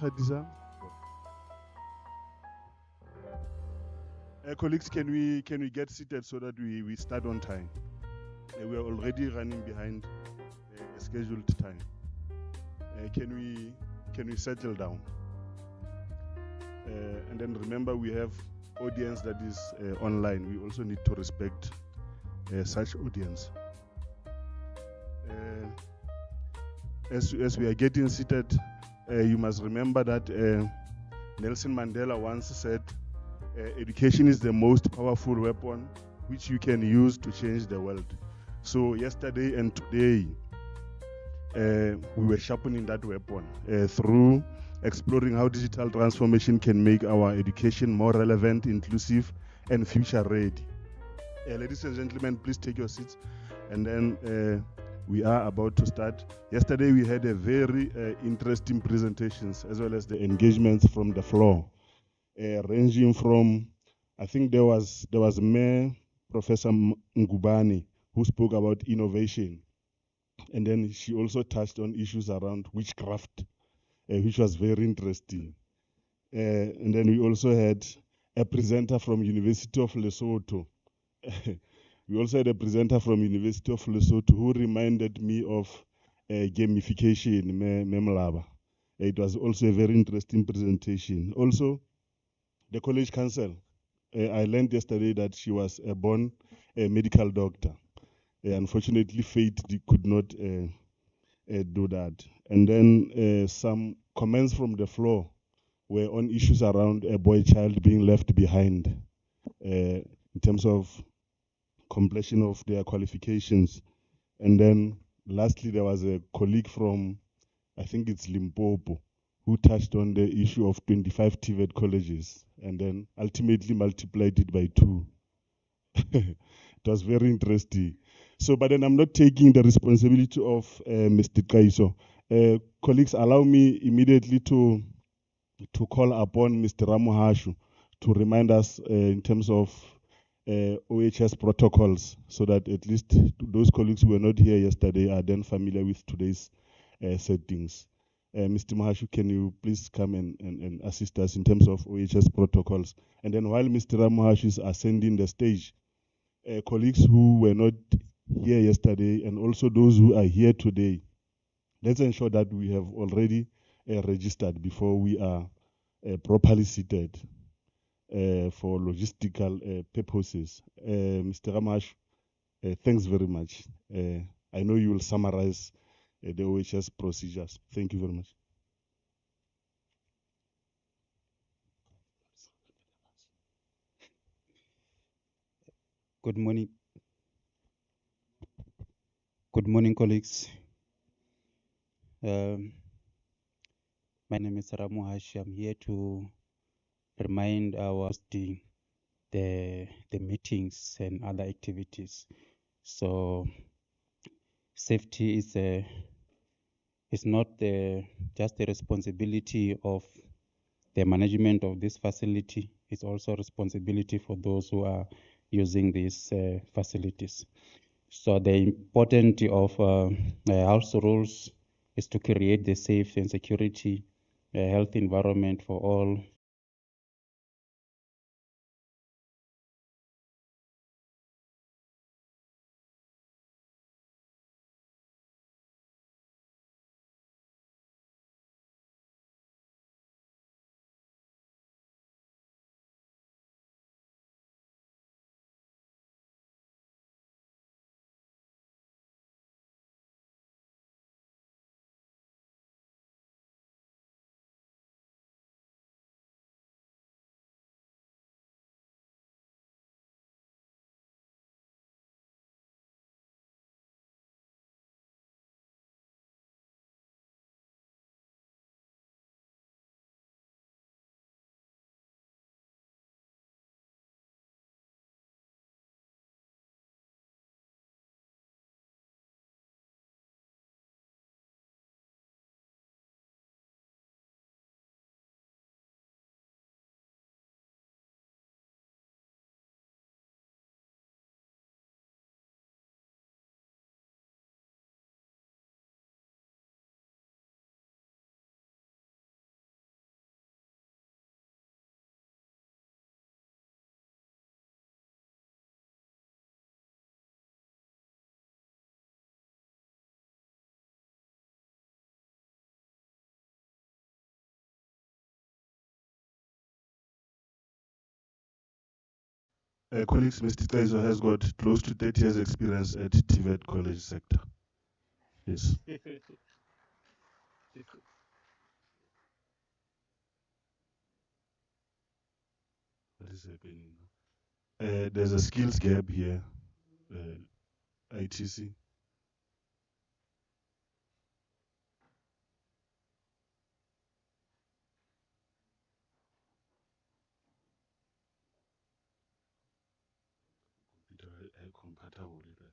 Khadija. Colleagues, can we get seated so that we start on time? We are already running behind a scheduled time. Can we settle down? And then remember, we have audience that is online. We also need to respect such audience. As we are getting seated, you must remember that Nelson Mandela once said, education is the most powerful weapon which you can use to change the world. So yesterday and today, we were sharpening that weapon through exploring how digital transformation can make our education more relevant, inclusive, and future ready. Ladies and gentlemen, please take your seats. And then we are about to start. Yesterday we had a very interesting presentations as well as the engagements from the floor, ranging from, I think there was Mayor Professor Ngubane, who spoke about innovation. And then she also touched on issues around witchcraft, which was very interesting. And then we also had a presenter from University of Lesotho. We also had a presenter from University of Lesotho who reminded me of gamification, Memlaba. It was also a very interesting presentation. Also, the college council. I learned yesterday that she was a born medical doctor. Unfortunately, fate could not do that. And then some comments from the floor were on issues around a boy child being left behind in terms of completion of their qualifications. And then lastly, there was a colleague from, I think it's Limpopo, who touched on the issue of 25 TVET colleges and then ultimately multiplied it by 2. It was very interesting. So, but then I'm not taking the responsibility of Mr. Kaiso. Colleagues, allow me immediately to call upon Mr. Ramuhashu to remind us in terms of OHS protocols, so that at least those colleagues who were not here yesterday are then familiar with today's settings. Mr. Mahashu, can you please come and assist us in terms of OHS protocols? And then while Mr. Ramuhashu is ascending the stage, colleagues who were not here yesterday and also those who are here today, let's ensure that we have already registered before we are properly seated for logistical purposes. Mr. Ramash, thanks very much. I know you will summarize the OHS procedures. Thank you very much. Good morning. Good morning, colleagues. My name is Ramu Hashi. I'm here to remind our the meetings and other activities. So safety is not just the responsibility of the management of this facility. It's also a responsibility for those who are using these facilities. So the importance of house rules is to create the safe and security health environment for all Colleagues, Mr. Taizo has got close to 30 years experience at TVET college sector. Yes. What is happening? There's a skills gap here. ITC. Compatible with that.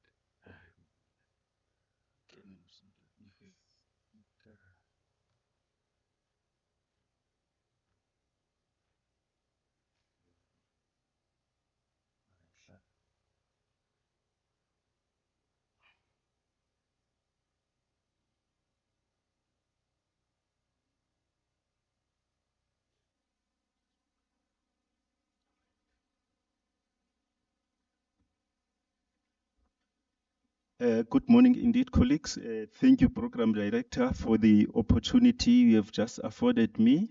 Good morning indeed, colleagues. Thank you, Program Director, for the opportunity you have just afforded me.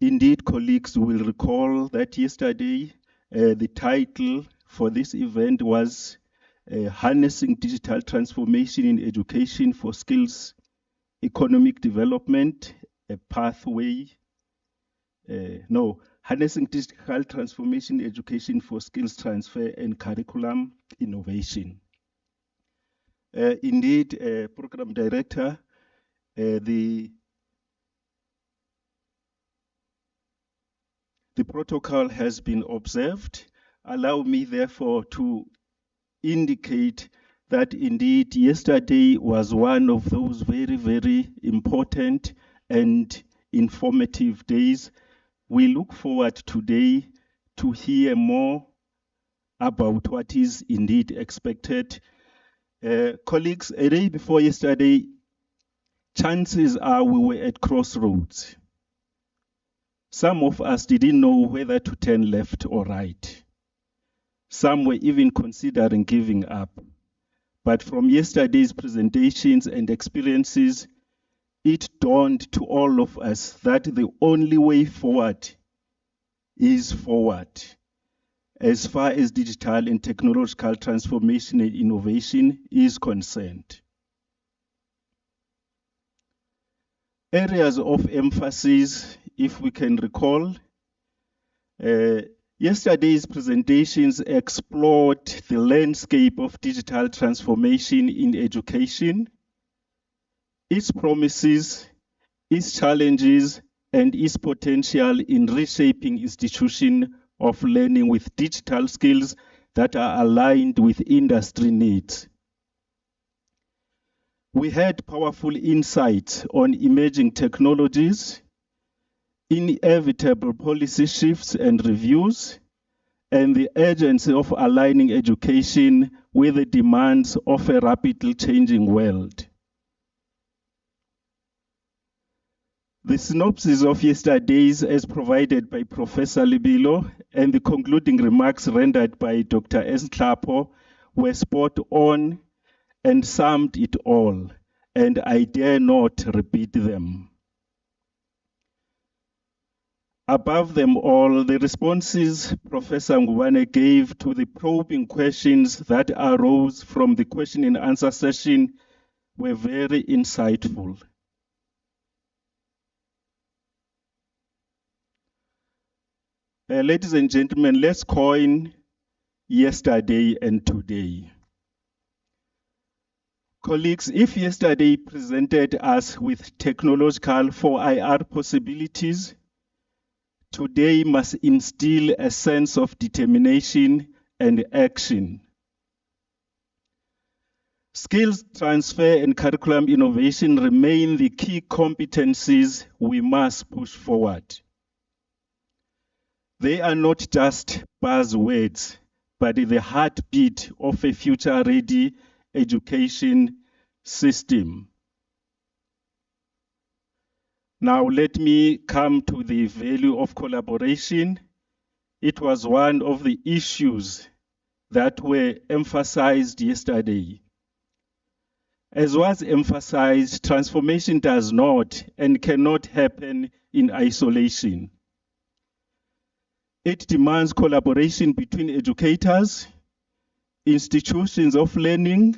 Indeed, colleagues will recall that yesterday the title for this event was Harnessing Digital Transformation in Education for Skills Economic Development, a Pathway. Harnessing Digital Transformation in Education for Skills Transfer and Curriculum Innovation. Indeed, Program Director, the protocol has been observed. Allow me, therefore, to indicate that indeed yesterday was one of those very, very important and informative days. We look forward today to hear more about what is indeed expected. Colleagues, a day before yesterday, chances are we were at crossroads. Some of us didn't know whether to turn left or right. Some were even considering giving up. But from yesterday's presentations and experiences, it dawned to all of us that the only way forward is forward. As far as digital and technological transformation and innovation is concerned. Areas of emphasis, if we can recall, yesterday's presentations explored the landscape of digital transformation in education, its promises, its challenges, and its potential in reshaping institutions of learning with digital skills that are aligned with industry needs. We had powerful insights on emerging technologies, inevitable policy shifts and reviews, and the urgency of aligning education with the demands of a rapidly changing world. The synopsis of yesterday's, as provided by Professor Libilo, and the concluding remarks rendered by Dr. Thabo were spot on and summed it all, and I dare not repeat them. Above them all, the responses Professor Ngwane gave to the probing questions that arose from the question and answer session were very insightful. Ladies and gentlemen, let's coin yesterday and today. Colleagues, if yesterday presented us with technological 4IR possibilities, today must instill a sense of determination and action. Skills transfer and curriculum innovation remain the key competencies we must push forward. They are not just buzzwords, but the heartbeat of a future-ready education system. Now let me come to the value of collaboration. It was one of the issues that were emphasized yesterday. As was emphasized, transformation does not and cannot happen in isolation. It demands collaboration between educators, institutions of learning,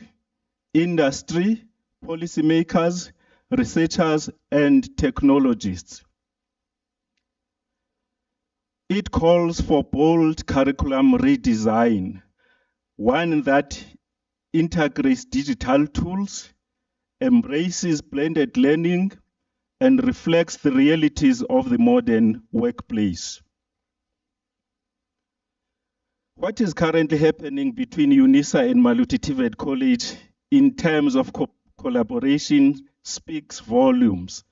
industry, policymakers, researchers, and technologists. It calls for bold curriculum redesign, one that integrates digital tools, embraces blended learning, and reflects the realities of the modern workplace. What is currently happening between UNISA and Maluti TVET College in terms of collaboration speaks volumes,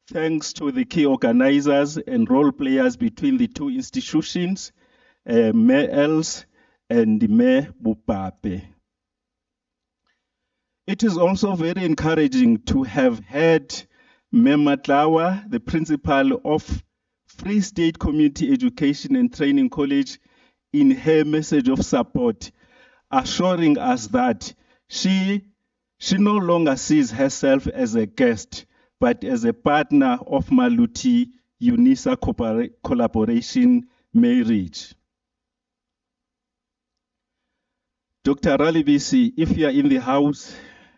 thanks to the key organizers and role players between the two institutions, Mayor Els and Mayor Bupape. It is also very encouraging to have had Mayor Matlawa, the principal of Free State Community Education and Training College, in her message of support, assuring us that she no longer sees herself as a guest, but as a partner of Maluti UNISA collaboration marriage. Dr. Ralibisi, if you are in the house,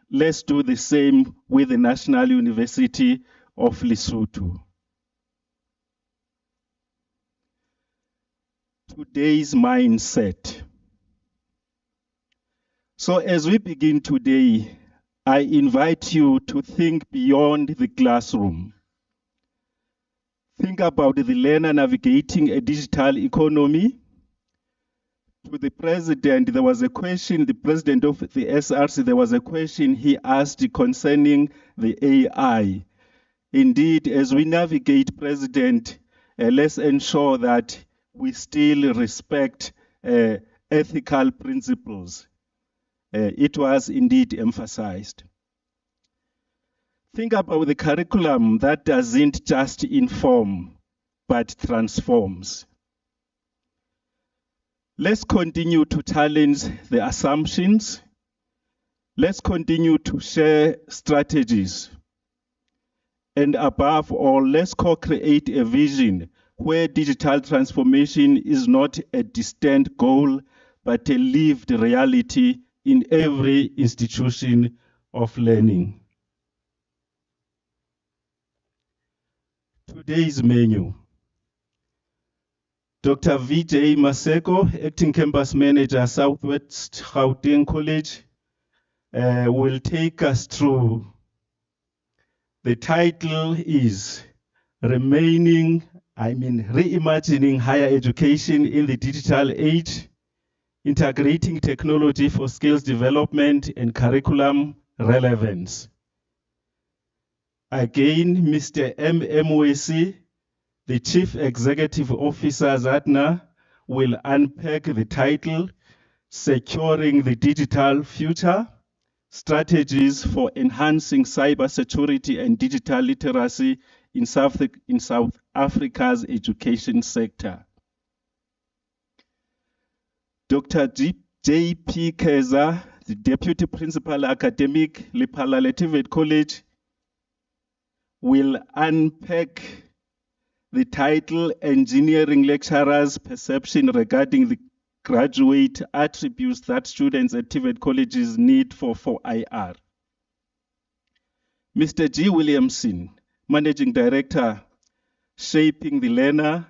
let's do the same with the National University of Lesotho. Today's mindset. So as we begin today, I invite you to think beyond the classroom. Think about the learner navigating a digital economy. To the president, there was a question, the president of the SRC, there was a question he asked concerning the AI. Indeed, as we navigate, President, let's ensure that we still respect ethical principles. It was indeed emphasized. Think about the curriculum that doesn't just inform, but transforms. Let's continue to challenge the assumptions. Let's continue to share strategies. And above all, let's co-create a vision where digital transformation is not a distant goal, but a lived reality in every institution of learning. Today's menu. Dr. Vijay Maseko, Acting Campus Manager, Southwest Gauteng College, will take us through. The title is Reimagining Higher Education in the Digital Age, Integrating Technology for Skills Development and Curriculum Relevance. Again, Mr. M. Mwesi, the Chief Executive Officer, ZATNA, will unpack the title, Securing the Digital Future, Strategies for Enhancing Cybersecurity and Digital Literacy in South Africa's Education Sector. Dr. J.P. Keza, the Deputy Principal Academic, Lephalale TVET College, will unpack the title, Engineering Lecturers' Perception Regarding the Graduate Attributes that Students at TVET Colleges Need for IR. Mr. G. Williamson, Managing Director, Shaping the Learner,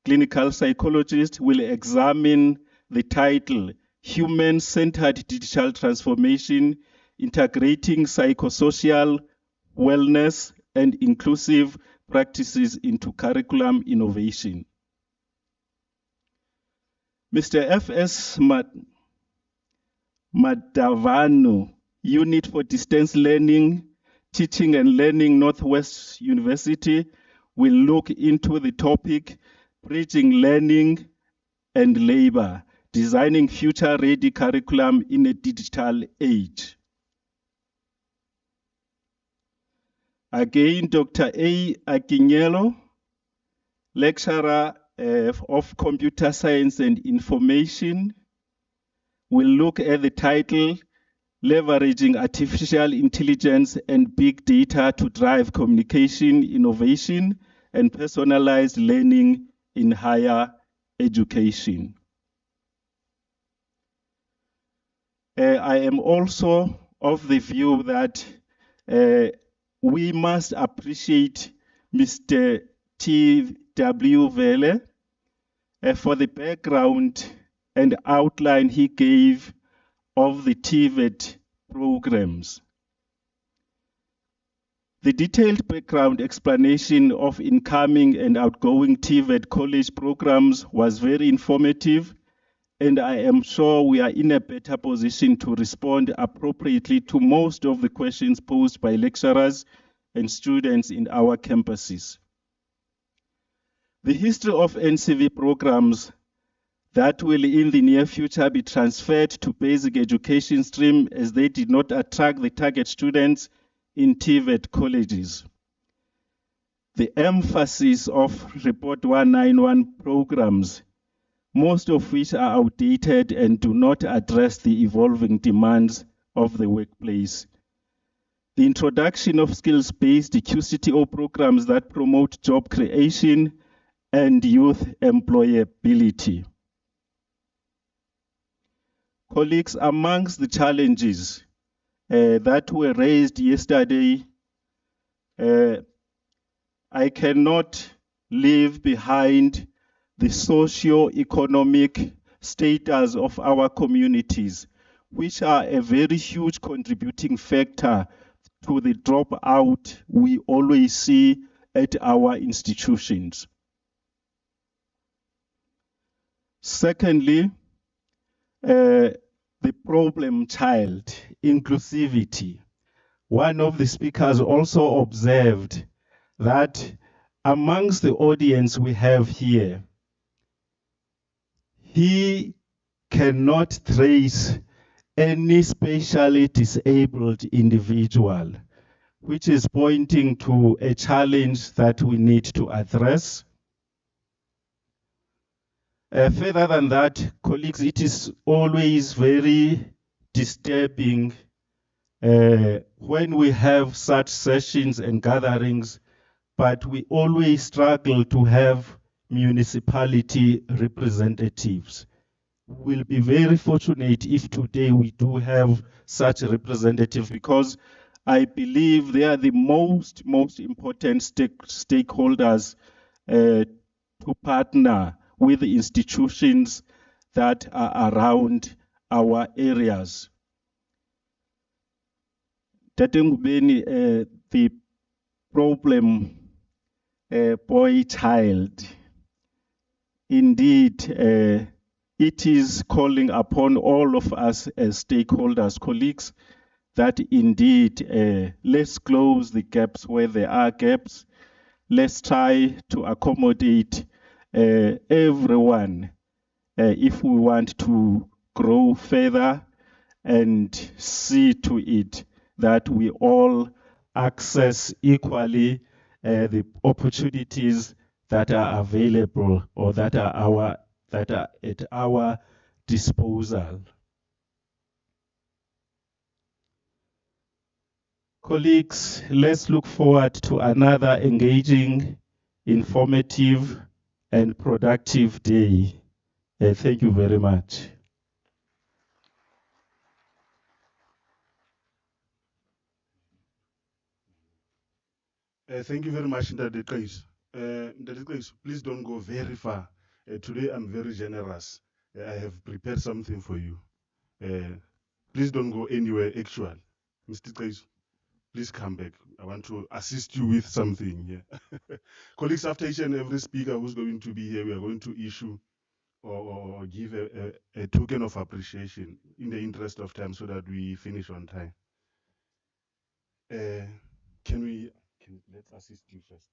Clinical Psychologist, will examine the title, Human-Centered Digital Transformation, Integrating Psychosocial Wellness and Inclusive Practices into Curriculum Innovation. Mr. F.S. Madavano, Unit for Distance Learning, Teaching and Learning, Northwest University, will look into the topic, Bridging Learning and Labor, Designing Future-Ready Curriculum in a Digital Age. Again, Dr. A. Akinyelo, Lecturer of Computer Science and Information, will look at the title, Leveraging Artificial Intelligence and Big Data to Drive Communication, Innovation, and Personalized Learning in Higher education. I am also of the view that we must appreciate Mr. T.W. Vele for the background and outline he gave of the TVET programs. The detailed background explanation of incoming and outgoing TVET college programs was very informative, and I am sure we are in a better position to respond appropriately to most of the questions posed by lecturers and students in our campuses. The history of NCV programs that will in the near future be transferred to basic education stream as they did not attract the target students in TVET colleges. The emphasis of Report 191 programs, most of which are outdated and do not address the evolving demands of the workplace. The introduction of skills-based QCTO programs that promote job creation and youth employability. Colleagues, amongst the challenges that were raised yesterday, I cannot leave behind the socio-economic status of our communities, which are a very huge contributing factor to the dropout we always see at our institutions. Secondly, the problem child, inclusivity. One of the speakers also observed that amongst the audience we have here, he cannot trace any specially disabled individual, which is pointing to a challenge that we need to address. Further than that, colleagues, it is always very disturbing when we have such sessions and gatherings, but we always struggle to have municipality representatives. We'll be very fortunate if today we do have such representatives, because I believe they are the most important stakeholders to partner with the institutions that are around our areas. The problem boy child, indeed, it is calling upon all of us as stakeholders, colleagues, that indeed let's close the gaps where there are gaps. Let's try to accommodate everyone if we want to grow further, and see to it that we all access equally the opportunities that are available or that are at our disposal. Colleagues, let's look forward to another engaging, informative, and productive day. Thank you very much. Thank you very much, Ndade Qais. Ndade Qais, please don't go very far. Today I'm very generous. I have prepared something for you. Please don't go anywhere actual. Mr. Qais, please come back. I want to assist you with something here. Colleagues, after each and every speaker who's going to be here, we are going to issue or give a token of appreciation in the interest of time so that we finish on time. Let's assist you first.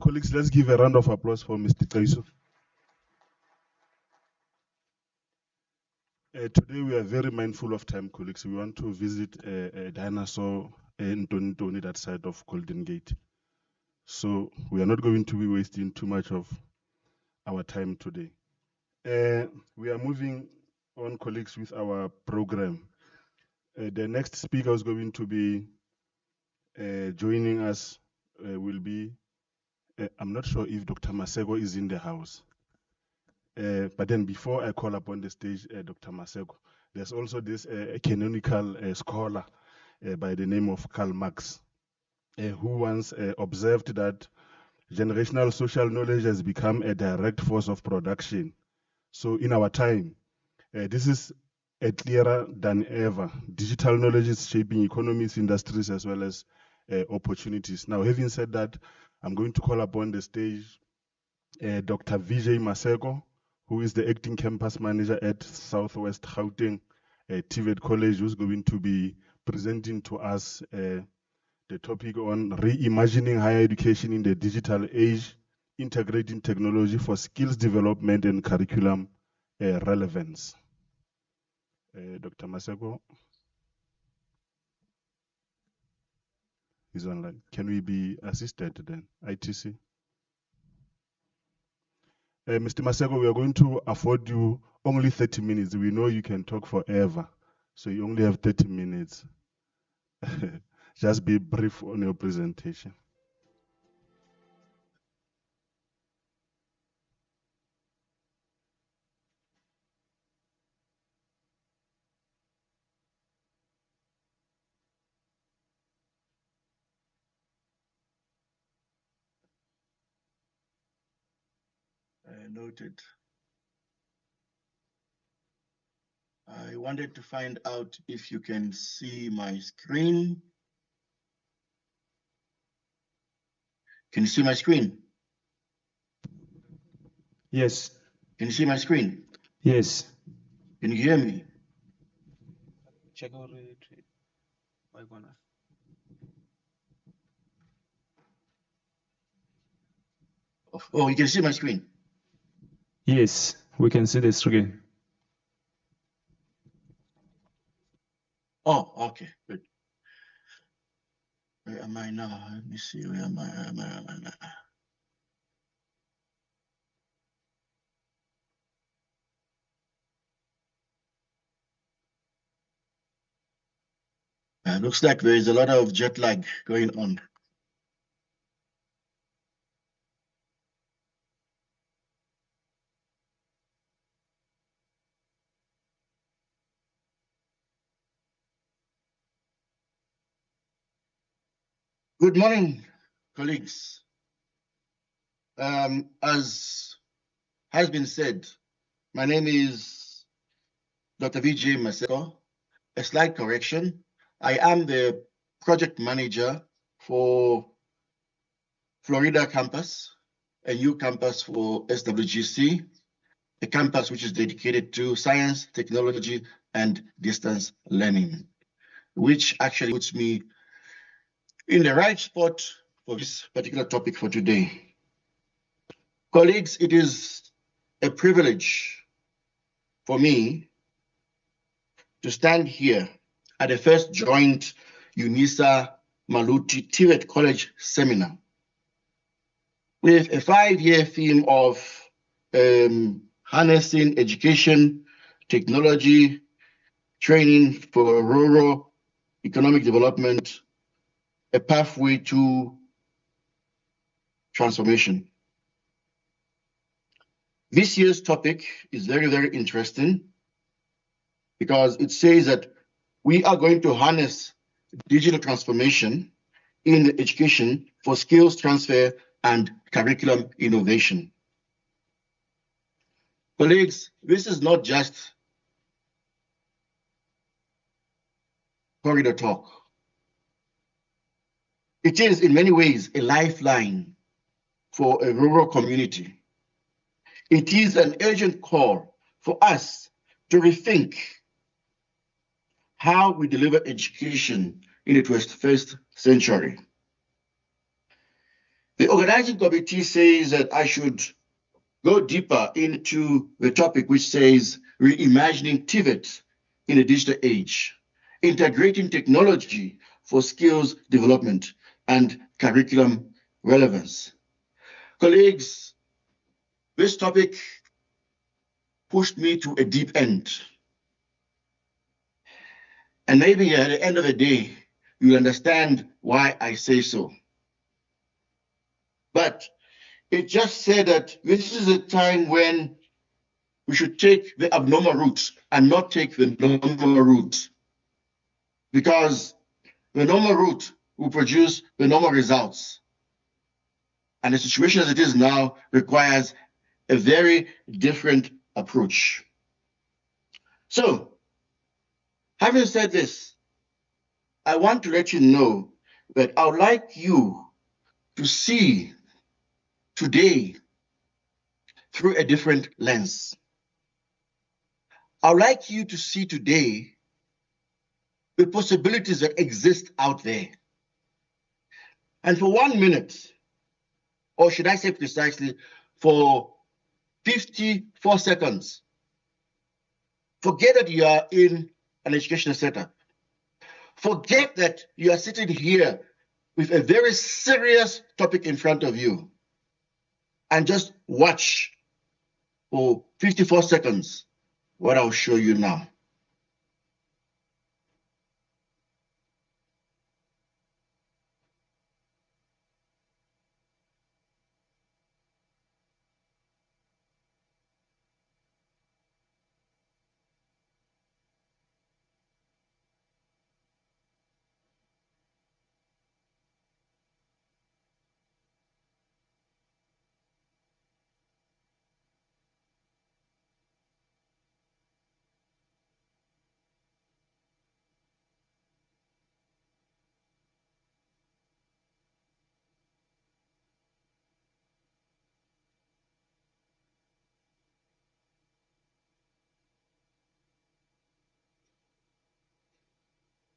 Colleagues, let's give a round of applause for Mr. Kaiso. Today we are very mindful of time, colleagues. We want to visit a dinosaur in Tony, that side of Golden Gate. So we are not going to be wasting too much of our time today. We are moving on, colleagues, with our program. The next speaker is going to be joining us will be, I'm not sure if Dr. Masego is in the house. But then before I call upon the stage Dr. Masego, there's also this canonical scholar by the name of Karl Marx, who once observed that generational social knowledge has become a direct force of production. So in our time, this is clearer than ever. Digital knowledge is shaping economies, industries, as well as opportunities. Now, having said that, I'm going to call upon the stage Dr. Vijay Masego, who is the acting campus manager at Southwest Gauteng TVET College, who's going to be presenting to us the topic on reimagining higher education in the digital age, integrating technology for skills development and curriculum relevance. Dr. Masego is online. Can we be assisted then, ITC? Mr. Masego, we are going to afford you only 30 minutes. We know you can talk forever, so you only have 30 minutes. Just be brief on your presentation. Noted. I wanted to find out if you can see my screen. Can you see my screen? Yes. Can you see my screen? Yes. Can you hear me? Check out it. Oh, you can see my screen? Yes, we can see the screen. Oh, okay, good. Where am I now? Let me see. Where am I? Looks like there is a lot of jet lag going on. Good morning, colleagues. As has been said, my name is Dr. Vijay Maseko. A slight correction. I am the project manager for Florida campus, a new campus for SWGC, a campus which is dedicated to science, technology, and distance learning, which actually puts me in the right spot for this particular topic for today. Colleagues, it is a privilege for me to stand here at the first joint UNISA Maluti TVET College seminar with a 5-year theme of harnessing education, technology, training for rural economic development, a pathway to transformation. This year's topic is very, very interesting because it says that we are going to harness digital transformation in education for skills transfer and curriculum innovation. Colleagues, this is not just corridor talk. It is in many ways a lifeline for a rural community. It is an urgent call for us to rethink how we deliver education in the 21st century. The organizing committee says that I should go deeper into the topic, which says reimagining TVET in a digital age, integrating technology for skills development and curriculum relevance. Colleagues, this topic pushed me to a deep end. And maybe at the end of the day, you'll understand why I say so. But it just said that this is a time when we should take the abnormal route and not take the normal route. Because the normal route will produce the normal results. And the situation as it is now requires a very different approach. So, having said this, I want to let you know that I would like you to see today through a different lens. I would like you to see today the possibilities that exist out there. And for 1 minute, or should I say precisely, for 54 seconds, forget that you are in an educational setup. Forget that you are sitting here with a very serious topic in front of you, and just watch for 54 seconds what I'll show you now.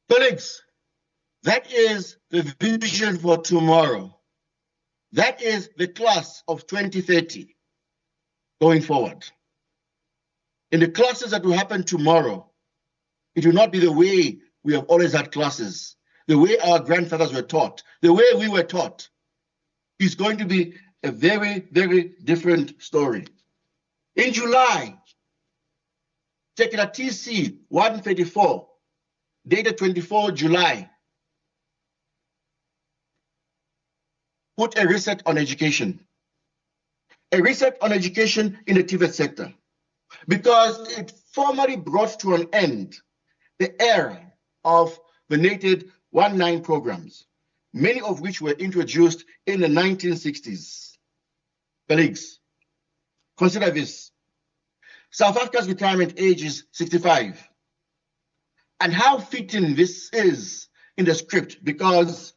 Colleagues, that is the vision for tomorrow. That is the class of 2030 going forward. In the classes that will happen tomorrow, it will not be the way we have always had classes, the way our grandfathers were taught, the way we were taught. It's going to be a very, very different story. In July, Circular TC 134, dated 24 July, put a reset on education. A reset on education in the TVET sector, because it formally brought to an end the era of the native 19 programs, many of which were introduced in the 1960s. Colleagues, consider this. South Africa's retirement age is 65. And how fitting this is in the script, because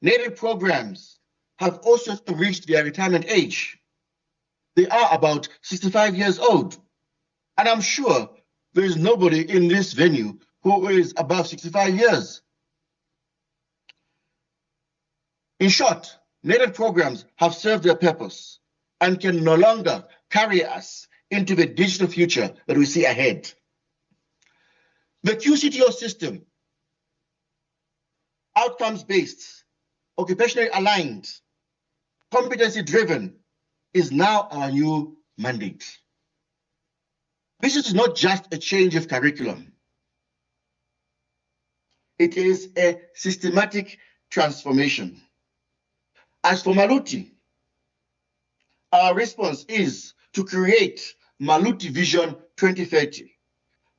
native programs have also reached their retirement age. They are about 65 years old. And I'm sure there is nobody in this venue who is above 65 years. In short, native programs have served their purpose and can no longer carry us into the digital future that we see ahead. The QCTO system, outcomes-based, occupationally aligned, competency-driven, is now our new mandate. This is not just a change of curriculum. It is a systematic transformation. As for Maluti, our response is to create Maluti Vision 2030,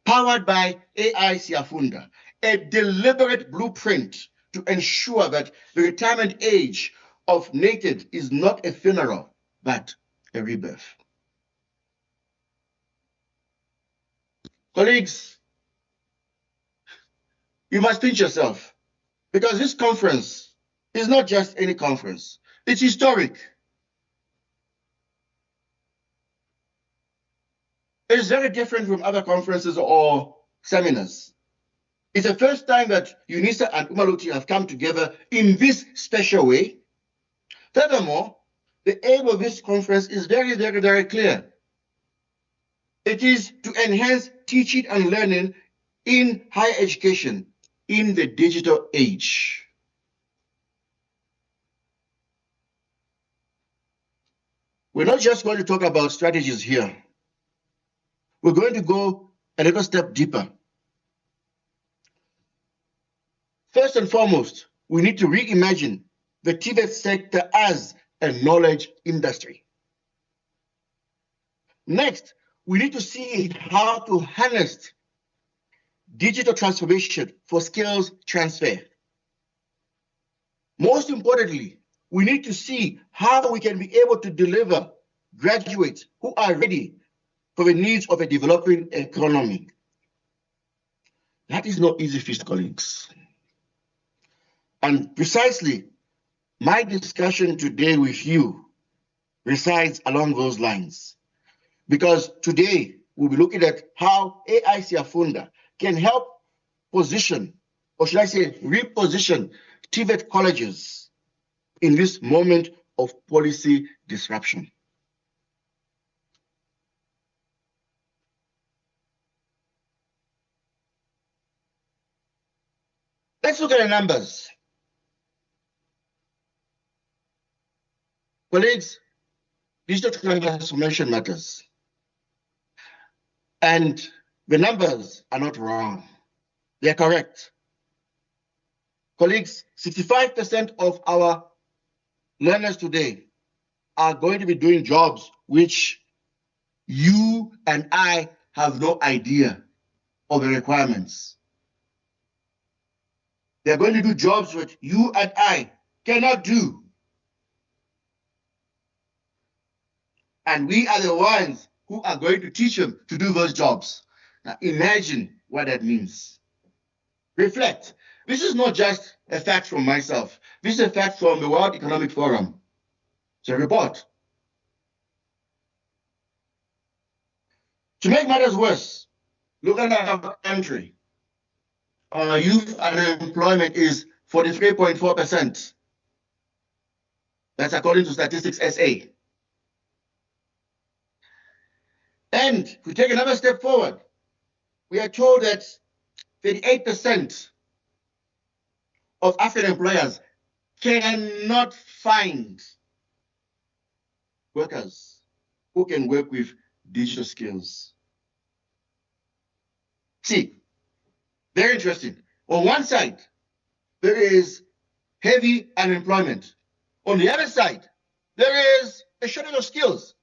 powered by AI Siafunda, a deliberate blueprint to ensure that the retirement age of native is not a funeral, but a rebirth. Colleagues, you must pinch yourself, because this conference is not just any conference. It's historic. It's very different from other conferences or seminars. It's the first time that UNISA and Maluti have come together in this special way, Furthermore, the aim of this conference is very, very, very clear. It is to enhance teaching and learning in higher education in the digital age. We're not just going to talk about strategies here. We're going to go a little step deeper. First and foremost, we need to reimagine the TVET sector as a knowledge industry. Next, we need to see how to harness digital transformation for skills transfer. Most importantly, we need to see how we can be able to deliver graduates who are ready for the needs of a developing economy. That is not easy feat, colleagues. And precisely, my discussion today with you resides along those lines. Because today, we'll be looking at how AI Siafunda can help position, or should I say reposition, TVET colleges in this moment of policy disruption. Let's look at the numbers. Colleagues, digital transformation matters. And the numbers are not wrong. They are correct. Colleagues, 65% of our learners today are going to be doing jobs which you and I have no idea of the requirements. They're going to do jobs which you and I cannot do. And we are the ones who are going to teach them to do those jobs. Now imagine what that means. Reflect. This is not just a fact from myself. This is a fact from the World Economic Forum. It's a report. To make matters worse, look at our country. Our youth unemployment is 43.4%. That's according to Statistics SA. And if we take another step forward, we are told that 38% of African employers cannot find workers who can work with digital skills. See, very interesting. On one side, there is heavy unemployment. On the other side, there is a shortage of skills.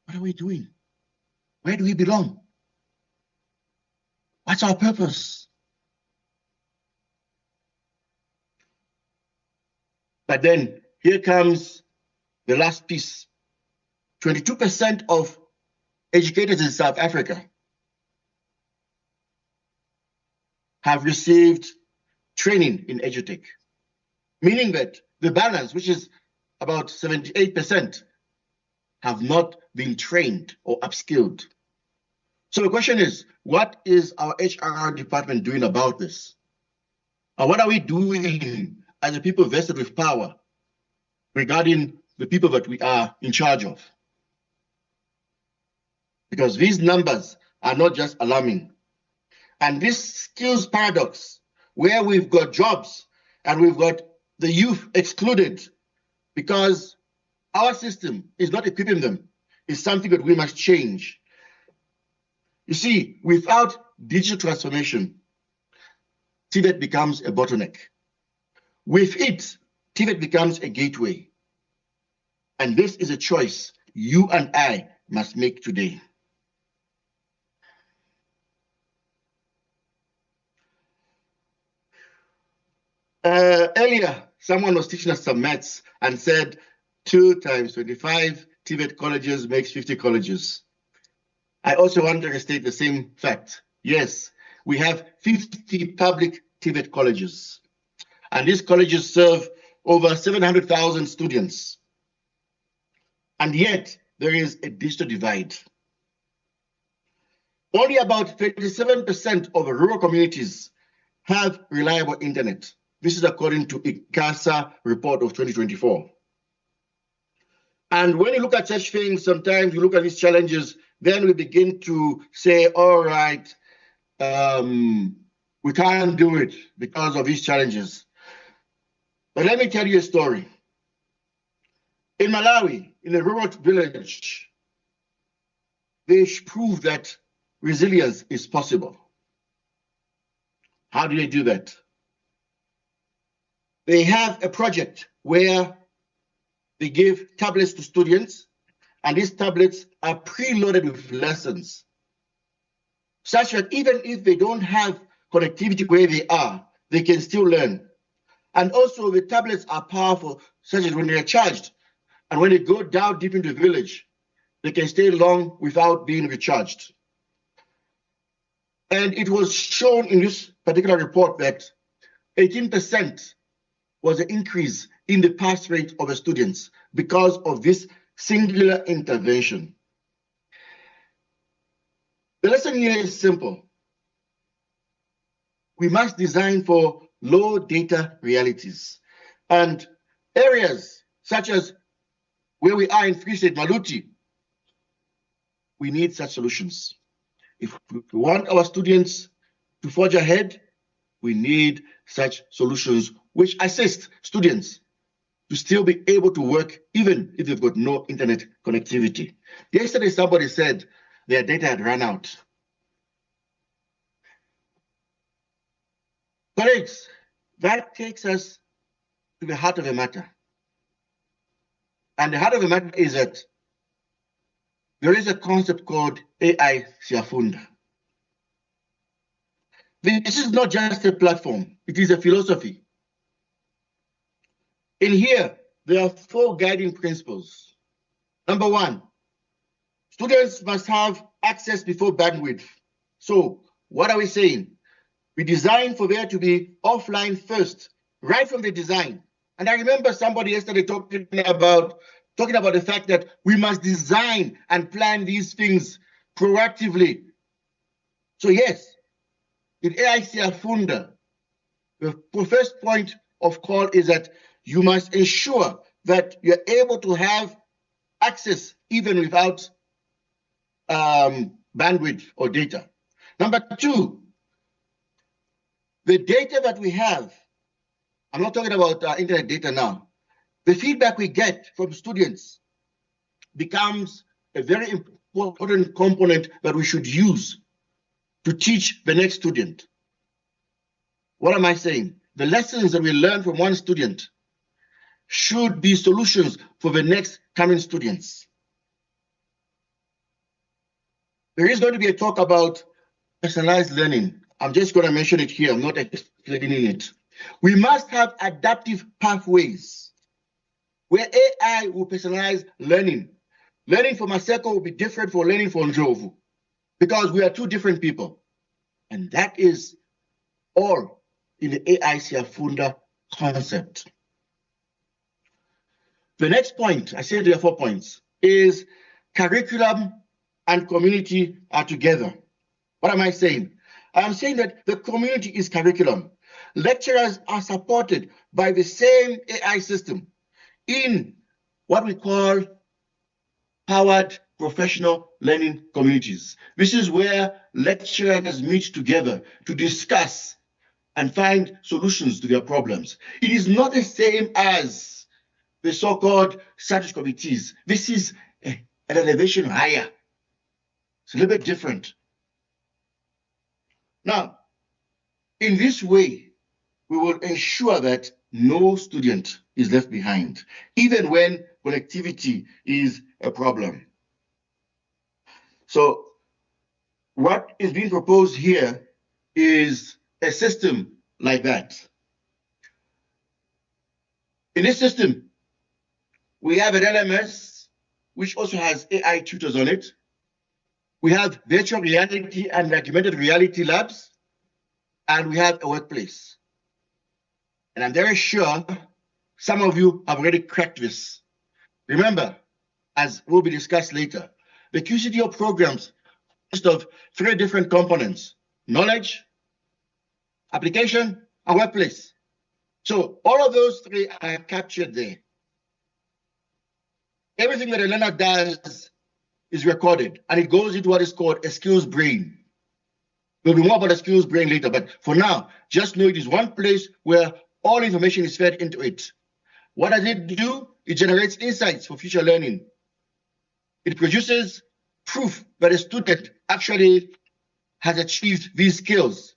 What are we doing? Where do we belong? What's our purpose? But then here comes the last piece. 22% of educators in South Africa have received training in EduTech, meaning that the balance, which is about 78%, have not been trained or upskilled. So the question is, what is our HR department doing about this? And what are we doing as the people vested with power regarding the people that we are in charge of? Because these numbers are not just alarming. And this skills paradox, where we've got jobs and we've got the youth excluded because our system is not equipping them, is something that we must change. You see, without digital transformation, TVET becomes a bottleneck. With it, TVET becomes a gateway. And this is a choice you and I must make today. Earlier, someone was teaching us some maths and said 2 times 25 TVET colleges makes 50 colleges. I also want to restate the same fact. Yes, we have 50 public TVET colleges, and these colleges serve over 700,000 students. And yet, there is a digital divide. Only about 37% of rural communities have reliable internet. This is according to ICASA report of 2024. And when you look at such things, sometimes you look at these challenges, then we begin to say, all right, we can't do it because of these challenges. But let me tell you a story. In Malawi, in a rural village, they proved that resilience is possible. How do they do that? They have a project where they give tablets to students, and these tablets are preloaded with lessons, such that even if they don't have connectivity where they are, they can still learn. And also the tablets are powerful, such that when they are charged, and when they go down deep into the village, they can stay long without being recharged. And it was shown in this particular report that 18% was the increase in the pass rate of the students because of this singular intervention. The lesson here is simple. We must design for low data realities, and areas such as where we are in Free State Maluti, we need such solutions. If we want our students to forge ahead, we need such solutions which assist students to still be able to work even if they've got no internet connectivity. Yesterday, somebody said their data had run out. Colleagues, that takes us to the heart of the matter. And the heart of the matter is that there is a concept called AI Siafunda. This is not just a platform, it is a philosophy. In here, there are 4 guiding principles. Number 1, students must have access before bandwidth. So what are we saying? We design for there to be offline first, right from the design. And I remember somebody yesterday talking about the fact that we must design and plan these things proactively. So yes, in AI Siafunda, the first point of call is that you must ensure that you're able to have access even without bandwidth or data. Number 2, the data that we have, I'm not talking about internet data now, the feedback we get from students becomes a very important component that we should use to teach the next student. What am I saying? The lessons that we learn from one student should be solutions for the next coming students. There is going to be a talk about personalized learning. I'm just going to mention it here. I'm not explaining it. We must have adaptive pathways where AI will personalize learning. Learning for Maseko will be different from learning for Njovu because we are 2 different people. And that is all in the AI Siafunda concept. The next point, I said there are 4 points, is curriculum and community are together. What am I saying? I am saying that the community is curriculum. Lecturers are supported by the same AI system in what we call powered professional learning communities. This is where lecturers meet together to discuss and find solutions to their problems. It is not the same as the so-called strategy committees. This is an elevation higher. It's a little bit different. Now, in this way, we will ensure that no student is left behind, even when connectivity is a problem. So what is being proposed here is a system like that. In this system, we have an LMS, which also has AI tutors on it. We have virtual reality and augmented reality labs, and we have a workplace. And I'm very sure some of you have already cracked this. Remember, as will be discussed later, the QCDO programs consist of 3 different components: knowledge, application, and workplace. So all of those 3 are captured there. everything that a learner does is recorded, and it goes into what is called a skills brain. There'll be more about a skills brain later, but for now, just know it is one place where all information is fed into it. What does it do? It generates insights for future learning. It produces proof that a student actually has achieved these skills.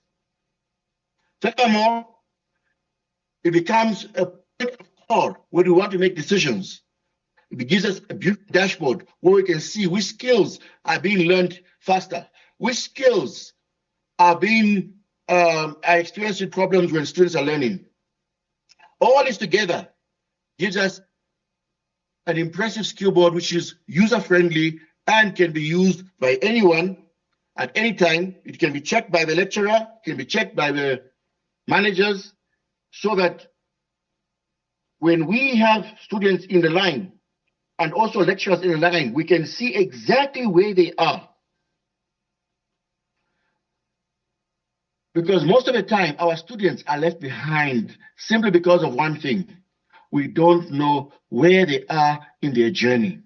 Furthermore, it becomes a point of call when we want to make decisions. It gives us a beautiful dashboard where we can see which skills are being learned faster, which skills are experiencing problems when students are learning. All this together gives us an impressive skill board which is user-friendly and can be used by anyone at any time. It can be checked by the lecturer, it can be checked by the managers, so that when we have students in the line and also lecturers in the line, we can see exactly where they are. Because most of the time, our students are left behind simply because of one thing. We don't know where they are in their journey.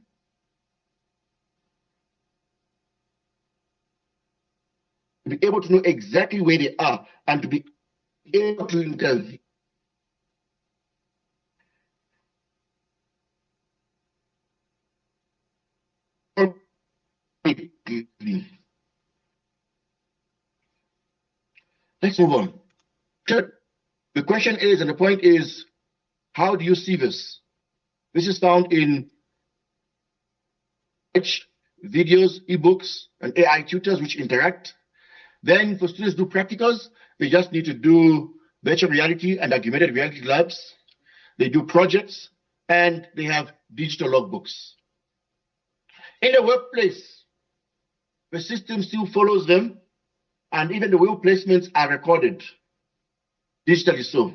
To be able to know exactly where they are and to be able to intervene. Let's move on. The question is, and the point is, how do you see this? This is found in videos, ebooks, and AI tutors which interact. Then for students to do practicals, they just need to do virtual reality and augmented reality labs. They do projects, and they have digital logbooks. In the workplace, the system still follows them, and even the wheel placements are recorded digitally so.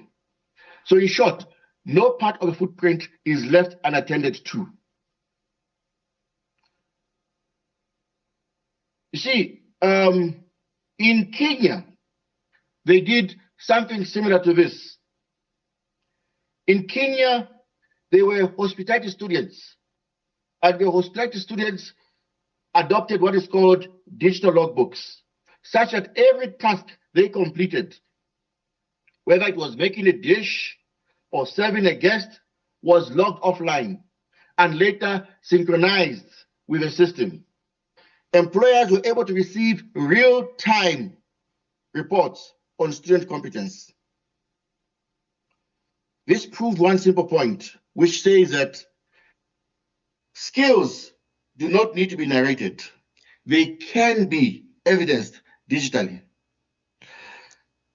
So in short, no part of the footprint is left unattended to. You see, in Kenya, they did something similar to this. In Kenya, they were hospitality students, and the hospitality students adopted what is called digital logbooks, such that every task they completed, whether it was making a dish or serving a guest, was logged offline and later synchronized with the system. Employers were able to receive real-time reports on student competence. This proved one simple point, which says that skills do not need to be narrated. They can be evidenced digitally.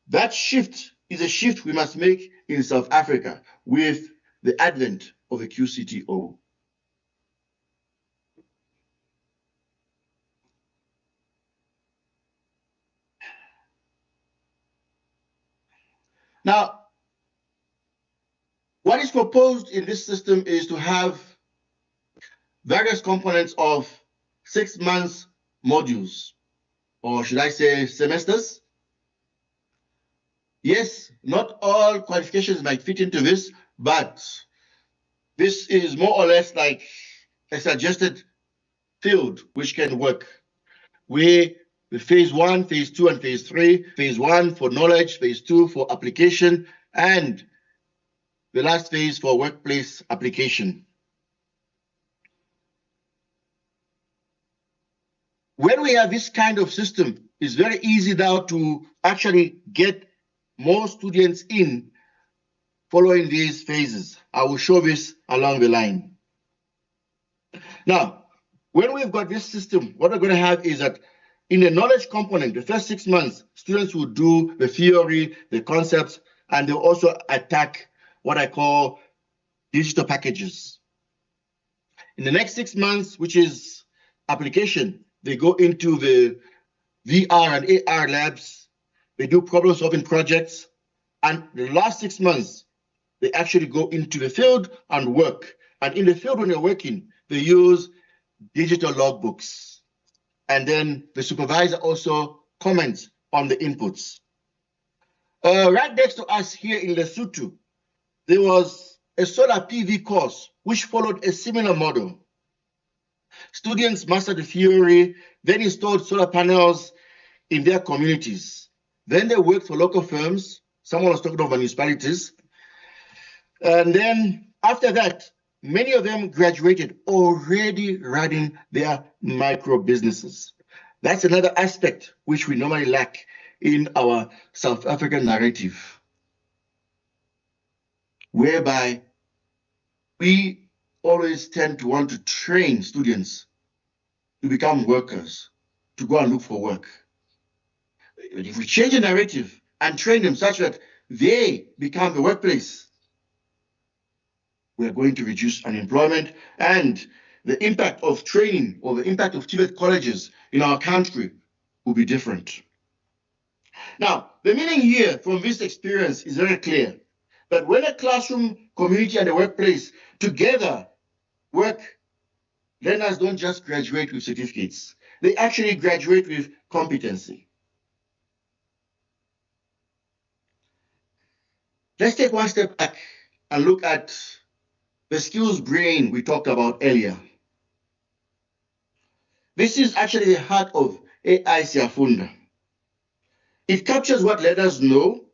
That shift is a shift we must make in South Africa with the advent of the QCTO. Now, what is proposed in this system is to have various components of 6 months modules, or should I say semesters. Yes, not all qualifications might fit into this, but this is more or less like a suggested field which can work, where the phase 1, phase 2, and phase 3, phase 1 for knowledge, phase 2 for application, and the last phase for workplace application. When we have this kind of system, it's very easy now to actually get more students in following these phases. I will show this along the line. Now, when we've got this system, what we're going to have is that in the knowledge component, the first 6 months, students will do the theory, the concepts, and they'll also attack what I call digital packages. In the next 6 months, which is application, they go into the VR and AR labs, they do problem-solving projects, and the last 6 months, they actually go into the field and work. And in the field, when they're working, they use digital logbooks. And then the supervisor also comments on the inputs. Right next to us here in Lesotho, there was a solar PV course which followed a similar model. Students mastered the theory, then installed solar panels in their communities. Then they worked for local firms. Someone was talking about municipalities. And then after that, many of them graduated already running their micro businesses. That's another aspect which we normally lack in our South African narrative, whereby we always tend to want to train students to become workers, to go and look for work. If we change the narrative and train them such that they become the workplace, we are going to reduce unemployment, and the impact of training or the impact of TVET colleges in our country will be different. Now, the meaning here from this experience is very clear, that when a classroom, community, and a workplace together work, learners don't just graduate with certificates. They actually graduate with competency. Let's take one step back and look at the skills brain we talked about earlier. This is actually the heart of AI Siafunda. It captures what learners know,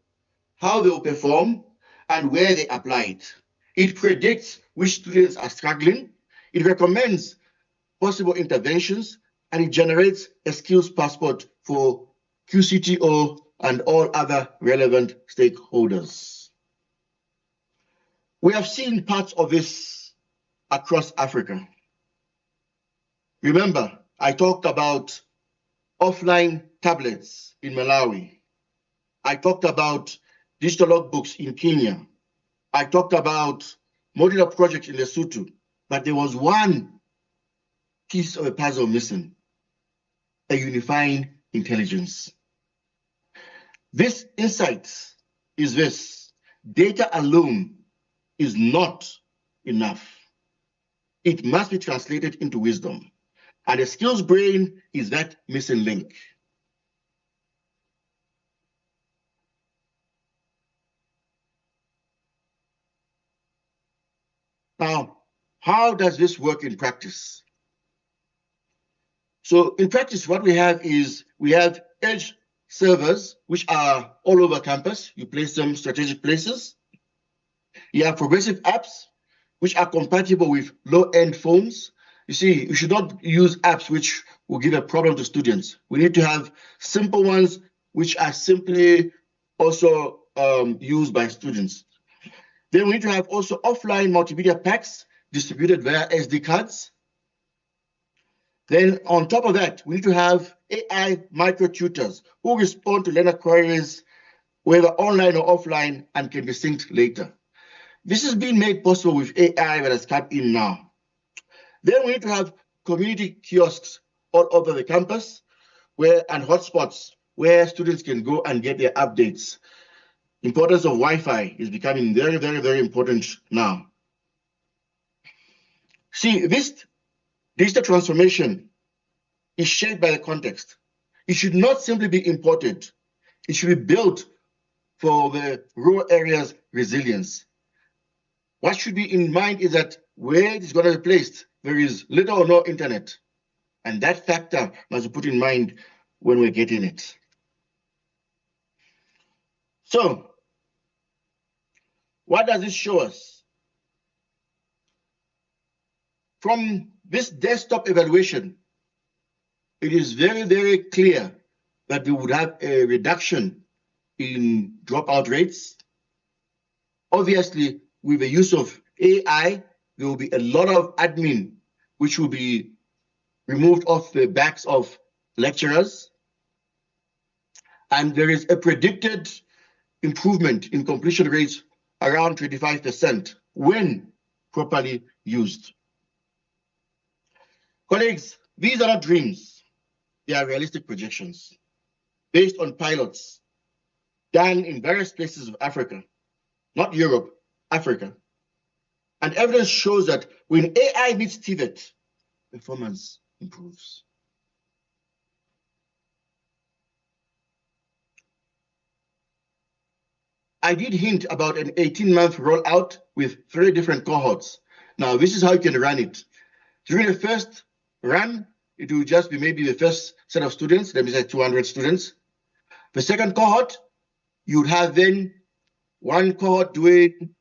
how they will perform, and where they apply it. It predicts which students are struggling. It recommends possible interventions, and it generates a skills passport for QCTO and all other relevant stakeholders. We have seen parts of this across Africa. Remember, I talked about offline tablets in Malawi. I talked about digital logbooks in Kenya. I talked about modular projects in Lesotho, but there was one piece of a puzzle missing: a unifying intelligence. This insight is this: data alone is not enough. It must be translated into wisdom. And the skills brain is that missing link. Now, how does this work in practice? So in practice, what we have is we have edge servers, which are all over campus. You place them strategic places. You have progressive apps, which are compatible with low-end phones. You see, you should not use apps which will give a problem to students. We need to have simple ones which are simply also used by students. Then we need to have also offline multimedia packs distributed via SD cards. Then on top of that, we need to have AI micro tutors who respond to learner queries, whether online or offline, and can be synced later. This is being made possible with AI that has come in now. Then we need to have community kiosks all over the campus and hotspots where students can go and get their updates. Importance of Wi-Fi is becoming very, very, very important now. See, this digital transformation is shaped by the context. It should not simply be imported. It should be built for the rural areas' resilience. What should be in mind is that where it is going to be placed, there is little or no internet. And that factor must be put in mind when we're getting it. So, what does this show us? From this desktop evaluation, it is very, very clear that we would have a reduction in dropout rates. Obviously, with the use of AI, there will be a lot of admin which will be removed off the backs of lecturers. And there is a predicted improvement in completion rates around 25% when properly used. Colleagues, these are not dreams. They are realistic projections based on pilots done in various places of Africa, not Europe, Africa. And evidence shows that when AI meets TVET, performance improves. I did hint about an 18-month rollout with 3 different cohorts. Now, this is how you can run it. During the first run, it will just be maybe the first set of students, let me say 200 students. The second cohort, you would have then one cohort doing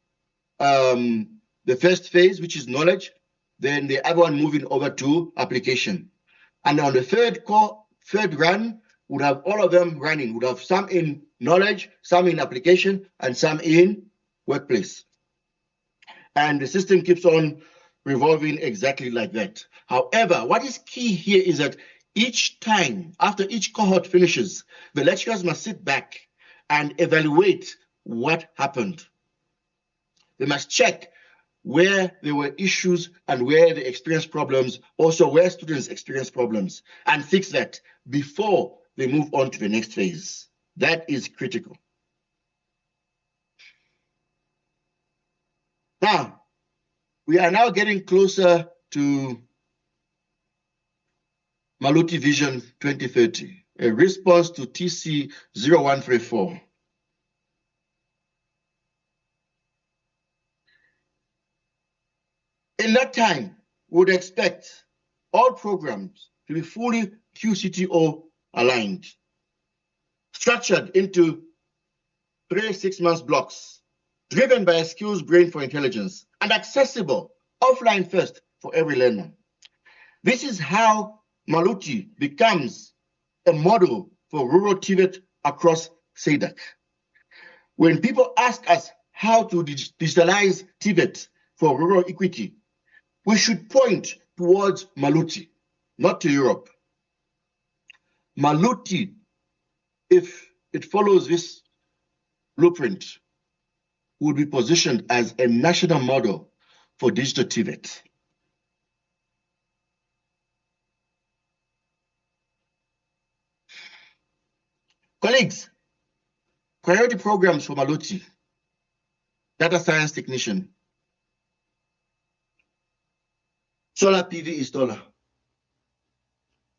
the first phase, which is knowledge, then the other one moving over to application. And on the third run, would have all of them running, would have some in knowledge, some in application, and some in workplace. And the system keeps on revolving exactly like that. However, what is key here is that each time, after each cohort finishes, the lecturers must sit back and evaluate what happened. They must check where there were issues and where they experienced problems, also where students experienced problems, and fix that before they move on to the next phase. That is critical. Now, we are now getting closer to Maluti Vision 2030, a response to TC 0134. In that time, we would expect all programs to be fully QCTO aligned, structured into 3 6-month blocks, driven by a skills brain for intelligence, and accessible offline first for every learner. This is how Maluti becomes a model for rural TVET across SADC. When people ask us how to digitalize TVET for rural equity, we should point towards Maluti, not to Europe. Maluti, if it follows this blueprint, would be positioned as a national model for digital TVET. Colleagues, priority programs for Maluti: data science technician, solar PV installer,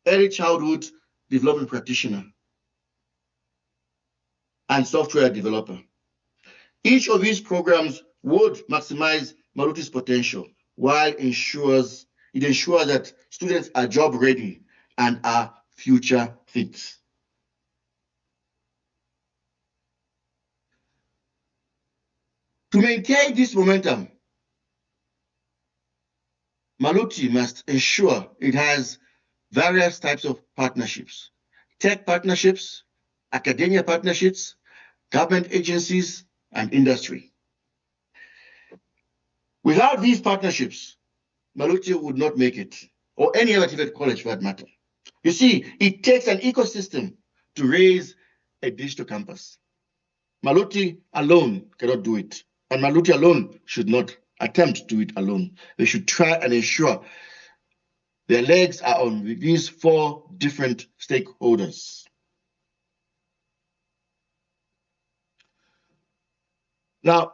early childhood development practitioner, and software developer. Each of these programs would maximize Maluti's potential while it ensures that students are job ready and are future fit. To maintain this momentum, Maluti must ensure it has various types of partnerships: tech partnerships, academia partnerships, government agencies, and industry. Without these partnerships, Maluti would not make it, or any other TVET college for that matter. You see, it takes an ecosystem to raise a digital campus. Maluti alone cannot do it, and Maluti alone should not attempt to do it alone. They should try and ensure their legs are on these 4 different stakeholders. Now,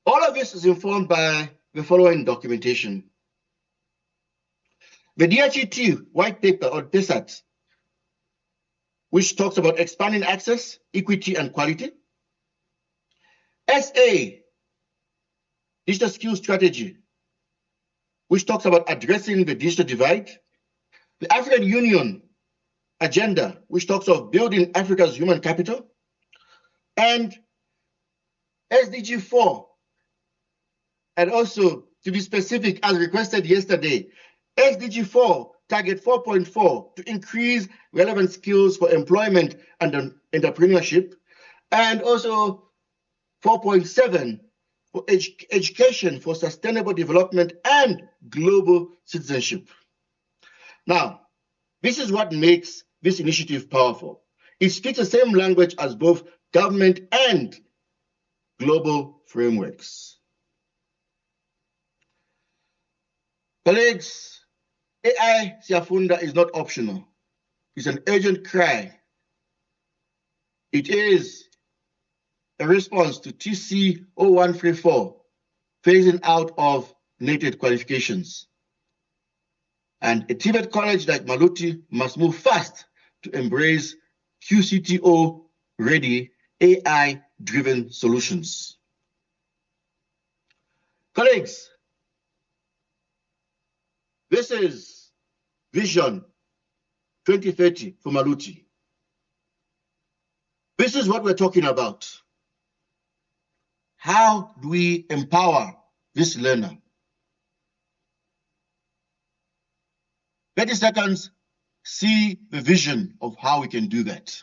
all of this is informed by the following documentation. The DHET white paper on PESAT, which talks about expanding access, equity, and quality. SA, digital skills strategy, which talks about addressing the digital divide. The African Union agenda, which talks of building Africa's human capital. And SDG 4, and also to be specific, as requested yesterday, SDG 4, target 4.4, to increase relevant skills for employment and entrepreneurship, and also 4.7 for education for sustainable development and global citizenship. Now, this is what makes this initiative powerful. It speaks the same language as both government and global frameworks. Colleagues, AI Siafunda is not optional. It's an urgent cry. It is a response to TC 0134, phasing out of native qualifications. And a TVET college like Maluti must move fast to embrace QCTO-ready AI-driven solutions. Colleagues, this is Vision 2030 for Maluti. This is what we're talking about. How do we empower this learner? 30 seconds, see the vision of how we can do that.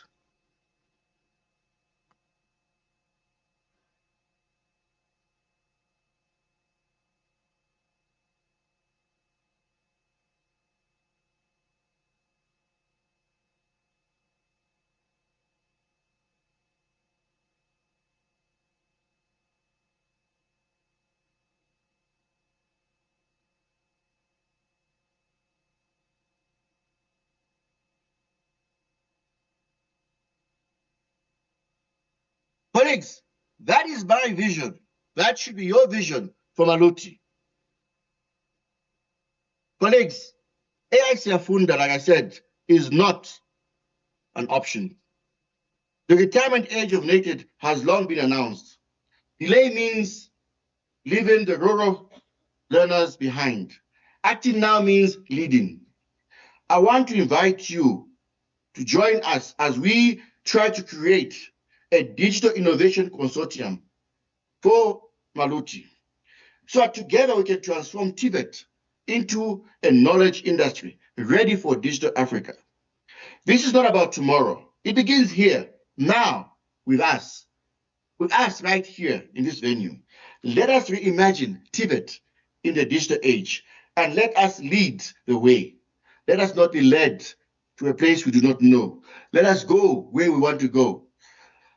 Colleagues, that is my vision. That should be your vision for Maluti. Colleagues, AI Siafunda, like I said, is not an option. The retirement age of naked has long been announced. Delay means leaving the rural learners behind. Acting now means leading. I want to invite you to join us as we try to create a digital innovation consortium for Maluti, so that together we can transform TVET into a knowledge industry ready for digital Africa. This is not about tomorrow. It begins here, now, with us right here in this venue. Let us reimagine TVET in the digital age, and let us lead the way. Let us not be led to a place we do not know. Let us go where we want to go.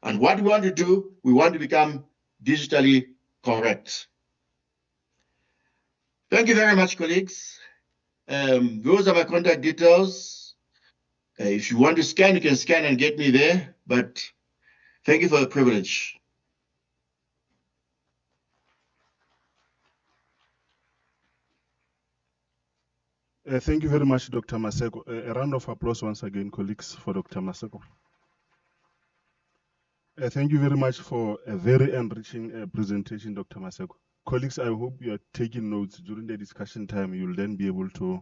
And what we want to do, we want to become digitally correct. Thank you very much, colleagues. Those are my contact details. If you want to scan, you can scan and get me there. But thank you for the privilege. Thank you very much, Dr. Maseko. A round of applause once again, colleagues, for Dr. Maseko. Thank you very much for a very enriching presentation, Dr. Maseko. Colleagues, I hope you are taking notes during the discussion time. You'll then be able to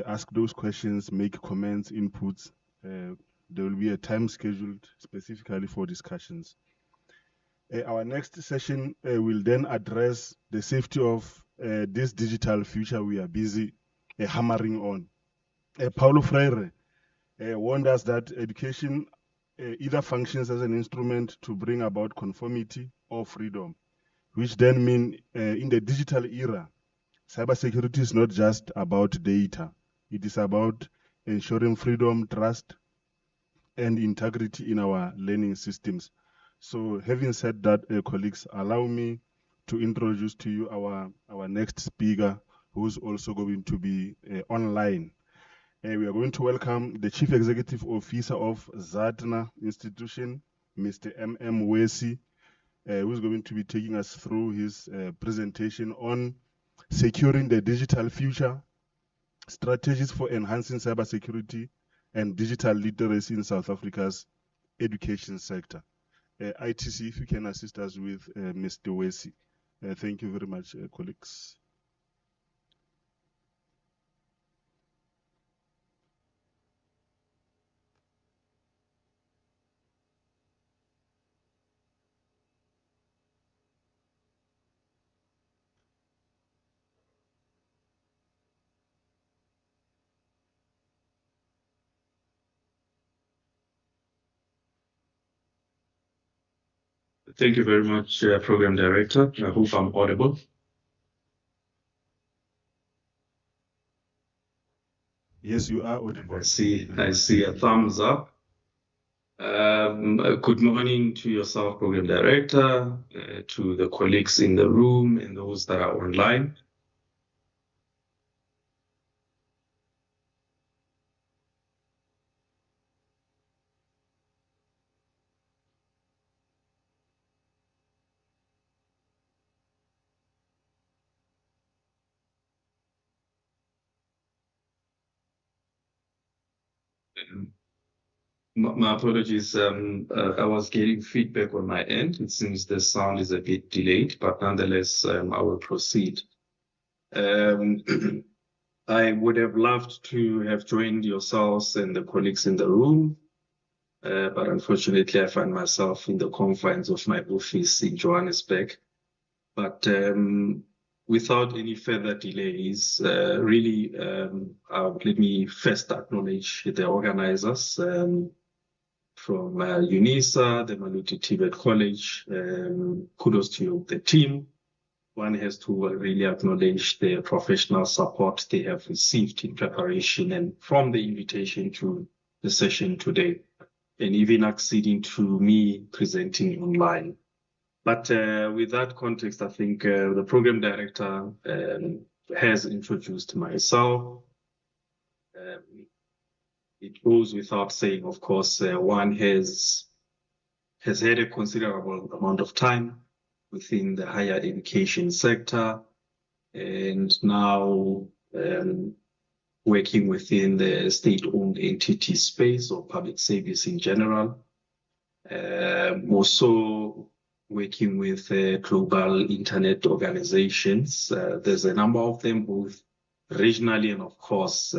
ask those questions, make comments, inputs. There will be a time scheduled specifically for discussions. Our next session will then address the safety of this digital future we are busy hammering on. Paulo Freire warned us that education either functions as an instrument to bring about conformity or freedom, which then mean in the digital era, cybersecurity is not just about data. It is about ensuring freedom, trust, and integrity in our learning systems. So having said that, colleagues, allow me to introduce to you our next speaker, who's also going to be online. We are going to welcome the Chief Executive Officer of Zatna Institution, Mr. M.M. Wesi, who's going to be taking us through his presentation on securing the digital future, strategies for enhancing cybersecurity and digital literacy in South Africa's education sector. ITC, if you can assist us with Mr. Wesi. Thank you very much, colleagues. Thank you very much, Program Director. I hope I'm audible. Yes, you are audible. I see a thumbs up. Good morning to yourself, Program Director, to the colleagues in the room and those that are online. My apologies. I was getting feedback on my end. It seems the sound is a bit delayed, but nonetheless, I will proceed. I would have loved to have joined yourselves and the colleagues in the room, but unfortunately I find myself in the confines of my office in Johannesburg. But without any further delays, really, let me first acknowledge the organizers from UNISA, the Maluti TVET College. Kudos to you, the team. One has to really acknowledge the professional support they have received in preparation and from the invitation to the session today, and even acceding to me presenting online. But with that context, I think the program director has introduced myself. It goes without saying, of course, one has had a considerable amount of time within the higher education sector, and now working within the state-owned entity space or public service in general. Also working with global internet organizations. There's a number of them, both regionally and of course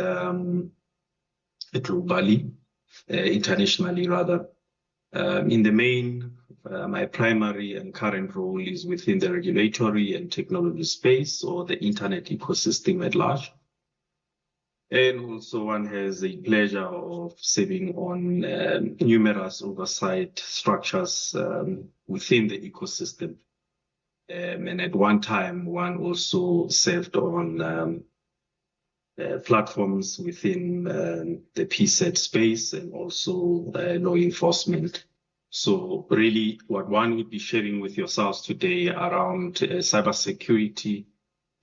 globally, internationally rather. In the main, my primary and current role is within the regulatory and technology space, or the internet ecosystem at large. And also one has the pleasure of serving on numerous oversight structures within the ecosystem. And at one time, one also served on platforms within the PSET space and also law enforcement. So really what one would be sharing with yourselves today around cybersecurity,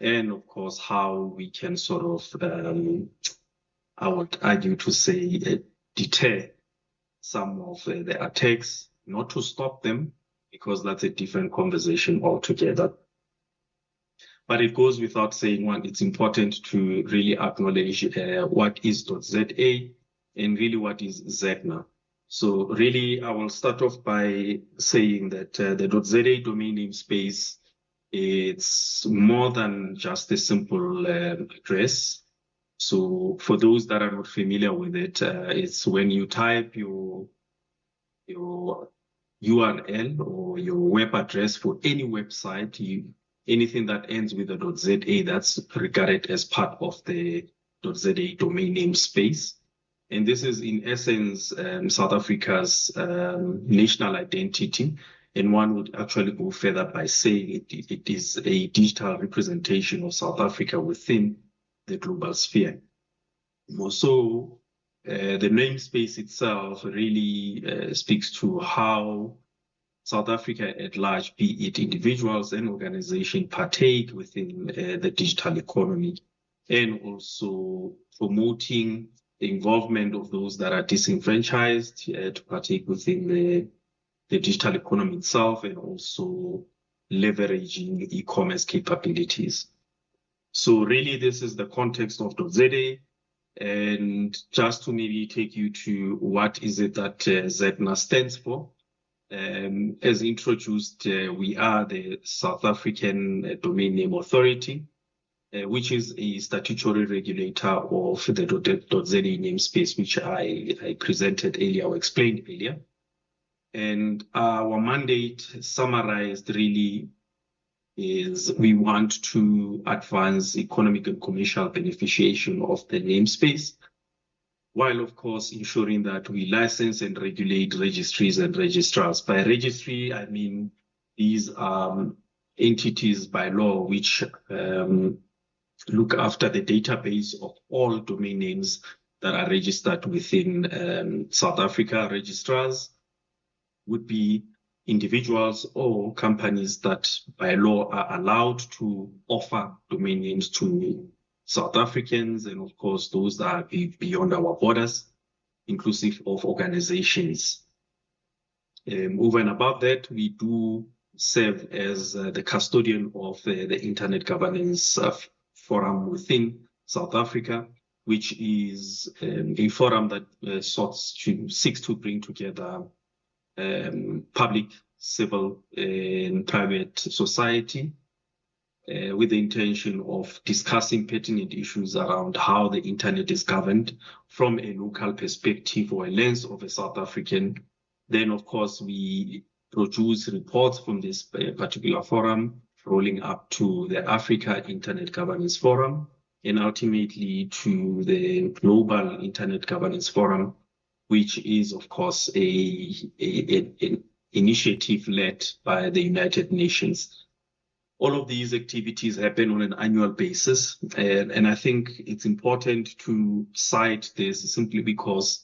and of course how we can sort of, I would argue to say, deter some of the attacks, not to stop them, because that's a different conversation altogether. But it goes without saying, one, it's important to really acknowledge what is .za and really what is ZECNA. So really, I will start off by saying that the .za domain name space, it's more than just a simple address. So for those that are not familiar with it, it's when you type your URL or your web address for any website, anything that ends with a .za, that's regarded as part of the .za domain name space. And this is in essence South Africa's national identity. And one would actually go further by saying it is a digital representation of South Africa within the global sphere. Also, the namespace itself really speaks to how South Africa at large, be it individuals and organizations, partake within the digital economy, and also promoting the involvement of those that are disenfranchised to partake within the digital economy itself, and also leveraging e-commerce capabilities. So really, this is the context of .za. And just to maybe take you to what is it that ZECNA stands for. As introduced, we are the South African Domain Name Authority, which is a statutory regulator of the .za namespace, which I presented earlier or explained earlier. And our mandate summarized really is we want to advance economic and commercial beneficiation of the namespace, while of course ensuring that we license and regulate registries and registrars. By registry, I mean these are entities by law which look after the database of all domain names that are registered within South Africa. Registrars would be individuals or companies that by law are allowed to offer domain names to South Africans, and of course those that are beyond our borders, inclusive of organizations. Over and above that, we do serve as the custodian of the Internet Governance Forum within South Africa, which is a forum that seeks to bring together public, civil, and private society with the intention of discussing pertinent issues around how the internet is governed from a local perspective or a lens of a South African. Then, of course, we produce reports from this particular forum, rolling up to the Africa Internet Governance Forum, and ultimately to the Global Internet Governance Forum, which is, of course, an initiative led by the United Nations. All of these activities happen on an annual basis, and I think it's important to cite this simply because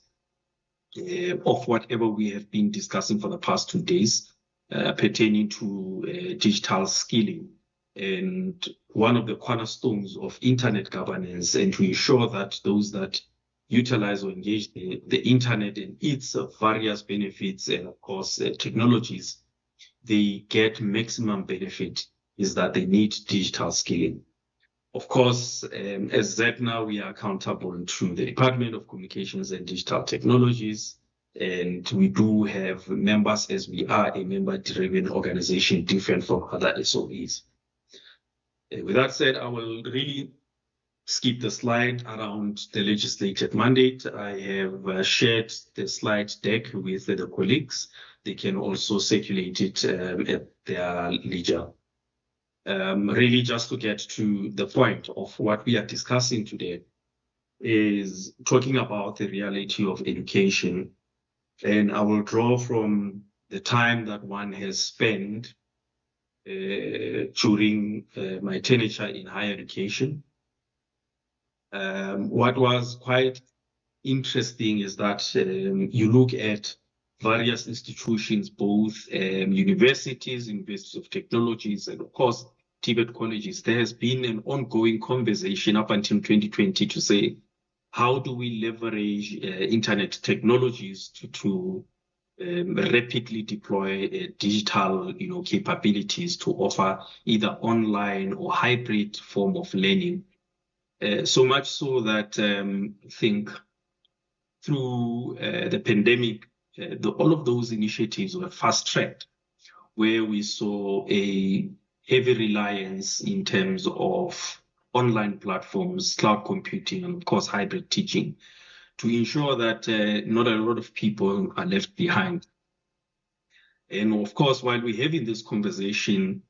of whatever we have been discussing for the past 2 days pertaining to digital skilling. And one of the cornerstones of internet governance, and to ensure that those that utilize or engage the internet and its various benefits and, of course, technologies, they get maximum benefit, is that they need digital skilling. Of course, as ZECNA, we are accountable to the Department of Communications and Digital Technologies, and we do have members, as we are a member-driven organization different from other SOEs. With that said, I will really skip the slide around the legislated mandate. I have shared the slide deck with the colleagues. They can also circulate it at their leisure. Really, just to get to the point of what we are discussing today, is talking about the reality of education. And I will draw from the time that one has spent during my tenure in higher education. What was quite interesting is that you look at various institutions, both universities, universities of technologies, and of course, TVET colleges. There has been an ongoing conversation up until 2020 to say, how do we leverage internet technologies to rapidly deploy digital capabilities to offer either online or hybrid form of learning? So much so that I think through the pandemic, all of those initiatives were fast-tracked, where we saw a heavy reliance in terms of online platforms, cloud computing, and of course, hybrid teaching, to ensure that not a lot of people are left behind. And of course, while we're having this conversation,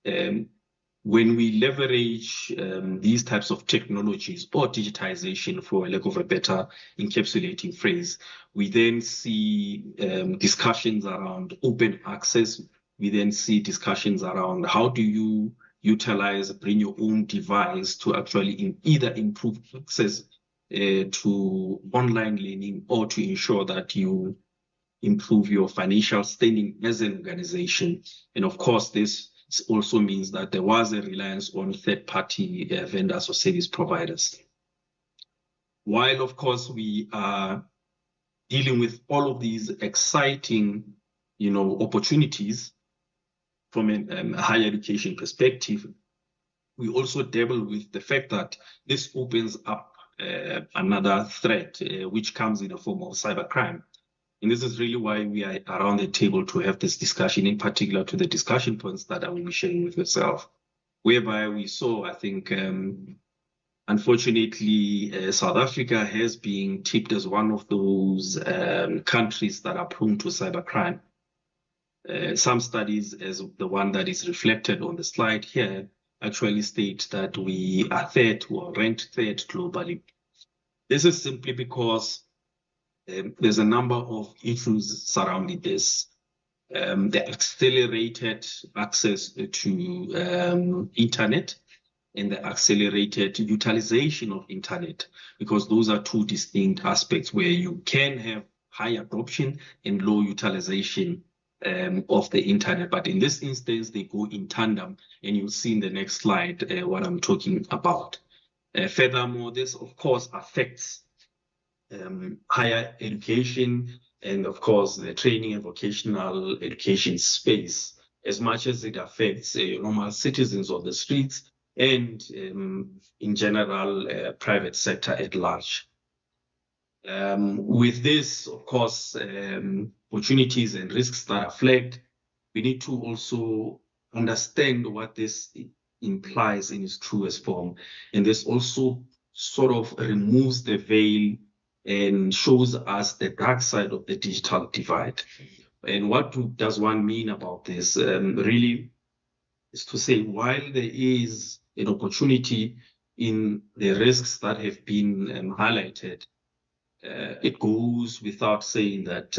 when we leverage these types of technologies or digitization, for a lack of a better encapsulating phrase, we then see discussions around open access. We then see discussions around how do you utilize, bring your own device to actually either improve access to online learning or to ensure that you improve your financial standing as an organization. And of course, this also means that there was a reliance on third-party vendors or service providers. While, of course, we are dealing with all of these exciting, opportunities from a higher education perspective, we also dabble with the fact that this opens up another threat, which comes in the form of cybercrime. And this is really why we are around the table to have this discussion, in particular to the discussion points that I will be sharing with yourself, whereby we saw, I think, unfortunately, South Africa has been tipped as one of those countries that are prone to cybercrime. Some studies, as the one that is reflected on the slide here, actually state that we are third or ranked third globally. This is simply because there's a number of issues surrounding this. The accelerated access to internet and the accelerated utilization of internet, because those are two distinct aspects where you can have high adoption and low utilization of the internet. But in this instance, they go in tandem, and you'll see in the next slide what I'm talking about. Furthermore, this, of course, affects higher education and, of course, the training and vocational education space, as much as it affects normal citizens on the streets and, in general, private sector at large. With this, of course, opportunities and risks that are flagged, we need to also understand what this implies in its truest form. And this also sort of removes the veil and shows us the dark side of the digital divide. And what does one mean about this? Really is to say, while there is an opportunity in the risks that have been highlighted, it goes without saying that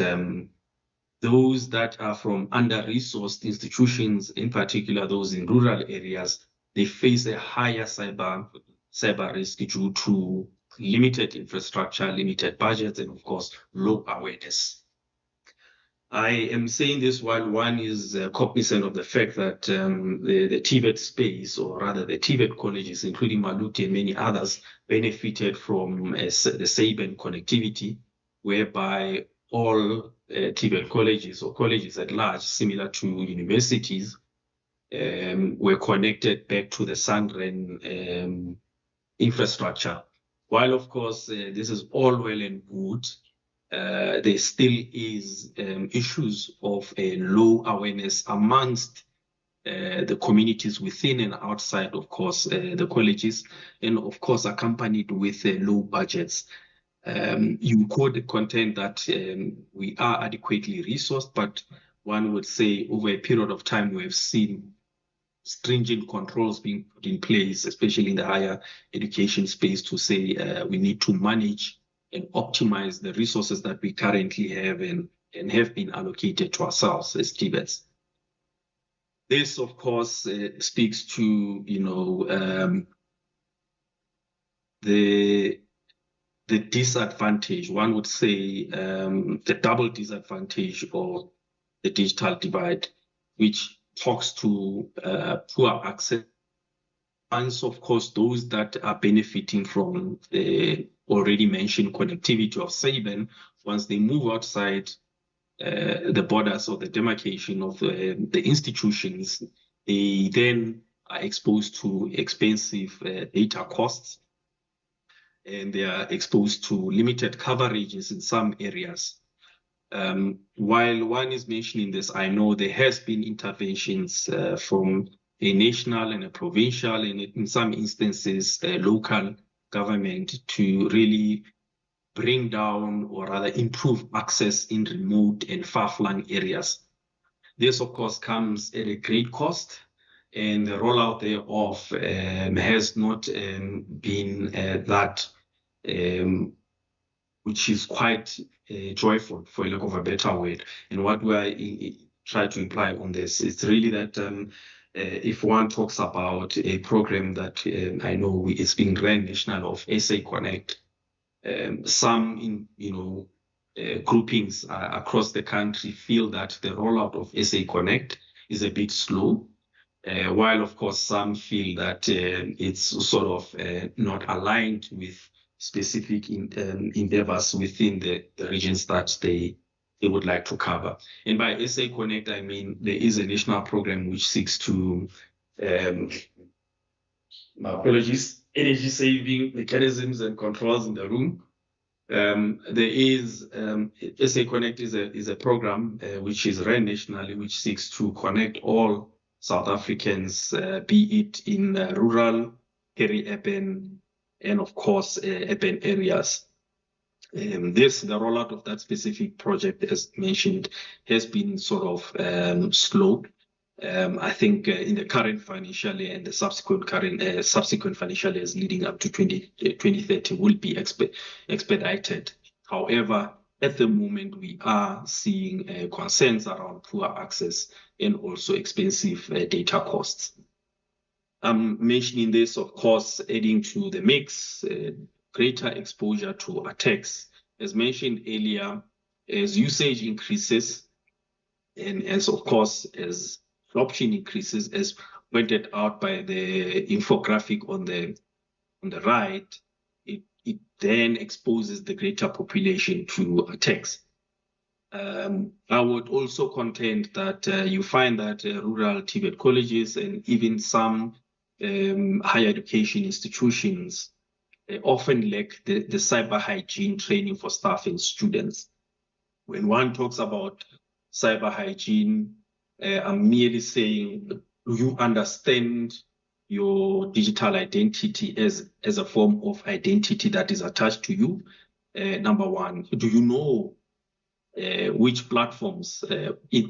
those that are from under-resourced institutions, in particular those in rural areas, they face a higher cyber risk due to limited infrastructure, limited budgets, and of course, low awareness. I am saying this while one is cognizant of the fact that the TVET space, or rather the TVET colleges, including Maluti and many others, benefited from the SABEN connectivity, whereby all TVET colleges or colleges at large, similar to universities, were connected back to the SANREN infrastructure. While, of course, this is all well and good, there still is issues of a low awareness amongst the communities within and outside, of course, the colleges, and of course, accompanied with low budgets. You could contend that we are adequately resourced, but one would say over a period of time, we have seen stringent controls being put in place, especially in the higher education space, to say we need to manage and optimize the resources that we currently have and have been allocated to ourselves as TVETs. This, of course, speaks to, the disadvantage, one would say, the double disadvantage of the digital divide, which talks to poor access. And of course, those that are benefiting from the already mentioned connectivity of SABEN, once they move outside the borders or the demarcation of the institutions, they then are exposed to expensive data costs, and they are exposed to limited coverages in some areas. While one is mentioning this, I know there has been interventions from a national and a provincial, and in some instances, a local government to really bring down or rather improve access in remote and far-flung areas. This, of course, comes at a great cost, and the rollout thereof has not been that which is quite joyful, for lack of a better word. And what I try to imply on this is really that if one talks about a program that I know is being run national of SA Connect, some groupings across the country feel that the rollout of SA Connect is a bit slow, while of course some feel that it's sort of not aligned with specific endeavors within the regions that they would like to cover. And by SA Connect, I mean there is a national program which seeks to, my apologies, energy saving mechanisms and controls in the room. There is SA Connect is a program which is run nationally, which seeks to connect all South Africans, be it in rural, peri-urban, and of course urban areas. The rollout of that specific project, as mentioned, has been sort of slow. I think in the current financial year and the subsequent financial years leading up to 2030 will be expedited. However, at the moment, we are seeing concerns around poor access and also expensive data costs. I'm mentioning this, of course, adding to the mix, greater exposure to attacks. As mentioned earlier, as usage increases, and as, of course, as adoption increases, as pointed out by the infographic on the right, it then exposes the greater population to attacks. I would also contend that you find that rural TVET colleges and even some higher education institutions often lack the cyber hygiene training for staff and students. When one talks about cyber hygiene, I'm merely saying, do you understand your digital identity as a form of identity that is attached to you. Number one, do you know which platforms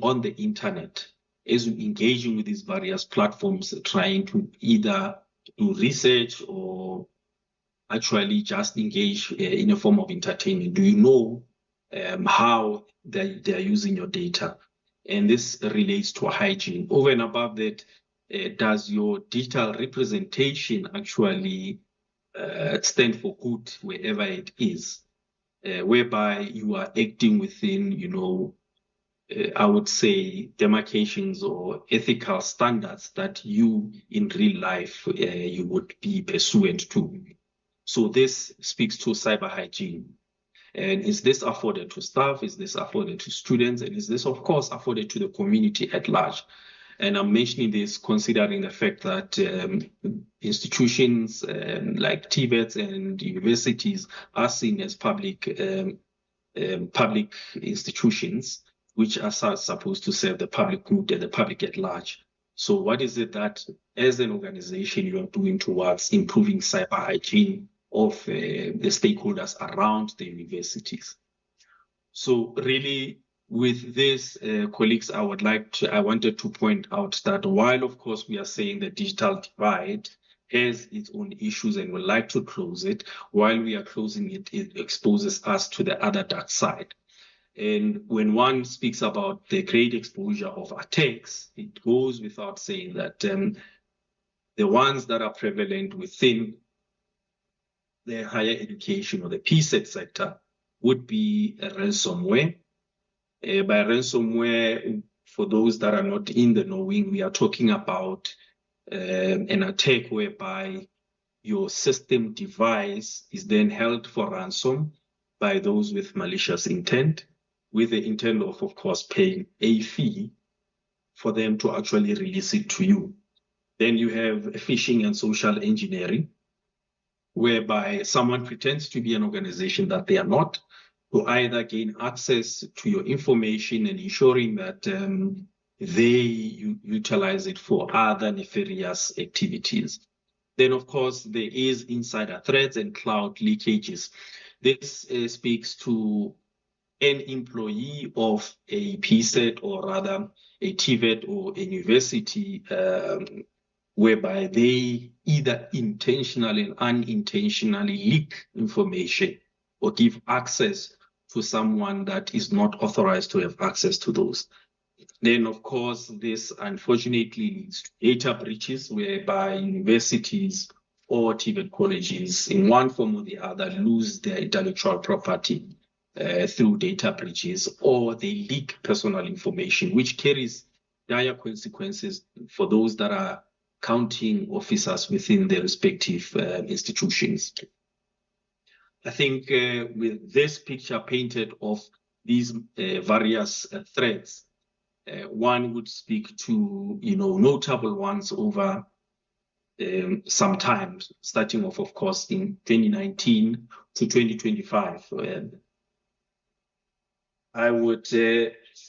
on the internet, as you're engaging with these various platforms, trying to either do research or actually just engage in a form of entertainment? Do you know how they are using your data? And this relates to hygiene. Over and above that, does your digital representation actually stand for good wherever it is, whereby you are acting within, you know, I would say demarcations or ethical standards that you in real life you would be pursuant to. So this speaks to cyber hygiene. And is this afforded to staff? Is this afforded to students? And is this, of course, afforded to the community at large? And I'm mentioning this considering the fact that institutions like TVETs and universities are seen as public institutions, which are supposed to serve the public good and the public at large. So what is it that, as an organization, you are doing towards improving cyber hygiene of the stakeholders around the universities? So really, with this, colleagues, I wanted to point out that while, of course, we are saying the digital divide has its own issues and would like to close it, while we are closing it, it exposes us to the other dark side. And when one speaks about the great exposure of attacks, it goes without saying that the ones that are prevalent within the higher education or the PSET sector would be a ransomware. By ransomware, for those that are not in the knowing, we are talking about an attack whereby your system device is then held for ransom by those with malicious intent, with the intent of course, paying a fee for them to actually release it to you. Then you have phishing and social engineering, whereby someone pretends to be an organization that they are not, to either gain access to your information and ensuring that they utilize it for other nefarious activities. Then, of course, there is insider threats and cloud leakages. This speaks to an employee of a PSET, or rather a TVET or a university, whereby they either intentionally and unintentionally leak information or give access to someone that is not authorized to have access to those. Then, of course, this unfortunately leads to data breaches, whereby universities or TVET colleges, in one form or the other, lose their intellectual property through data breaches, or they leak personal information, which carries dire consequences for those that are counting officers within their respective institutions. I think with this picture painted of these various threats, one would speak to, notable ones over some time, starting off, of course, in 2019 to 2025. I would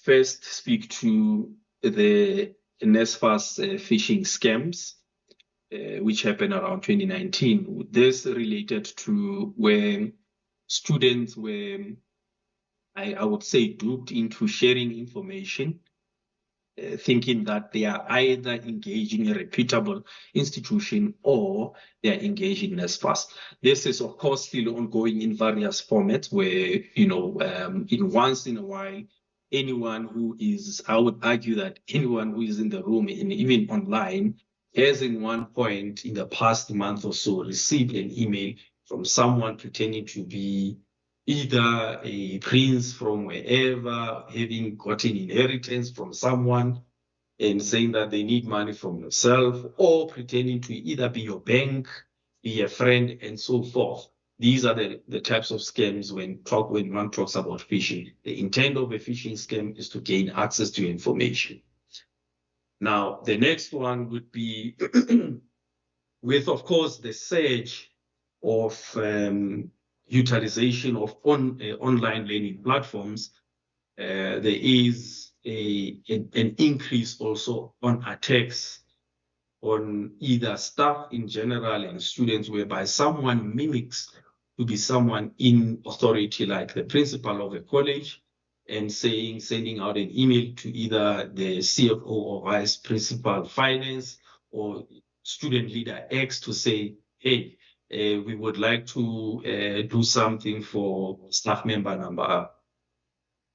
first speak to the NSFAS phishing scams, which happened around 2019. This related to where students were, I would say, duped into sharing information, thinking that they are either engaging a reputable institution or they are engaging in NSFAS. This is, of course, still ongoing in various formats where, in once in a while, anyone who is, I would argue that anyone who is in the room and even online has in one point in the past month or so received an email from someone pretending to be either a prince from wherever, having gotten inheritance from someone and saying that they need money from yourself, or pretending to either be your bank, be a friend, and so forth. These are the types of scams when one talks about phishing. The intent of a phishing scam is to gain access to information. Now, the next one would be with, of course, the surge of utilization of online learning platforms, there is an increase also on attacks on either staff in general and students, whereby someone mimics to be someone in authority, like the principal of a college, and sending out an email to either the CFO or vice principal finance or student leader X to say, hey, we would like to do something for staff member number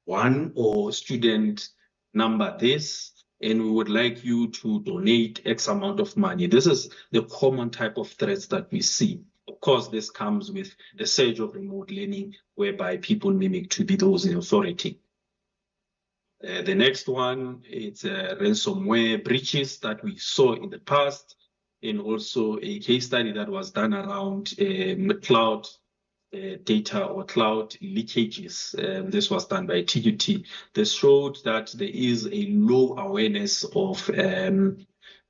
1 or student number this, and we would like you to donate X amount of money. This is the common type of threats that we see. Of course, this comes with the surge of remote learning, whereby people mimic to be those in authority. The next one is ransomware breaches that we saw in the past, and also a case study that was done around cloud data or cloud leakages. This was done by TQT. This showed that there is a low awareness of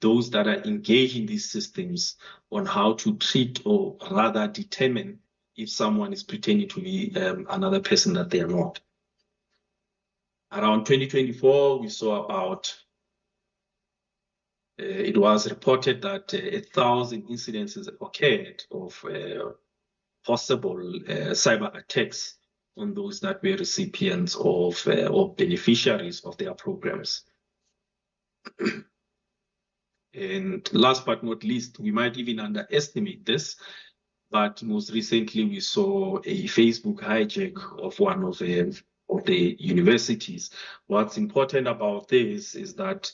those that are engaged in these systems on how to treat or rather determine if someone is pretending to be another person that they are not. Around 2024, we saw about, it was reported that 1,000 incidences occurred of possible cyber attacks on those that were recipients of or beneficiaries of their programs. And last but not least, we might even underestimate this, but most recently we saw a Facebook hijack of one of the universities. What's important about this is that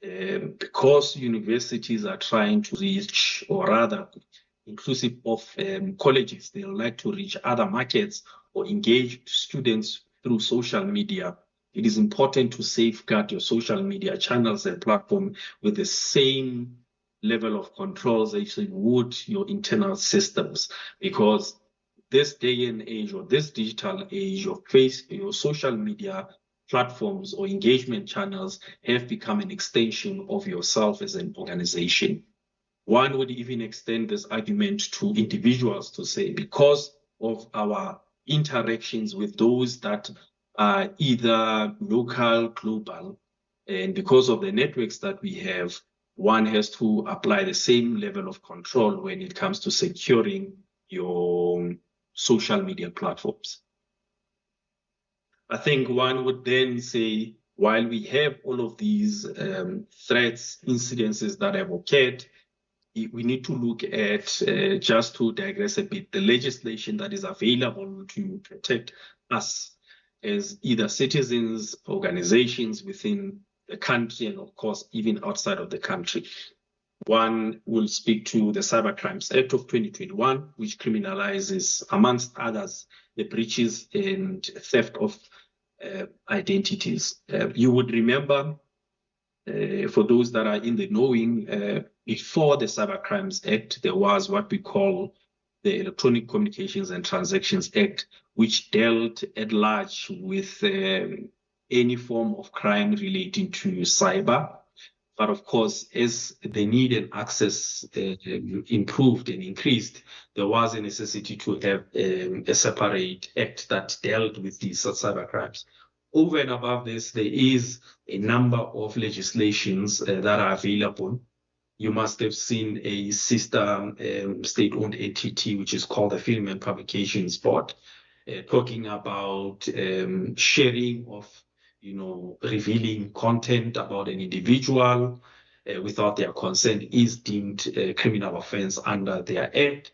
because universities are trying to reach, or rather inclusive of colleges, they would like to reach other markets or engage students through social media. It is important to safeguard your social media channels and platform with the same level of controls as you would your internal systems, because this day and age, or this digital age, your social media platforms or engagement channels have become an extension of yourself as an organization. One would even extend this argument to individuals to say, because of our interactions with those that are either local, global, and because of the networks that we have, one has to apply the same level of control when it comes to securing your social media platforms. I think one would then say, while we have all of these threats, incidences that have occurred, we need to look at, just to digress a bit, the legislation that is available to protect us as either citizens, organizations within the country, and of course, even outside of the country. One will speak to the Cyber Crimes Act of 2021, which criminalizes, amongst others, the breaches and theft of identities. You would remember, for those that are in the knowing, before the Cyber Crimes Act, there was what we call the Electronic Communications and Transactions Act, which dealt at large with any form of crime relating to cyber. But of course, as the need and access improved and increased, there was a necessity to have a separate act that dealt with these cyber crimes. Over and above this, there is a number of legislations that are available. You must have seen a sister state-owned entity, which is called the Film and Publications Board, talking about sharing of, revealing content about an individual without their consent is deemed a criminal offense under their act.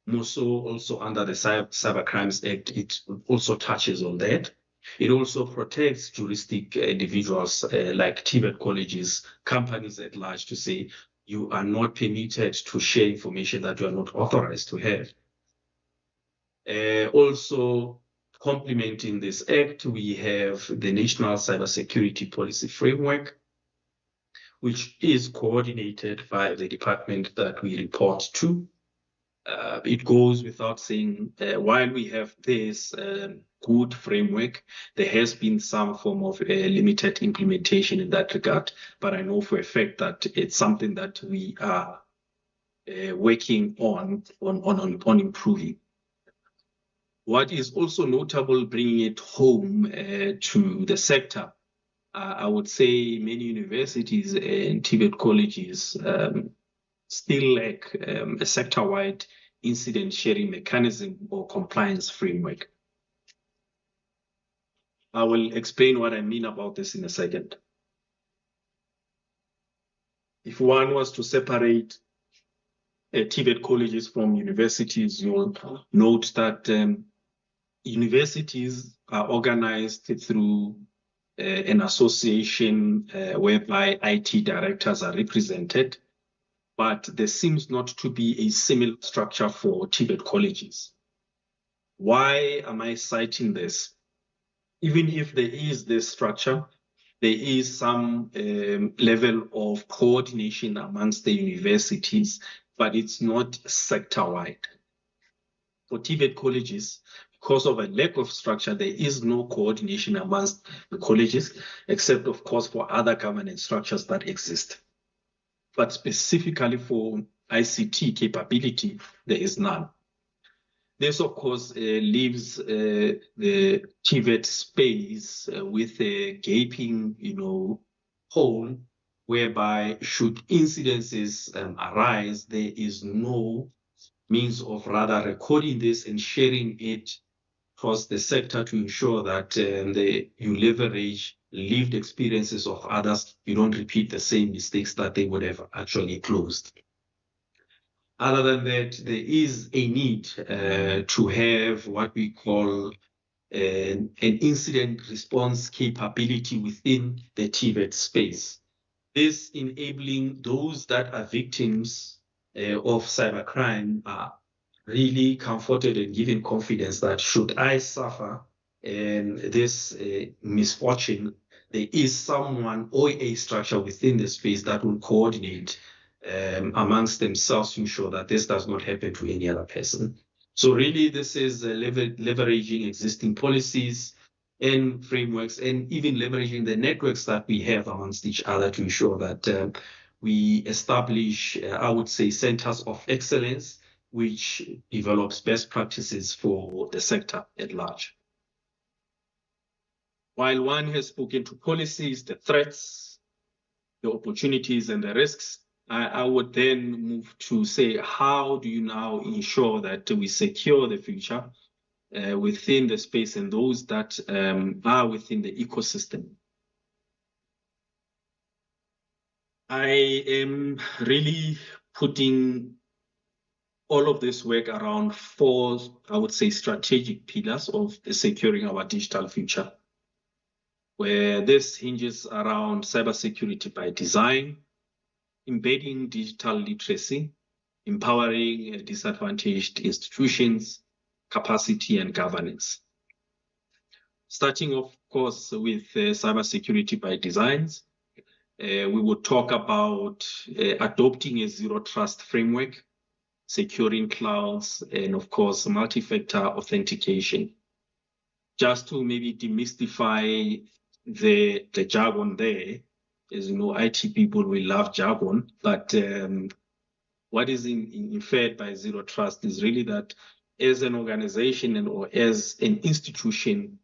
More so, also under the Cyber Crimes Act, it also touches on that. It also protects juristic individuals like TVET colleges, companies at large, to say you are not permitted to share information that you are not authorized to have. Also, complementing this act, we have the National Cybersecurity Policy Framework, which is coordinated by the department that we report to. It goes without saying, while we have this good framework, there has been some form of limited implementation in that regard, but I know for a fact that it's something that we are working on improving. What is also notable, bringing it home to the sector, I would say many universities and TVET colleges still lack a sector-wide incident sharing mechanism or compliance framework. I will explain what I mean about this in a second. If one was to separate TVET colleges from universities, you'll note that universities are organized through an association whereby IT directors are represented, but there seems not to be a similar structure for TVET colleges. Why am I citing this? Even if there is this structure, there is some level of coordination amongst the universities, but it's not sector-wide. For TVET colleges, because of a lack of structure, there is no coordination amongst the colleges, except, of course, for other governance structures that exist. But specifically for ICT capability, there is none. This, of course, leaves the TVET space with a gaping, hole, whereby should incidences arise, there is no means of rather recording this and sharing it across the sector to ensure that you leverage lived experiences of others. You don't repeat the same mistakes that they would have actually closed. Other than that, there is a need to have what we call an incident response capability within the TVET space. This enabling those that are victims of cybercrime are really comforted and given confidence that should I suffer this misfortune, there is someone or a structure within the space that will coordinate amongst themselves to ensure that this does not happen to any other person. So really, this is leveraging existing policies and frameworks, and even leveraging the networks that we have amongst each other to ensure that we establish, I would say, centers of excellence, which develops best practices for the sector at large. While one has spoken to policies, the threats, the opportunities, and the risks, I would then move to say, how do you now ensure that we secure the future within the space and those that are within the ecosystem? I am really putting all of this work around 4, I would say, strategic pillars of securing our digital future, where this hinges around cybersecurity by design, embedding digital literacy, empowering disadvantaged institutions, capacity and governance. Starting, of course, with cybersecurity by designs, we would talk about adopting a zero trust framework, securing clouds, and of course, multi-factor authentication. Just to maybe demystify the jargon there, as you know, IT people, we love jargon, but what is inferred by zero trust is really that as an organization or as an institution,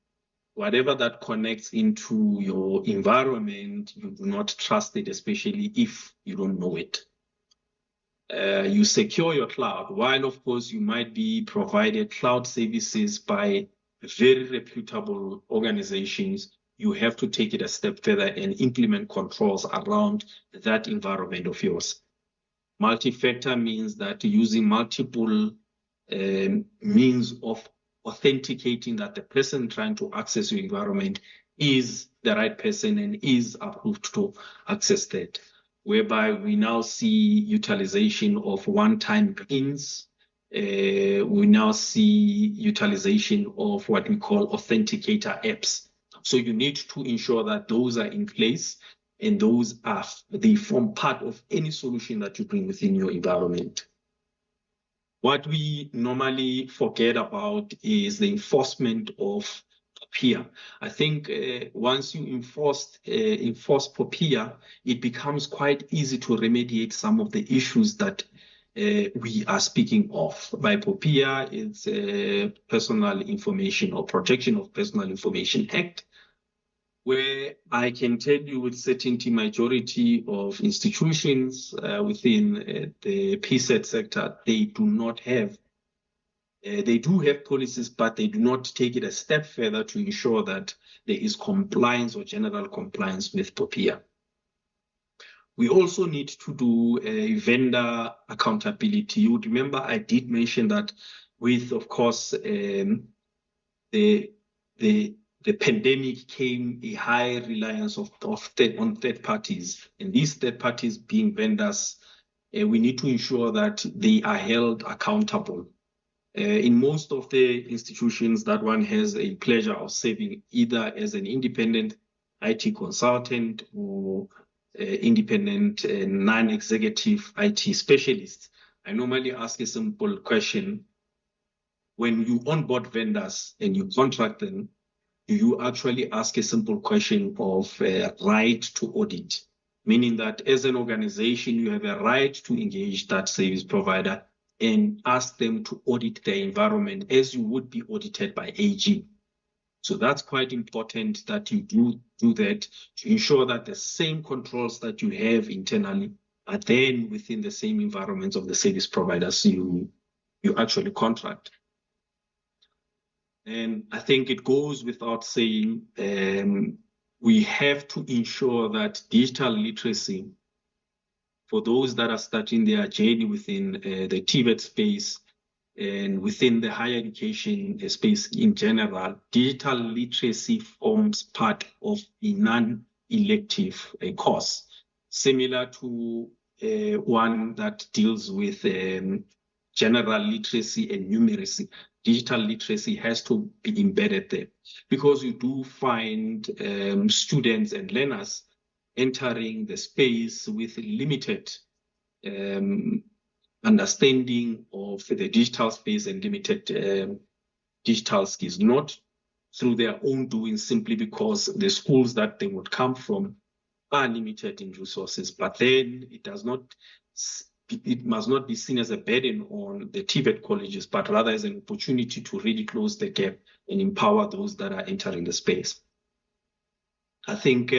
whatever that connects into your environment, you do not trust it, especially if you don't know it. You secure your cloud, while of course you might be provided cloud services by very reputable organizations. You have to take it a step further and implement controls around that environment of yours. Multi-factor means that using multiple means of authenticating that the person trying to access your environment is the right person and is approved to access that, whereby we now see utilization of one-time pins. We now see utilization of what we call authenticator apps. So you need to ensure that those are in place and they form part of any solution that you bring within your environment. What we normally forget about is the enforcement of POPIA. I think once you enforce POPIA, it becomes quite easy to remediate some of the issues that we are speaking of. By POPIA, it's Personal Information or Protection of Personal Information Act. where I can tell you with certainty majority of institutions within the PSET sector, they do not have, they do have policies, but they do not take it a step further to ensure that there is compliance or general compliance with POPIA. We also need to do a vendor accountability. You would remember I did mention that with, of course, the pandemic came a high reliance on third parties, and these third parties being vendors, we need to ensure that they are held accountable. In most of the institutions that one has a pleasure of serving either as an independent IT consultant or independent non-executive IT specialist, I normally ask a simple question. When you onboard vendors and you contract them, do you actually ask a simple question of right to audit? Meaning that as an organization, you have a right to engage that service provider and ask them to audit their environment as you would be audited by AG. So that's quite important that you do that to ensure that the same controls that you have internally are then within the same environments of the service providers you actually contract. And I think it goes without saying, we have to ensure that digital literacy, for those that are starting their journey within the TVET space and within the higher education space in general, digital literacy forms part of a non-elective course, similar to one that deals with general literacy and numeracy. Digital literacy has to be embedded there, because you do find students and learners entering the space with limited understanding of the digital space and limited digital skills, not through their own doing, simply because the schools that they would come from are limited in resources. But then it must not be seen as a burden on the TVET colleges, but rather as an opportunity to really close the gap and empower those that are entering the space. I think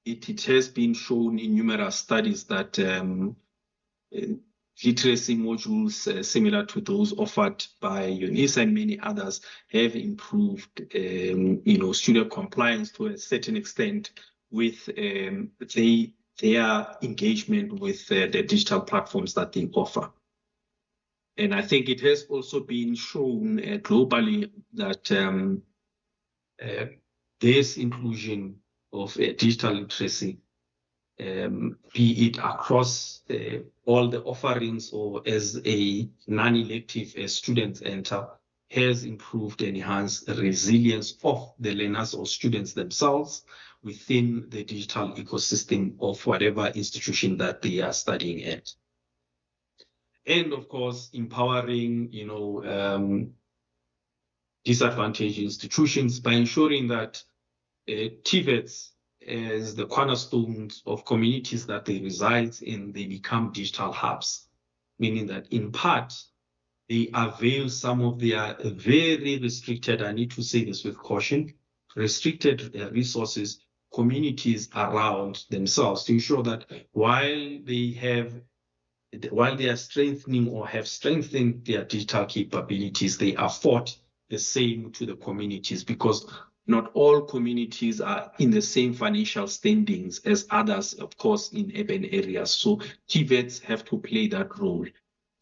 it has been shown in numerous studies that literacy modules similar to those offered by UNISA and many others have improved student compliance to a certain extent with their engagement with the digital platforms that they offer. And I think it has also been shown globally that this inclusion of digital literacy, be it across all the offerings or as a non-elective as students enter, has improved and enhanced the resilience of the learners or students themselves within the digital ecosystem of whatever institution that they are studying at. And of course, empowering, disadvantaged institutions by ensuring that TVETs as the cornerstones of communities that they reside in, they become digital hubs, meaning that in part, they avail some of their very restricted, I need to say this with caution, restricted resources, communities around themselves to ensure that while they are strengthening or have strengthened their digital capabilities, they afford the same to the communities, because not all communities are in the same financial standings as others, of course, in urban areas. So TVETs have to play that role.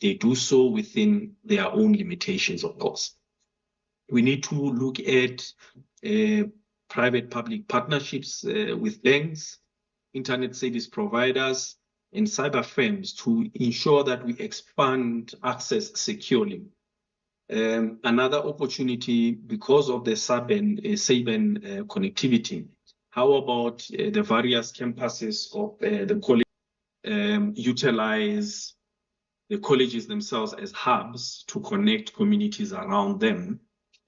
They do so within their own limitations, of course. We need to look at private-public partnerships with banks, internet service providers, and cyber firms to ensure that we expand access securely. Another opportunity, because of the SABN connectivity, how about the various campuses of the college utilize the colleges themselves as hubs to connect communities around them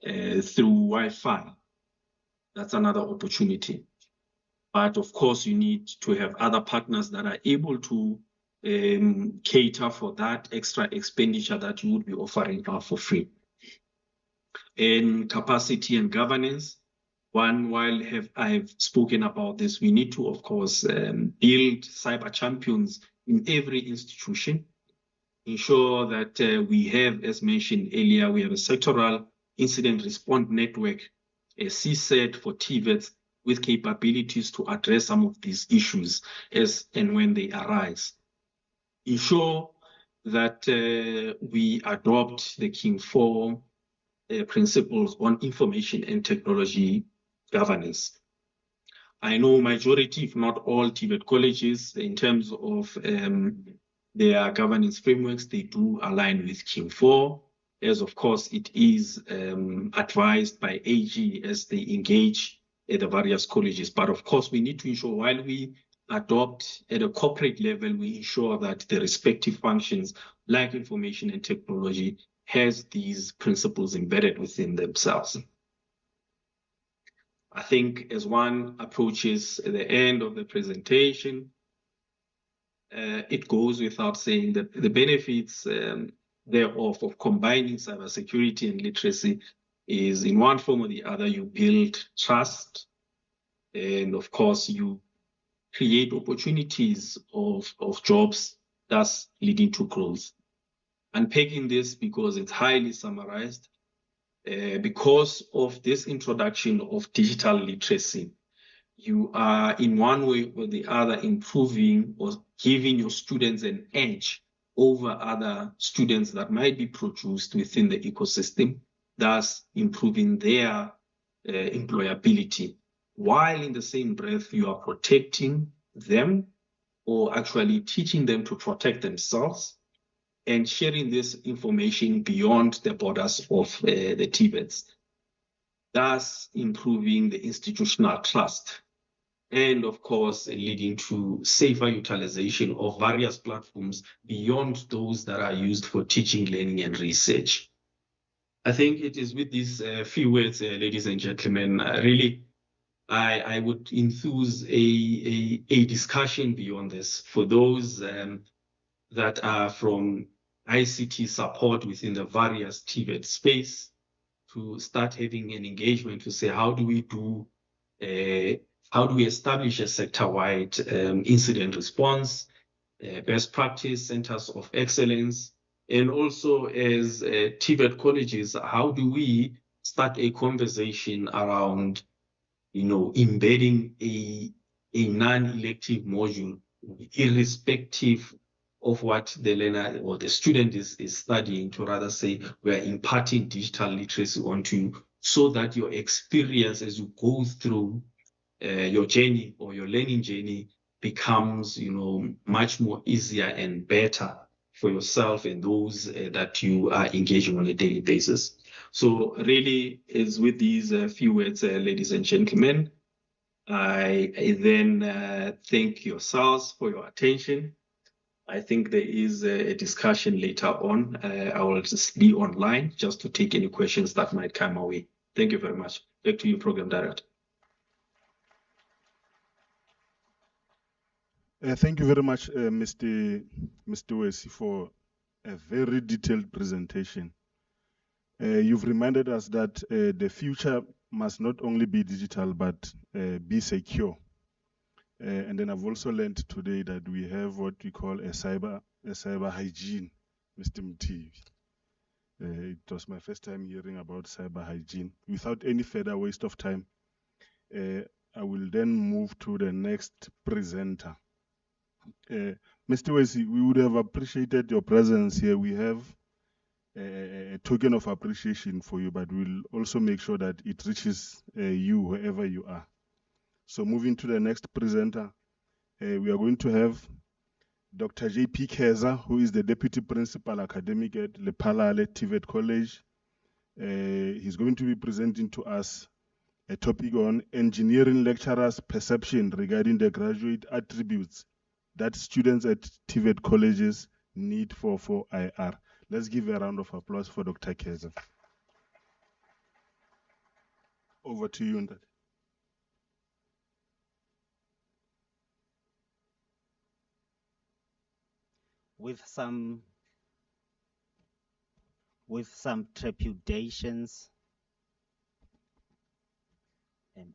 through Wi-Fi? That's another opportunity. But of course, you need to have other partners that are able to cater for that extra expenditure that you would be offering out for free. In capacity and governance, While I have spoken about this, we need to, of course, build cyber champions in every institution, ensure that we have, as mentioned earlier, we have a sectoral incident response network, a CSET for TVETs with capabilities to address some of these issues as and when they arise. Ensure that we adopt the King 4 principles on information and technology governance. I know majority, if not all, TVET colleges, in terms of their governance frameworks, they do align with King 4, as of course it is advised by AG as they engage at the various colleges. But of course, we need to ensure while we adopt at a corporate level, we ensure that the respective functions like information and technology has these principles embedded within themselves. I think as one approaches the end of the presentation, it goes without saying that the benefits thereof of combining cybersecurity and literacy is in one form or the other, you build trust, and of course you create opportunities of jobs, thus leading to growth. Unpacking this because it's highly summarized, because of this introduction of digital literacy, you are in one way or the other improving or giving your students an edge over other students that might be produced within the ecosystem, thus improving their employability, while in the same breath you are protecting them or actually teaching them to protect themselves and sharing this information beyond the borders of the TVETs, thus improving the institutional trust and of course leading to safer utilization of various platforms beyond those that are used for teaching, learning and research. I think it is with these few words, ladies and gentlemen, really I would enthuse a discussion beyond this for those that are from ICT support within the various TVET space, to start having an engagement to say, how do we establish a sector-wide incident response, best practice centers of excellence, and also as TVET colleges, how do we start a conversation around, embedding a non-elective module, irrespective of what the learner or the student is studying, to rather say we are imparting digital literacy onto you so that your experience as you go through your journey or your learning journey becomes, much more easier and better for yourself and those that you are engaging on a daily basis. So really, is with these few words, ladies and gentlemen, I then thank yourselves for your attention. I think there is a discussion later on. I will just be online just to take any questions that might come our way. Thank you very much. Back to you, Program Director. Thank you very much, Mr. Wesi, for a very detailed presentation. You've reminded us that the future must not only be digital, but be secure. And then I've also learned today that we have what we call a cyber hygiene, Mr. Mtivi. It was my first time hearing about cyber hygiene. Without any further waste of time, I will then move to the next presenter. Mr. Wesi, we would have appreciated your presence here. We have a token of appreciation for you, but we'll also make sure that it reaches you wherever you are. So moving to the next presenter, we are going to have Dr. J.P. Keza, who is the Deputy Principal Academic at Lephalale TVET College. He's going to be presenting to us a topic on engineering lecturers' perception regarding the graduate attributes that students at TVET colleges need for IR. Let's give a round of applause for Dr. Keza. Over to you, Ndad. With some trepidations and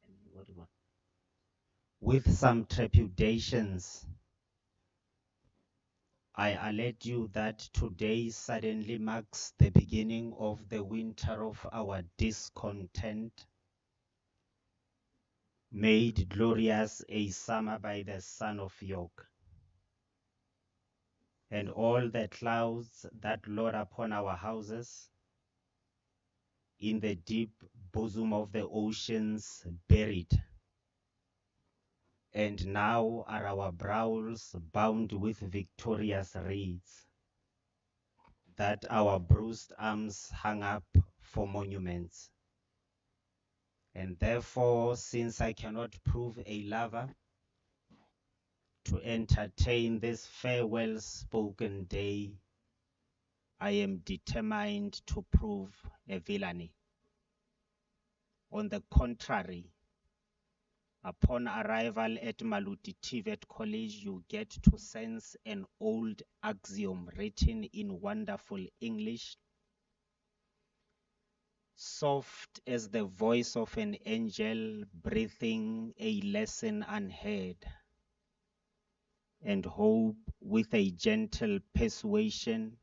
With some trepidations, I alert you that today suddenly marks the beginning of the winter of our discontent, made glorious a summer by the son of yoke. And all the clouds that load upon our houses, in the deep bosom of the oceans buried. And now are our brows bound with victorious wreaths, that our bruised arms hung up for monuments. And therefore, since I cannot prove a lover, to entertain this farewell spoken day, I am determined to prove a villainy. On the contrary, upon arrival at Maluti TVET College, you get to sense an old axiom written in wonderful English, soft as the voice of an angel breathing a lesson unheard, and hope with a gentle persuasion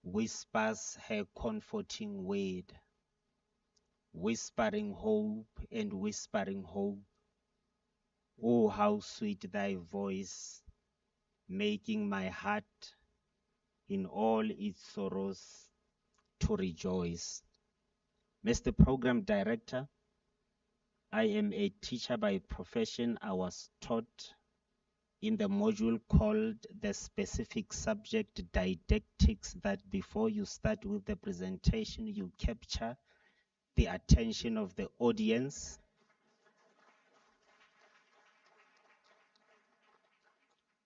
whispers her comforting word, whispering hope and whispering hope. Oh, how sweet thy voice, making my heart in all its sorrows to rejoice. Mr. Program Director, I am a teacher by profession. I was taught in the module called the specific subject didactics that before you start with the presentation, you capture the attention of the audience.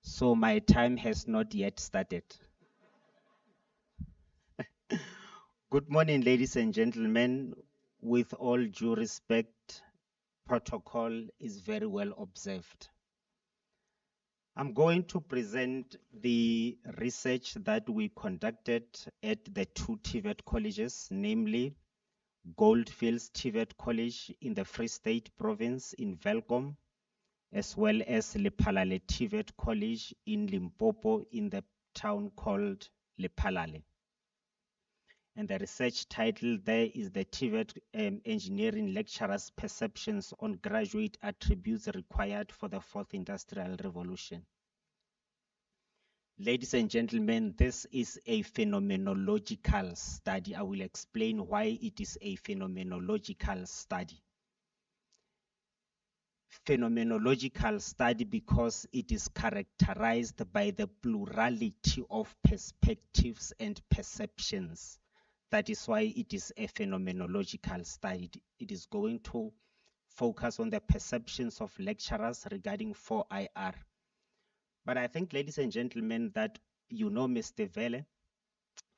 So my time has not yet started. Good morning, ladies and gentlemen. With all due respect, protocol is very well observed. I'm going to present the research that we conducted at the two TVET colleges, namely Goldfields TVET College in the Free State Province in Welkom, as well as Lephalale TVET College in Limpopo in the town called Lephalale. And the research title there is the TVET Engineering Lecturers' Perceptions on Graduate Attributes Required for the Fourth Industrial Revolution. Ladies and gentlemen, this is a phenomenological study. I will explain why it is a phenomenological study. Phenomenological study because it is characterized by the plurality of perspectives and perceptions. That is why it is a phenomenological study. It is going to focus on the perceptions of lecturers regarding 4IR. But I think, ladies and gentlemen, that you know Mr. Vele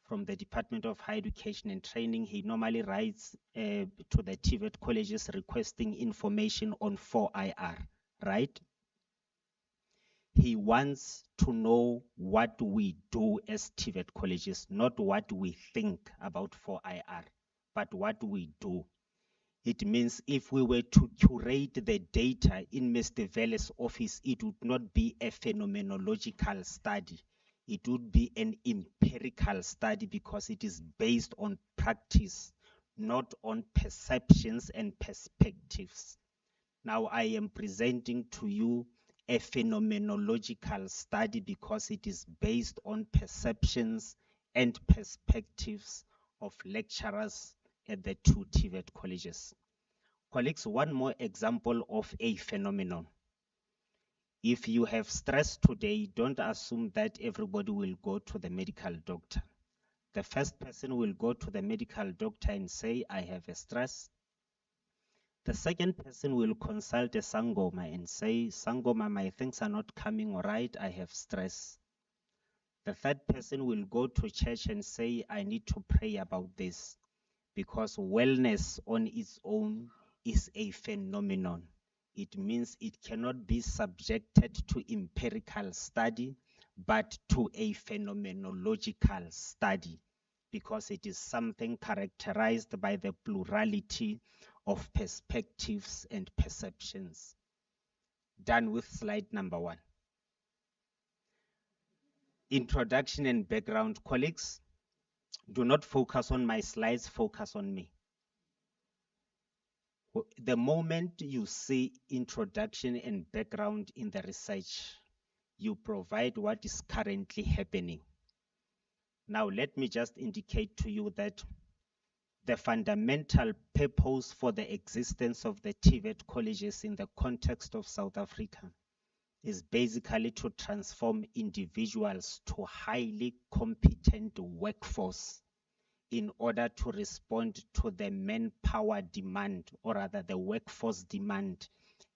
from the Department of Higher Education and Training. He normally writes to the TVET colleges requesting information on 4IR, right? He wants to know what we do as TVET colleges, not what we think about 4IR, but what we do. It means if we were to curate the data in Mr. Vele's office, it would not be a phenomenological study. It would be an empirical study because it is based on practice, not on perceptions and perspectives. Now I am presenting to you a phenomenological study because it is based on perceptions and perspectives of lecturers at the two TVET colleges. Colleagues, one more example of a phenomenon. If you have stress today, don't assume that everybody will go to the medical doctor. The first person will go to the medical doctor and say, I have a stress. The second person will consult a Sangoma and say, Sangoma, my things are not coming all right, I have stress. The third person will go to church and say, I need to pray about this, because wellness on its own is a phenomenon. It means it cannot be subjected to empirical study, but to a phenomenological study, because it is something characterized by the plurality of perspectives and perceptions. Done with slide number 1. Introduction and background. Colleagues, do not focus on my slides, focus on me. The moment you see introduction and background in the research, you provide what is currently happening. Now, let me just indicate to you that the fundamental purpose for the existence of the TVET colleges in the context of South Africa is basically to transform individuals to highly competent workforce in order to respond to the manpower demand, or rather the workforce demand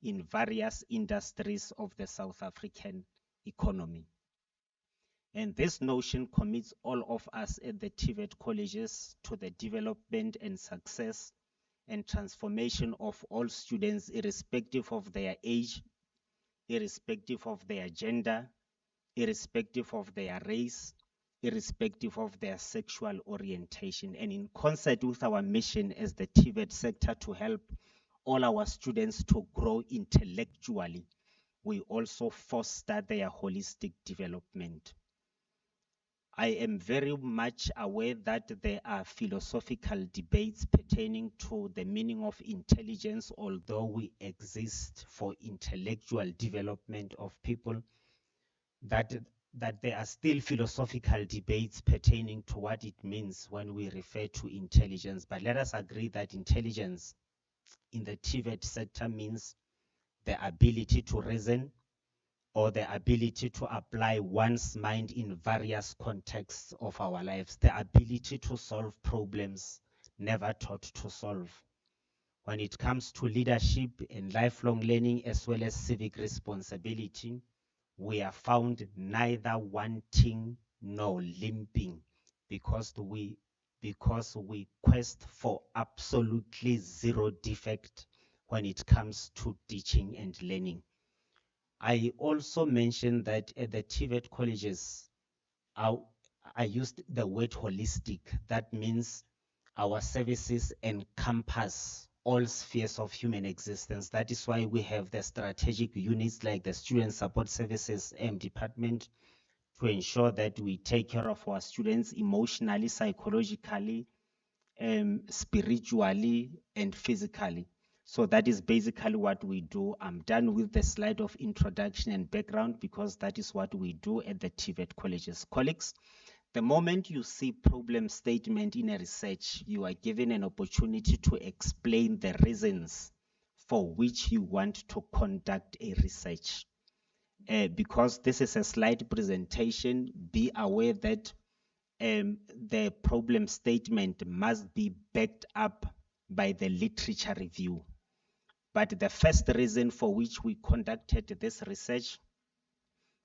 in various industries of the South African economy. And this notion commits all of us at the TVET colleges to the development and success and transformation of all students, irrespective of their age, irrespective of their gender, irrespective of their race, irrespective of their sexual orientation, and in concert with our mission as the TVET sector to help all our students to grow intellectually, we also foster their holistic development. I am very much aware that there are philosophical debates pertaining to the meaning of intelligence, although we exist for intellectual development of people, that there are still philosophical debates pertaining to what it means when we refer to intelligence. But let us agree that intelligence in the TVET sector means the ability to reason, or the ability to apply one's mind in various contexts of our lives, the ability to solve problems never taught to solve. When it comes to leadership and lifelong learning, as well as civic responsibility, we are found neither wanting nor limping, because we quest for absolutely zero defect when it comes to teaching and learning. I also mentioned that at the TVET colleges, I used the word holistic. That means our services encompass all spheres of human existence. That is why we have the strategic units like the Student Support Services department, to ensure that we take care of our students emotionally, psychologically, spiritually, and physically. So that is basically what we do. I'm done with the slide of introduction and background, because that is what we do at the TVET colleges. Colleagues, the moment you see problem statement in a research, you are given an opportunity to explain the reasons for which you want to conduct a research. Because this is a slide presentation, be aware that the problem statement must be backed up by the literature review. But the first reason for which we conducted this research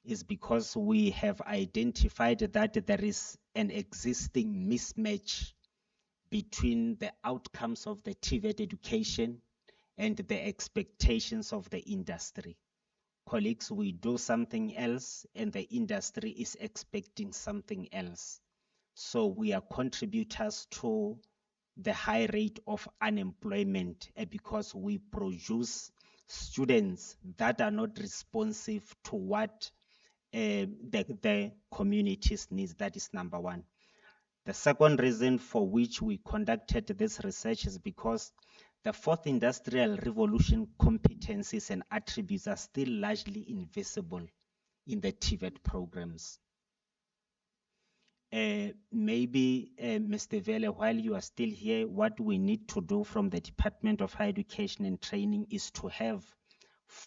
is because we have identified that there is an existing mismatch between the outcomes of the TVET education and the expectations of the industry. Colleagues, we do something else and the industry is expecting something else. So we are contributors to the high rate of unemployment because we produce students that are not responsive to what the communities needs. That is number one. The second reason for which we conducted this research is because the fourth industrial revolution competencies and attributes are still largely invisible in the TVET programs. Maybe Mr. Vele, while you are still here, what we need to do from the Department of Higher Education and Training is to have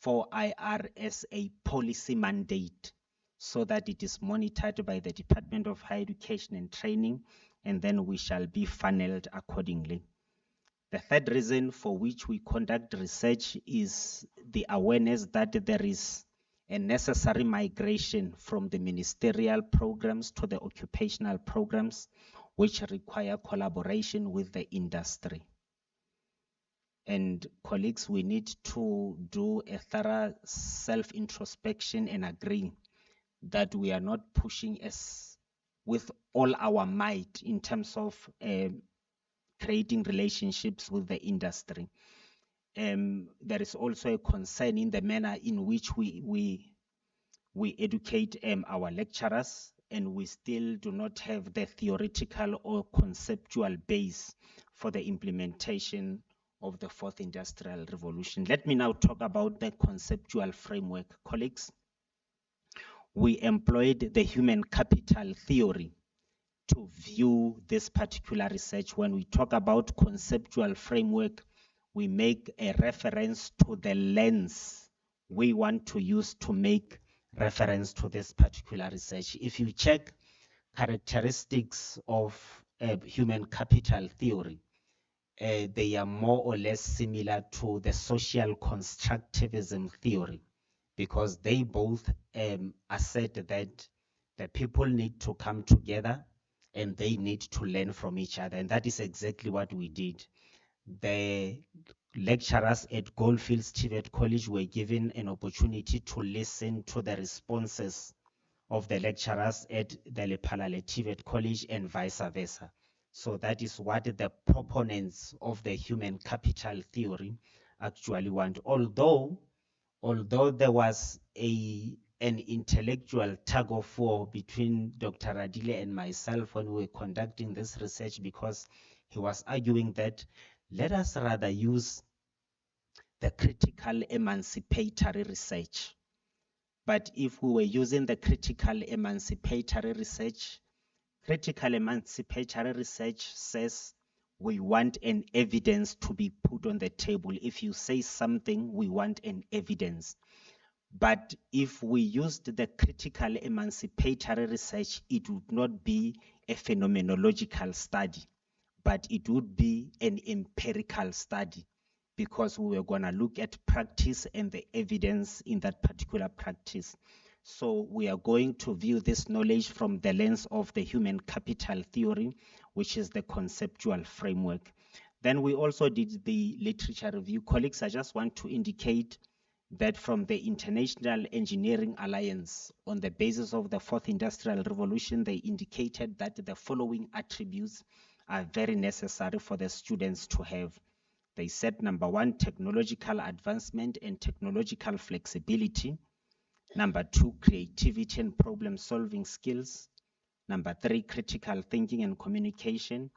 4IR as a policy mandate, so that it is monitored by the Department of Higher Education and Training, and then we shall be funneled accordingly. The third reason for which we conduct research is the awareness that there is a necessary migration from the ministerial programs to the occupational programs, which require collaboration with the industry. And colleagues, we need to do a thorough self-introspection and agree that we are not pushing with all our might in terms of creating relationships with the industry. There is also a concern in the manner in which we educate our lecturers, and we still do not have the theoretical or conceptual base for the implementation of the fourth industrial revolution. Let me now talk about the conceptual framework, colleagues. We employed the human capital theory to view this particular research. When we talk about conceptual framework, we make a reference to the lens we want to use to make reference to this particular research. If you check characteristics of human capital theory, they are more or less similar to the social constructivism theory, because they both assert that the people need to come together and they need to learn from each other. And that is exactly what we did. The lecturers at Goldfields TVET College were given an opportunity to listen to the responses of the lecturers at the Lephalale TVET College and vice versa. So that is what the proponents of the human capital theory actually want. Although there was an intellectual tug of war between Dr. Radile and myself when we were conducting this research, because he was arguing that let us rather use the critical emancipatory research. But if we were using the critical emancipatory research says we want an evidence to be put on the table. If you say something, we want an evidence. But if we used the critical emancipatory research, it would not be a phenomenological study, but it would be an empirical study, because we were going to look at practice and the evidence in that particular practice. So we are going to view this knowledge from the lens of the human capital theory, which is the conceptual framework. Then we also did the literature review. Colleagues, I just want to indicate that from the International Engineering Alliance, on the basis of the fourth industrial revolution, they indicated that the following attributes are very necessary for the students to have. They said, number one, technological advancement and technological flexibility. Number two, creativity and problem-solving skills. Number three, critical thinking and communication,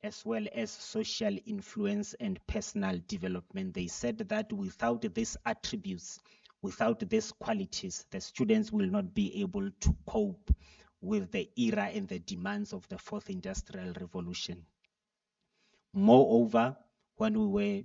as well as social influence and personal development. They said that without these attributes, without these qualities, the students will not be able to cope with the era and the demands of the fourth industrial revolution. Moreover, when we were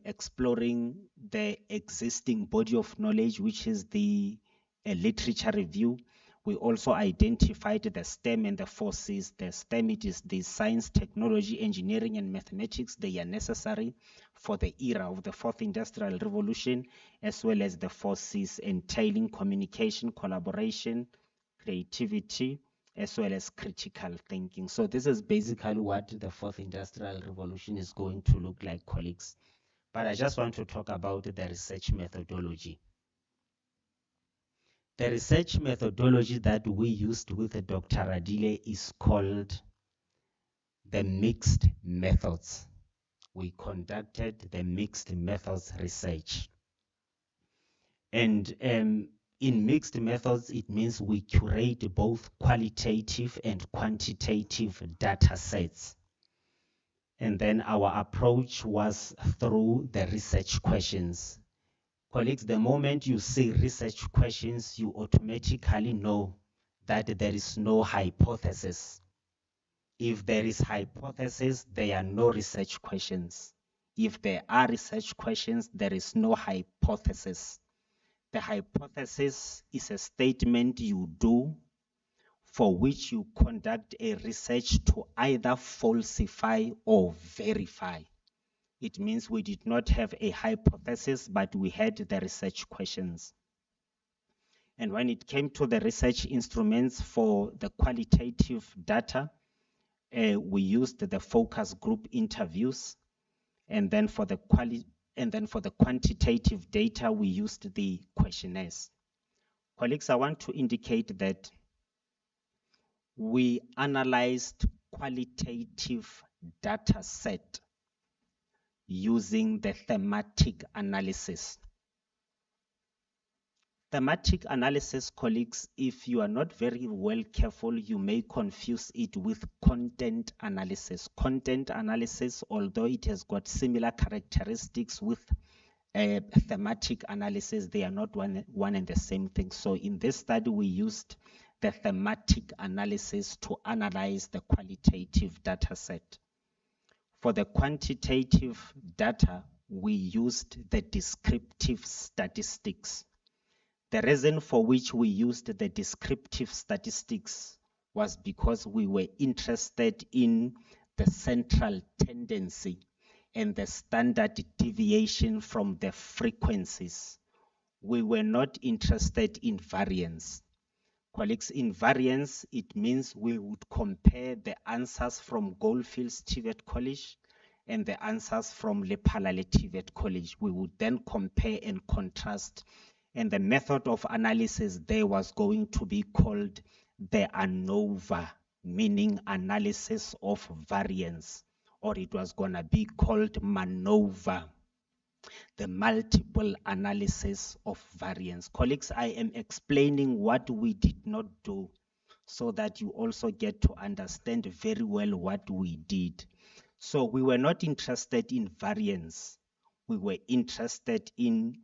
exploring the existing body of knowledge, which is the literature review, we also identified the STEM and the 4 Cs. The STEM, it is the science, technology, engineering, and mathematics. They are necessary for the era of the fourth industrial revolution, as well as the 4 Cs, entailing communication, collaboration, creativity, as well as critical thinking. So this is basically what the fourth industrial revolution is going to look like, colleagues. But I just want to talk about the research methodology. The research methodology that we used with Dr. Radile is called the mixed methods. We conducted the mixed methods research. And in mixed methods, it means we curate both qualitative and quantitative data sets. And then our approach was through the research questions. Colleagues, the moment you see research questions, you automatically know that there is no hypothesis. If there is hypothesis, there are no research questions. If there are research questions, there is no hypothesis. The hypothesis is a statement you do for which you conduct a research to either falsify or verify. It means we did not have a hypothesis, but we had the research questions. And when it came to the research instruments for the qualitative data, we used the focus group interviews. And then for the quantitative data, we used the questionnaires. Colleagues, I want to indicate that we analyzed qualitative data set using the thematic analysis. Thematic analysis, colleagues, if you are not very well careful, you may confuse it with content analysis. Content analysis, although it has got similar characteristics with thematic analysis, they are not one and the same thing. So in this study, we used the thematic analysis to analyze the qualitative data set. For the quantitative data, we used the descriptive statistics. The reason for which we used the descriptive statistics was because we were interested in the central tendency and the standard deviation from the frequencies. We were not interested in variance. Colleagues, in variance, it means we would compare the answers from Goldfields TVET College and the answers from Lephalale TVET College. We would then compare and contrast, and the method of analysis there was going to be called the ANOVA, meaning analysis of variance, or it was going to be called MANOVA, the multiple analysis of variance. Colleagues, I am explaining what we did not do so that you also get to understand very well what we did. So we were not interested in variance. We were interested in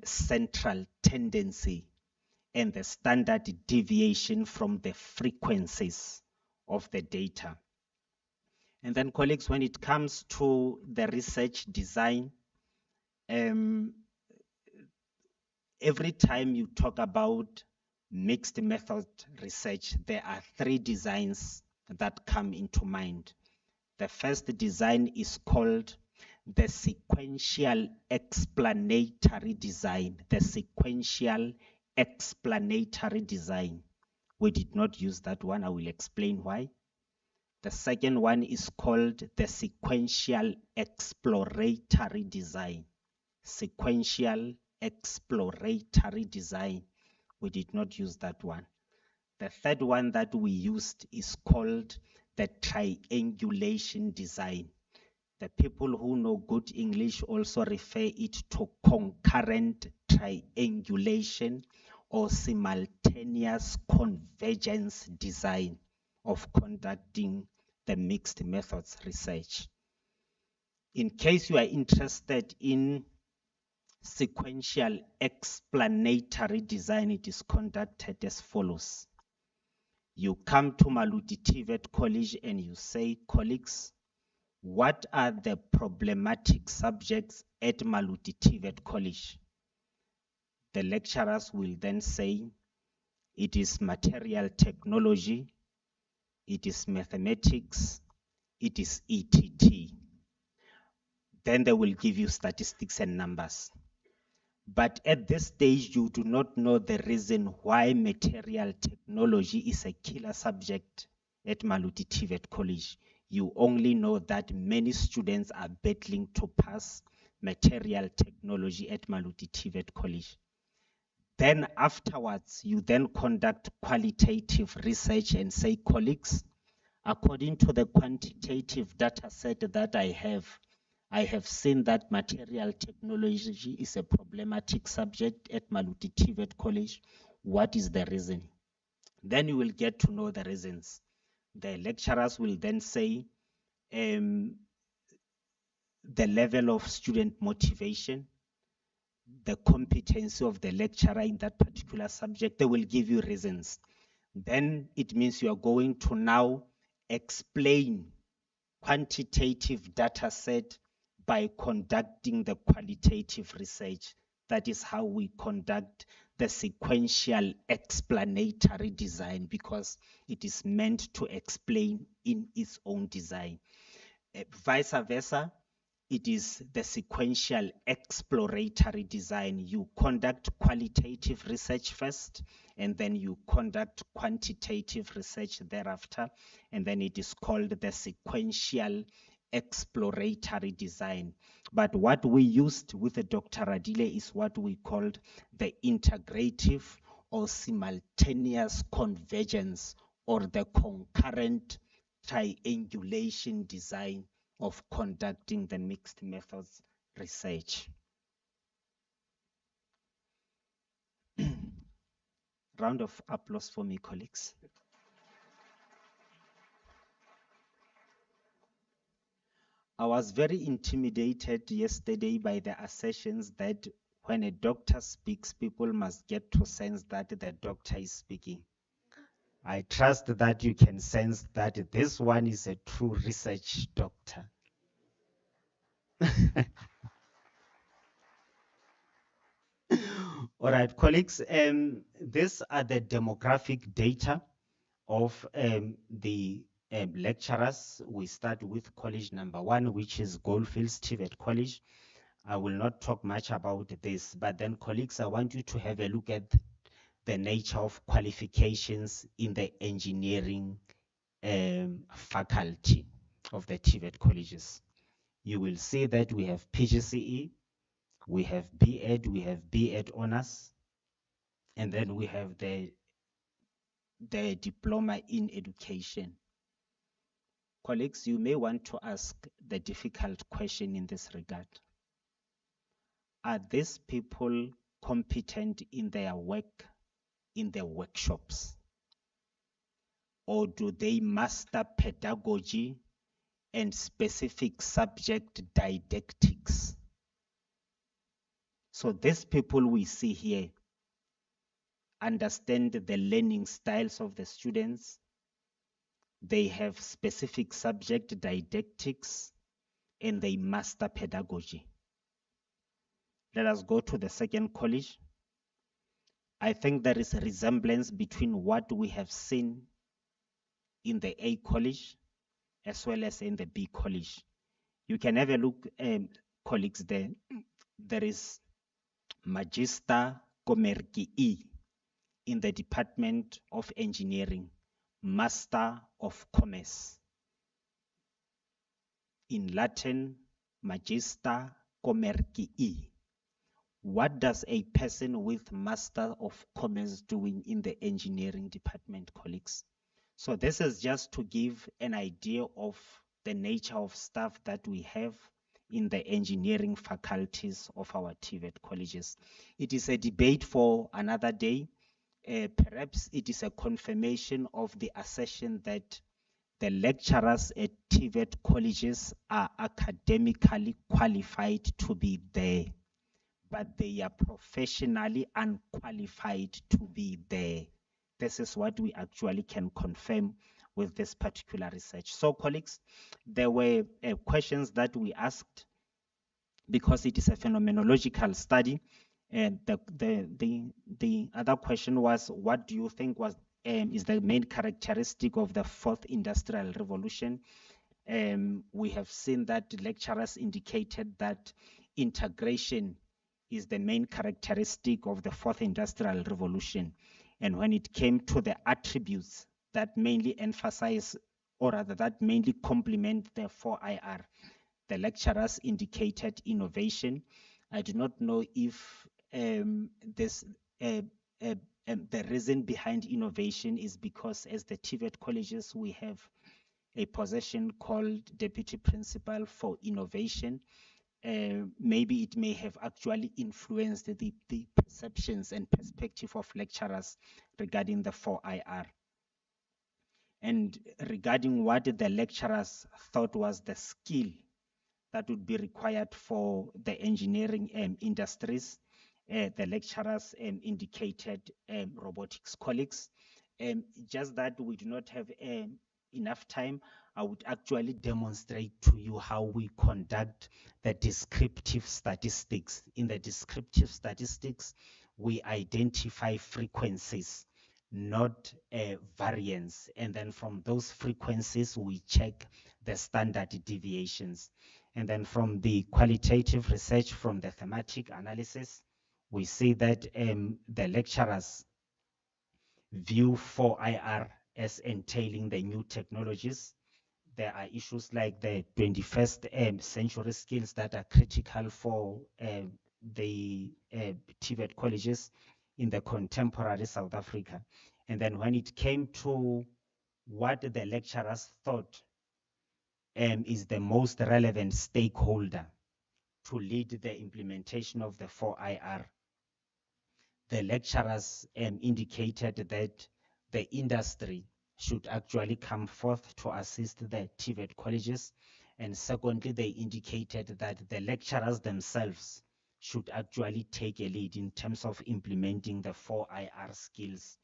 central tendency and the standard deviation from the frequencies of the data. And then, colleagues, when it comes to the research design, every time you talk about mixed method research, there are three designs that come into mind. The first design is called the sequential explanatory design. The sequential explanatory design. We did not use that one. I will explain why. The second one is called the sequential exploratory design. Sequential exploratory design. We did not use that one. The third one that we used is called the triangulation design. The people who know good English also refer it to concurrent triangulation or simultaneous convergence design of conducting the mixed methods research. In case you are interested in sequential explanatory design, it is conducted as follows. You come to Maluti TVET College and you say, colleagues, what are the problematic subjects at Maluti TVET College? The lecturers will then say, it is material technology, it is mathematics, it is ETT. Then they will give you statistics and numbers. But at this stage, you do not know the reason why material technology is a killer subject at Maluti TVET College. You only know that many students are battling to pass material technology at Maluti TVET College. Then afterwards, you then conduct qualitative research and say, colleagues, according to the quantitative data set that I have seen that material technology is a problematic subject at Maluti TVET College. What is the reason? Then you will get to know the reasons. The lecturers will then say the level of student motivation, the competency of the lecturer in that particular subject. They will give you reasons. Then it means you are going to now explain quantitative data set by conducting the qualitative research. That is how we conduct the sequential explanatory design, because it is meant to explain in its own design. Vice versa, it is the sequential exploratory design. You conduct qualitative research first, and then you conduct quantitative research thereafter, and then it is called the sequential exploratory design. But what we used with Dr. Radile is what we called the integrative or simultaneous convergence or the concurrent triangulation design of conducting the mixed methods research. Round of applause for me, colleagues. I was very intimidated yesterday by the assertions that when a doctor speaks, people must get to sense that the doctor is speaking. I trust that you can sense that this one is a true research doctor. All right, colleagues, these are the demographic data of the lecturers. We start with college number 1, which is Goldfields TVET College. I will not talk much about this, but then colleagues, I want you to have a look at the nature of qualifications in the engineering faculty of the TVET colleges. You will see that we have PGCE, we have B.Ed, we have B.Ed honors, and then we have the diploma in education. Colleagues, you may want to ask the difficult question in this regard. Are these people competent in their work in the workshops? Or do they master pedagogy and specific subject didactics? So these people we see here understand the learning styles of the students. They have specific subject didactics and they master pedagogy. Let us go to the second college. I think there is a resemblance between what we have seen in the A college as well as in the B college. You can have a look, colleagues, there. There is Magister Komerki E in the Department of Engineering, Master of Commerce. In Latin, Magister Komerki E. What does a person with Master of Commerce doing in the engineering department, colleagues? So this is just to give an idea of the nature of staff that we have in the engineering faculties of our TVET colleges. It is a debate for another day. Perhaps it is a confirmation of the assertion that the lecturers at TVET colleges are academically qualified to be there, but they are professionally unqualified to be there. This is what we actually can confirm with this particular research. So colleagues, there were questions that we asked because it is a phenomenological study. And the other question was, what do you think was is the main characteristic of the 4th industrial revolution? We have seen that lecturers indicated that integration is the main characteristic of the 4th industrial revolution. And when it came to the attributes that mainly emphasize, or rather that mainly complement the 4IR, the lecturers indicated innovation. I do not know if the reason behind innovation is because as the TVET colleges, we have a position called Deputy Principal for Innovation. Maybe it may have actually influenced the perceptions and perspective of lecturers regarding the 4IR. And regarding what the lecturers thought was the skill that would be required for the engineering industries, the lecturers indicated robotics. Colleagues, just that we do not have enough time, I would actually demonstrate to you how we conduct the descriptive statistics. In the descriptive statistics, we identify frequencies, not variance. And then from those frequencies, we check the standard deviations. And then from the qualitative research, from the thematic analysis, we see that the lecturers view 4IR as entailing the new technologies. There are issues like the 21st century skills that are critical for the TVET colleges in the contemporary South Africa. And then when it came to what the lecturers thought is the most relevant stakeholder to lead the implementation of the 4IR. The lecturers indicated that the industry should actually come forth to assist the TVET colleges. And secondly, they indicated that the lecturers themselves should actually take a lead in terms of implementing the 4IR skills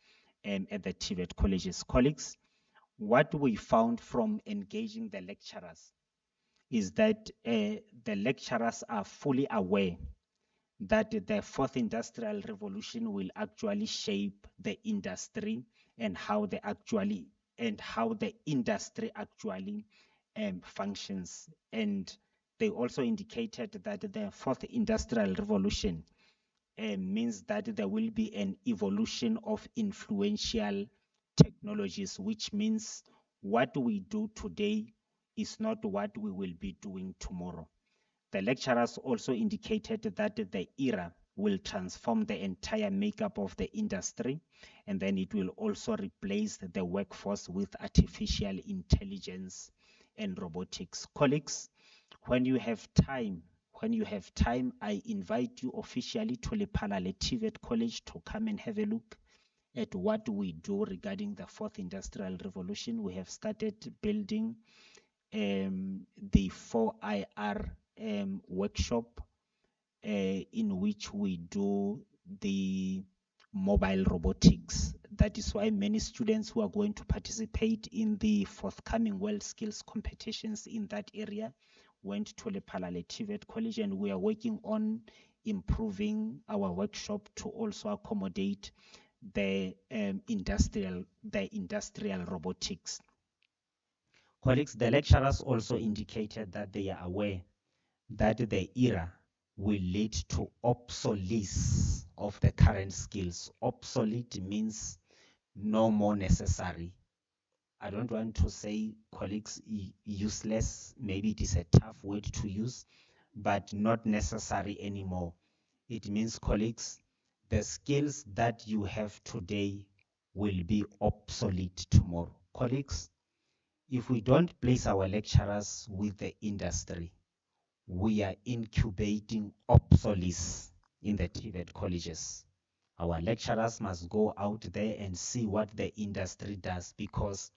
at the TVET colleges. Colleagues, what we found from engaging the lecturers is that the lecturers are fully aware that the fourth industrial revolution will actually shape the industry and how the industry actually functions. And they also indicated that the fourth industrial revolution means that there will be an evolution of influential technologies, which means what we do today is not what we will be doing tomorrow. The lecturers also indicated that the era will transform the entire makeup of the industry, and then it will also replace the workforce with artificial intelligence and robotics. Colleagues, when you have time, I invite you officially to Lephalale TVET College to come and have a look at what we do regarding the fourth industrial revolution. We have started building the 4IR workshop in which we do the mobile robotics. That is why many students who are going to participate in the forthcoming world skills competitions in that area went to Lephalale TVET College, and we are working on improving our workshop to also accommodate the industrial robotics. Colleagues, the lecturers also indicated that they are aware that the era will lead to obsolescence of the current skills. Obsolete means no more necessary. I don't want to say, colleagues, useless. Maybe it is a tough word to use, but not necessary anymore. It means, colleagues, the skills that you have today will be obsolete tomorrow. Colleagues, if we don't place our lecturers with the industry, we are incubating obsolescence in the TVET colleges. Our lecturers must go out there and see what the industry does, because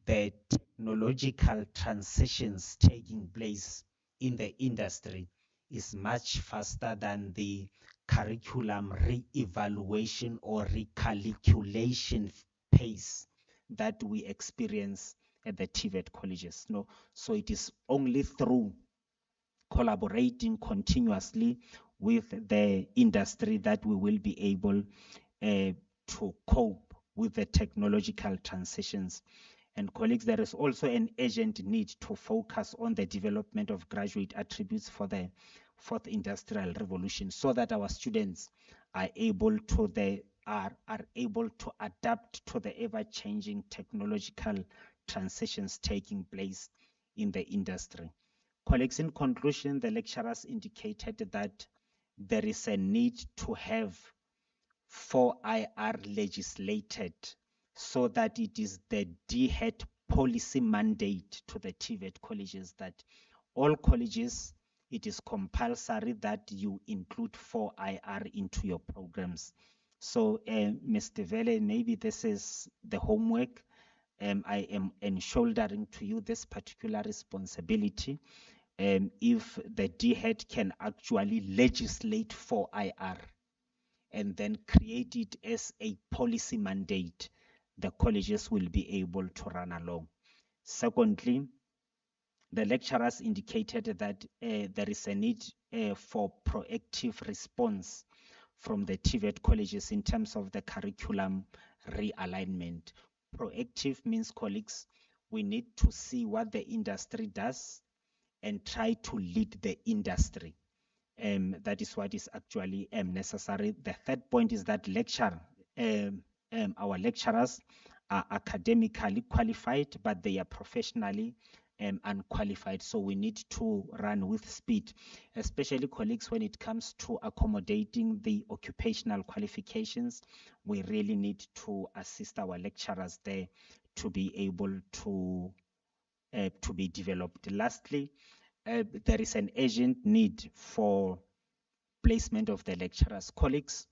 the technological transitions taking place in the industry is much faster than the curriculum re-evaluation or recalculation pace that we experience at the TVET colleges. No, so it is only through collaborating continuously with the industry that we will be able to cope with the technological transitions. And colleagues, there is also an urgent need to focus on the development of graduate attributes for the fourth industrial revolution, so that our students are able to adapt to the ever-changing technological transitions taking place in the industry. Colleagues, in conclusion, the lecturers indicated that there is a need to have 4IR legislated, so that it is the DHET policy mandate to the TVET colleges that all colleges, it is compulsory that you include 4IR into your programs. So, Mr. Vele, maybe this is the homework. I am shouldering to you this particular responsibility. If the DHET can actually legislate 4IR and then create it as a policy mandate, the colleges will be able to run along. Secondly, the lecturers indicated that there is a need for proactive response from the TVET colleges in terms of the curriculum realignment. Proactive means, colleagues, we need to see what the industry does and try to lead the industry. That is what is actually necessary. The third point is that our lecturers are academically qualified, but they are professionally unqualified. So we need to run with speed, especially colleagues, when it comes to accommodating the occupational qualifications. We really need to assist our lecturers there to be able to be developed. Lastly, there is an urgent need for placement of the lecturers. Colleagues,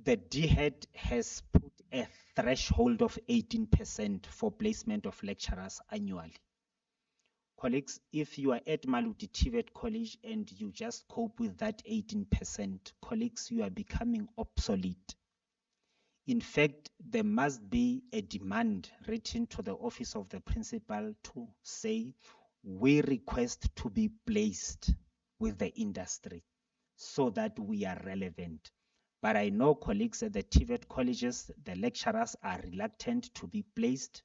the DHET has put a threshold of 18% for placement of lecturers annually. Colleagues, if you are at Maluti TVET College and you just cope with that 18%, colleagues, you are becoming obsolete. In fact, there must be a demand written to the office of the principal to say, we request to be placed with the industry so that we are relevant. But I know colleagues at the TVET colleges, the lecturers are reluctant to be placed.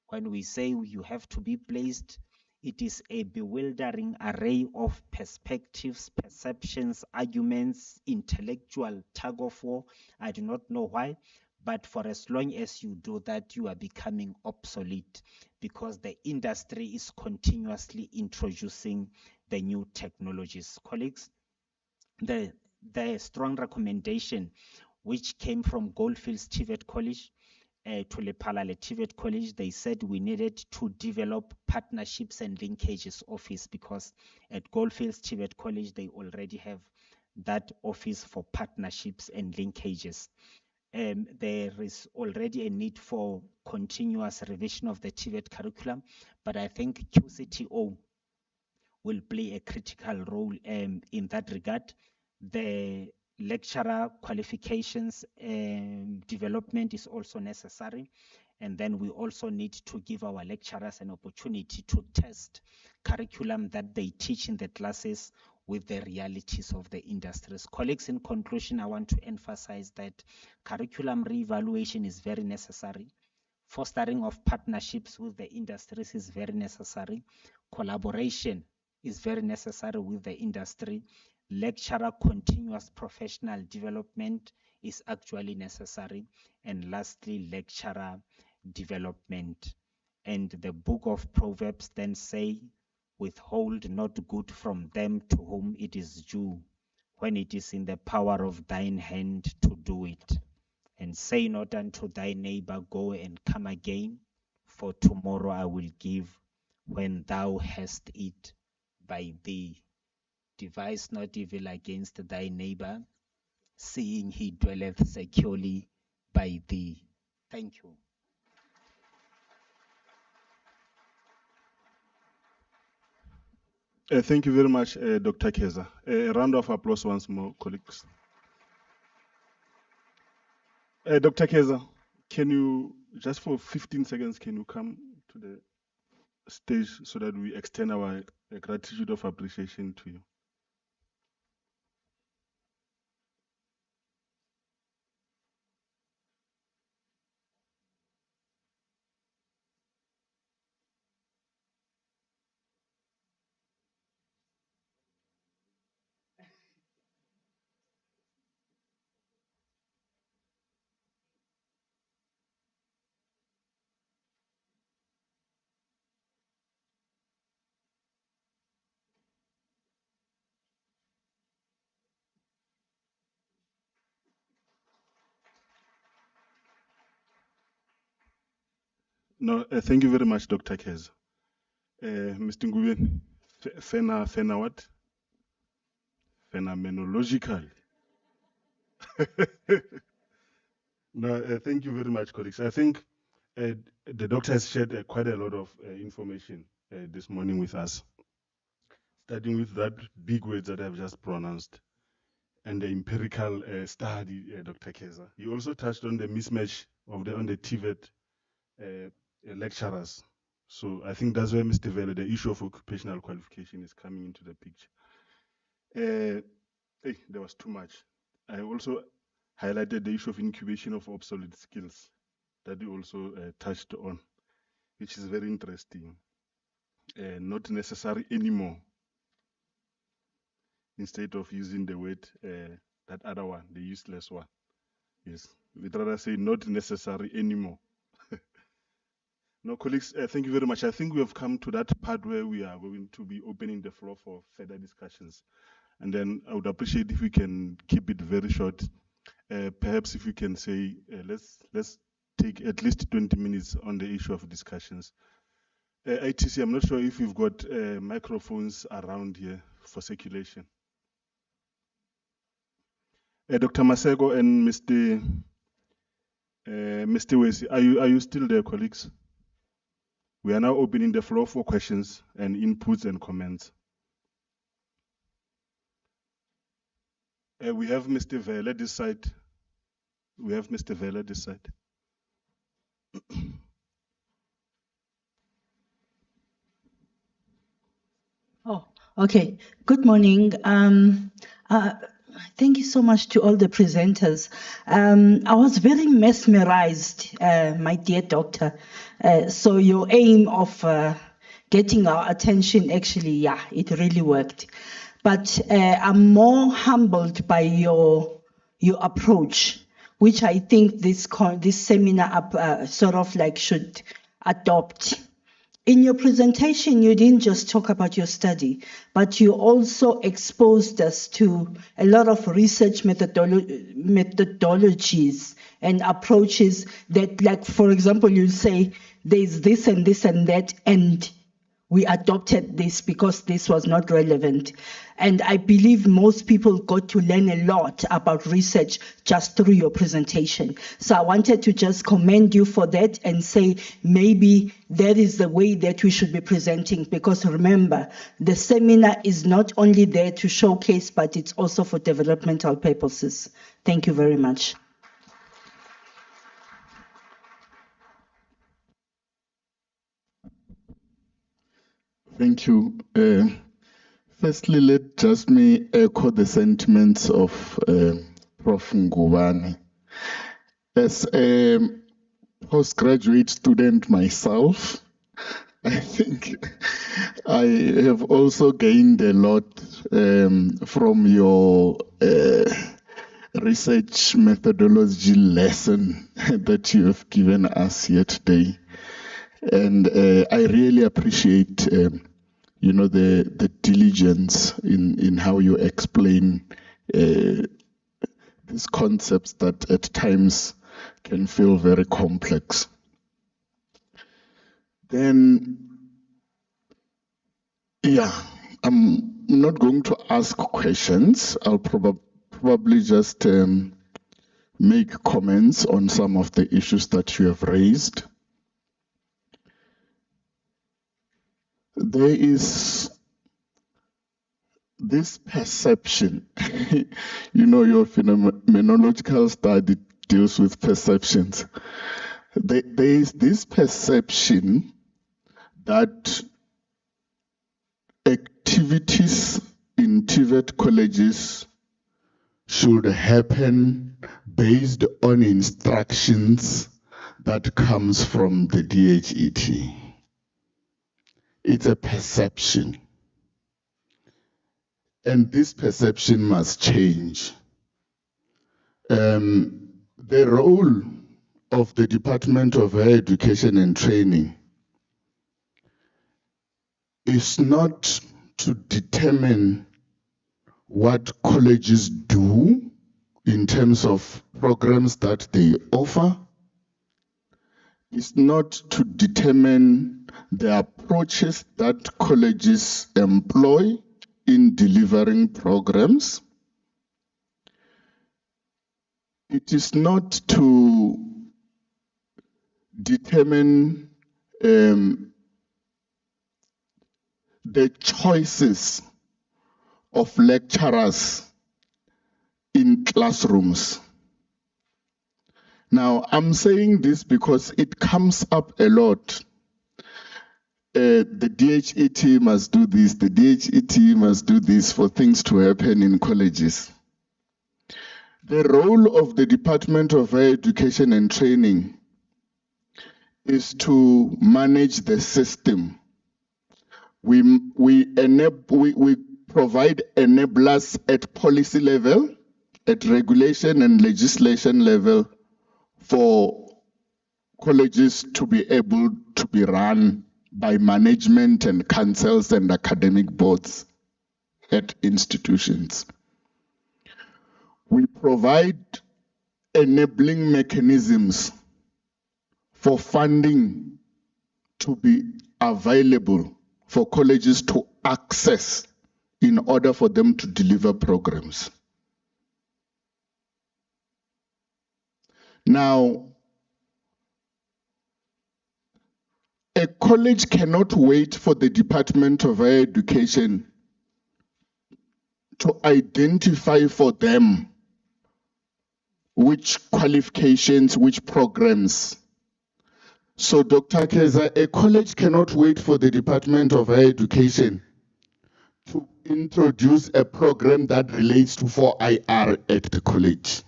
When we say you have to be placed, it is a bewildering array of perspectives, perceptions, arguments, intellectual tug of war. I do not know why, but for as long as you do that, you are becoming obsolete because the industry is continuously introducing the new technologies. Colleagues, the strong recommendation which came from Goldfields TVET College to Lephalale TVET College, they said we needed to develop partnerships and linkages office, because at Goldfields TVET College, they already have that office for partnerships and linkages. There is already a need for continuous revision of the TVET curriculum, but I think QCTO will play a critical role in that regard. The lecturer qualifications development is also necessary. And then we also need to give our lecturers an opportunity to test curriculum that they teach in the classes with the realities of the industries. Colleagues, in conclusion, I want to emphasize that curriculum reevaluation is very necessary. Fostering of partnerships with the industries is very necessary. Collaboration is very necessary with the industry. Lecturer continuous professional development is actually necessary. And lastly, lecturer development. And the book of Proverbs then say, withhold not good from them to whom it is due, when it is in the power of thine hand to do it. And say not unto thy neighbor, go and come again, for tomorrow I will give when thou hast it by thee. Devise not evil against thy neighbor, seeing he dwelleth securely by thee. Thank you. Thank you very much, Dr. Keza. A round of applause once more, colleagues. Dr. Keza, can you, just for 15 seconds, can you come to the stage so that we extend our gratitude of appreciation to you? No, thank you very much, Dr. Keza. Mr. Nguyen, Fena what? Phenomenological. No, thank you very much, colleagues. I think the doctor has shared quite a lot of information this morning with us, starting with that big words that I've just pronounced and the empirical study, Dr. Keza. You also touched on the mismatch on the TVET lecturers. So I think that's where Mr. Vele, the issue of occupational qualification is coming into the picture. There was too much. I also highlighted the issue of incubation of obsolete skills that you also touched on, which is very interesting. Not necessary anymore. Instead of using the word, that other one, the useless one. Yes, we'd rather say not necessary anymore. No, colleagues, thank you very much. I think we have come to that part where we are going to be opening the floor for further discussions. And then I would appreciate if we can keep it very short. Perhaps if we can say, let's take at least 20 minutes on the issue of discussions. ITC, I'm not sure if we've got microphones around here for circulation. Dr. Masego and Mr. Wesi, are you still there, colleagues? We are now opening the floor for questions and inputs and comments. We have Mr. Vele this side. We have Mr. Vele this side. Oh, okay. Good morning. Thank you so much to all the presenters. I was very mesmerized, my dear doctor. So your aim of getting our attention, actually, yeah, it really worked. But I'm more humbled by your approach, which I think this seminar sort of like should adopt. In your presentation, you didn't just talk about your study, but you also exposed us to a lot of research methodologies and approaches that, like, for example, you say there's this and this and that, and we adopted this because this was not relevant. And I believe most people got to learn a lot about research just through your presentation. So I wanted to just commend you for that and say maybe that is the way that we should be presenting, because remember, the seminar is not only there to showcase, but it's also for developmental purposes. Thank you very much. Thank you. Firstly, let just me echo the sentiments of Prof. Ngubane. As a postgraduate student myself, I think I have also gained a lot from your research methodology lesson that you have given us here today. And I really appreciate the diligence in how you explain these concepts that at times can feel very complex. Then, yeah, I'm not going to ask questions. I'll probably just make comments on some of the issues that you have raised. There is this perception, your phenomenological study deals with perceptions. There is this perception that activities in TVET colleges should happen based on instructions that comes from the DHET. It's a perception. And this perception must change. The role of the Department of Higher Education and Training is not to determine what colleges do in terms of programs that they offer. It's not to determine the approaches that colleges employ in delivering programs. It is not to determine the choices of lecturers in classrooms. Now, I'm saying this because it comes up a lot. The DHET must do this, the DHET must do this for things to happen in colleges. The role of the Department of Higher Education and Training is to manage the system. We provide enablers at policy level, at regulation and legislation level for colleges to be able to be run by management and councils and academic boards at institutions. We provide enabling mechanisms for funding to be available for colleges to access in order for them to deliver programs. Now, a college cannot wait for the Department of Higher Education to identify for them which qualifications, which programs. So, Dr. Keza, a college cannot wait for the Department of Higher Education to introduce a program that relates to 4IR at the college.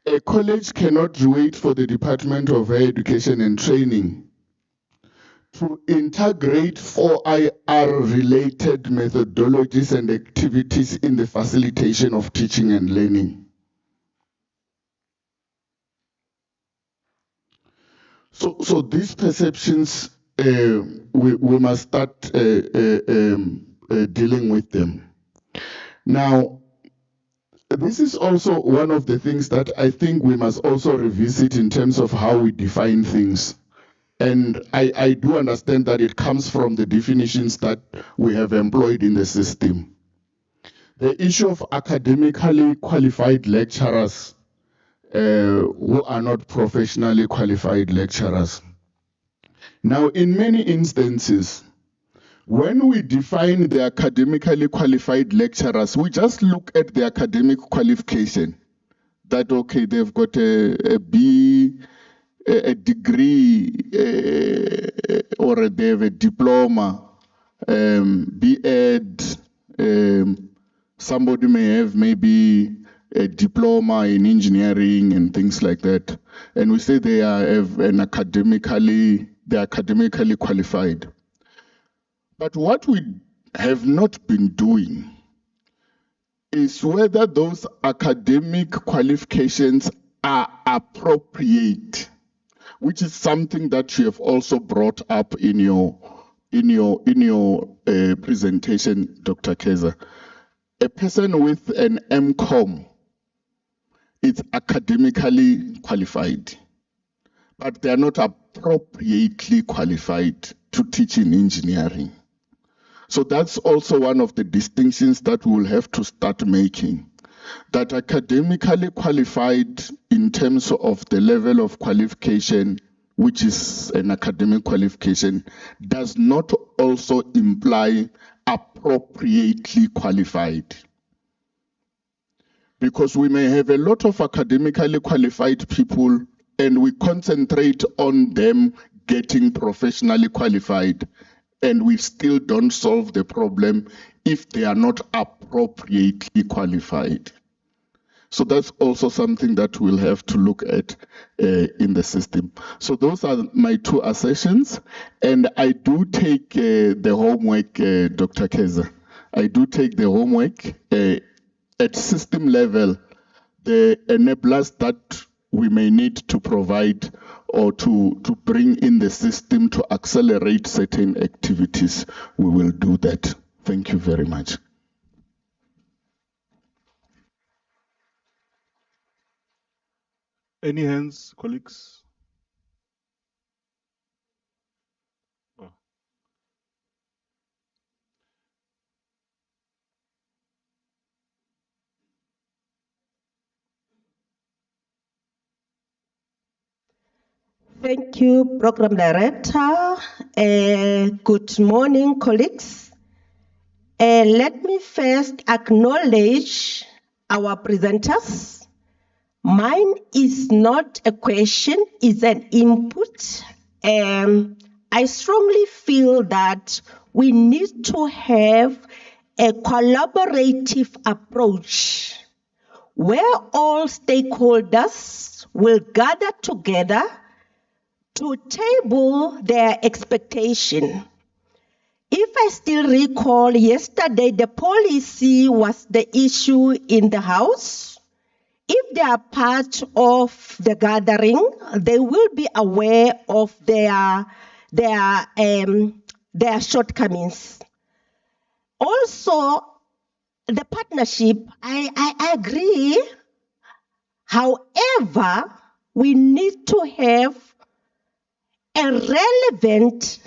A college cannot wait for the Department of Higher Education and Training to integrate 4IR related methodologies and activities in the facilitation of teaching and learning. So these perceptions, we must start dealing with them. Now, this is also one of the things that I think we must also revisit in terms of how we define things. And I do understand that it comes from the definitions that we have employed in the system. The issue of academically qualified lecturers who are not professionally qualified lecturers. Now, in many instances, when we define the academically qualified lecturers, we just look at the academic qualification. That, okay, they've got a B, a degree, or they have a diploma, B.Ed, somebody may have maybe a diploma in engineering and things like that. And we say they are academically qualified. But what we have not been doing is whether those academic qualifications are appropriate, which is something that you have also brought up in your presentation, Dr. Keza. A person with an MCom is academically qualified, but they are not appropriately qualified to teach in engineering. So that's also one of the distinctions that we'll have to start making. That academically qualified in terms of the level of qualification, which is an academic qualification, does not also imply appropriately qualified. Because we may have a lot of academically qualified people and we concentrate on them getting professionally qualified, and we still don't solve the problem if they are not appropriately qualified. So that's also something that we'll have to look at in the system. So those are my two assertions, and I do take the homework, Dr. Keza. I do take the homework at system level, the enablers that we may need to provide or to bring in the system to accelerate certain activities. We will do that. Thank you very much. Any hands, colleagues? Oh. Thank you, Program Director. Good morning, colleagues. Let me first acknowledge our presenters. Mine is not a question, it's an input. I strongly feel that we need to have a collaborative approach where all stakeholders will gather together to table their expectation. If I still recall, yesterday the policy was the issue in the House. if they are part of the gathering, they will be aware of their shortcomings. Also, the partnership, I agree. However, we need to have a relevant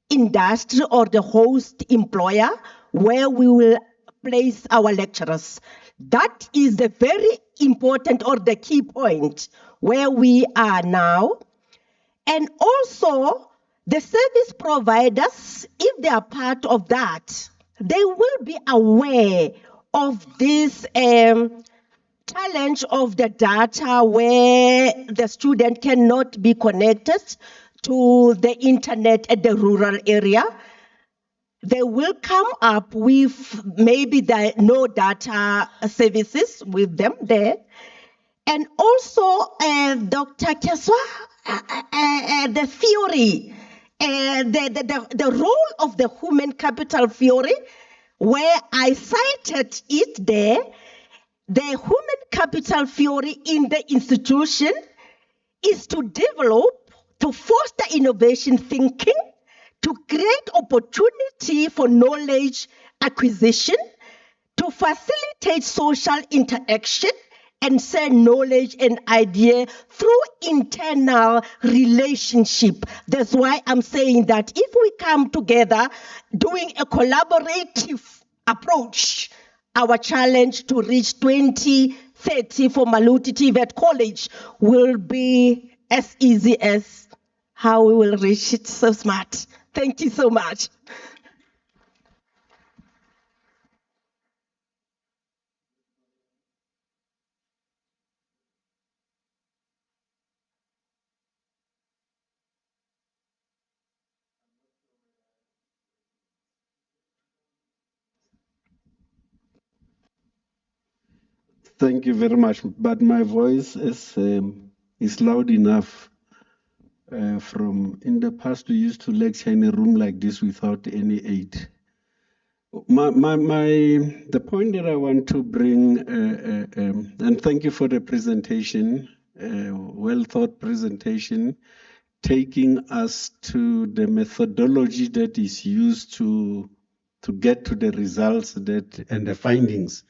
industry or the host employer where we will place our lecturers. That is the very important or the key point where we are now. And also, the service providers, if they are part of that, they will be aware of this challenge of the data where the student cannot be connected to the internet at the rural area. They will come up with maybe the no data services with them there. And also, Dr. Keswa, the theory, the role of the human capital theory, where I cited it there, the human capital theory in the institution is to develop, to foster innovation thinking, to create opportunity for knowledge acquisition, to facilitate social interaction, and share knowledge and idea through internal relationship. That's why I'm saying that if we come together doing a collaborative approach, our challenge to reach 2030 for Maluti TVET College will be as easy as how we will reach it. So smart. Thank you so much. Thank you very much, but my voice is loud enough. From in the past, we used to lecture in a room like this without any aid. The point that I want to bring, and thank you for the presentation, well thought presentation, taking us to the methodology that is used to get to the results that and the findings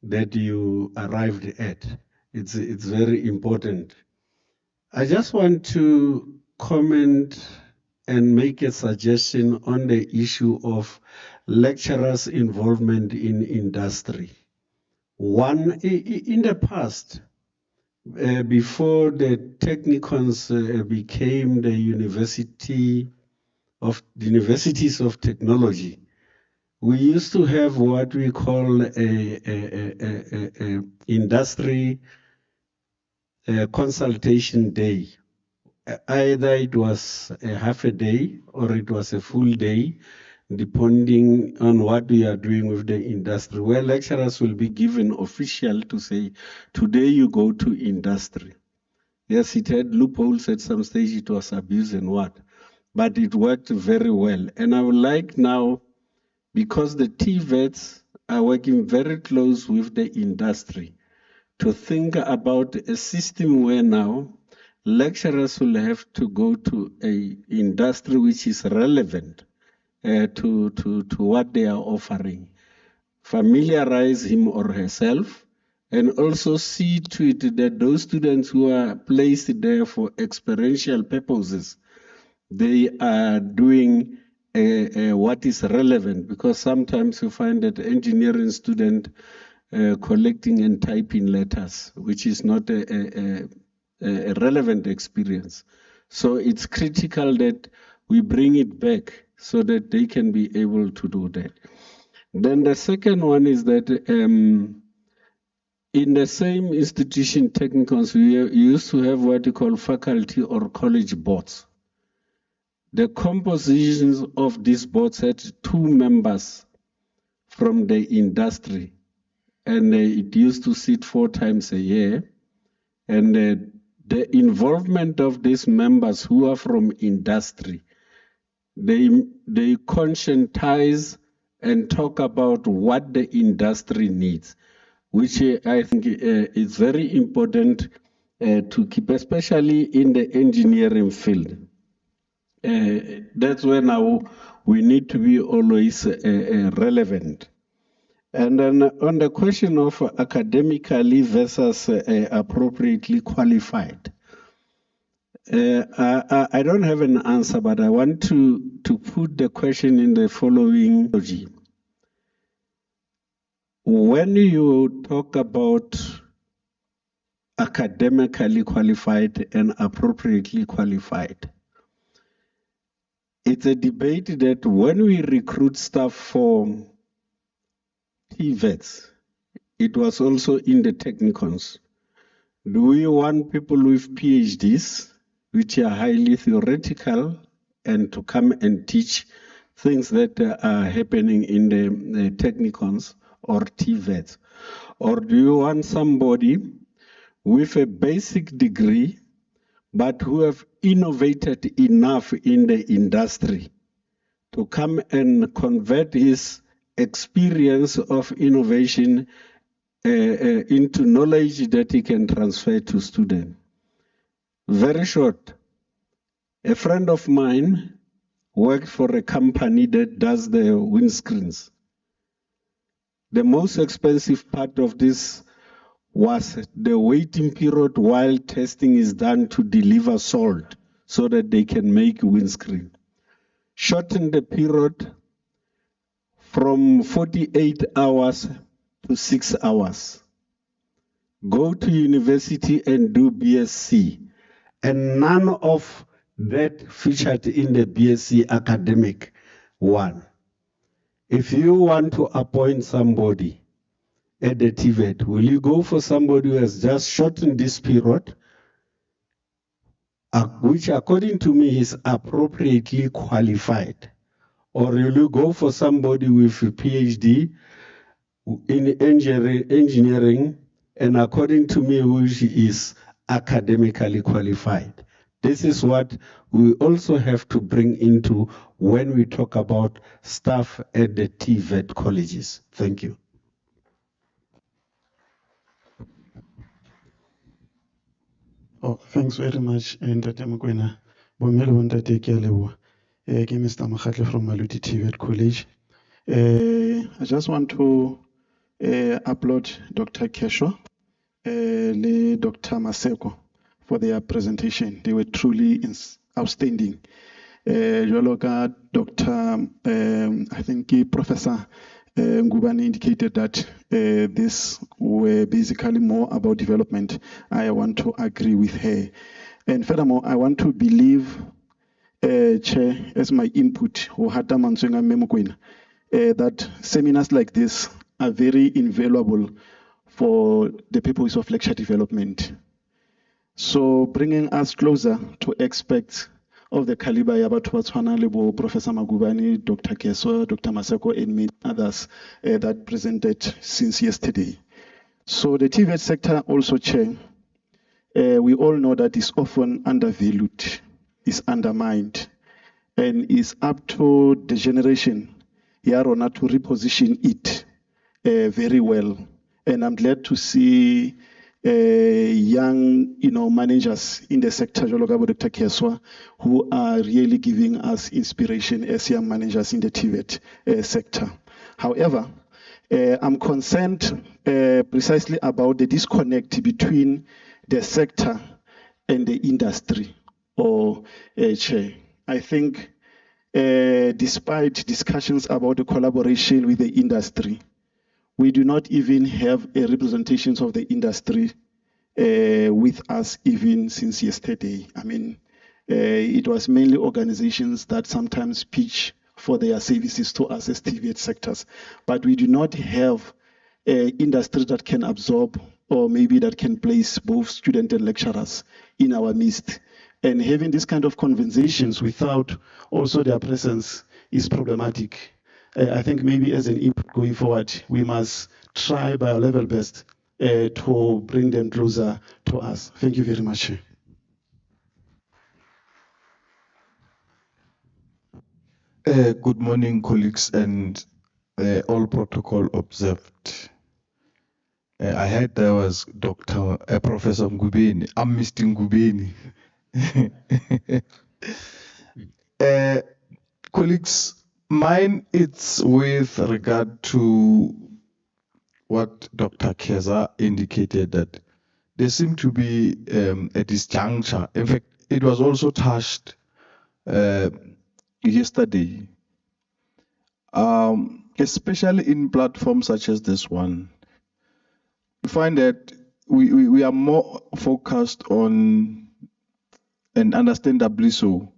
that you arrived at. It's very important. I just want to comment and make a suggestion on the issue of lecturers' involvement in industry. One, in the past, before the technicons became the universities of technology, we used to have what we call a industry consultation day. Either it was a half a day or it was a full day, depending on what we are doing with the industry, where lecturers will be given official to say, today you go to industry. Yes, it had loopholes at some stage, it was abuse and what, but it worked very well. And I would like now, because the TVETs are working very close with the industry, to think about a system where now lecturers will have to go to an industry which is relevant to what they are offering. Familiarize him or herself, and also see to it that those students who are placed there for experiential purposes, they are doing what is relevant, because sometimes you find that engineering student collecting and typing letters, which is not a relevant experience. So it's critical that we bring it back so that they can be able to do that. Then the second one is that in the same institution, technicals, we used to have what you call faculty or college boards. The compositions of these boards had 2 members from the industry, and it used to sit 4 times a year. And the involvement of these members who are from industry, they conscientize and talk about what the industry needs. which I think is very important to keep, especially in the engineering field. That's where now we need to be always relevant. And then on the question of academically versus appropriately qualified, I don't have an answer, but I want to put the question in the following logic. When you talk about academically qualified and appropriately qualified, it's a debate that when we recruit staff for TVETs, it was also in the technicons. Do we want people with PhDs, which are highly theoretical, and to come and teach things that are happening in the technicons or TVETs? Or do you want somebody with a basic degree, but who have innovated enough in the industry to come and convert his experience of innovation into knowledge that he can transfer to students? Very short. A friend of mine worked for a company that does the windscreens. The most expensive part of this was the waiting period while testing is done to deliver salt so that they can make windscreen. Shorten the period from 48 hours to 6 hours. Go to university and do BSc. And none of that featured in the BSc academic one. If you want to appoint somebody at the TVET, will you go for somebody who has just shortened this period, which according to me is appropriately qualified? Or will you go for somebody with a PhD in engineering, and according to me, which is academically qualified? This is what we also have to bring into when we talk about staff at the TVET colleges. Thank you. Oh, thanks very much, Ntate Mokoena. Bomele bo ntate ke a leboha. Ke Mr. Makgatle from Maluti TVET College. I just want to applaud Dr. Kesho and Dr. Maseko for their presentation. They were truly outstanding. Jwalo ka Dr. I think Professor Ngubane indicated that this were basically more about development. I want to agree with her. And furthermore, I want to believe, Chair, as my input, that seminars like this are very invaluable for the purpose of lecture development. So bringing us closer to experts of the caliber of Professor Magubane, Dr. Keswa, Dr. Maseko, and many others that presented since yesterday. So the TVET sector also, Chair, we all know that is often undervalued, is undermined, and is up to the generation Yarona to reposition it very well. And I'm glad to see young, managers in the sector, Dr. Keswa, who are really giving us inspiration as young managers in the TVET sector. However, I'm concerned precisely about the disconnect between the sector and the industry, or Chair. I think despite discussions about the collaboration with the industry, we do not even have a representation of the industry with us even since yesterday. I mean, it was mainly organizations that sometimes pitch for their services to us as TVET sectors, but we do not have industry that can absorb or maybe that can place both students and lecturers in our midst. And having this kind of conversations without also their presence is problematic. I think maybe as an input going forward, we must try by our level best to bring them closer to us. Thank you very much. Good morning, colleagues, and all protocol observed. I heard there was Professor Ngubeni. I'm Mr. Ngubeni. Colleagues, mine it's with regard to what Dr. Keza indicated, that there seemed to be a disjuncture. In fact, it was also touched yesterday, especially in platforms such as this one. We find that we are more focused on, and understandably so,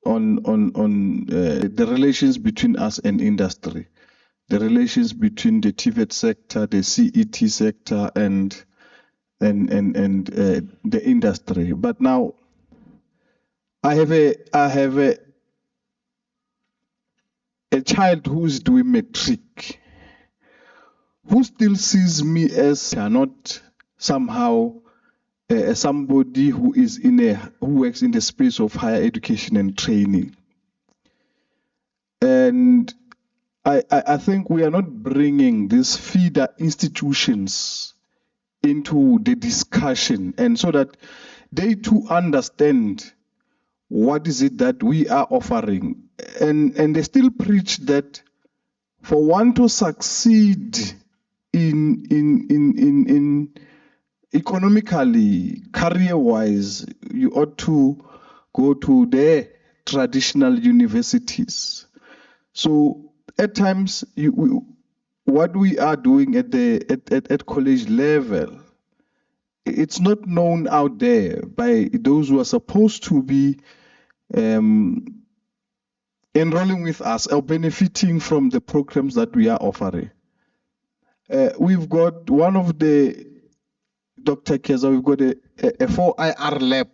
on the relations between us and industry, the relations between the TVET sector, the CET sector, and the industry. But now, I have a child who's doing matric, who still sees me as not somehow somebody who works in the space of higher education and training. And I think we are not bringing these feeder institutions into the discussion, and so that they too understand what is it that we are offering. And they still preach that for one to succeed in economically, career-wise, you ought to go to their traditional universities. So at times, what we are doing at college level, it's not known out there by those who are supposed to be enrolling with us or benefiting from the programs that we are offering. We've got one of the, Dr. Keza, we've got a 4IR lab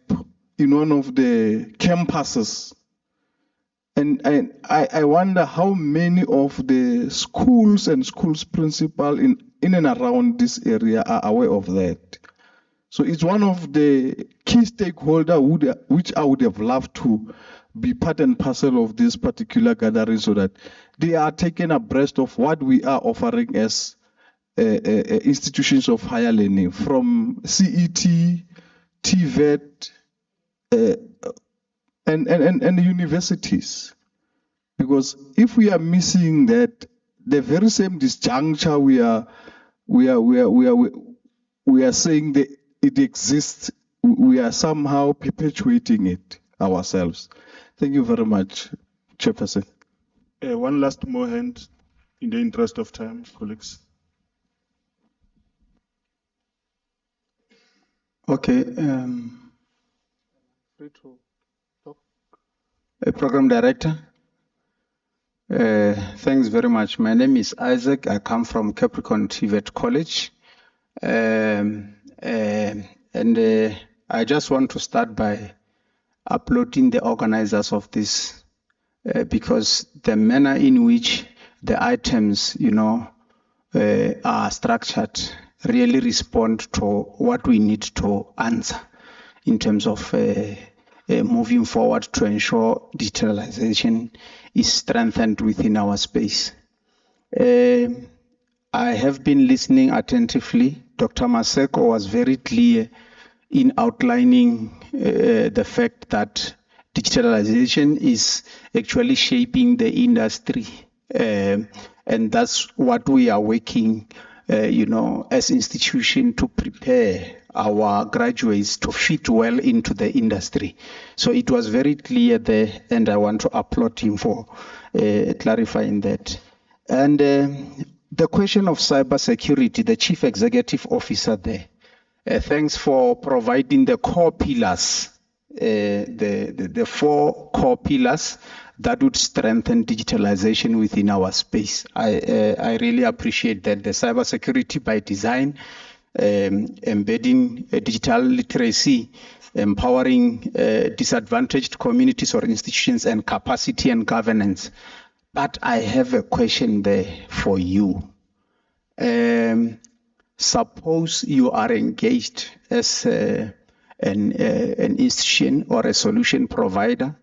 in one of the campuses. And I wonder how many of the schools and schools principal in and around this area are aware of that. So it's one of the key stakeholders which I would have loved to be part and parcel of this particular gathering, so that they are taken abreast of what we are offering as institutions of higher learning, from CET, TVET, and universities. Because if we are missing that, the very same disjuncture we are saying that it exists, we are somehow perpetuating it ourselves. Thank you very much, Chairperson. One last more hand, in the interest of time, colleagues. Okay. Program Director. Thanks very much. My name is Isaac. I come from Capricorn TVET College. I just want to start by applauding the organizers of this, because the manner in which the items, are structured really respond to what we need to answer in terms of moving forward to ensure digitalization is strengthened within our space. I have been listening attentively. Dr. Maseko was very clear in outlining the fact that digitalization is actually shaping the industry. And that's what we are working, as institution to prepare our graduates to fit well into the industry. So it was very clear there, and I want to applaud him for clarifying that. And the question of cybersecurity, the Chief Executive Officer there, thanks for providing the core pillars, the 4 core pillars that would strengthen digitalization within our space. I really appreciate that. The cybersecurity by design, embedding digital literacy, empowering disadvantaged communities or institutions, and capacity and governance. But I have a question there for you. Suppose you are engaged as an institution or a solution provider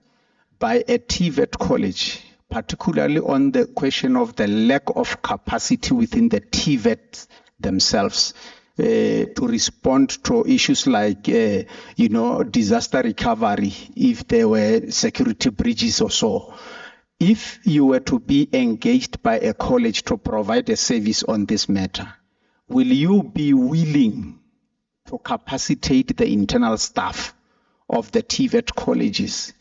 by a TVET college, particularly on the question of the lack of capacity within the TVET themselves to respond to issues like, disaster recovery, if there were security breaches or so. If you were to be engaged by a college to provide a service on this matter, will you be willing to capacitate the internal staff of the TVET colleges,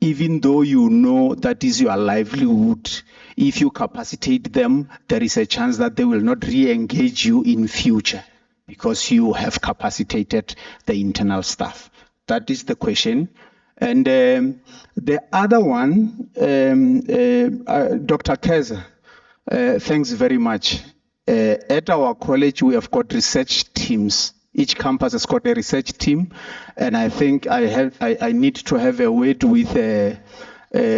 even though you know that is your livelihood? If you capacitate them, there is a chance that they will not re-engage you in future because you have capacitated the internal staff. That is the question. And the other one, Dr. Keza, thanks very much. At our college, we have got research teams. Each campus has got a research team, and I think I need to have a word with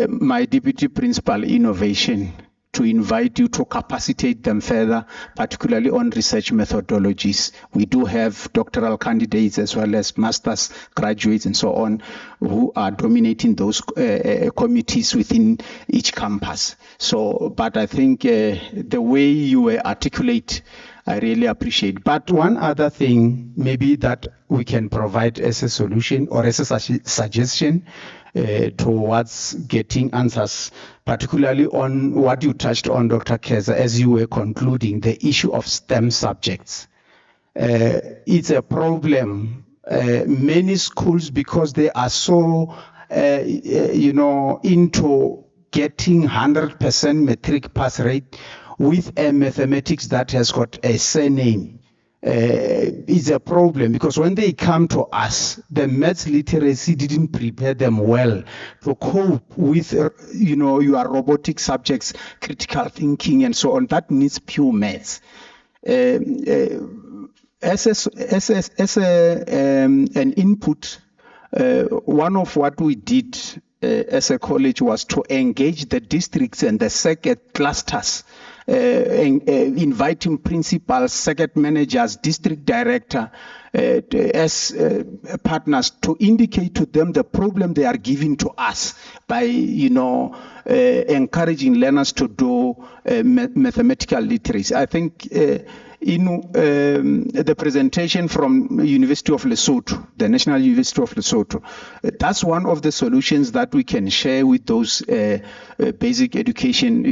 my deputy principal innovation to invite you to capacitate them further, particularly on research methodologies. We do have doctoral candidates as well as master's graduates and so on who are dominating those committees within each campus. So, but I think the way you articulate, I really appreciate. But one other thing maybe that we can provide as a solution or as a suggestion towards getting answers, particularly on what you touched on, Dr. Keza, as you were concluding, the issue of STEM subjects. It's a problem. Many schools, because they are so, into getting 100% matric pass rate with a mathematics that has got a surname, is a problem, because when they come to us, the maths literacy didn't prepare them well to cope with, your robotic subjects, critical thinking, and so on. That needs pure maths. As an input, one of what we did as a college was to engage the districts and the circuit clusters, inviting principals, circuit managers, district director as partners to indicate to them the problem they are giving to us by, encouraging learners to do mathematical literacy. I think in the presentation from University of Lesotho, the National University of Lesotho, that's one of the solutions that we can share with those basic education,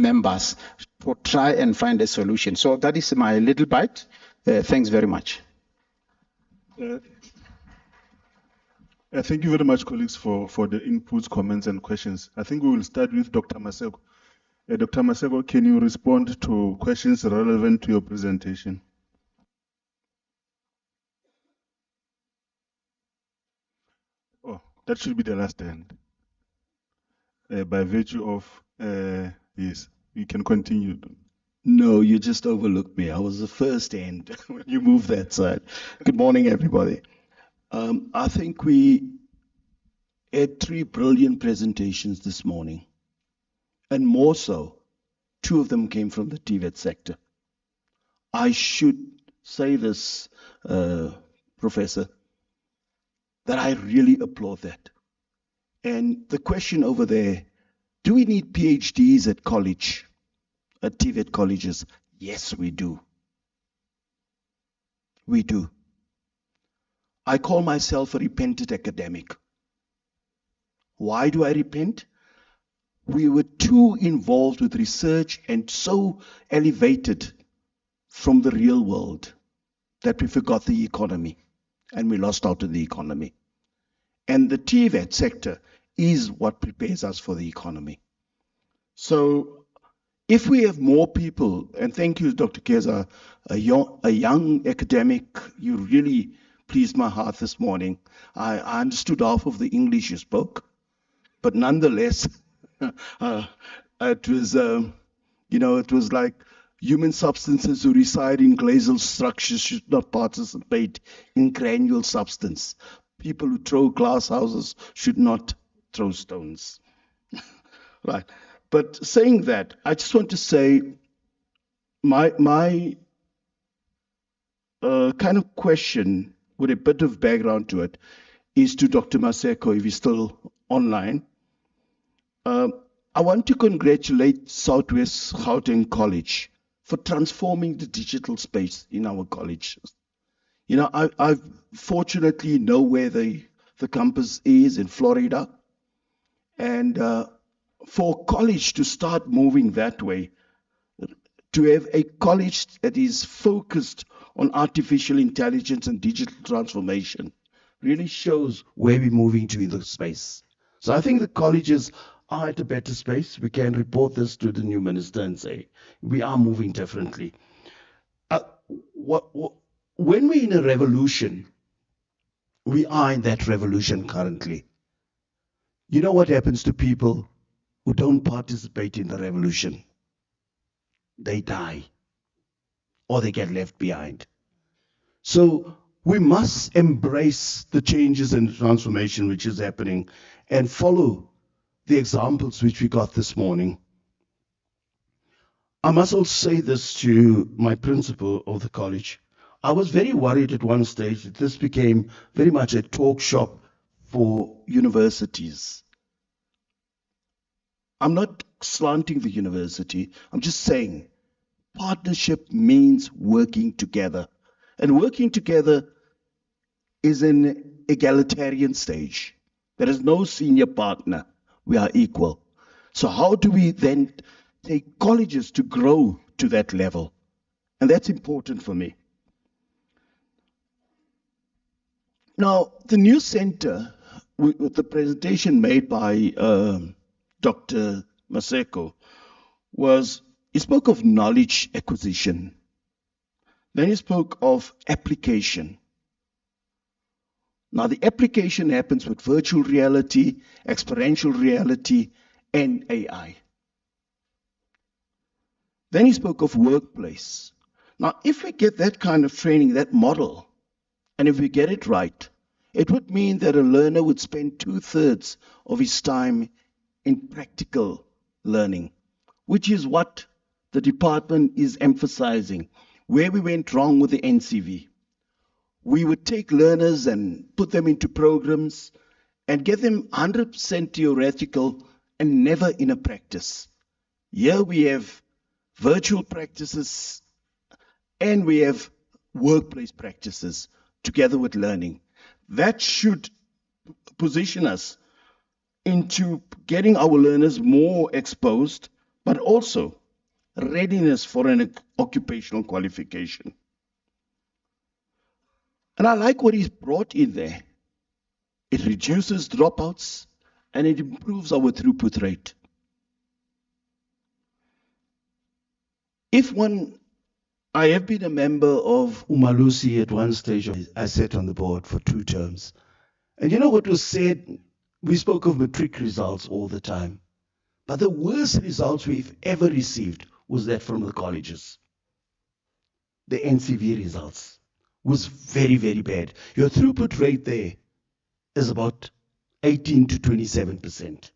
members to try and find a solution. So that is my little bite. Thanks very much. Thank you very much, colleagues, for the inputs, comments, and questions. I think we will start with Dr. Maseko. Dr. Maseko, can you respond to questions relevant to your presentation? Oh, that should be the last hand. By virtue of, yes, you can continue. No, you just overlooked me. I was the first hand when you moved that side. Good morning, everybody. I think we had 3 brilliant presentations this morning. And more so, 2 of them came from the TVET sector. I should say this, Professor, that I really applaud that. And the question over there, do we need PhDs at college, at TVET colleges? Yes, we do. We do. I call myself a repentant academic. Why do I repent? We were too involved with research and so elevated from the real world that we forgot the economy and we lost out on the economy. And the TVET sector is what prepares us for the economy. So if we have more people, and thank you, Dr. Keza, a young academic, you really pleased my heart this morning. I understood half of the English you spoke, but nonetheless, it was, it was like human substances who reside in glacial structures should not participate in granular substance. People who throw glass houses should not throw stones. Right. But saying that, I just want to say my kind of question with a bit of background to it is to Dr. Maseko, if he's still online. I want to congratulate Southwest Gauteng College for transforming the digital space in our colleges. You know, I fortunately know where the campus is in Florida, and for college to start moving that way, to have a college that is focused on artificial intelligence and digital transformation really shows where we're moving to in the space. So I think the colleges are at a better space. We can report this to the new minister and say, we are moving differently. When we're in a revolution, we are in that revolution currently. You know what happens to people who don't participate in the revolution? They die, or they get left behind. So we must embrace the changes and transformation which is happening and follow the examples which we got this morning. I must also say this to my principal of the college. I was very worried at one stage that this became very much a talk shop for universities. I'm not slanting the university. I'm just saying partnership means working together. And working together is an egalitarian stage. There is no senior partner. We are equal. So how do we then take colleges to grow to that level? And that's important for me. Now, the new center, with the presentation made by Dr. Maseko, he spoke of knowledge acquisition. Then he spoke of application. Now, the application happens with virtual reality, experiential reality, and AI. Then he spoke of workplace. Now, if we get that kind of training, that model, and if we get it right, it would mean that a learner would spend 2/3 of his time in practical learning, which is what the department is emphasizing. Where we went wrong with the NCV, we would take learners and put them into programs and get them 100% theoretical and never in a practice. Here we have virtual practices and we have workplace practices together with learning. That should position us into getting our learners more exposed, but also readiness for an occupational qualification. And I like what he's brought in there. It reduces dropouts and it improves our throughput rate. I have been a member of Umalusi at one stage. I sat on the board for 2 terms. And you know what was said? We spoke of matric results all the time. But the worst results we've ever received was that from the colleges. The NCV results was very, very bad. Your throughput rate there is about 18 to 27%.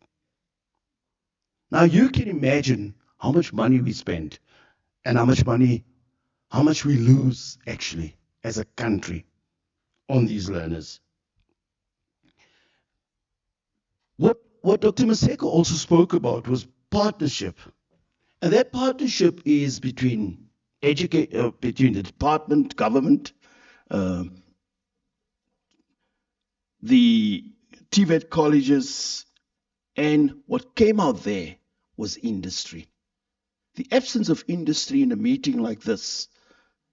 Now you can imagine how much money we spend and how much we lose actually as a country on these learners. What Dr. Maseko also spoke about was partnership. And that partnership is between the department, government, the TVET colleges, and what came out there was industry. The absence of industry in a meeting like this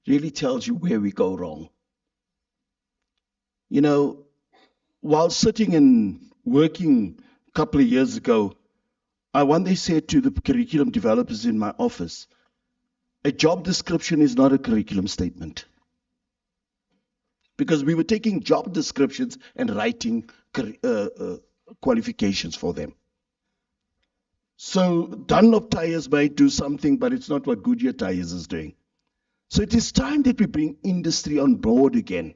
really tells you where we go wrong. You know, while sitting and working a couple of years ago, I one day said to the curriculum developers in my office, a job description is not a curriculum statement. Because we were taking job descriptions and writing qualifications for them. So Dunlop Tires might do something, but it's not what Goodyear Tires is doing. So it is time that we bring industry on board again.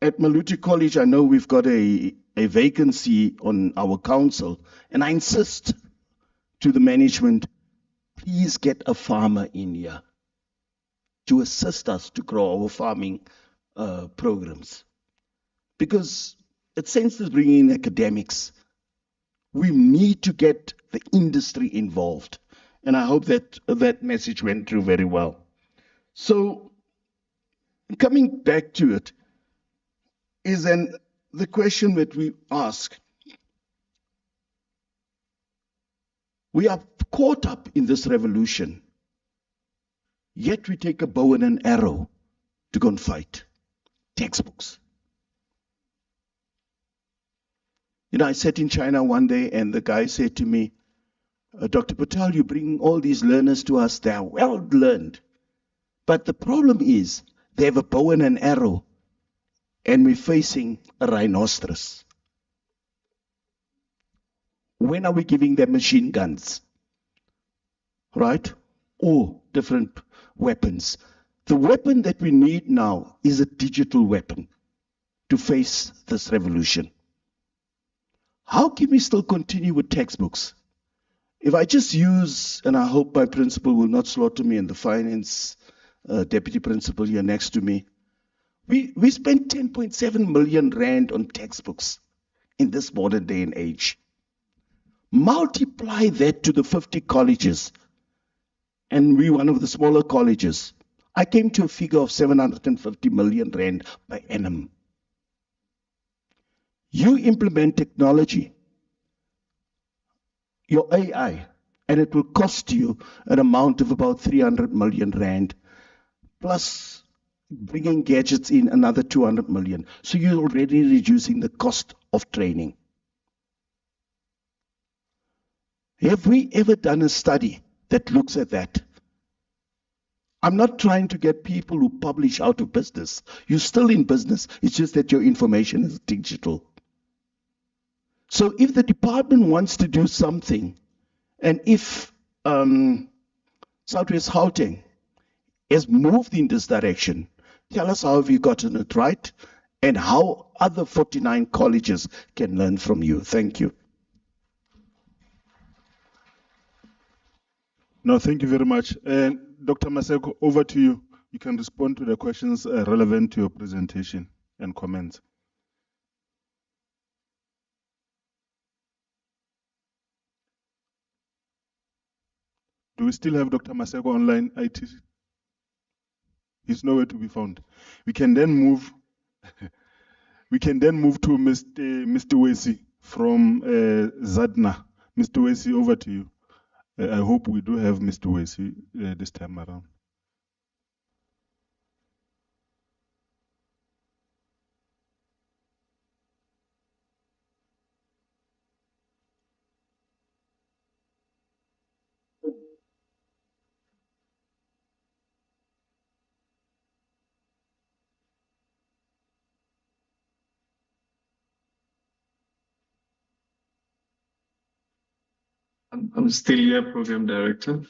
At Maluti College, I know we've got a vacancy on our council, and I insist to the management, please get a farmer in here to assist us to grow our farming programs. Because it senses bringing in academics. We need to get the industry involved. And I hope that that message went through very well. So coming back to it is then the question that we ask. We are caught up in this revolution, yet we take a bow and an arrow to go and fight. Textbooks. You know, I sat in China one day and the guy said to me, Dr. Patel, you bring all these learners to us, they are well learned. But the problem is, they have a bow and an arrow, and we're facing a rhinoceros. When are we giving them machine guns? Right? Or different weapons. The weapon that we need now is a digital weapon to face this revolution. How can we still continue with textbooks? If I just use, and I hope my principal will not slaughter me and the finance deputy principal here next to me, we spent 10.7 million rand on textbooks in this modern day and age. Multiply that to the 50 colleges, and we one of the smaller colleges. I came to a figure of 750 million rand per annum. You implement technology, your AI, and it will cost you an amount of about 300 million rand, plus bringing gadgets in another 200 million. So you're already reducing the cost of training. Have we ever done a study that looks at that? I'm not trying to get people who publish out of business. You're still in business. It's just that your information is digital. So if the department wants to do something, and if Southwest Gauteng has moved in this direction, tell us how have you gotten it right, and how other 49 colleges can learn from you. Thank you. No, thank you very much. And Dr. Maseko, over to you. You can respond to the questions relevant to your presentation and comments. Do we still have Dr. Maseko online? IT? He's nowhere to be found. We can then move. We can then move to Mr. Wesi from Zadna. Mr. Wesi, over to you. I hope we do have Mr. Wesi this time around. I'm still here, Program Director.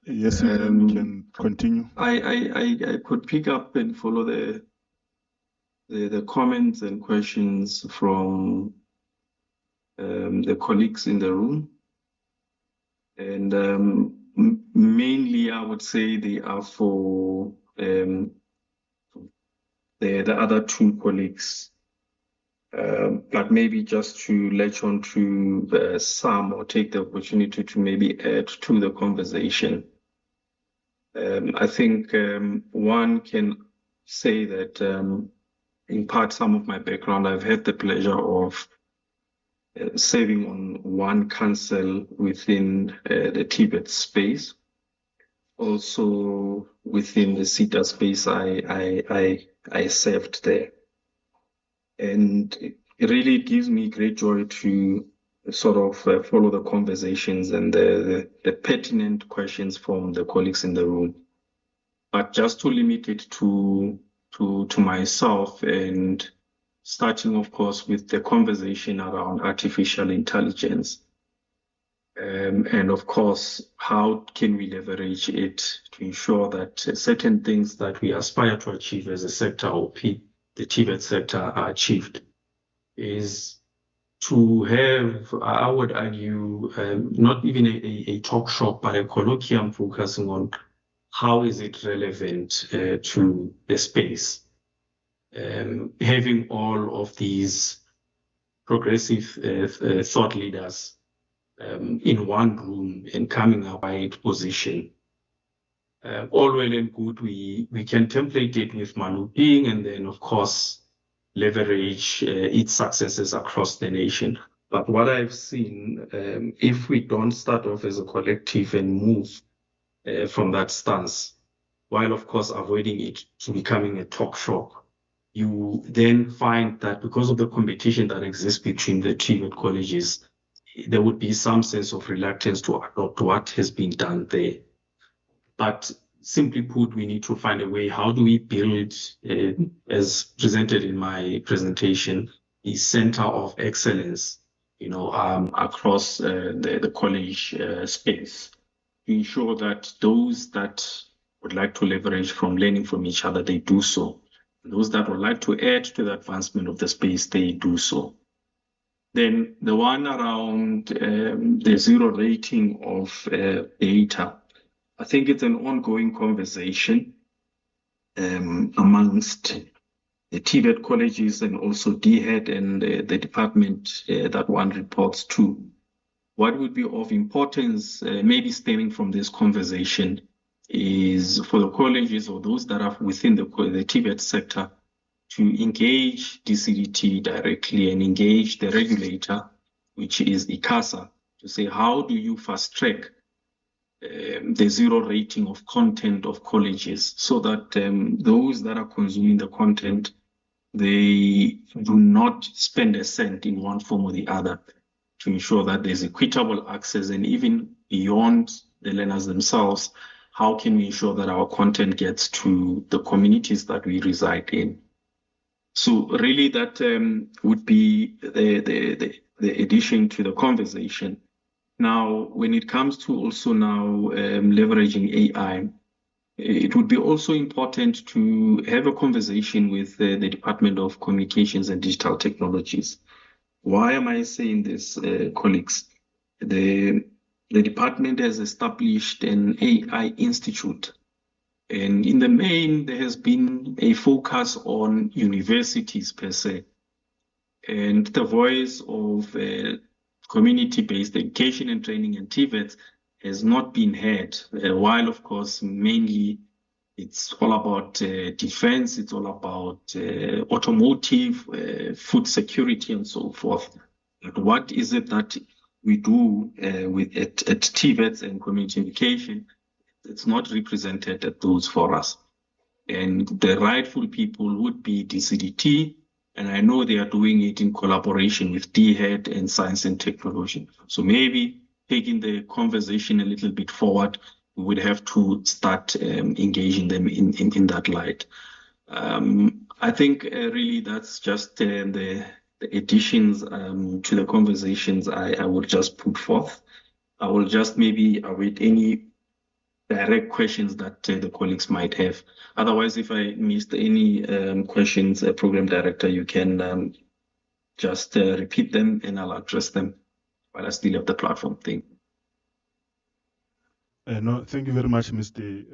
Yes, you can continue. I could pick up and follow the comments and questions from the colleagues in the room. And mainly, I would say they are for the other two colleagues. But maybe just to latch on to some, or take the opportunity to maybe add to the conversation. I think one can say that in part, some of my background, I've had the pleasure of serving on one council within the TVET space. Also within the CETA space, I served there. And it really gives me great joy to sort of follow the conversations and the pertinent questions from the colleagues in the room. But just to limit it to myself, and starting, of course, with the conversation around artificial intelligence. And of course, how can we leverage it to ensure that certain things that we aspire to achieve as a sector, or the TVET sector, are achieved, is to have, I would argue, not even a talk shop, but a colloquium focusing on how is it relevant to the space. Having all of these progressive thought leaders in one room and coming up by position. All well and good, we can template it with Maluti and then, of course, leverage its successes across the nation. But what I've seen, if we don't start off as a collective and move from that stance, while of course avoiding it to becoming a talk shop, you then find that because of the competition that exists between the TVET colleges, there would be some sense of reluctance to adopt what has been done there. But simply put, we need to find a way. How do we build, as presented in my presentation, a center of excellence, across the college space to ensure that those that would like to leverage from learning from each other, they do so. Those that would like to add to the advancement of the space, they do so. Then the one around the zero rating of data, I think it's an ongoing conversation amongst the TVET colleges and also DHET and the department that one reports to. What would be of importance, maybe stemming from this conversation, is for the colleges or those that are within the TVET sector to engage DCDT directly and engage the regulator, which is ICASA, to say, how do you fast track the zero rating of content of colleges so that those that are consuming the content, they do not spend a cent in one form or the other, to ensure that there's equitable access, and even beyond the learners themselves, how can we ensure that our content gets to the communities that we reside in? So really that would be the addition to the conversation. Now, when it comes to also now leveraging AI, it would be also important to have a conversation with the Department of Communications and Digital Technologies. Why am I saying this, colleagues? The department has established an AI institute. And in the main, there has been a focus on universities per se. And the voice of community-based education and training and TVET has not been heard, while of course mainly it's all about defense, it's all about automotive, food security and so forth. But what is it that we do at TVET and community education? It's not represented at those for us. And the rightful people would be DCDT, and I know they are doing it in collaboration with DHET and Science and Technology. So maybe taking the conversation a little bit forward, we would have to start engaging them in that light. I think really that's just the additions to the conversations I would just put forth. I will just maybe await any direct questions that the colleagues might have. Otherwise, if I missed any questions, Program Director, you can just repeat them and I'll address them while I still have the platform thing. No, thank you very much, Mr.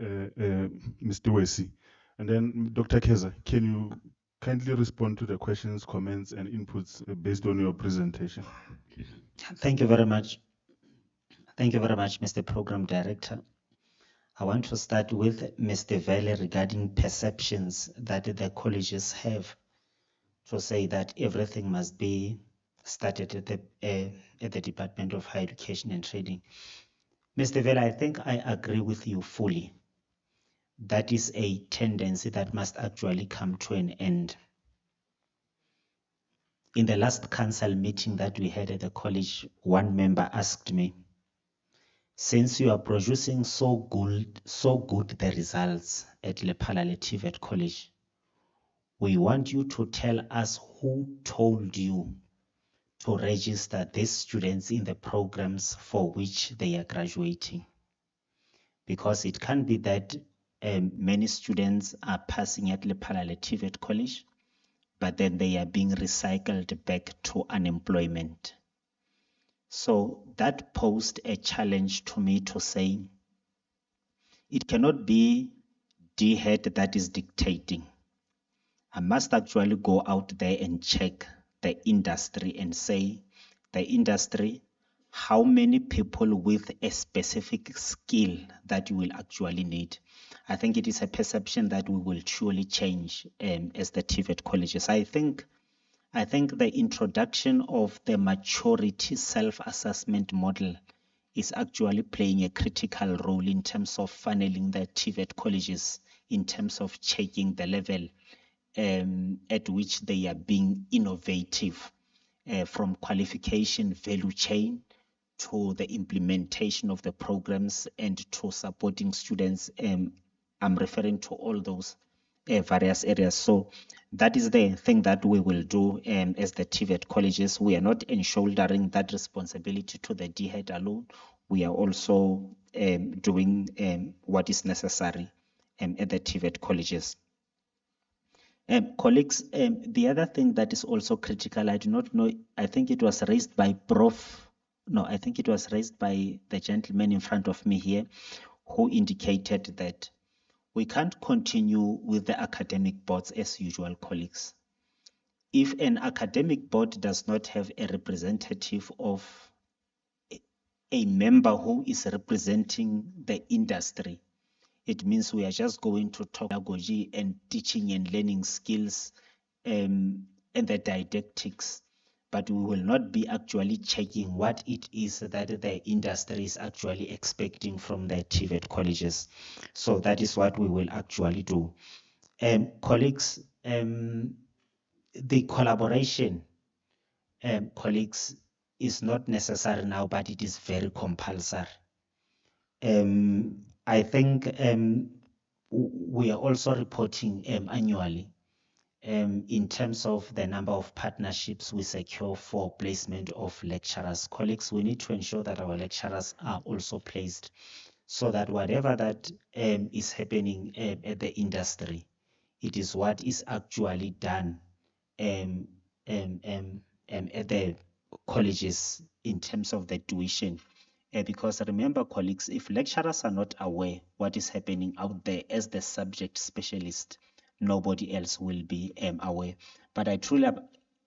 Wesi. And then, Dr. Keza, can you kindly respond to the questions, comments, and inputs based on your presentation? Thank you very much. Thank you very much, Mr. Program Director. I want to start with Mr. Vele regarding perceptions that the colleges have to say that everything must be started at the Department of Higher Education and Training. Mr. Vele, I think I agree with you fully. That is a tendency that must actually come to an end. In the last council meeting that we had at the college, one member asked me, since you are producing so good the results at Lephalale TVET College, we want you to tell us who told you to register these students in the programs for which they are graduating. Because it can be that many students are passing at Lephalale TVET College, but then they are being recycled back to unemployment. So that posed a challenge to me to say, it cannot be DHET that is dictating. I must actually go out there and check the industry and say, the industry, how many people with a specific skill that you will actually need. I think it is a perception that we will surely change as the TVET colleges. I think the introduction of the maturity self-assessment model is actually playing a critical role in terms of funneling the TVET colleges in terms of checking the level at which they are being innovative from qualification value chain to the implementation of the programs and to supporting students. I'm referring to all those various areas. So that is the thing that we will do as the TVET colleges. We are not enshouldering that responsibility to the DHET alone. We are also doing what is necessary at the TVET colleges. Colleagues, the other thing that is also critical, I do not know, I think it was raised by I think it was raised by the gentleman in front of me here, who indicated that we can't continue with the academic boards as usual, colleagues. If an academic board does not have a representative of a member who is representing the industry, it means we are just going to talk pedagogy and teaching and learning skills and the didactics, but we will not be actually checking what it is that the industry is actually expecting from the TVET colleges. So that is what we will actually do. Colleagues, the collaboration, colleagues, is not necessary now, but it is very compulsory. I think we are also reporting annually in terms of the number of partnerships we secure for placement of lecturers. Colleagues, we need to ensure that our lecturers are also placed so that whatever that is happening at the industry, it is what is actually done at the colleges in terms of the tuition. Because remember, colleagues, if lecturers are not aware what is happening out there as the subject specialist, nobody else will be aware. But I truly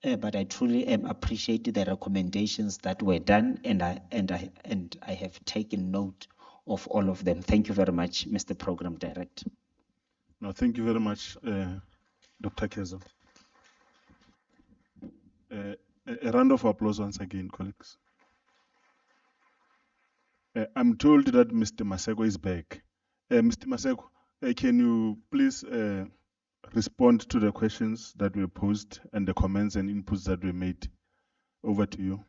appreciate the recommendations that were done, and I have taken note of all of them. Thank you very much, Mr. Program Director. No, thank you very much, Dr. Kezo. A round of applause once again, colleagues. I'm told that Mr. Maseko is back. Mr. Maseko, can you please respond to the questions that were posed and the comments and inputs that were made? Over to you.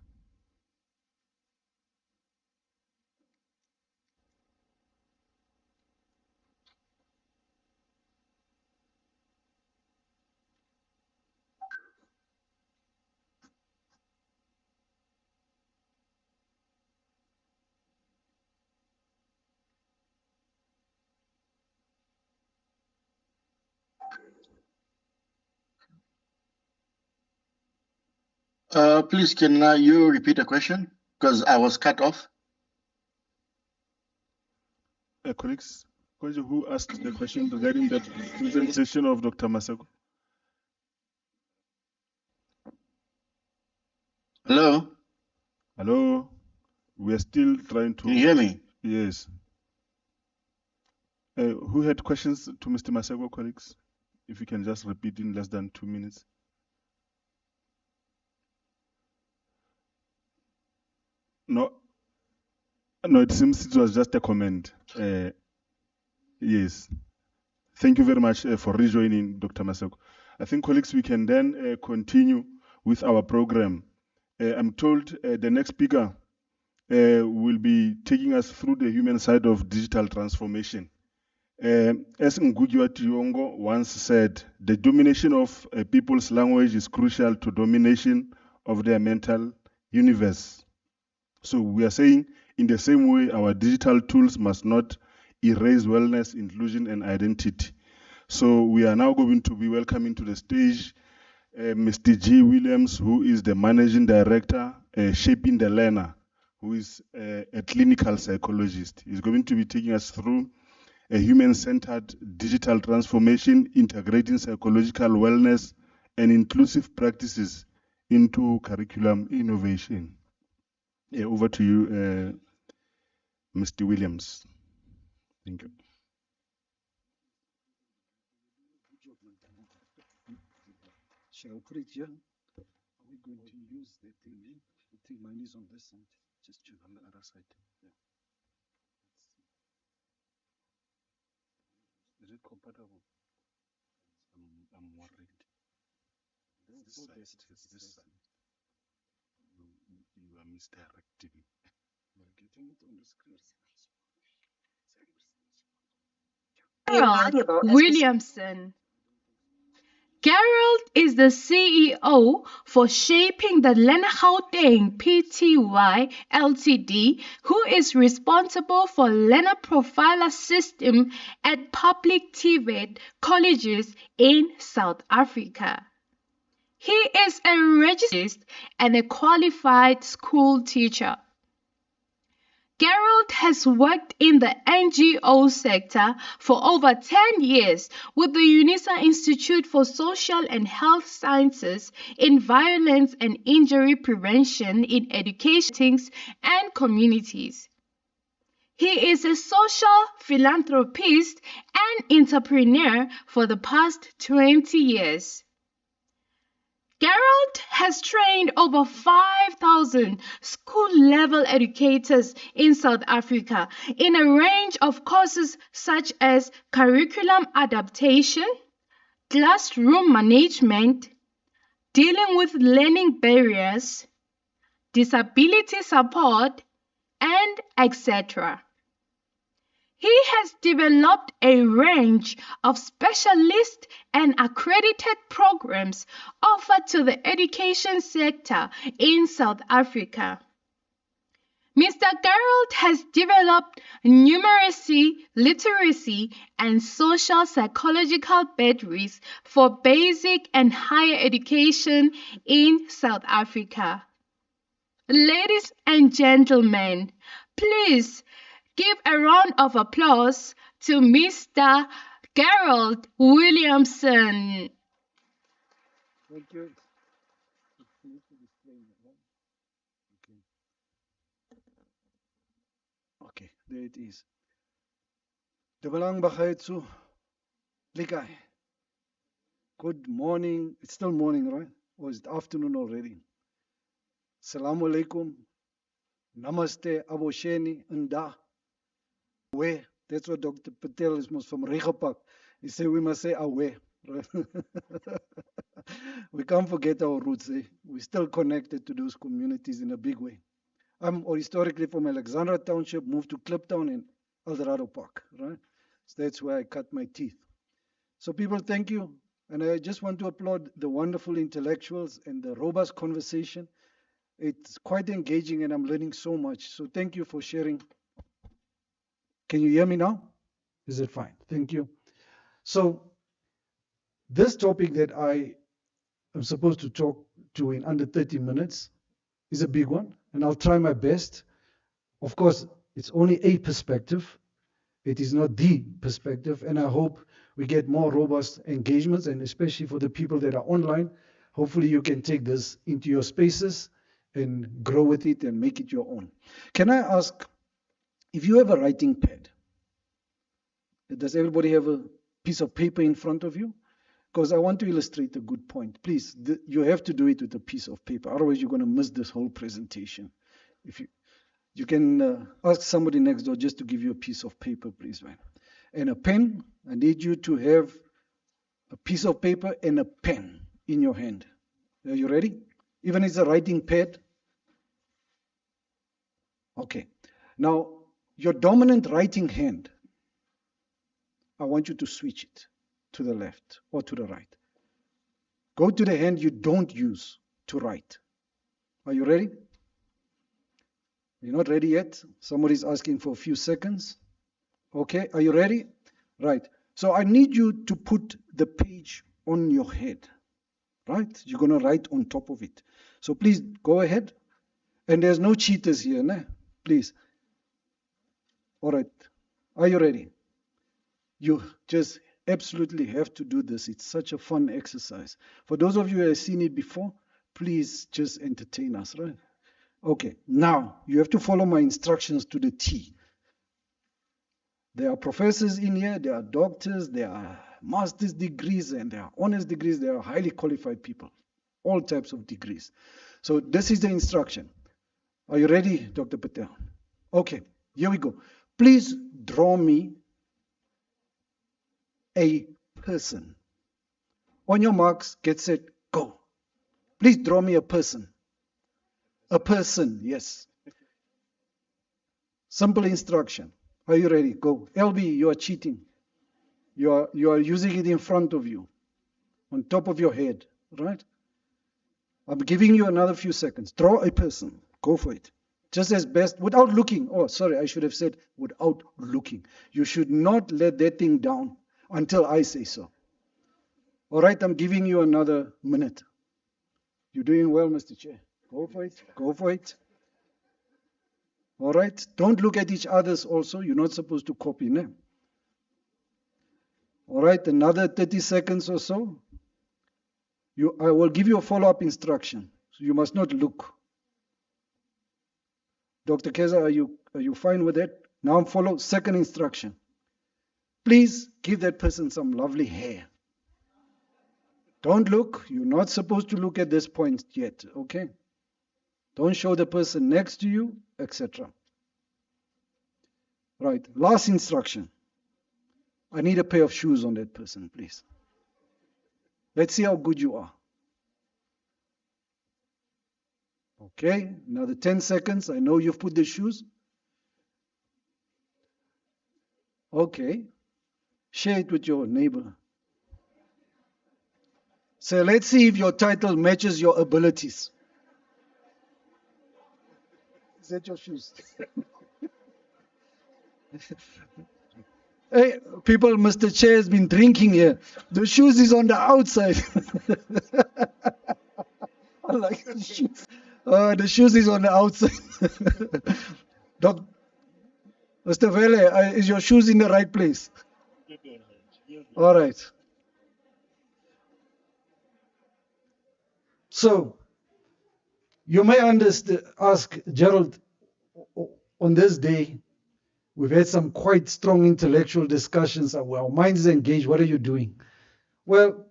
Please, can you repeat the question? Because I was cut off. Colleagues, who asked the question regarding the presentation of Dr. Maseko? Hello? Hello? We are still trying to... Can you hear me? Yes. Who had questions to Mr. Maseko, colleagues? If you can just repeat in less than 2 minutes. No, it seems it was just a comment. Yes. Thank you very much for rejoining, Dr. Maseko. I think, colleagues, we can then continue with our program. I'm told the next speaker will be taking us through the human side of digital transformation. As Ngugiwa Tiongo once said, the domination of a people's language is crucial to domination of their mental universe. So we are saying, in the same way, our digital tools must not erase wellness, inclusion, and identity. So we are now going to be welcoming to the stage Mr. G. Williams, who is the Managing Director, Shaping the Learner, who is a clinical psychologist. He's going to be taking us through a human-centered digital transformation, integrating psychological wellness and inclusive practices into curriculum innovation. Yeah, over to you, Mr. Williams. Thank you. Shall I put it here? Are we going to use the thing here? I think mine is on this side. Just check on the other side. Yeah. Is it compatible? I'm worried. This side. It's this side. You are misdirecting. We're getting it on the screen. Gerald Williamson. Gerald is the CEO for Shaping the Lena Gauteng Pty Ltd, who is responsible for Lena Profiler System at public TVET colleges in South Africa. He is a registered and a qualified school teacher. Gerald has worked in the NGO sector for over 10 years with the UNISA Institute for Social and Health Sciences in Violence and Injury Prevention in Education and Communities. He is a social philanthropist and entrepreneur for the past 20 years. Gerald has trained over 5,000 school-level educators in South Africa in a range of courses such as curriculum adaptation, classroom management, dealing with learning barriers, disability support, and etc. He has developed a range of specialist and accredited programs offered to the education sector in South Africa. Mr. Gerald has developed numeracy, literacy, and social psychological batteries for basic and higher education in South Africa. Ladies and gentlemen, please give a round of applause to Mr. Gerald Williamson. Thank you. Okay, there it is. Dumelang bagaetso. Likai. Good morning. It's still morning, right? Or is it afternoon already? Assalamu alaikum. Namaste, abosheni, nda. Away. That's what Dr. Patel is most from Regepak. He said we must say away. We can't forget our roots. Eh? We're still connected to those communities in a big way. I'm historically from Alexandra Township, moved to Kliptown in Eldorado Park, right? So that's where I cut my teeth. So people, thank you. And I just want to applaud the wonderful intellectuals and the robust conversation. It's quite engaging and I'm learning so much. So thank you for sharing. Can you hear me now? Is it fine? Thank you. So this topic that I am supposed to talk to in under 30 minutes is a big one, and I'll try my best. Of course, it's only a perspective. It is not the perspective, and I hope we get more robust engagements, and especially for the people that are online, hopefully you can take this into your spaces and grow with it and make it your own. Can I ask, if you have a writing pad, does everybody have a piece of paper in front of you? Because I want to illustrate a good point. Please, you have to do it with a piece of paper. Otherwise, you're going to miss this whole presentation. If you can ask somebody next door just to give you a piece of paper, please, man. And a pen. I need you to have a piece of paper and a pen in your hand. Are you ready? Even if it's a writing pad. Okay. Now, your dominant writing hand, I want you to switch it to the left or to the right. Go to the hand you don't use to write. Are you ready? You're not ready yet? Somebody's asking for a few seconds. Okay, are you ready? Right. So I need you to put the page on your head. Right? You're going to write on top of it. So please go ahead. And there's no cheaters here, né? Please. All right. Are you ready? You just absolutely have to do this. It's such a fun exercise. For those of you who have seen it before, please just entertain us, right? Okay, now you have to follow my instructions to the T. There are professors in here, there are doctors, there are master's degrees, and there are honors degrees, there are highly qualified people, all types of degrees. So this is the instruction. Are you ready, Dr. Patel? Okay, here we go. Please draw me a person. On your marks, get set, go. Please draw me a person. A person, yes. Simple instruction. Are you ready? Go. LB, you are cheating. You are using it in front of you, on top of your head, right? I'm giving you another few seconds. Draw a person. Go for it. Just as best, without looking. Oh, sorry, I should have said without looking. You should not let that thing down until I say so. All right, I'm giving you another minute. You're doing well, Mr. Chair. Go for it. Go for it. All right. Don't look at each other's also. You're not supposed to copy them. All right, another 30 seconds or so. I will give you a follow-up instruction. So you must not look. Dr. Keza, are you fine with that? Now follow second instruction. Please give that person some lovely hair. Don't look. You're not supposed to look at this point yet, okay? Don't show the person next to you, etc. Right, last instruction. I need a pair of shoes on that person, please. Let's see how good you are. Okay, another 10 seconds. I know you've put the shoes. Okay, share it with your neighbor. So let's see if your title matches your abilities. Is that your shoes? Hey, people, Mr. Chair has been drinking here. The shoes is on the outside. I like the shoes. The shoes is on the outside. Mr. Vele, is your shoes in the right place? All right. So, you may ask Gerald, on this day, we've had some quite strong intellectual discussions. Our minds are engaged. What are you doing? Well,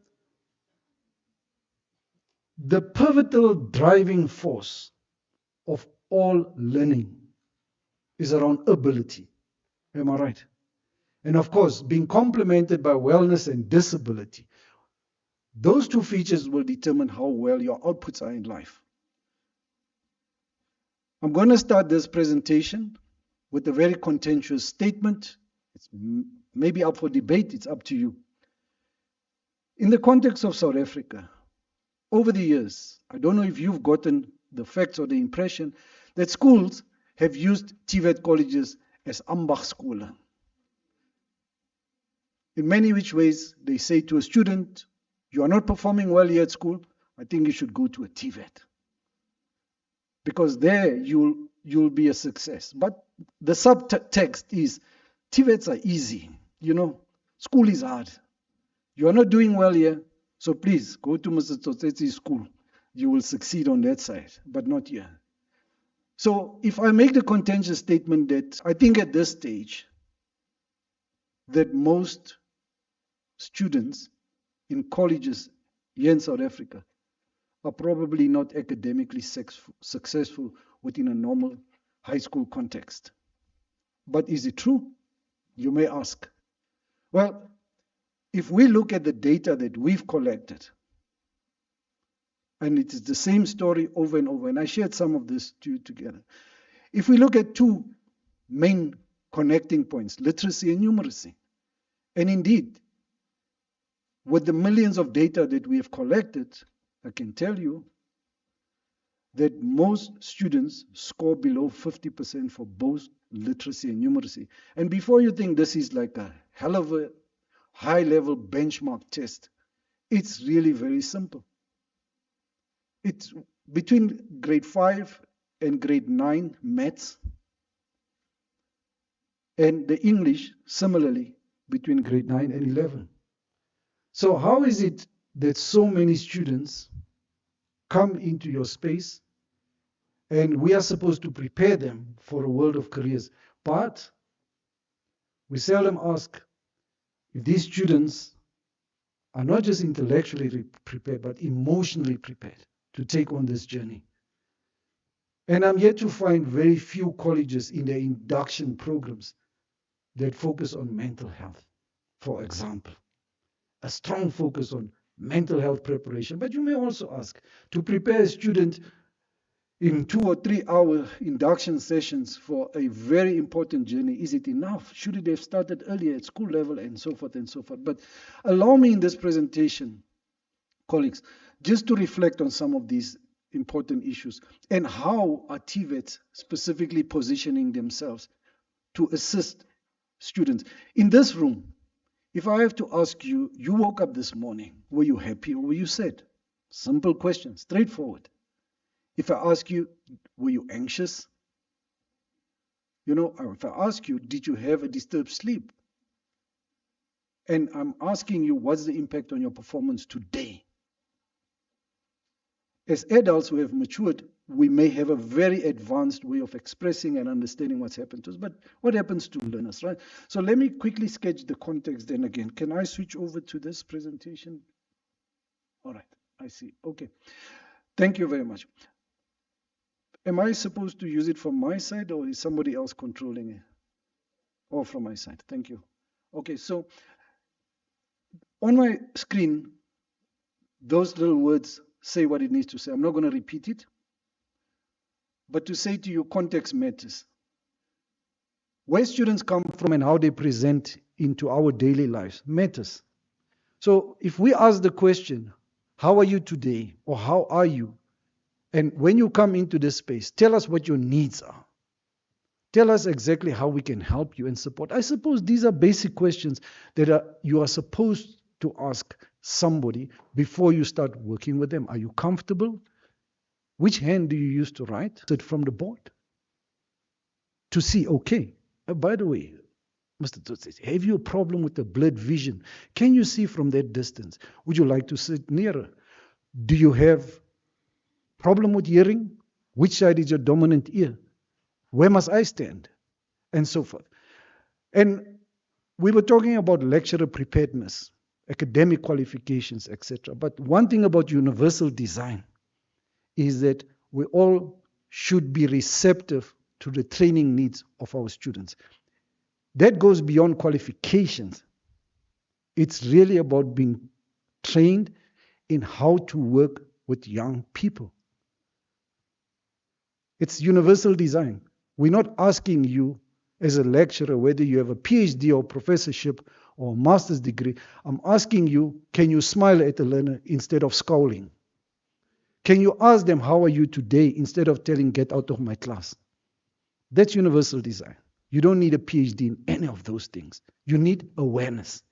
the pivotal driving force of all learning is around ability. Am I right? And of course, being complemented by wellness and disability. Those two features will determine how well your outputs are in life. I'm going to start this presentation with a very contentious statement. It's maybe up for debate. It's up to you. In the context of South Africa, over the years, I don't know if you've gotten the facts or the impression that schools have used TVET colleges as ambachtskole. In many which ways, they say to a student, you are not performing well here at school, I think you should go to a TVET. Because there you'll be a success. But the subtext is, TVETs are easy. You know, school is hard. You are not doing well here, so please go to Mr. Tsotsetsi's school. You will succeed on that side, but not here. So if I make the contentious statement that I think at this stage that most students in colleges here in South Africa are probably not academically successful within a normal high school context. But is it true? You may ask. Well, if we look at the data that we've collected, and it is the same story over and over, and I shared some of this together. If we look at two main connecting points, literacy and numeracy, and indeed, with the millions of data that we have collected, I can tell you that most students score below 50% for both literacy and numeracy. And before you think this is like a hell of a high-level benchmark test, it's really very simple. It's between grade 5 and grade 9 maths, and the English, similarly, between grade 9 and 11. So how is it that so many students come into your space And we are supposed to prepare them for a world of careers. But we seldom ask if these students are not just intellectually prepared, but emotionally prepared to take on this journey. And I'm yet to find very few colleges in their induction programs that focus on mental health, for example. A strong focus on mental health preparation. But you may also ask, to prepare a student in 2 or 3 hour induction sessions for a very important journey, is it enough? Should it have started earlier at school level and so forth and so forth? But allow me in this presentation, colleagues, just to reflect on some of these important issues and how are TVETs specifically positioning themselves to assist students. In this room, if I have to ask you, you woke up this morning, were you happy or were you sad? Simple question, straightforward. If I ask you, were you anxious? You know, or if I ask you, did you have a disturbed sleep? And I'm asking you, what's the impact on your performance today? As adults who have matured, we may have a very advanced way of expressing and understanding what's happened to us. But what happens to learners, right? So let me quickly sketch the context then again. Can I switch over to this presentation? All right, I see. Okay. Thank you very much. Am I supposed to use it from my side or is somebody else controlling it? Or from my side. Thank you. Okay, so on my screen, those little words say what it needs to say. I'm not going to repeat it. But to say to you, context matters. Where students come from and how they present into our daily lives matters. So if we ask the question, how are you today? Or how are you? And when you come into this space, tell us what your needs are. Tell us exactly how we can help you and support. I suppose these are basic questions that you are supposed to ask somebody before you start working with them. Are you comfortable? Which hand do you use to write? Is it from the board? To see, okay, by the way, Mr. Tutsi, have you a problem with the blurred vision? Can you see from that distance? Would you like to sit nearer? Do you have problem with hearing? Which side is your dominant ear? Where must I stand? And so forth. And we were talking about lecturer preparedness, academic qualifications, etc. But one thing about universal design is that we all should be receptive to the training needs of our students. That goes beyond qualifications. It's really about being trained in how to work with young people. It's universal design. We're not asking you as a lecturer whether you have a PhD or professorship or a master's degree. I'm asking you, can you smile at the learner instead of scowling? Can you ask them, how are you today, instead of telling, get out of my class? That's universal design. You don't need a PhD in any of those things. You need awareness.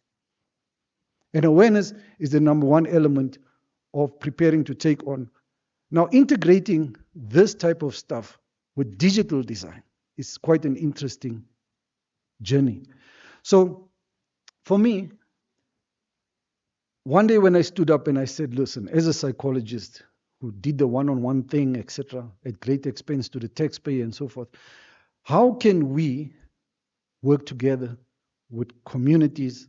And awareness is the number one element of preparing to take on. Now, integrating this type of stuff with digital design is quite an interesting journey. So, for me, one day when I stood up and I said, listen, as a psychologist who did the one-on-one thing, etc., at great expense to the taxpayer and so forth, how can we work together with communities,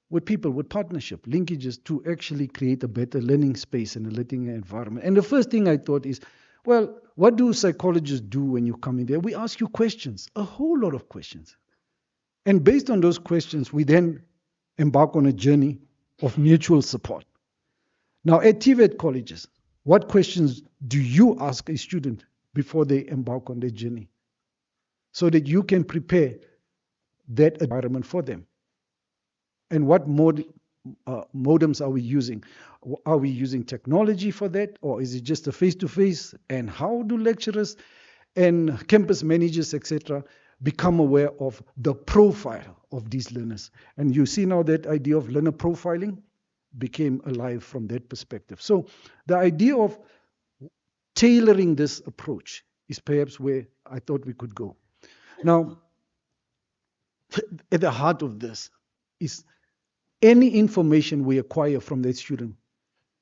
with people, with partnership, linkages to actually create a better learning space and a learning environment? And the first thing I thought is, well, what do psychologists do when you come in there? We ask you questions, a whole lot of questions. And based on those questions, we then embark on a journey of mutual support. Now, at TVET colleges, what questions do you ask a student before they embark on their journey, so that you can prepare that environment for them? And what modems are we using? Are we using technology for that, or is it just a face-to-face? And how do lecturers and campus managers, etc., become aware of the profile of these learners? And you see now that idea of learner profiling became alive from that perspective. So the idea of tailoring this approach is perhaps where I thought we could go. Now, at the heart of this is any information we acquire from that student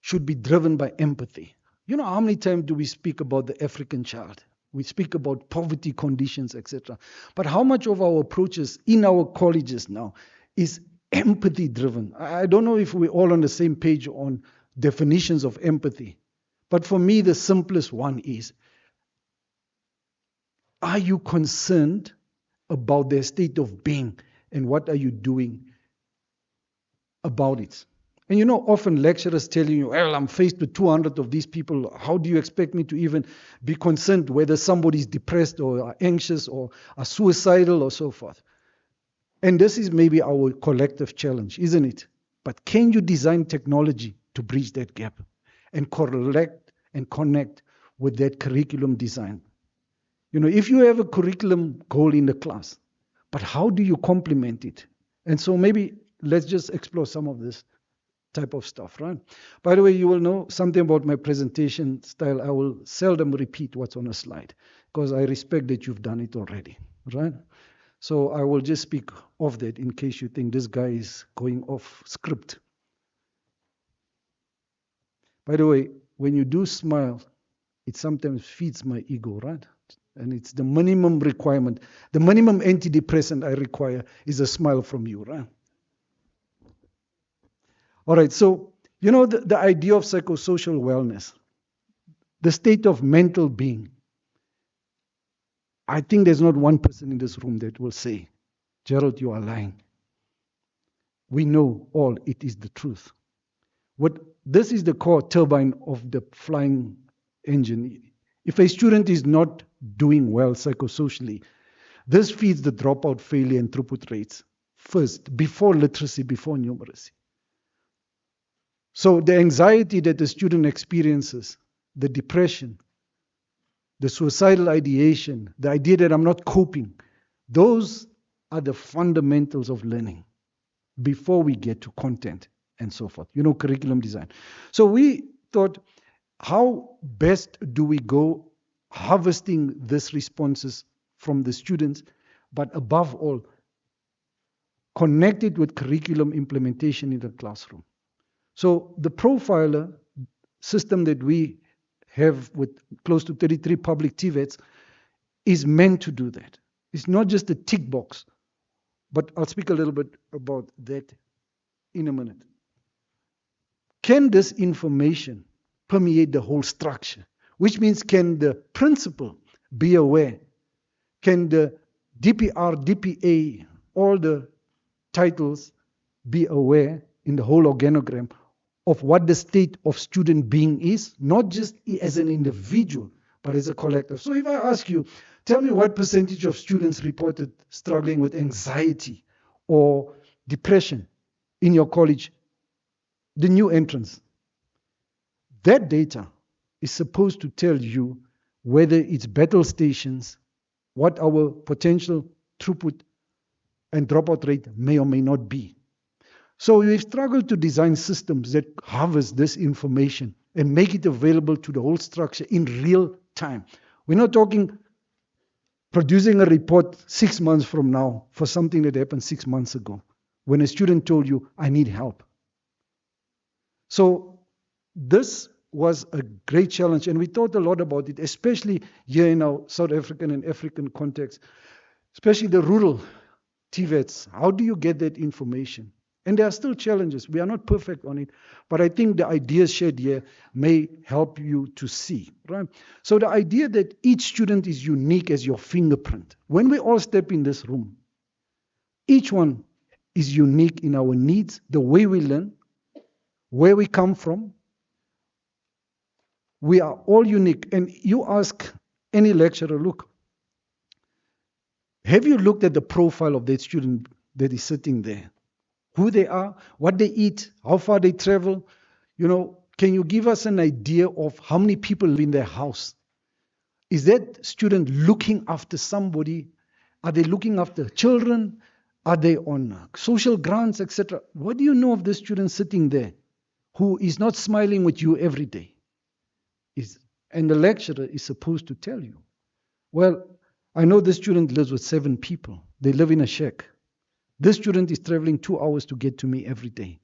should be driven by empathy. You know, how many times do we speak about the African child? We speak about poverty conditions, etc. But how much of our approaches in our colleges now is empathy driven? I don't know if we're all on the same page on definitions of empathy. But for me, the simplest one is, are you concerned about their state of being and what are you doing about it? And you know, often lecturers telling you, well, I'm faced with 200 of these people. How do you expect me to even be concerned whether somebody's depressed or are anxious or are suicidal or so forth? And this is maybe our collective challenge, isn't it? But can you design technology to bridge that gap and correlate and connect with that curriculum design? You know, if you have a curriculum goal in the class, but how do you complement it? And so maybe let's just explore some of this type of stuff, right? By the way, you will know something about my presentation style. I will seldom repeat what's on a slide because I respect that you've done it already, right? So I will just speak of that in case you think this guy is going off script. By the way, when you do smile, it sometimes feeds my ego, right? And it's the minimum requirement. The minimum antidepressant I require is a smile from you, right? All right, so, you know, the idea of psychosocial wellness, the state of mental being. I think there's not one person in this room that will say, Gerald, you are lying. We know all it is the truth. This is the core turbine of the flying engine. If a student is not doing well psychosocially, this feeds the dropout, failure, and throughput rates first, before literacy, before numeracy. So the anxiety that the student experiences, the depression, the suicidal ideation, the idea that I'm not coping, those are the fundamentals of learning before we get to content and so forth, you know, curriculum design. So we thought, how best do we go harvesting these responses from the students, but above all, connect it with curriculum implementation in the classroom. So the profiler system that we have with close to 33 public TVETs is meant to do that. It's not just a tick box, but I'll speak a little bit about that in a minute. Can this information permeate the whole structure? Which means, can the principal be aware? Can the DPR, DPA, all the titles be aware in the whole organogram of what the state of student being is, not just as an individual, but as a collective? So if I ask you, tell me what percentage of students reported struggling with anxiety or depression in your college, the new entrants. That data is supposed to tell you whether it's battle stations, what our potential throughput and dropout rate may or may not be. So we've struggled to design systems that harvest this information and make it available to the whole structure in real time. We're not talking producing a report 6 months from now for something that happened 6 months ago when a student told you, I need help. So this was a great challenge, and we thought a lot about it, especially here in our South African and African context, especially the rural TVETs. How do you get that information? And there are still challenges. We are not perfect on it, but I think the ideas shared here may help you to see, right? So the idea that each student is unique as your fingerprint. When we all step in this room, each one is unique in our needs, the way we learn, where we come from. We are all unique. And you ask any lecturer, look, have you looked at the profile of that student that is sitting there? Who they are, what they eat, how far they travel? You know, can you give us an idea of how many people live in their house? Is that student looking after somebody? Are they looking after children? Are they on social grants, etc.? What do you know of this student sitting there who is not smiling with you every day? And the lecturer is supposed to tell you, well, I know this student lives with 7 people. They live in a shack. This student is traveling 2 hours to get to me every day.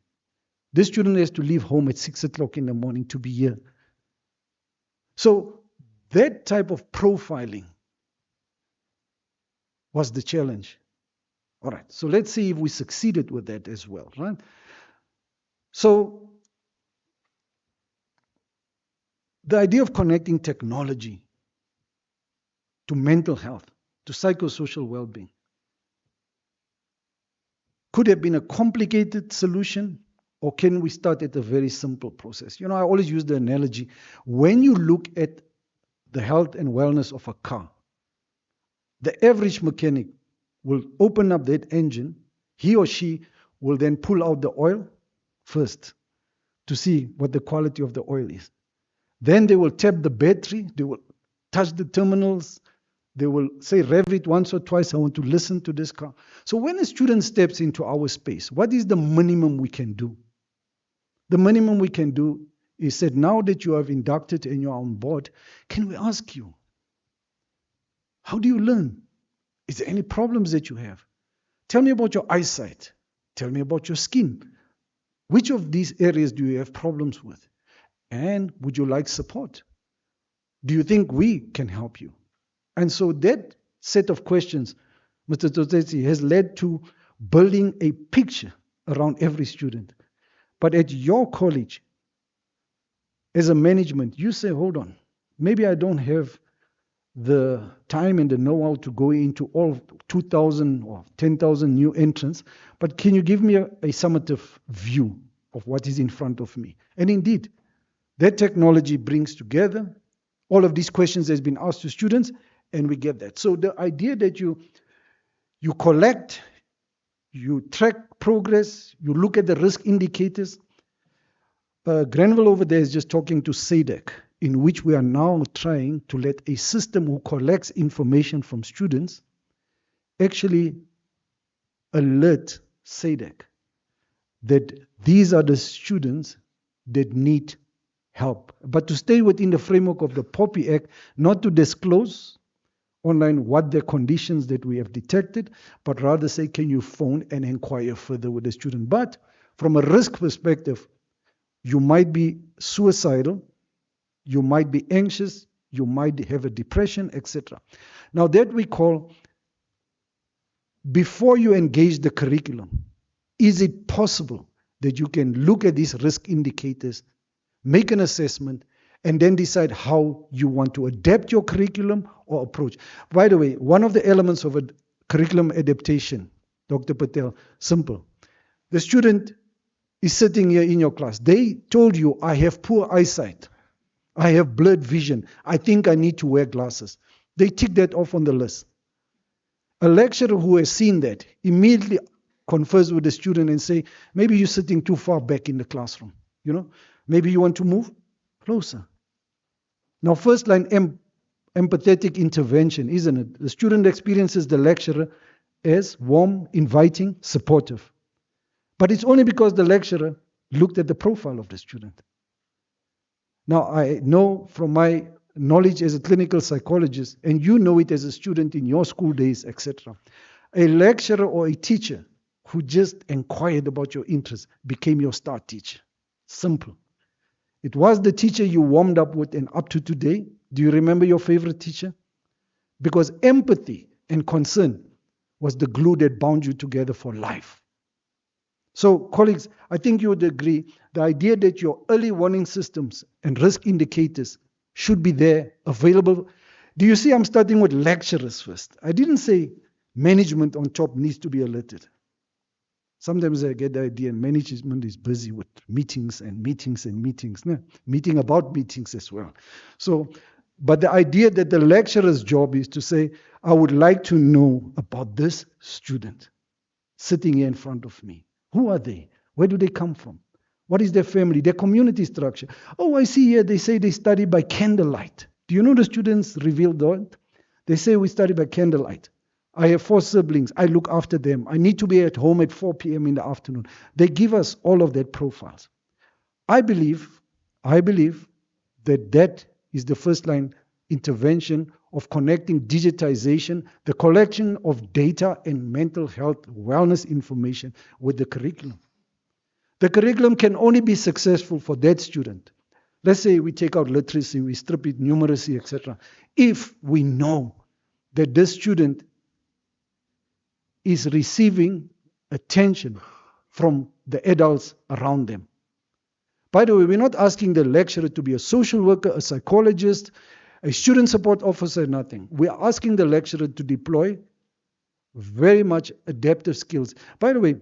This student has to leave home at 6 o'clock in the morning to be here. So that type of profiling was the challenge. All right, so let's see if we succeeded with that as well, right? So the idea of connecting technology to mental health, to psychosocial well-being, could have been a complicated solution, or can we start at a very simple process? You know, I always use the analogy, when you look at the health and wellness of a car, the average mechanic will open up that engine, he or she will then pull out the oil first to see what the quality of the oil is. Then they will tap the battery, they will touch the terminals, they will say, rev it once or twice, I want to listen to this car. So when a student steps into our space, what is the minimum we can do? The minimum we can do is that now that you have inducted and you're on board, can we ask you, how do you learn? Is there any problems that you have? Tell me about your eyesight. Tell me about your skin. Which of these areas do you have problems with? And would you like support? Do you think we can help you? And so that set of questions, Mr. Totesi, has led to building a picture around every student. But at your college, as a management, you say, hold on, maybe I don't have the time and the know-how to go into all 2,000 or 10,000 new entrants, but can you give me a summative view of what is in front of me? And indeed, that technology brings together all of these questions that has been asked to students, and we get that. So the idea that you collect, you track progress, you look at the risk indicators. Granville over there is just talking to SADC, in which we are now trying to let a system who collects information from students actually alert SADC that these are the students that need help. But to stay within the framework of the POPI Act, not to disclose online what the conditions that we have detected, but rather say, can you phone and inquire further with the student? But from a risk perspective, you might be suicidal, you might be anxious, you might have a depression, etc. Now that we call, before you engage the curriculum, is it possible that you can look at these risk indicators, make an assessment, and then decide how you want to adapt your curriculum or approach? By the way, one of the elements of a curriculum adaptation, Dr. Patel, simple. The student is sitting here in your class. They told you, I have poor eyesight. I have blurred vision. I think I need to wear glasses. They tick that off on the list. A lecturer who has seen that immediately confers with the student and say, maybe you're sitting too far back in the classroom. You know, maybe you want to move closer. Now, first line empathetic intervention, isn't it? The student experiences the lecturer as warm, inviting, supportive. But it's only because the lecturer looked at the profile of the student. Now, I know from my knowledge as a clinical psychologist, and you know it as a student in your school days, etc., a lecturer or a teacher who just inquired about your interests became your star teacher. Simple. It was the teacher you warmed up with, and up to today, do you remember your favorite teacher? Because empathy and concern was the glue that bound you together for life. So, colleagues, I think you would agree, the idea that your early warning systems and risk indicators should be there, available. Do you see I'm starting with lecturers first? I didn't say management on top needs to be alerted. Sometimes I get the idea management is busy with meetings and meetings and meetings. No, meeting about meetings as well. So, but the idea that the lecturer's job is to say, I would like to know about this student sitting here in front of me. Who are they? Where do they come from? What is their family, their community structure? Oh, I see here they say they study by candlelight. Do you know the students revealed that? They say we study by candlelight. I have 4 siblings. I look after them. I need to be at home at 4 p.m. in the afternoon. They give us all of that profiles. I believe that that is the first line intervention of connecting digitization, the collection of data and mental health wellness information with the curriculum. The curriculum can only be successful for that student. Let's say we take out literacy, we strip it numeracy, etc. If we know that this student is receiving attention from the adults around them. By the way, we're not asking the lecturer to be a social worker, a psychologist, a student support officer, nothing. We're asking the lecturer to deploy very much adaptive skills. By the way,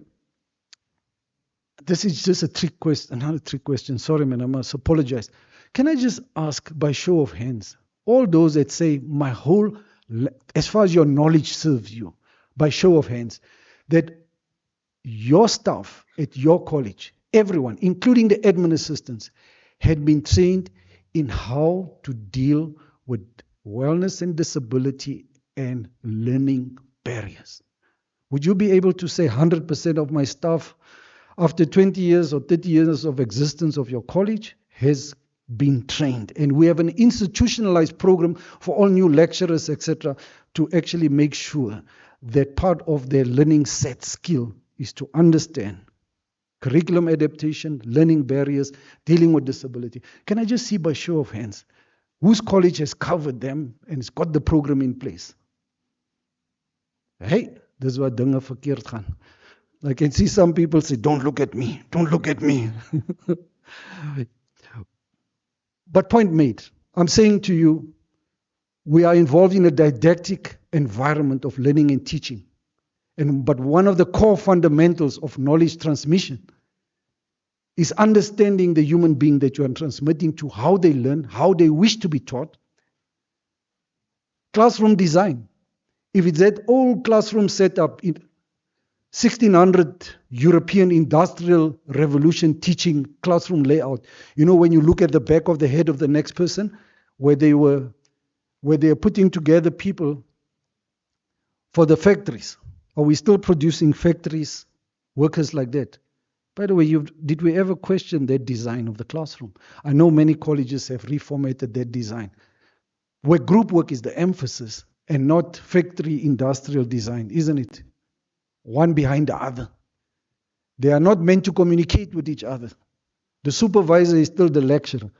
this is just a trick question, another trick question. Sorry, man, I must apologize. Can I just ask by show of hands, all those that say my whole, as far as your knowledge serves you, by show of hands, that your staff at your college, everyone, including the admin assistants, had been trained in how to deal with wellness and disability and learning barriers. Would you be able to say 100% of my staff, after 20 years or 30 years of existence of your college, has been trained? And we have an institutionalized program for all new lecturers, etc., to actually make sure that part of their learning set skill is to understand curriculum adaptation, learning barriers, dealing with disability. Can I just see by show of hands, whose college has covered them and has got the program in place? Hey, this is wat dinge verkeerd gaan. I can see some people say, don't look at me, don't look at me. But point made, I'm saying to you, we are involved in a didactic environment of learning and teaching. But one of the core fundamentals of knowledge transmission is understanding the human being that you are transmitting to, how they learn, how they wish to be taught. Classroom design. If it's that old classroom setup in 1600 European Industrial Revolution teaching classroom layout, you know, when you look at the back of the head of the next person, where they are putting together people for the factories. Are we still producing factories, workers like that? By the way, did we ever question that design of the classroom? I know many colleges have reformatted that design, where group work is the emphasis and not factory industrial design, isn't it? One behind the other. They are not meant to communicate with each other. The supervisor is still the lecturer,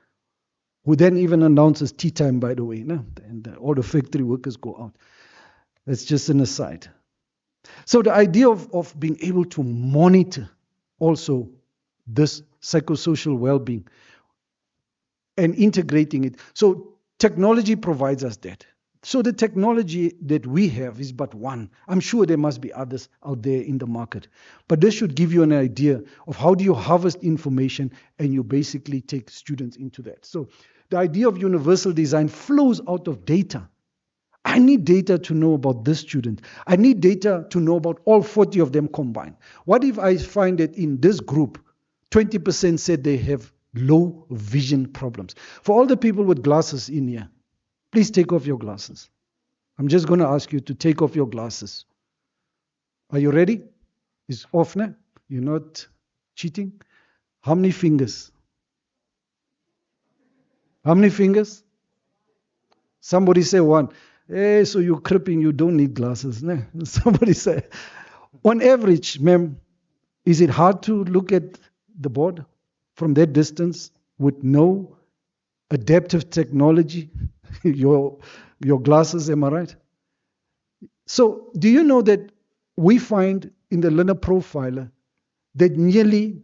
who then even announces tea time, by the way, no? And all the factory workers go out. That's just an aside. So the idea of being able to monitor also this psychosocial well-being and integrating it. So technology provides us that. So the technology that we have is but one. I'm sure there must be others out there in the market. But this should give you an idea of how do you harvest information and you basically take students into that. So the idea of universal design flows out of data. I need data to know about this student. I need data to know about all 40 of them combined. What if I find that in this group, 20% said they have low vision problems? For all the people with glasses in here, please take off your glasses. I'm just going to ask you to take off your glasses. Are you ready? It's off now. You're not cheating. How many fingers? How many fingers? Somebody say one. Hey, so you're cripping, you don't need glasses. No. Somebody say, on average, ma'am, is it hard to look at the board from that distance with no adaptive technology? your glasses, am I right? So do you know that we find in the learner profiler that nearly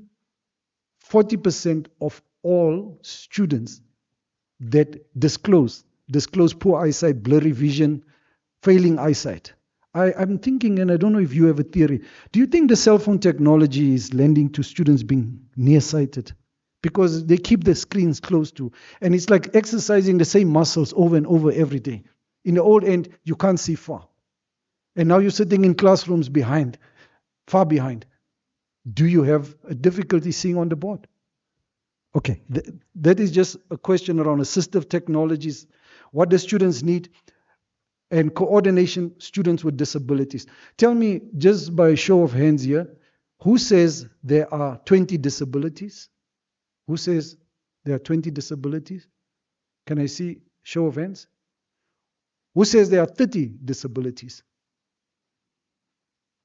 40% of all students that disclose poor eyesight, blurry vision, failing eyesight. I'm thinking, and I don't know if you have a theory, do you think the cell phone technology is lending to students being nearsighted? Because they keep the screens close to, and it's like exercising the same muscles over and over every day. In the old end, you can't see far. And now you're sitting in classrooms behind, far behind. Do you have a difficulty seeing on the board? Okay, that is just a question around assistive technologies, what the students need, and coordination, students with disabilities. Tell me, just by a show of hands here, who says there are 20 disabilities? Who says there are 20 disabilities? Can I see show of hands? Who says there are 30 disabilities?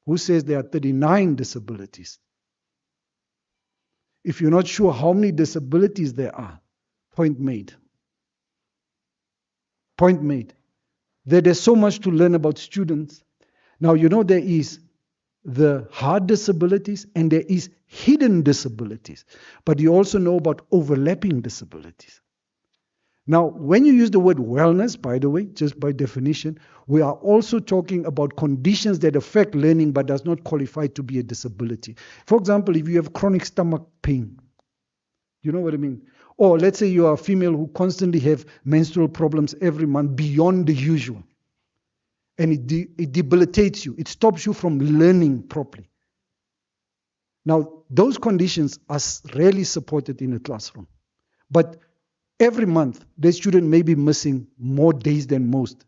Who says there are 39 disabilities? If you're not sure how many disabilities there are, Point made. Point made. There's so much to learn about students. Now, you know, there is the hard disabilities and there is hidden disabilities. But you also know about overlapping disabilities. Now, when you use the word wellness, by the way, just by definition, we are also talking about conditions that affect learning but does not qualify to be a disability. For example, if you have chronic stomach pain, you know what I mean? Or let's say you are a female who constantly have menstrual problems every month beyond the usual. And it debilitates you. It stops you from learning properly. Now, those conditions are rarely supported in a classroom. But every month, the student may be missing more days than most.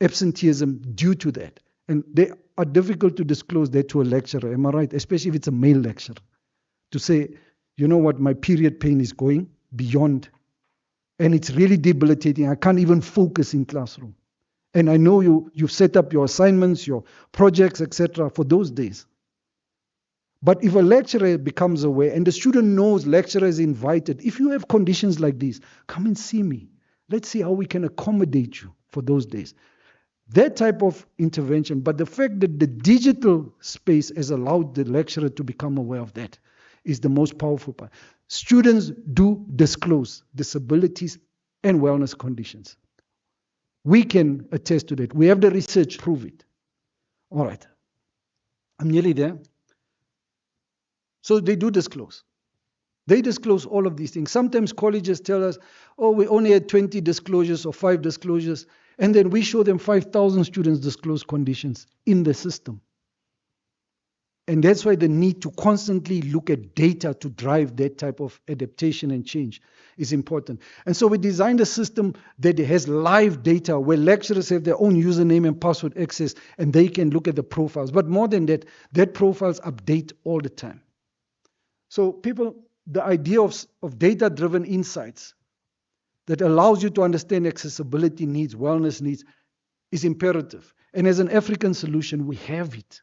Absenteeism due to that. And they are difficult to disclose that to a lecturer, am I right? Especially if it's a male lecturer. To say, you know what, my period pain is going beyond. And it's really debilitating. I can't even focus in classroom. And I know you've set up your assignments, your projects, etc. for those days. But if a lecturer becomes aware and the student knows lecturer is invited, if you have conditions like these, come and see me. Let's see how we can accommodate you for those days. That type of intervention, but the fact that the digital space has allowed the lecturer to become aware of that is the most powerful part. Students do disclose disabilities and wellness conditions. We can attest to that. We have the research to prove it. All right. I'm nearly there. So they do disclose. They disclose all of these things. Sometimes colleges tell us, oh, we only had 20 disclosures or 5 disclosures. And then we show them 5,000 students disclose conditions in the system. And that's why the need to constantly look at data to drive that type of adaptation and change is important. And so we designed a system that has live data where lecturers have their own username and password access and they can look at the profiles. But more than that, that profiles update all the time. So people, the idea of data-driven insights that allows you to understand accessibility needs, wellness needs, is imperative. And as an African solution, we have it.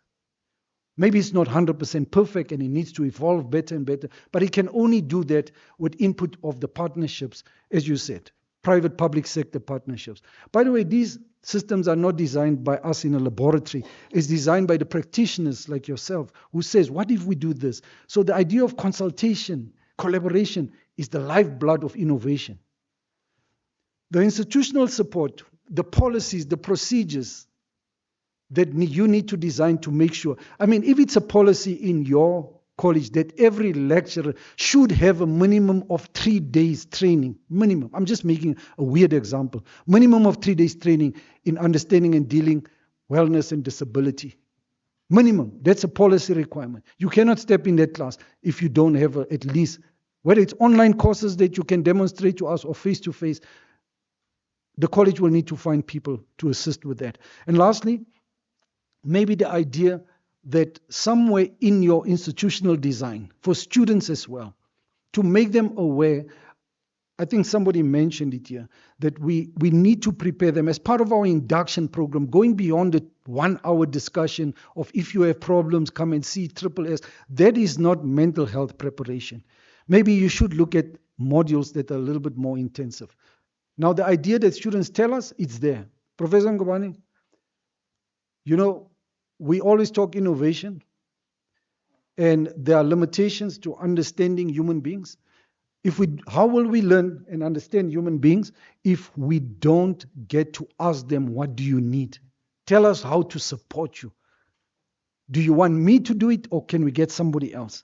Maybe it's not 100% perfect and it needs to evolve better and better, but it can only do that with input of the partnerships, as you said, private-public sector partnerships. By the way, these systems are not designed by us in a laboratory. It's designed by the practitioners like yourself who says, what if we do this? So the idea of consultation, collaboration is the lifeblood of innovation. The institutional support, the policies, the procedures, that you need to design to make sure. I mean, if it's a policy in your college that every lecturer should have a minimum of 3 days training, minimum. I'm just making a weird example. Minimum of 3 days training in understanding and dealing wellness and disability. Minimum. That's a policy requirement. You cannot step in that class if you don't have at least, whether it's online courses that you can demonstrate to us or face-to-face, the college will need to find people to assist with that. And lastly, maybe the idea that somewhere in your institutional design, for students as well, to make them aware, I think somebody mentioned it here, that we need to prepare them as part of our induction program, going beyond the 1 hour discussion of if you have problems, come and see SSS. That is not mental health preparation. Maybe you should look at modules that are a little bit more intensive. Now, the idea that students tell us, it's there. Professor Ngobane, you know, we always talk innovation, and there are limitations to understanding human beings. How will we learn and understand human beings if we don't get to ask them, what do you need? Tell us how to support you. Do you want me to do it or can we get somebody else?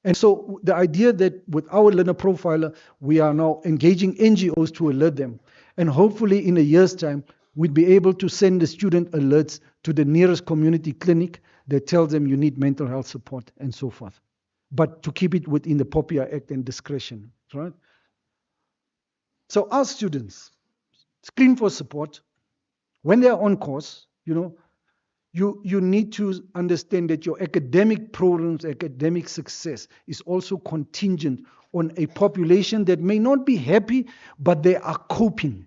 And so the idea that with our learner profiler, we are now engaging NGOs to alert them. And hopefully in a year's time, we'd be able to send the student alerts to the nearest community clinic that tells them you need mental health support and so forth. But to keep it within the POPIA Act and discretion, right? So our students screen for support. When they are on course, you know, you need to understand that your academic programs, academic success is also contingent on a population that may not be happy, but they are coping.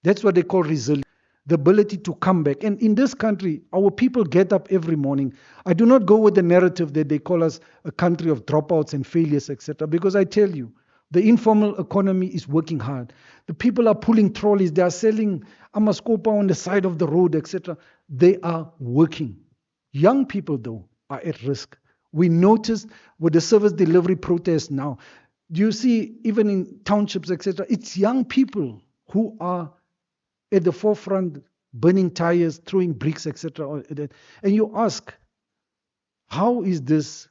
That's what they call resilience, the ability to come back. And in this country, our people get up every morning. I do not go with the narrative that they call us a country of dropouts and failures, etc. Because I tell you, The informal economy is working hard. The people are pulling trolleys. They are selling amaskopa on the side of the road, etc. They are working. Young people, though, are at risk. We noticed with the service delivery protest now. Do you see, even in townships, etc., it's young people who are at the forefront, burning tires, throwing bricks, etc. And you ask, how is this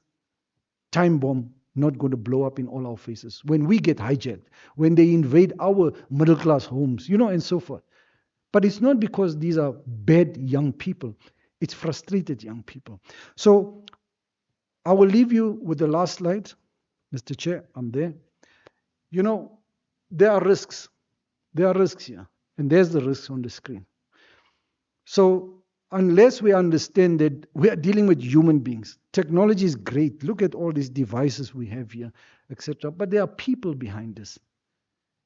time bomb not going to blow up in all our faces when we get hijacked, when they invade our middle class homes, and so forth? But it's not because these are bad young people, it's frustrated young people. So I will leave you with the last slide. Mr. Chair, I'm there. There are risks. There are risks here. And there's the risks on the screen. So unless we understand that we are dealing with human beings, technology is great. Look at all these devices we have here, etc. But there are people behind this.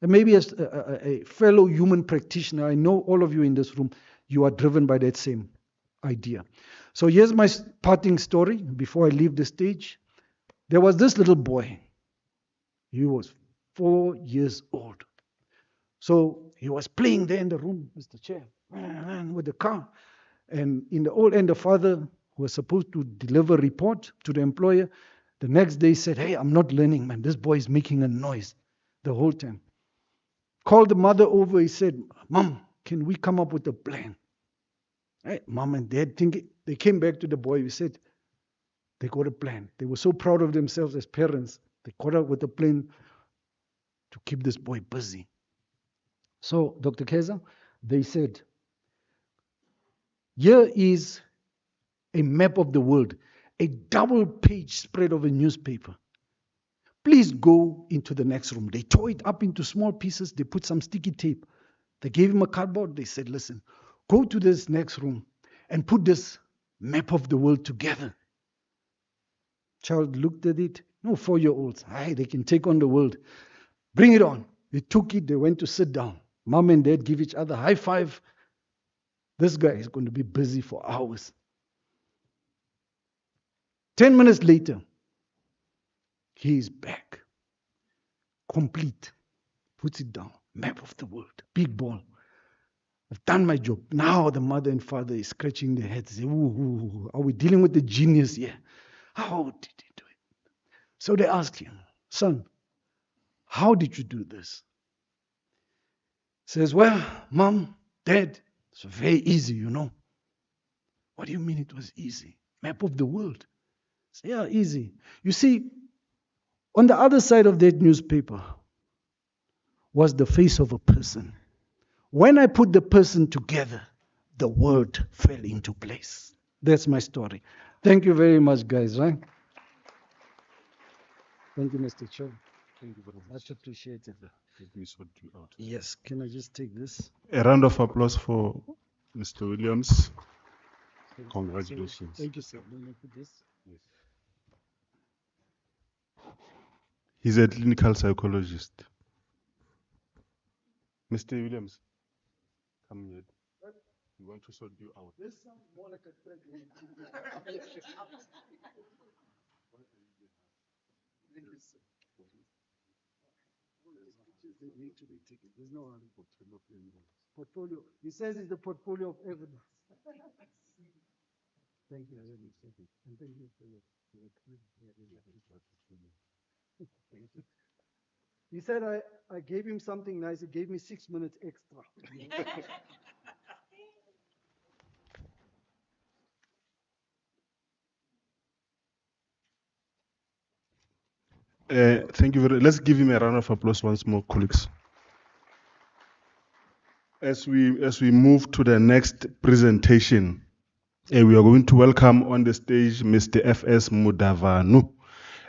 And maybe as a fellow human practitioner, I know all of you in this room, you are driven by that same idea. So here's my parting story before I leave the stage. There was this little boy. He was 4 years old. So he was playing there in the room, Mr. Chair, with the car. And in the old end, the father who was supposed to deliver a report to the employer, the next day said, hey, I'm not learning, man. This boy is making a noise the whole time. Called the mother over. He said, Mom, can we come up with a plan? Hey, Mom and Dad thinking. They came back to the boy. We said, they got a plan. They were so proud of themselves as parents. They got up with a plan to keep this boy busy. So, Dr. Keza, they said, here is a map of the world, a double-page spread of a newspaper. Please go into the next room. They tore it up into small pieces. They put some sticky tape. They gave him a cardboard. They said, listen, go to this next room and put this map of the world together. Child looked at it. No, 4-year-olds. They can take on the world. Bring it on. They took it. They went to sit down. Mom and Dad give each other high five. This guy is going to be busy for hours. 10 minutes later, he is back. Complete. Puts it down. Map of the world. Big ball. I've done my job. Now the mother and father is scratching their heads. Say, ooh, are we dealing with the genius here? How did he do it? So they asked him, son, how did you do this? He says, well, Mom, Dad, it's very easy, What do you mean it was easy? Map of the world. Say, yeah, easy. You see, on the other side of that newspaper was the face of a person. When I put the person together, the world fell into place. That's my story. Thank you very much, guys. Right? Thank you, Mr. Chair. Thank you very much. Much appreciated. Let me sort you out. Yes, can I just take this? A round of applause for Mr. Williams. Congratulations. Thank you, sir. Let me put this. Yes. He's a clinical psychologist. Mr. Williams, come here. We want to sort you out. This sounds more like a threat. Thank you, sir. They need to be taken. There's no other portfolio. He says it's the portfolio of evidence. Thank you very much. And thank you for your He said I gave him something nice. He gave me 6 minutes extra. Thank you very much. Let's give him a round of applause once more, colleagues. As we move to the next presentation, we are going to welcome on the stage Mr. F.S. Mudavanu.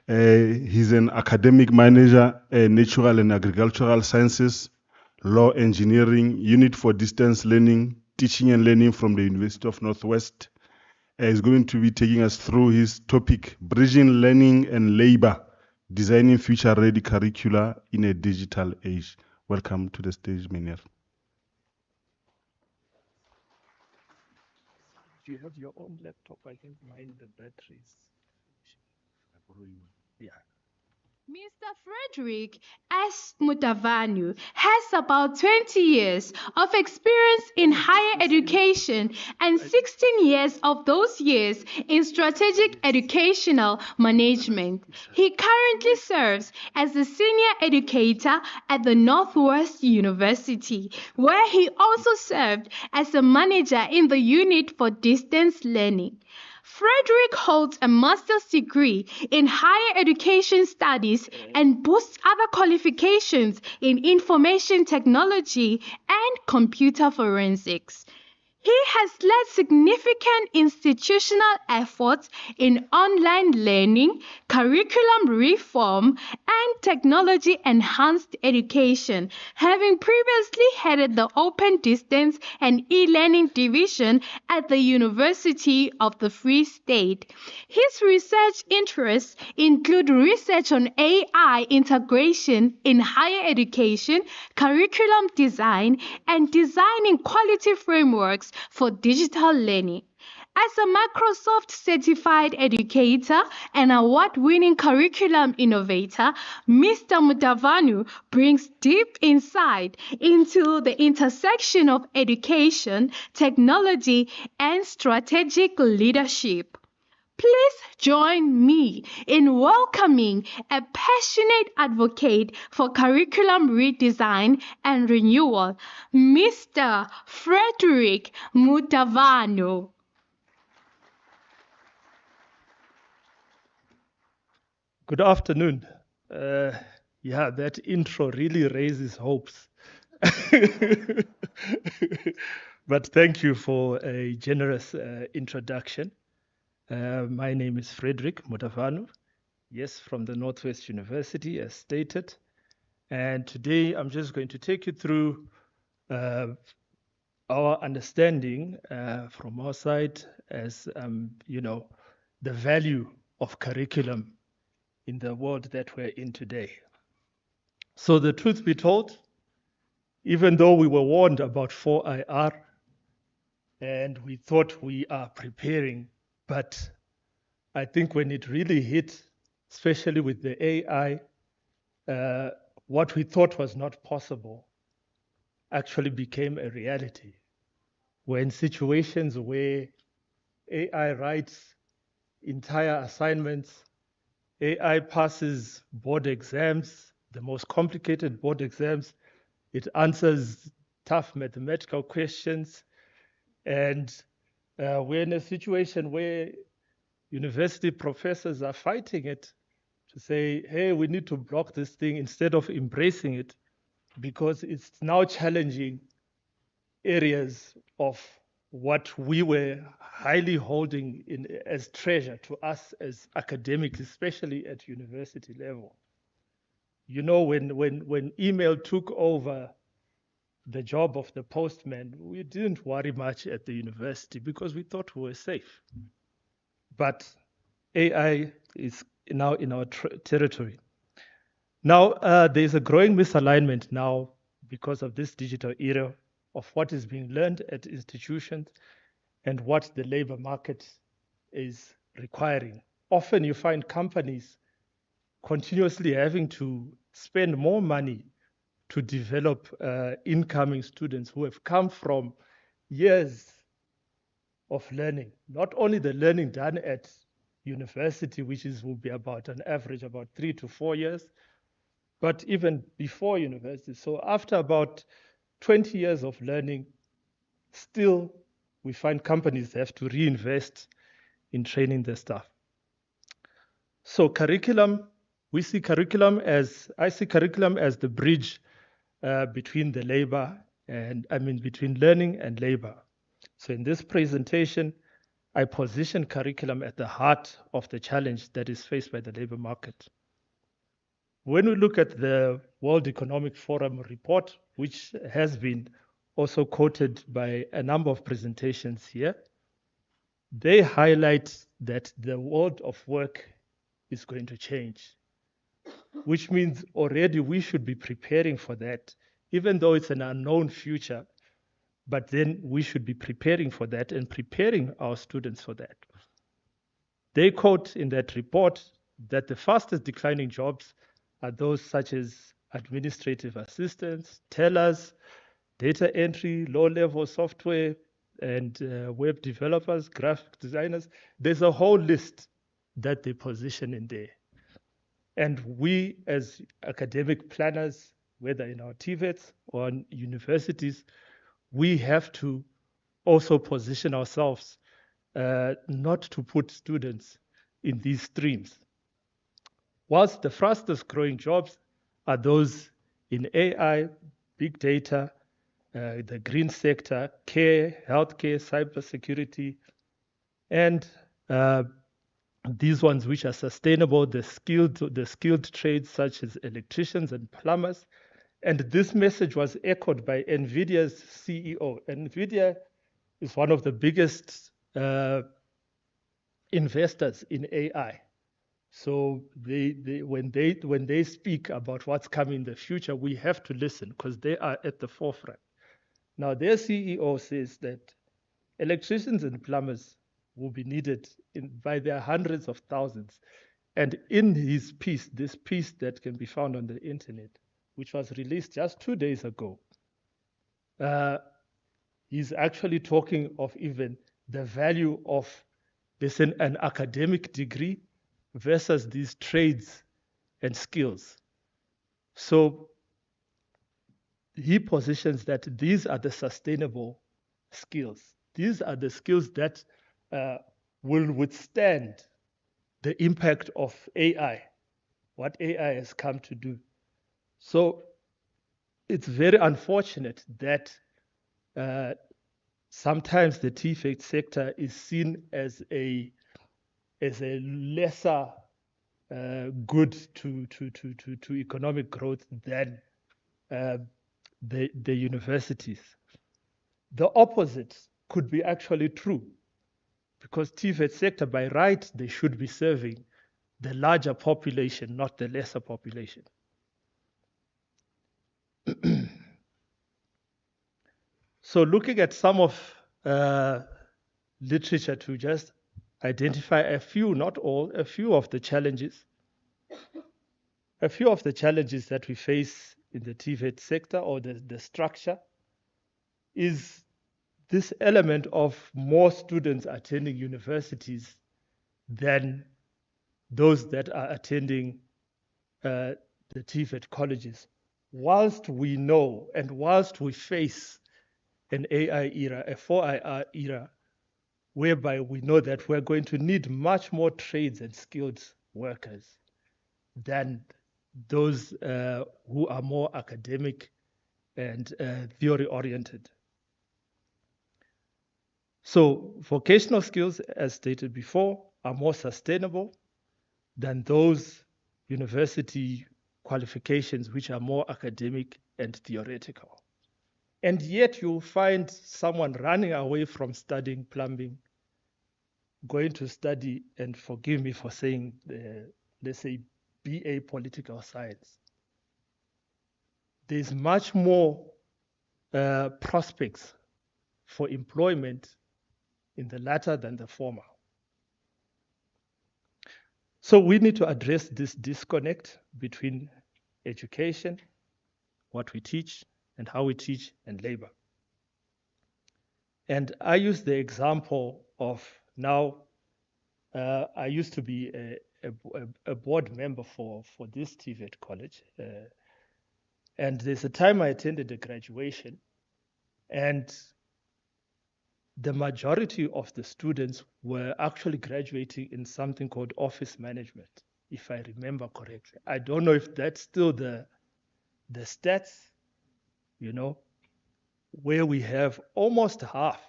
He's an academic manager, natural and agricultural sciences, law engineering, unit for distance learning, teaching and learning from the University of Northwest. He's going to be taking us through his topic, bridging learning and labor, designing future-ready curricula in a digital age. Welcome to the stage, Miner. Do you have your own laptop? I think mine, the batteries. Yeah. Mr. Frederick S. Mutavanu has about 20 years of experience in higher education and 16 years of those years in strategic educational management. He currently serves as a senior educator at the Northwest University, where he also served as a manager in the unit for distance learning. Frederick holds a master's degree in higher education studies and boasts other qualifications in information technology and computer forensics. He has led significant institutional efforts in online learning, curriculum reform, and technology-enhanced education, having previously headed the Open Distance and E-Learning Division at the University of the Free State. His research interests include research on AI integration in higher education, curriculum design, and designing quality frameworks for digital learning. As a Microsoft certified educator and award-winning curriculum innovator, Mr. Mutavanu brings deep insight into the intersection of education, technology, and strategic leadership. Please join me in welcoming a passionate advocate for curriculum redesign and renewal, Mr. Frederick Mutavanu. Good afternoon. Yeah, that intro really raises hopes. But thank you for a generous introduction. My name is Frederick Mutavanu, yes, from the Northwest University, as stated. And today I'm just going to take you through our understanding from our side as, the value of curriculum in the world that we're in today. So the truth be told, even though we were warned about 4IR and we thought we are preparing, but I think when it really hit, especially with the AI, what we thought was not possible actually became a reality. We're in situations where AI writes entire assignments, AI passes board exams, the most complicated board exams. It answers tough mathematical questions. And we're in a situation where university professors are fighting it to say, hey, we need to block this thing instead of embracing it because it's now challenging areas of what we were highly holding in as treasure to us as academics, especially at university level. You know, when email took over the job of the postman, we didn't worry much at the university because we thought we were safe. But AI is now in our territory. Now, there's a growing misalignment now because of this digital era of what is being learned at institutions and what the labor market is requiring. Often you find companies continuously having to spend more money to develop incoming students who have come from years of learning. Not only the learning done at university, which will be about an average about 3 to 4 years, but even before university. So after about 20 years of learning, still we find companies have to reinvest in training their staff. So curriculum, I see curriculum as the bridge between the labor and, between learning and labor. So in this presentation, I position curriculum at the heart of the challenge that is faced by the labor market. When we look at the World Economic Forum report, which has been also quoted by a number of presentations here, they highlight that the world of work is going to change, which means already we should be preparing for that, even though it's an unknown future, but then we should be preparing for that and preparing our students for that. They quote in that report that the fastest declining jobs are those such as administrative assistants, tellers, data entry, low-level software, and web developers, graphic designers. There's a whole list that they position in there. And we as academic planners, whether in our TVETs or in universities, we have to also position ourselves not to put students in these streams. Whilst the fastest growing jobs are those in AI, big data, the green sector, care, healthcare, cybersecurity, and these ones which are sustainable, the skilled trades such as electricians and plumbers. And this message was echoed by NVIDIA's CEO. NVIDIA is one of the biggest investors in AI. So when they speak about what's coming in the future, we have to listen because they are at the forefront. Now, their CEO says that electricians and plumbers will be needed by their hundreds of thousands. And in his piece, this piece that can be found on the internet, which was released just 2 days ago, he's actually talking of even the value of an academic degree versus these trades and skills. So he positions that these are the sustainable skills. These are the skills that will withstand the impact of AI, what AI has come to do. So it's very unfortunate that sometimes the TVET sector is seen as a lesser good to economic growth than the universities. The opposite could be actually true, because TVET sector by right, they should be serving the larger population, not the lesser population. So looking at some of literature to just identify a few, not all, a few of the challenges. A few of the challenges that we face in the TVET sector or the structure is this element of more students attending universities than those that are attending the TVET colleges. Whilst we know and whilst we face an AI era, a 4IR era, whereby we know that we're going to need much more trades and skilled workers than those who are more academic and theory-oriented. So vocational skills, as stated before, are more sustainable than those university qualifications which are more academic and theoretical. And yet you'll find someone running away from studying plumbing, going to study, and forgive me for saying, let's say, BA political science. There's much more prospects for employment in the latter than the former. So we need to address this disconnect between education, what we teach, and how we teach, and labor. And I use the example of now, I used to be a board member for this TVET college. And there's a time I attended a graduation, and the majority of the students were actually graduating in something called office management, if I remember correctly. I don't know if that's still the stats, you know, where we have almost half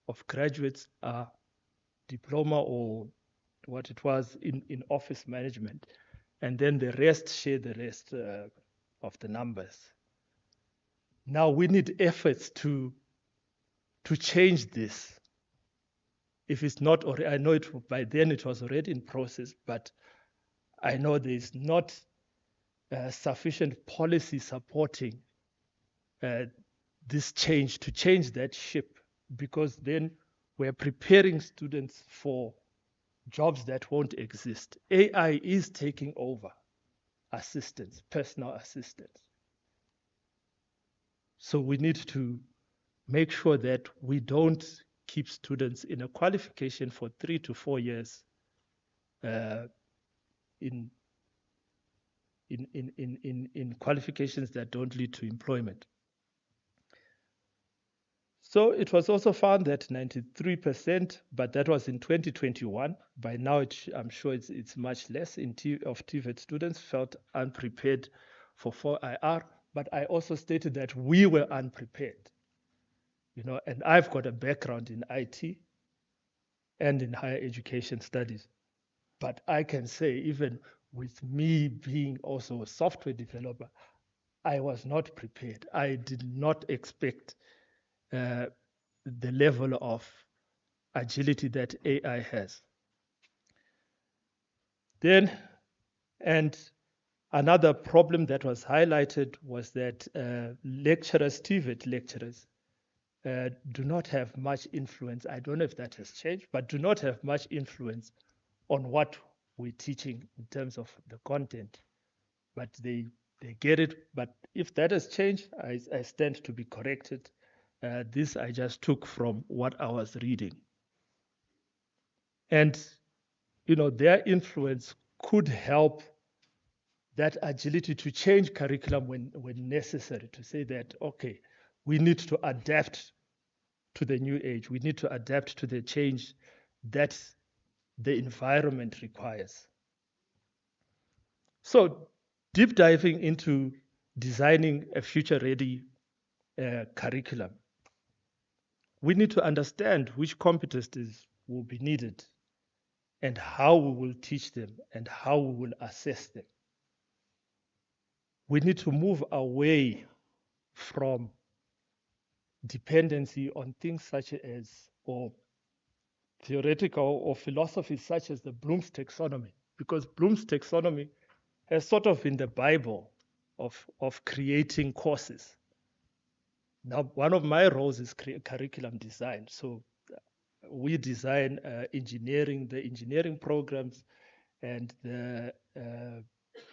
of graduates are diploma or what it was in office management, and then the rest share the rest of the numbers. Now we need efforts to change this. If it's not already, I know it by then it was already in process, but I know there's not sufficient policy supporting this change, to change that ship, because then we're preparing students for jobs that won't exist. AI is taking over. assistance, personal assistance. So we need to make sure that we don't keep students in a qualification for 3 to 4 years in qualifications that don't lead to employment. So it was also found that 93%, but that was in 2021. By now, I'm sure it's much less of TVET students felt unprepared for 4IR. But I also stated that we were unprepared, and I've got a background in IT and in higher education studies. But I can say, even with me being also a software developer, I was not prepared. I did not expect the level of agility that AI has. Then, and another problem that was highlighted was that lecturers, TVET lecturers, do not have much influence. I don't know if that has changed, but do not have much influence on what we're teaching in terms of the content. But they get it. But if that has changed, I stand to be corrected. This I just took from what I was reading. And, their influence could help that agility to change curriculum when necessary, to say that, okay, we need to adapt to the new age. We need to adapt to the change that the environment requires. So deep diving into designing a future-ready curriculum, we need to understand which competencies will be needed and how we will teach them and how we will assess them. We need to move away from dependency on things such as, or theoretical or philosophies such as the Bloom's taxonomy, because Bloom's taxonomy has sort of been the Bible of creating courses. Now, one of my roles is curriculum design. So we design the engineering programs and the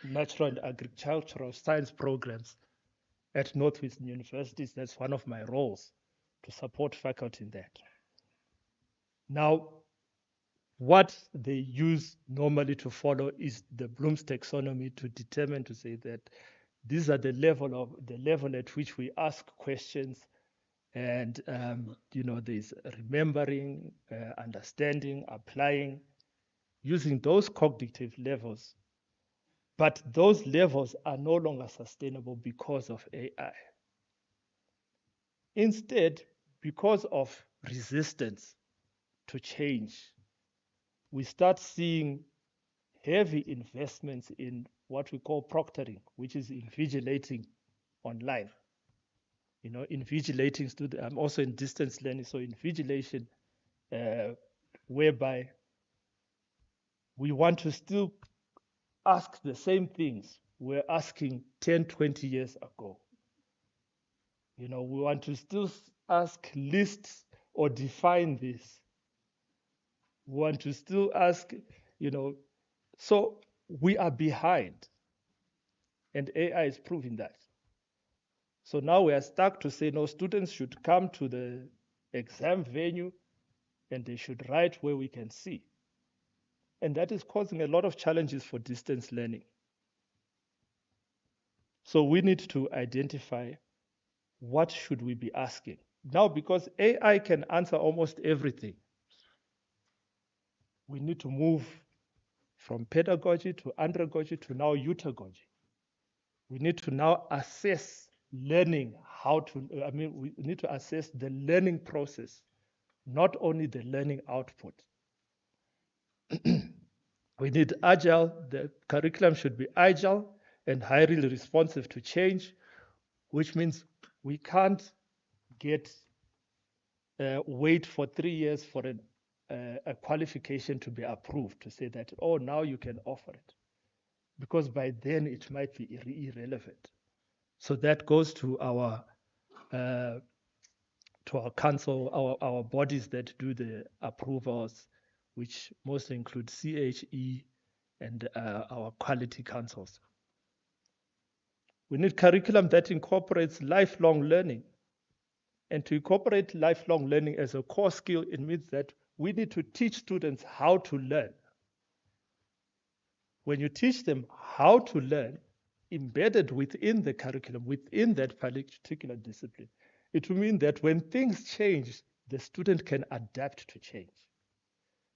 natural and agricultural science programs at Northwestern universities. That's one of my roles, to support faculty in that. Now, what they use normally to follow is the Bloom's taxonomy to determine, to say that these are the level at which we ask questions, and there's remembering, understanding, applying, using those cognitive levels. But those levels are no longer sustainable because of AI. Instead, because of resistance to change, we start seeing heavy investments in what we call proctoring, which is invigilating online. Invigilating students. I'm also in distance learning, so invigilation, whereby we want to still ask the same things we're asking 10, 20 years ago. We want to still ask lists or define this. We want to still ask, so we are behind. And AI is proving that. So now we are stuck to say, no, students should come to the exam venue and they should write where we can see. And that is causing a lot of challenges for distance learning. So we need to identify what should we be asking. Now, because AI can answer almost everything, we need to move from pedagogy to andragogy to now utagogy. We need to now assess learning, we need to assess the learning process, not only the learning output. We need agile, the curriculum should be agile and highly responsive to change, which means we can't wait for 3 years for a qualification to be approved, to say that, oh, now you can offer it. Because by then it might be irrelevant. So that goes to our council, our bodies that do the approvals, which mostly include CHE and our quality councils. We need curriculum that incorporates lifelong learning. And to incorporate lifelong learning as a core skill, it means that we need to teach students how to learn. When you teach them how to learn, embedded within the curriculum, within that particular discipline, it will mean that when things change, the student can adapt to change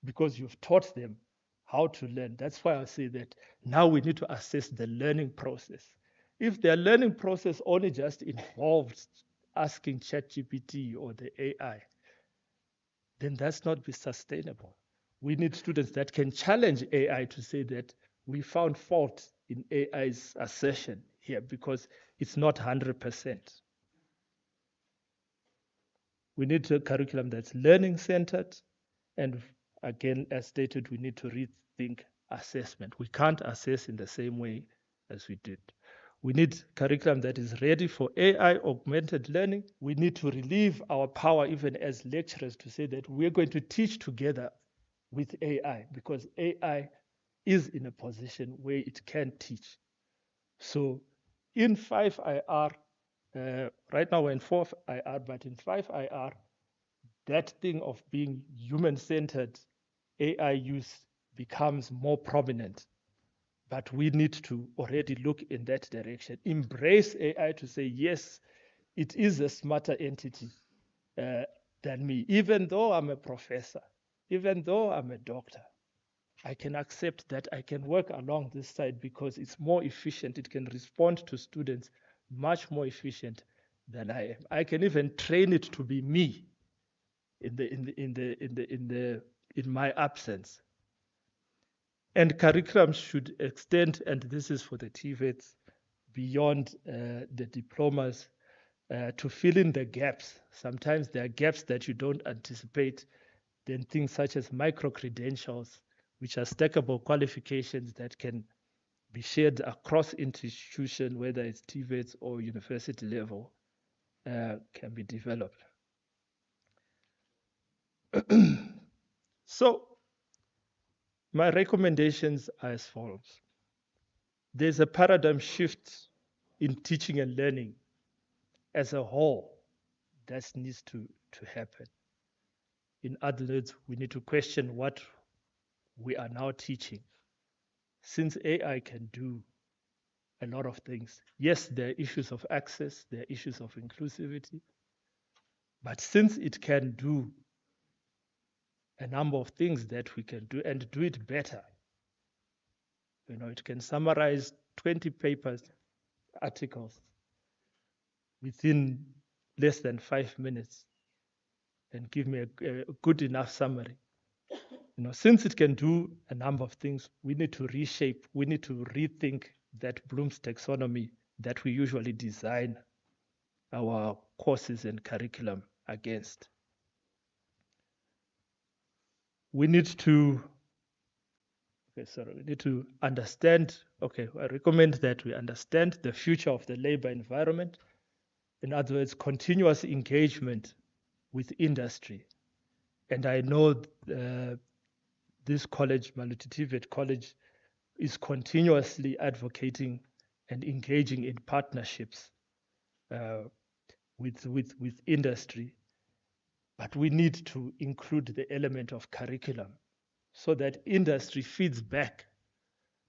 because you've taught them how to learn. That's why I say that now we need to assess the learning process. If their learning process only just involves asking ChatGPT or the AI, then that's not be sustainable. We need students that can challenge AI to say that we found fault in AI's assertion here because it's not 100%. We need a curriculum that's learning-centered, and again, as stated, we need to rethink assessment. We can't assess in the same way as we did. We need curriculum that is ready for AI augmented learning. We need to relieve our power even as lecturers to say that we're going to teach together with AI because AI is in a position where it can teach. So in 5IR, right now we're in 4IR, but in 5IR, that thing of being human-centered AI use becomes more prominent. But we need to already look in that direction. Embrace AI to say, yes, it is a smarter entity than me. Even though I'm a professor, even though I'm a doctor, I can accept that I can work along this side because it's more efficient. It can respond to students much more efficient than I am. I can even train it to be me in my absence. And curriculum should extend, and this is for the TVETs, beyond the diplomas to fill in the gaps. Sometimes there are gaps that you don't anticipate. Then things such as micro-credentials, which are stackable qualifications that can be shared across institution, whether it's TVETs or university level, can be developed. So my recommendations are as follows. There's a paradigm shift in teaching and learning as a whole that needs to happen. In other words, we need to question what we are now teaching. Since AI can do a lot of things, yes, there are issues of access, there are issues of inclusivity, but since it can do a number of things that we can do and do it better, it can summarize 20 papers, articles within less than 5 minutes and give me a good enough summary. Since it can do a number of things, we need to reshape, we need to rethink that Bloom's taxonomy that we usually design our courses and curriculum against. We need to understand, I recommend that we understand the future of the labor environment. In other words, continuous engagement with industry. And I know this college, Maluti TVET College, is continuously advocating and engaging in partnerships with industry. But we need to include the element of curriculum so that industry feeds back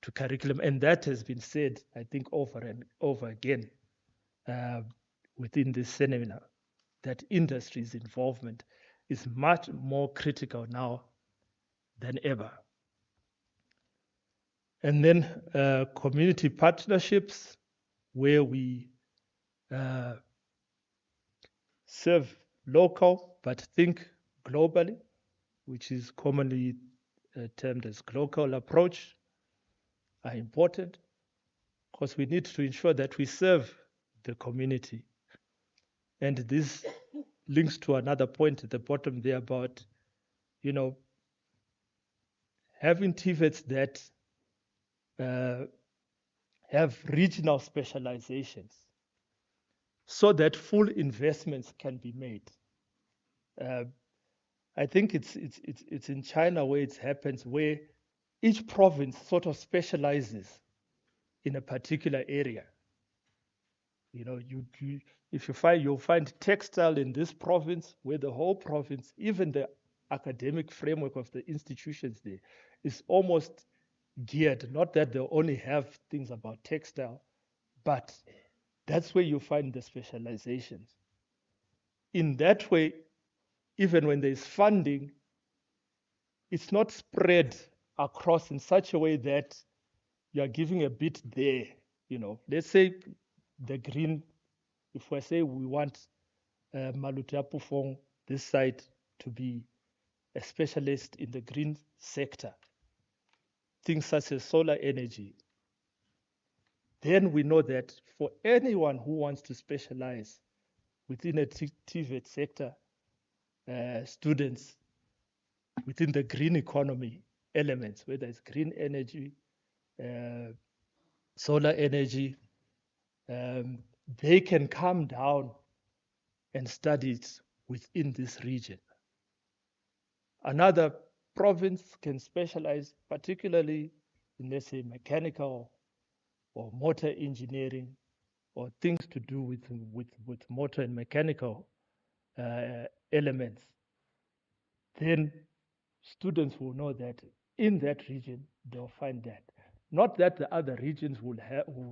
to curriculum. And that has been said, I think, over and over again within this seminar, that industry's involvement is much more critical now than ever. And then community partnerships where we serve local but think globally, which is commonly termed as global approach, are important because we need to ensure that we serve the community. And this links to another point at the bottom there about, having TVETs that have regional specializations so that full investments can be made. I think it's in China where it happens, where each province sort of specializes in a particular area. You know, if you find, you'll find textile in this province, where the whole province, even the academic framework of the institutions there, is almost geared. Not that they only have things about textile, but that's where you find the specializations. In that way, even when there's funding, it's not spread across in such a way that you are giving a bit there. You know, let's say the green, if we say we want Maluti this site to be a specialist in the green sector, things such as solar energy, then we know that for anyone who wants to specialize within a TVET sector, students within the green economy elements, whether it's green energy, solar energy, they can come down and study it within this region. Another province can specialize particularly in, let's say, mechanical or motor engineering, or things to do with motor and mechanical elements. Then students will know that in that region, they'll find that. Not that the other regions will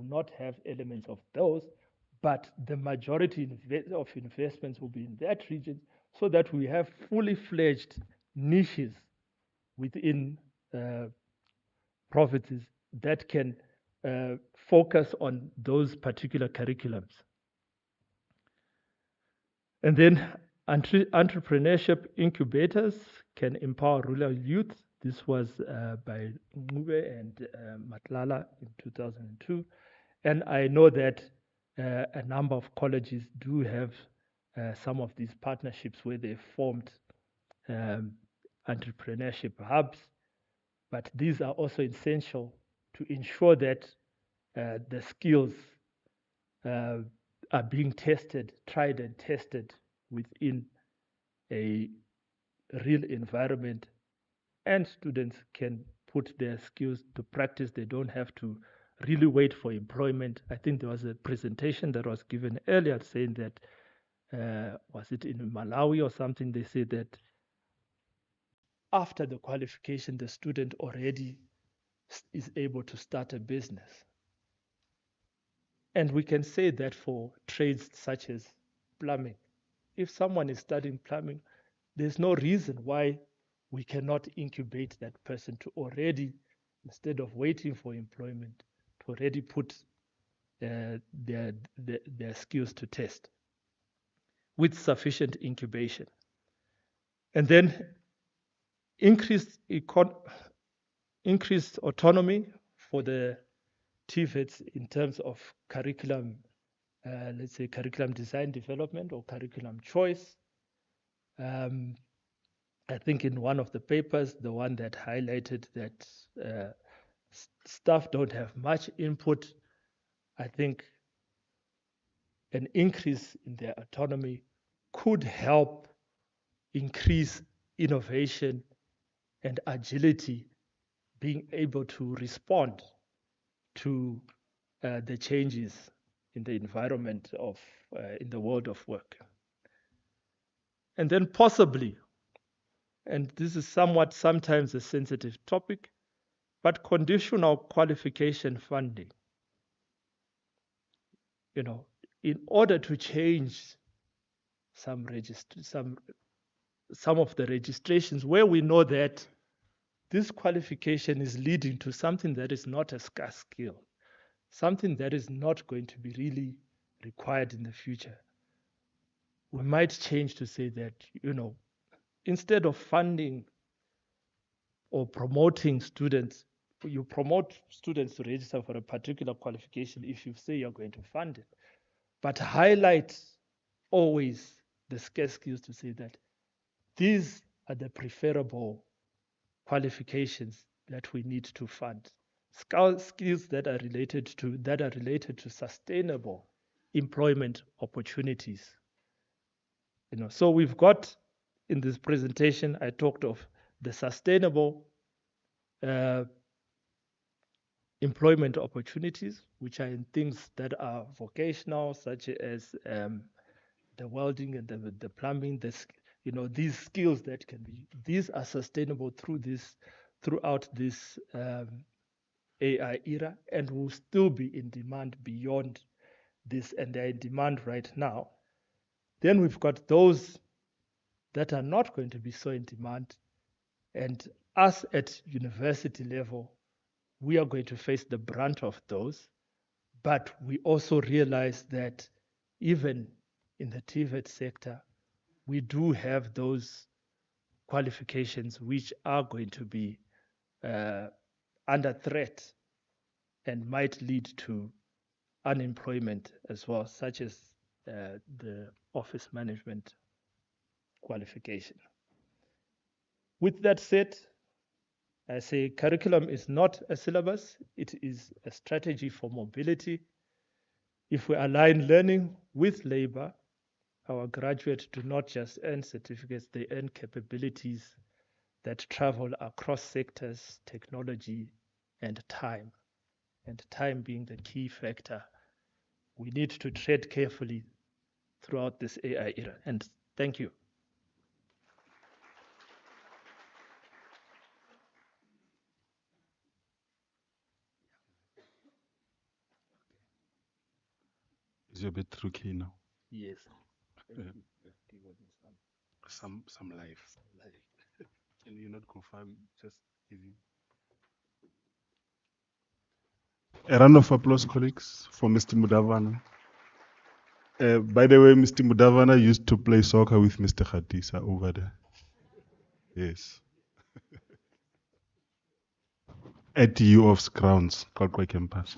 not have elements of those, but the majority of investments will be in that region, so that we have fully fledged niches within provinces that can focus on those particular curriculums. And then entrepreneurship incubators can empower rural youth. This was by Ngube and Matlala in 2002. And I know that a number of colleges do have some of these partnerships where they formed entrepreneurship hubs. But these are also essential to ensure that the skills are being tested, tried and tested within a real environment, and students can put their skills to practice. They don't have to really wait for employment. I think there was a presentation that was given earlier saying that, was it in Malawi or something, they said that after the qualification, the student already is able to start a business. And we can say that for trades such as plumbing. If someone is studying plumbing, there's no reason why we cannot incubate that person to already, instead of waiting for employment, to already put their skills to test with sufficient incubation. And then increased autonomy for the TVETs in terms of curriculum, let's say curriculum design development or curriculum choice. I think in one of the papers, the one that highlighted that staff don't have much input, I think an increase in their autonomy could help increase innovation and agility, being able to respond to the changes in the environment of, in the world of work. And then possibly, and this is sometimes a sensitive topic, but conditional qualification funding. You know, in order to change some of the registrations where we know that this qualification is leading to something that is not a scarce skill, something that is not going to be really required in the future, we might change to say that, you know, instead of funding or promoting students, you promote students to register for a particular qualification if you say you're going to fund it, but highlight always the scarce skills to say that these are the preferable qualifications that we need to fund. Skills that are related to sustainable employment opportunities. You know, so we've got in this presentation, I talked of the sustainable employment opportunities, which are in things that are vocational, such as the welding and the plumbing, these skills that can be, these are sustainable throughout this AI era, and will still be in demand beyond this, and they're in demand right now. Then we've got those that are not going to be so in demand, and us at university level, we are going to face the brunt of those. But we also realize that even in the TVET sector, we do have those qualifications which are going to be under threat and might lead to unemployment as well, such as the office management qualification. With that said, I say curriculum is not a syllabus, it is a strategy for mobility. If we align learning with labor, our graduates do not just earn certificates, they earn capabilities that travel across sectors, technology, and time being the key factor. We need to tread carefully throughout this AI era. And thank you. Is your bit tricky now? Yes. Some live. Can you not confirm? Just easy. A round of applause, colleagues, for Mr. Mudavana. By the way, Mr. Mudavana used to play soccer with Mr. Khatisa over there. Yes. At UOF's grounds, Kalkwa campus.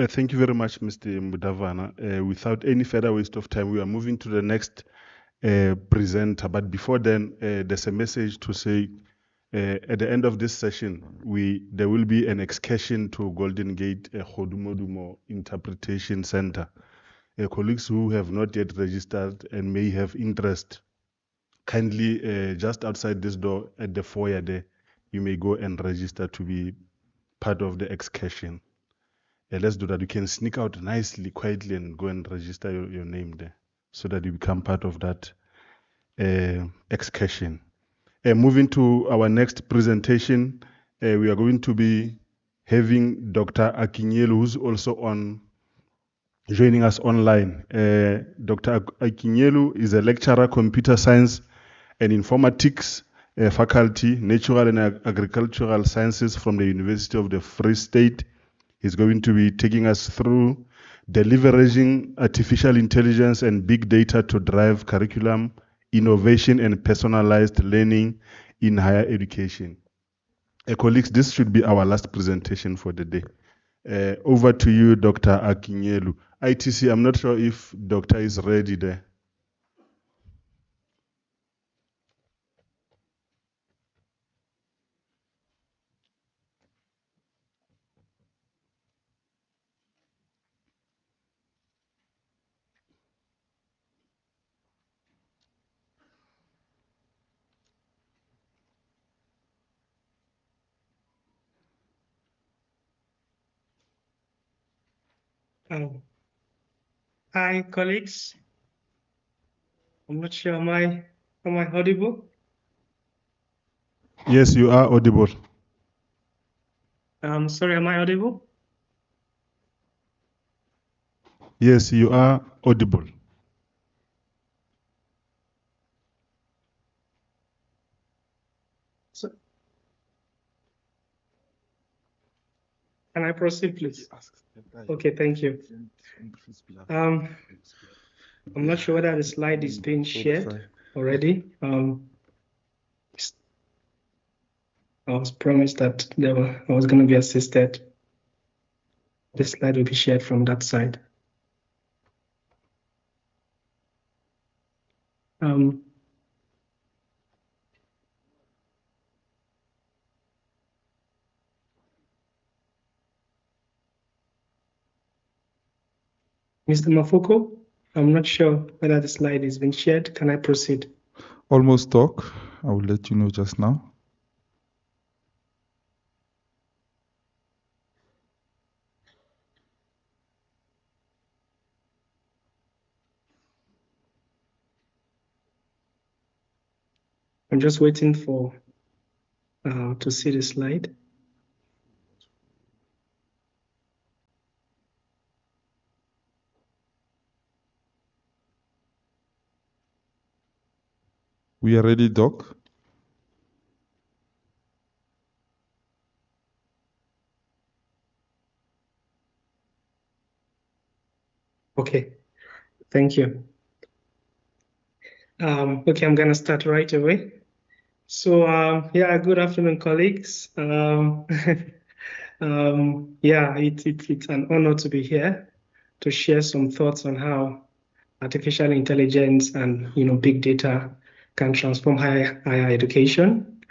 Thank you very much, Mr. Mudavana. Without any further waste of time, we are moving to the next presenter. But before then, there's a message to say at the end of this session, there will be an excursion to Golden Gate Khodumodumo Interpretation Center. Colleagues who have not yet registered and may have interest, kindly just outside this door at the foyer there, you may go and register to be part of the excursion. Let's do that. You can sneak out nicely, quietly, and go and register your name there so that you become part of that excursion. Moving to our next presentation, we are going to be having Dr. Akinyelu, who's also joining us online. Dr. Akinyelu is a lecturer, computer science and informatics faculty, natural and agricultural sciences from the University of the Free State. He's going to be taking us through leveraging artificial intelligence and big data to drive curriculum, innovation, and personalized learning in higher education. Colleagues, this should be our last presentation for the day. Over to you, Dr. Akinyelu. ITC, I'm not sure if Doctor is ready there. Hi, colleagues. I'm not sure, am I audible? Yes, you are audible. Sorry, am I audible? Yes, you are audible. So, can I proceed, please? Okay, thank you. I'm not sure whether the slide is being shared already. I was promised that I was going to be assisted. The slide will be shared from that side. Mr. Mafoko, I'm not sure whether the slide is being shared. Can I proceed? Almost talk. I will let you know just now. I'm just waiting for to see the slide. We are ready, Doc. Okay, thank you. Okay, I'm gonna start right away. So, yeah, good afternoon, colleagues. Yeah, it's an honor to be here to share some thoughts on how artificial intelligence and big data can transform higher education.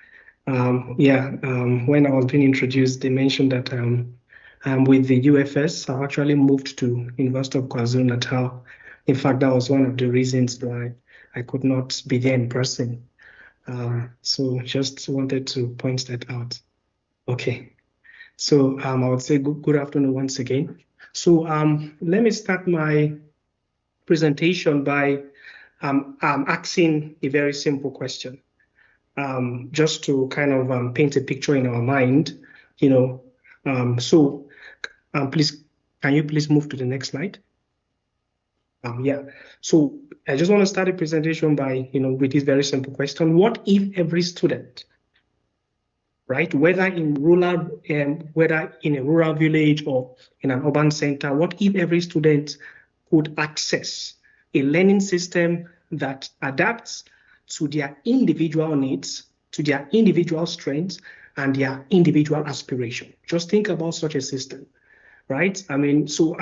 When I was being introduced, they mentioned that I'm with the UFS. I actually moved to University of KwaZulu-Natal. In fact, that was one of the reasons why I could not be there in person. So just wanted to point that out. Okay. So I would say good afternoon once again. So let me start my presentation by asking a very simple question. Just to kind of paint a picture in our mind, please, can you please move to the next slide? Yeah, so I just want to start a presentation by, with this very simple question. What if every student, right, whether in whether in a rural village or in an urban center, what if every student could access a learning system that adapts to their individual needs, to their individual strengths, and their individual aspiration? Just think about such a system, right? I mean, so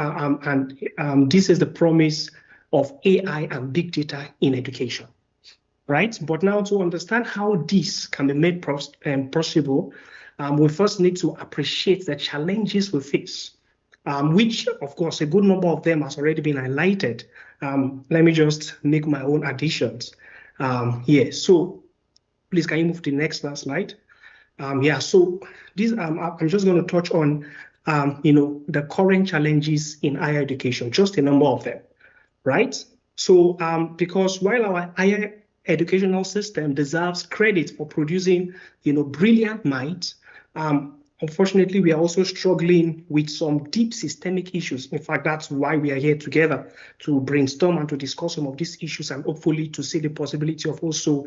this is the promise of AI and big data in education, right? But now to understand how this can be made possible, we first need to appreciate the challenges we face, which, of course, a good number of them has already been highlighted. Let me just make my own additions. Yeah, so please, can you move to the next slide? Yeah, so this, I'm just going to touch on, the current challenges in higher education, just a number of them, right? So, because while our higher educational system deserves credit for producing, brilliant minds, unfortunately, we are also struggling with some deep systemic issues. In fact, that's why we are here together, to brainstorm and to discuss some of these issues, and hopefully to see the possibility of also,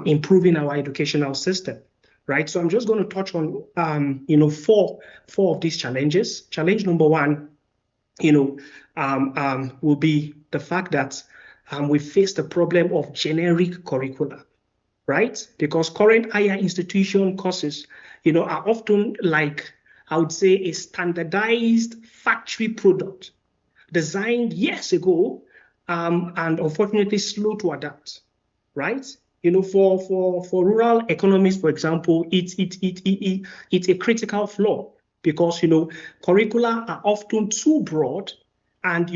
improving our educational system, right? So I'm just going to touch on, four of these challenges. Challenge number one, will be the fact that we face the problem of generic curricula, right? Because current higher institution courses, are often like, I would say, a standardized factory product designed years ago, and unfortunately slow to adapt, right? For rural economies, for example, it's a critical flaw, because curricula are often too broad and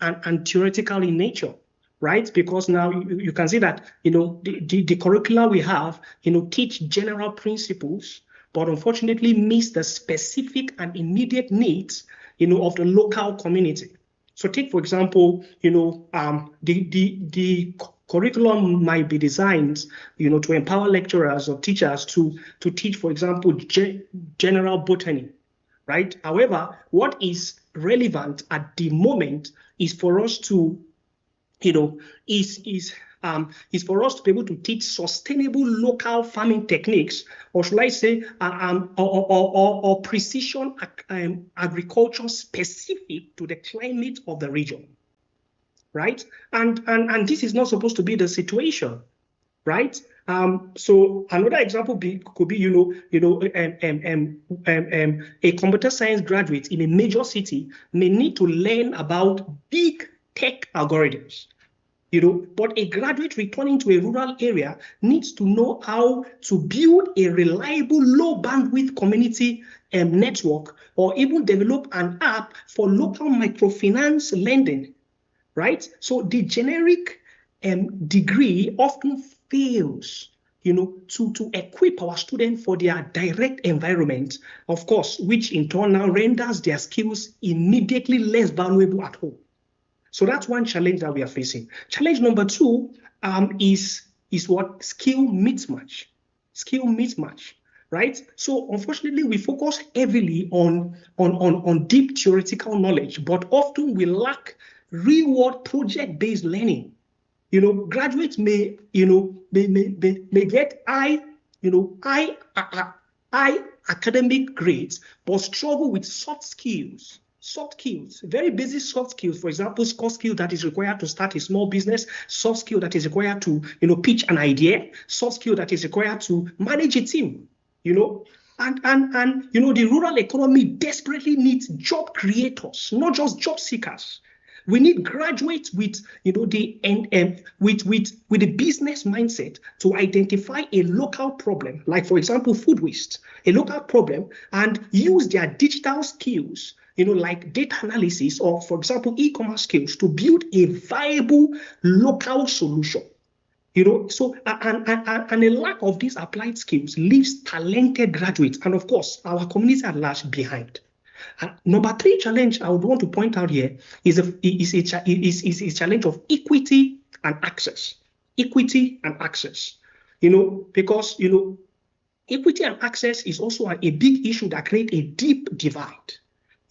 and theoretical in nature, right? Because now you can see that the curricula we have teach general principles, but unfortunately miss the specific and immediate needs of the local community. So take, for example, the Curriculum might be designed, to empower lecturers or teachers to teach, for example, general botany, right? However, what is relevant at the moment is for us to, is for us to be able to teach sustainable local farming techniques, or should I say, or precision agriculture specific to the climate of the region. Right, and this is not supposed to be the situation, right? So another example could be, a computer science graduate in a major city may need to learn about big tech algorithms, but a graduate returning to a rural area needs to know how to build a reliable low bandwidth community network, or even develop an app for local microfinance lending. Right? So the generic degree often fails, to equip our students for their direct environment, of course, which in turn now renders their skills immediately less valuable at home. So that's one challenge that we are facing. Challenge number two is what? Skill mismatch. Skill mismatch. Right? So unfortunately, we focus heavily on deep theoretical knowledge, but often we lack real-world project-based learning. Graduates may get high academic grades, but struggle with soft skills, very basic soft skills. For example, soft skill that is required to start a small business, soft skill that is required to, pitch an idea, soft skill that is required to manage a team, And the rural economy desperately needs job creators, not just job seekers. We need graduates with, with the business mindset to identify a local problem, like for example, food waste, a local problem, and use their digital skills, like data analysis, or for example, e-commerce skills, to build a viable local solution. So and a lack of these applied skills leaves talented graduates and, of course, our community at large behind. Number three challenge I would want to point out here is a challenge of equity and access. Equity and access, because equity and access is also a big issue that creates a deep divide.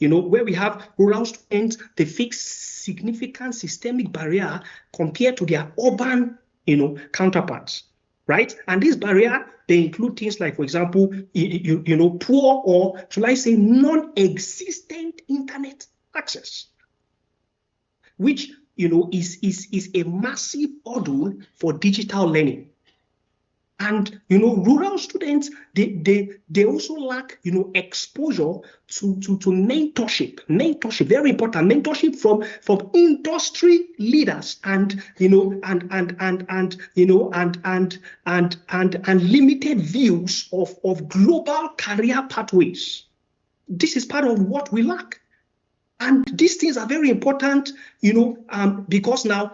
Where we have rural students, they face significant systemic barrier compared to their urban counterparts, right? And this barrier, they include things like, for example, poor, or should I say non-existent internet access, which, is a massive hurdle for digital learning. And, rural students, they also lack, exposure to mentorship, very important, mentorship from industry leaders, and, and limited views of global career pathways. This is part of what we lack. And these things are very important, because now,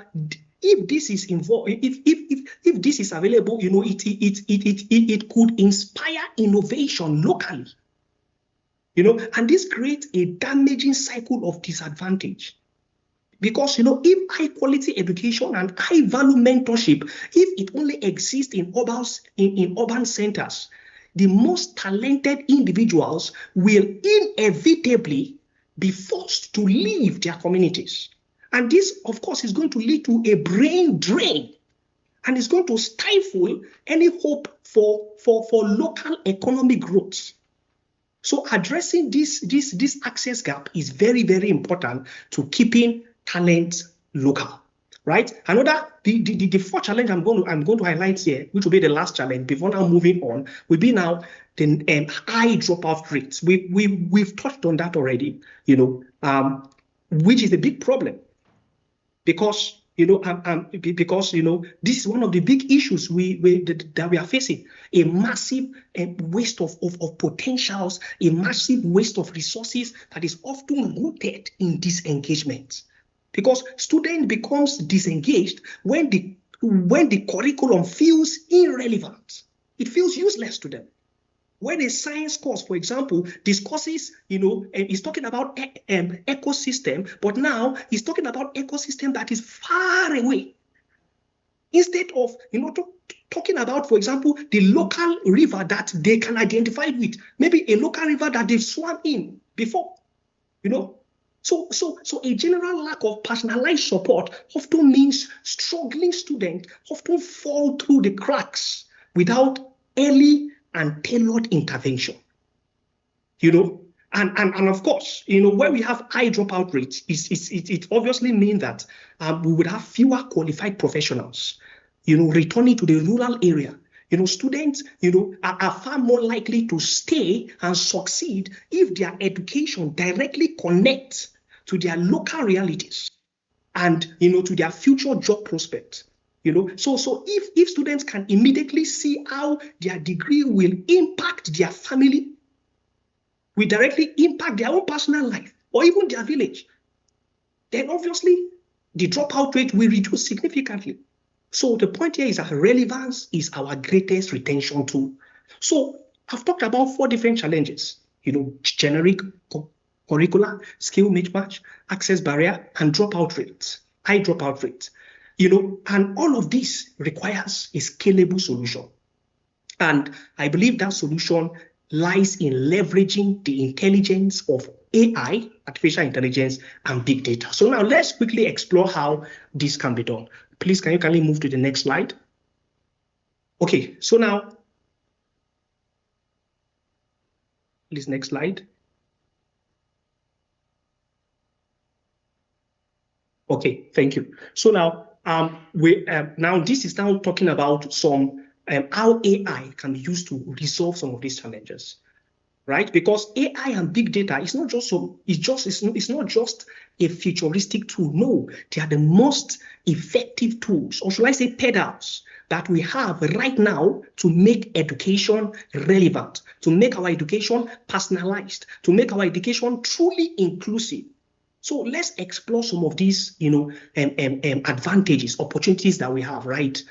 if this is involved, if this is available, it could inspire innovation locally, and this creates a damaging cycle of disadvantage. Because, if high quality education and high value mentorship, if it only exists in urban centers, the most talented individuals will inevitably be forced to leave their communities. And this, of course, is going to lead to a brain drain, and it's going to stifle any hope for local economic growth. So addressing this access gap is very, very important to keeping talent local, right? Another, the fourth challenge I'm going to highlight here, which will be the last challenge before now moving on, will be now the high dropout rates. We've touched on that already, which is a big problem. Because this is one of the big issues that we are facing: a massive waste of potentials, a massive waste of resources that is often rooted in disengagement. Because student becomes disengaged when the curriculum feels irrelevant. It feels useless to them. When a science course, for example, discusses, is talking about ecosystem, but now he's talking about ecosystem that is far away. instead of, talking about, for example, the local river that they can identify with, maybe a local river that they've swam in before, So a general lack of personalized support often means struggling students often fall through the cracks without early and tailored intervention. And of course, where we have high dropout rates, it obviously means that we would have fewer qualified professionals, returning to the rural area. Students, are far more likely to stay and succeed if their education directly connects to their local realities and, to their future job prospects. So if students can immediately see how their degree will impact their family, will directly impact their own personal life or even their village, then obviously the dropout rate will reduce significantly. So the point here is that relevance is our greatest retention tool. So I've talked about 4 different challenges, generic curricula, skill mismatch, access barrier, and dropout rates, high dropout rates. And all of this requires a scalable solution. And I believe that solution lies in leveraging the intelligence of AI, artificial intelligence, and big data. So now let's quickly explore how this can be done. Please, can you kindly move to the next slide? Okay, so now, please, next slide. Okay, thank you. So now, this is now talking about some how AI can be used to resolve some of these challenges, right? Because AI and big data is not just it's not just a futuristic tool. No, they are the most effective tools, or should I say pedals, that we have right now to make education relevant, to make our education personalized, to make our education truly inclusive. So let's explore some of these, advantages, opportunities that we have right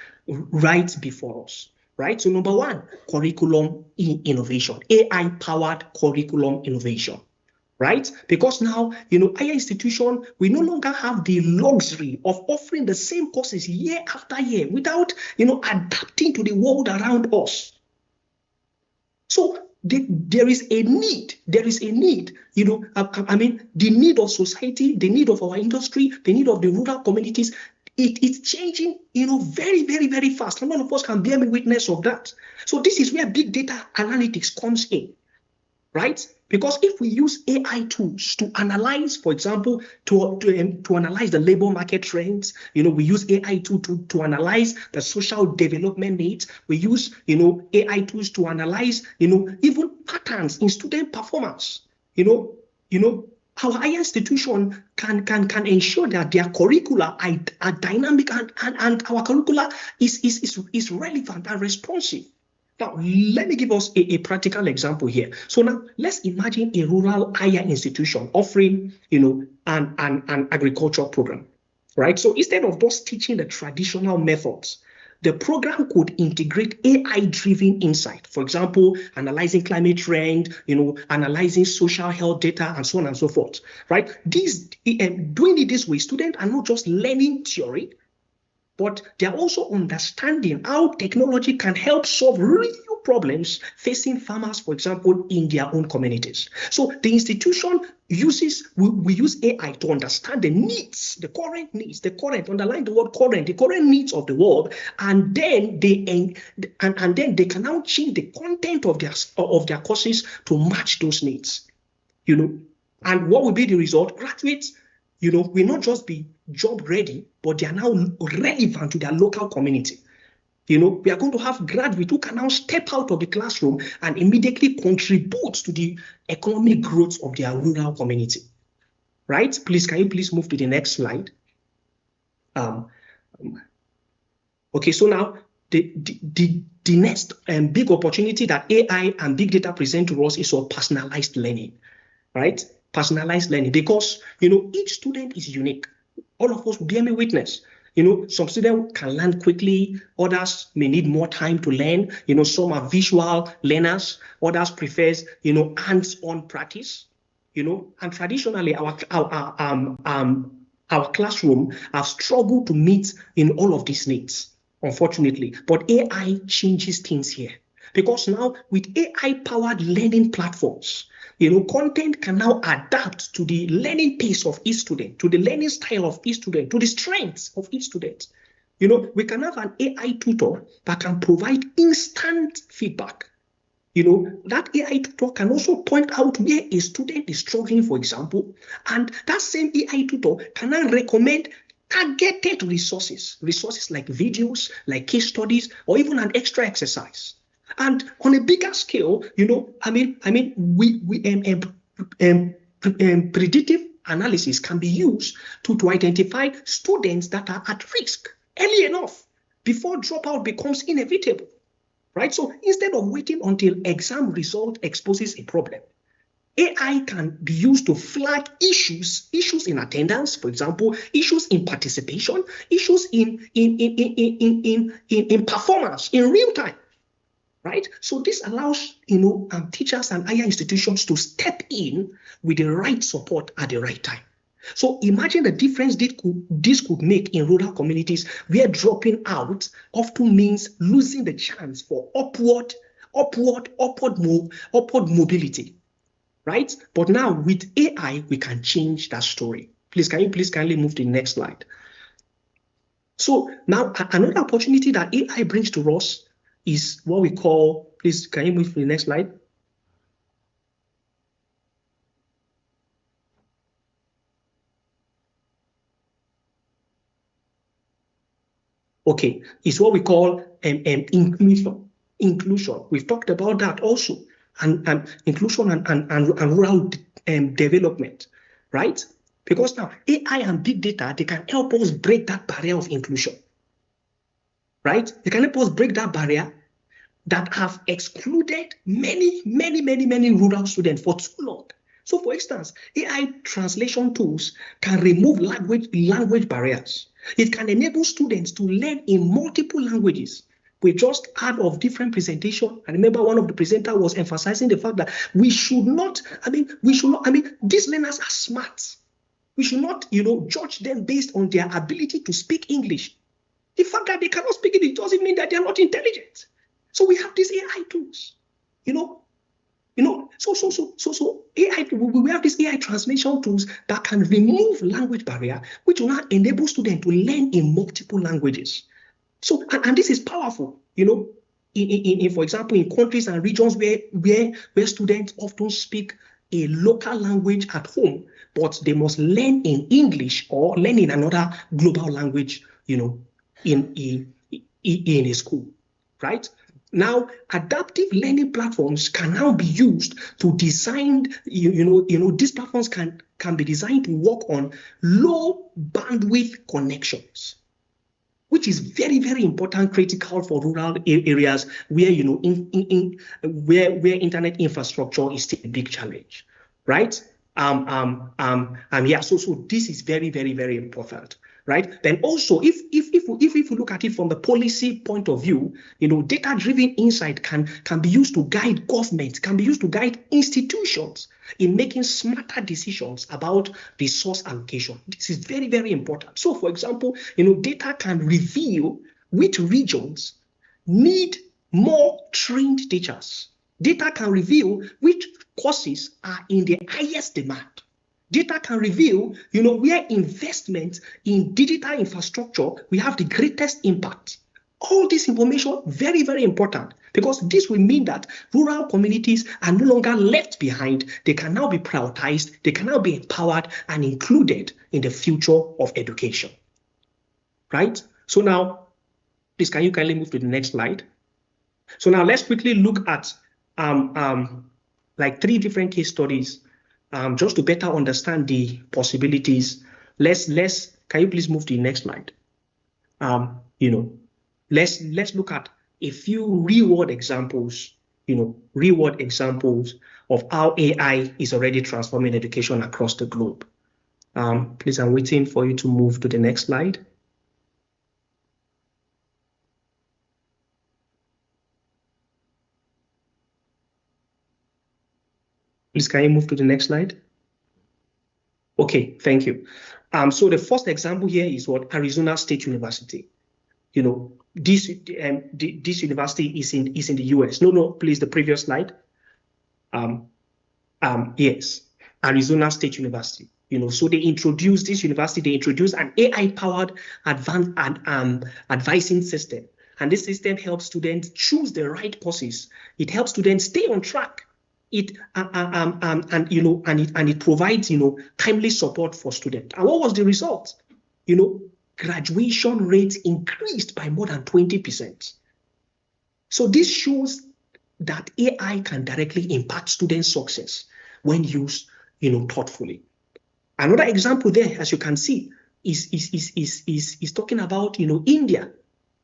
before us, right? So number 1, curriculum innovation, AI-powered curriculum innovation, right? Because now, higher institution, we no longer have the luxury of offering the same courses year after year without, adapting to the world around us. So there is a need, the need of society, the need of our industry, the need of the rural communities, it's changing, very, very, very fast. And none of us can bear me witness of that. So this is where big data analytics comes in, right? Because if we use AI tools to analyze, for example, to analyze the labor market trends, we use AI to analyze the social development needs. We use, AI tools to analyze, even patterns in student performance. Our higher institution can ensure that their curricula are dynamic and our curricula is relevant and responsive. Now, let me give us a practical example here. So now, let's imagine a rural higher institution offering, an agriculture program, right? So instead of just teaching the traditional methods, the program could integrate AI-driven insight. For example, analyzing climate trend, analyzing social health data, and so on and so forth, right? Doing it this way, students are not just learning theory, but they're also understanding how technology can help solve real problems facing farmers, for example, in their own communities. So the institution we use AI to understand the needs, the current, underline the word current, the current needs of the world, and then they can now change the content of their courses to match those needs. And what will be the result? Graduates, will not just be job ready, but they are now relevant to their local community. We are going to have graduates who can now step out of the classroom and immediately contribute to the economic growth of their rural community. Right? Please, can you please move to the next slide? Okay, so now the next big opportunity that AI and big data present to us is for personalized learning, right? Personalized learning, because each student is unique. All of us will bear me witness. Some students can learn quickly, others may need more time to learn. Some are visual learners, others prefers hands-on practice. And traditionally our classroom have struggled to meet in all of these needs. unfortunately. But AI changes things here. Because now with AI-powered learning platforms, content can now adapt to the learning pace of each student, to the learning style of each student, to the strengths of each student. We can have an AI tutor that can provide instant feedback. That AI tutor can also point out where a student is struggling, for example, and that same AI tutor can now recommend targeted resources like videos, like case studies, or even an extra exercise. And on a bigger scale, predictive analysis can be used to identify students that are at risk early enough before dropout becomes inevitable. Right? So instead of waiting until exam result exposes a problem, AI can be used to flag issues in attendance, for example, issues in participation, issues in performance in real time. Right? So this allows teachers and higher institutions to step in with the right support at the right time. So imagine the difference this could make in rural communities where dropping out often means losing the chance for upward mobility, right? But now with AI, we can change that story. Please, can you please kindly move to the next slide? So now another opportunity that AI brings to us is what we call, please, can you move to the next slide? Okay, it's what we call inclusion. We've talked about that also, and inclusion and rural development, right? Because now AI and big data, they can help us break that barrier of inclusion, right? They can help us break that barrier that have excluded many rural students for too long. So for instance, AI translation tools can remove language barriers. It can enable students to learn in multiple languages. We just heard of different presentation. I remember one of the presenters was emphasizing the fact that these learners are smart. We should not, judge them based on their ability to speak English. The fact that they cannot speak it doesn't mean that they are not intelligent. So we have these AI tools, so AI, we have these AI translation tools that can remove language barrier, which will now enable students to learn in multiple languages. So, and this is powerful, in for example, in countries and regions where students often speak a local language at home, but they must learn in English or learn in another global language, in a school, right? Now, adaptive learning platforms can now be used to design, these platforms can be designed to work on low bandwidth connections, which is very, very important, critical for rural areas where, where internet infrastructure is still a big challenge, right? So this is very, very, very important, right? Then also, if we look at it from the policy point of view, data-driven insight can be used to guide government, can be used to guide institutions in making smarter decisions about resource allocation. This is very, very important. So, for example, data can reveal which regions need more trained teachers. Data can reveal which courses are in the highest demand. Data can reveal, where investment in digital infrastructure will have the greatest impact. All this information, very, very important, because this will mean that rural communities are no longer left behind. They can now be prioritized, they can now be empowered and included in the future of education, right? So now, please, can you kindly move to the next slide? So now let's quickly look at like 3 different case studies, just to better understand the possibilities. Can you please move to the next slide? Let's look at a few real-world examples, of how AI is already transforming education across the globe. Please, I'm waiting for you to move to the next slide. Please, can you move to the next slide? Okay, thank you. So the first example here is what Arizona State University. this university is in the US. No, please, the previous slide. Yes, Arizona State University. So they introduced this university. They introduced an AI-powered advising system, and this system helps students choose the right courses. It helps students stay on track. It it provides timely support for students. And what was the result? Graduation rates increased by more than 20%. So this shows that AI can directly impact student success when used, thoughtfully. Another example there, as you can see, is talking about, India.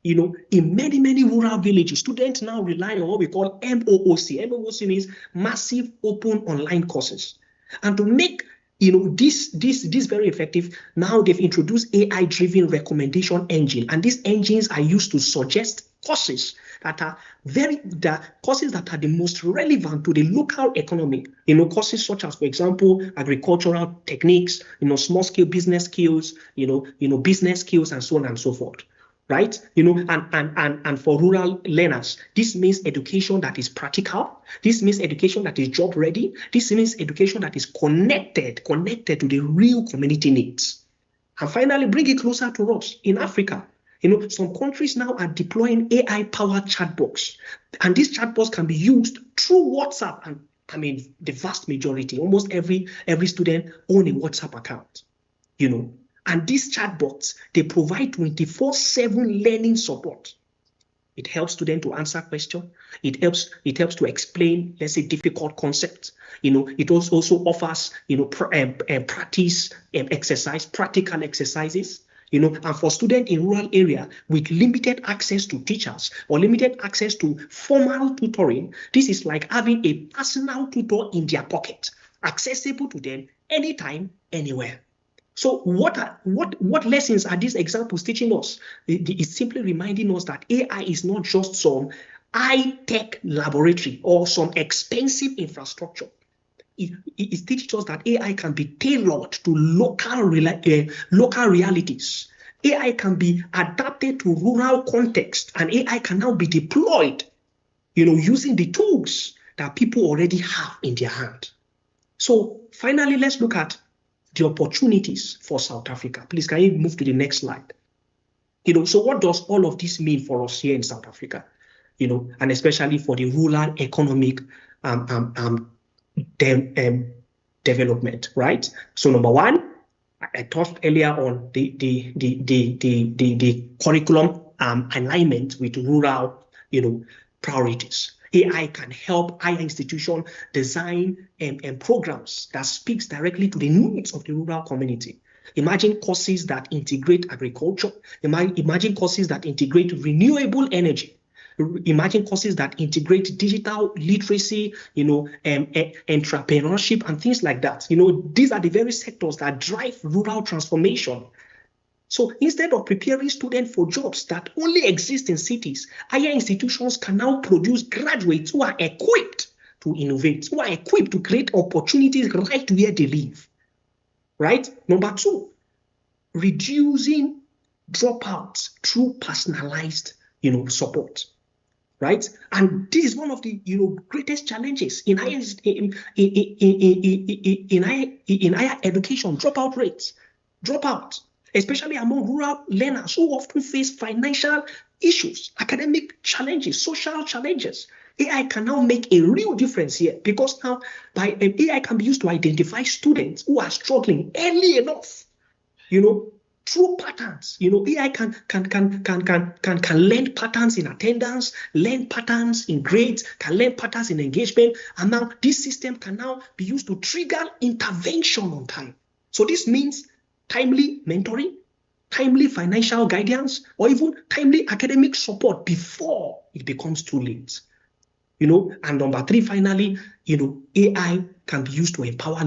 In many rural villages, students now rely on what we call MOOC. MOOC means massive open online courses. And to make this very effective, now they've introduced AI-driven recommendation engine, and these engines are used to suggest courses that are the most relevant to the local economy. Courses such as, for example, agricultural techniques, small scale business skills, business skills, and so on and so forth. Right? And for rural learners, this means education that is practical. This means education that is job ready. This means education that is connected to the real community needs. And finally, bring it closer to us in Africa. Some countries now are deploying AI-powered chatbots, and these chatbots can be used through WhatsApp. And the vast majority, almost every student owns a WhatsApp account. And these chatbots, they provide 24/7 learning support. It helps students to answer questions. It helps to explain, let's say, difficult concepts. It also offers, practice practical exercises. And for students in rural area with limited access to teachers or limited access to formal tutoring, this is like having a personal tutor in their pocket, accessible to them anytime, anywhere. So what lessons are these examples teaching us? It's simply reminding us that AI is not just some high-tech laboratory or some expensive infrastructure. It teaches us that AI can be tailored to local realities. AI can be adapted to rural context, and AI can now be deployed, using the tools that people already have in their hand. So finally, let's look at the opportunities for South Africa. Please, can you move to the next slide? So what does all of this mean for us here in South Africa? And especially for the rural economic development, right? So number one, I talked earlier on the curriculum alignment with rural, priorities. AI can help higher institutions design programs that speaks directly to the needs of the rural community. Imagine courses that integrate agriculture. Imagine courses that integrate renewable energy. Imagine courses that integrate digital literacy, entrepreneurship and things like that. These are the very sectors that drive rural transformation. So instead of preparing students for jobs that only exist in cities, higher institutions can now produce graduates who are equipped to innovate, who are equipped to create opportunities right where they live. Right? Number two, reducing dropouts through personalized, support. Right? And this is one of the greatest challenges in higher education, dropout rates. Dropout, especially among rural learners who often face financial issues, academic challenges, social challenges. AI can now make a real difference here, because now AI can be used to identify students who are struggling early enough, through patterns. AI can learn patterns in attendance, learn patterns in grades, can learn patterns in engagement, and now this system can now be used to trigger intervention on time. So this means timely mentoring, timely financial guidance, or even timely academic support before it becomes too late. And number three, finally, AI can be used to empower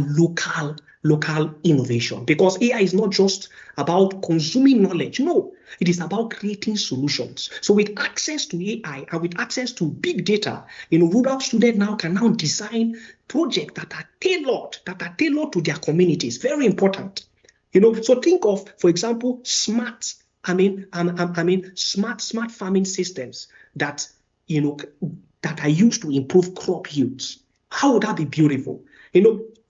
local innovation, because AI is not just about consuming knowledge. No, it is about creating solutions. So with access to AI and with access to big data, rural students can now design projects that are tailored to their communities. Very important. So think of, for example, smart smart farming systems that that are used to improve crop yields. How would that be beautiful?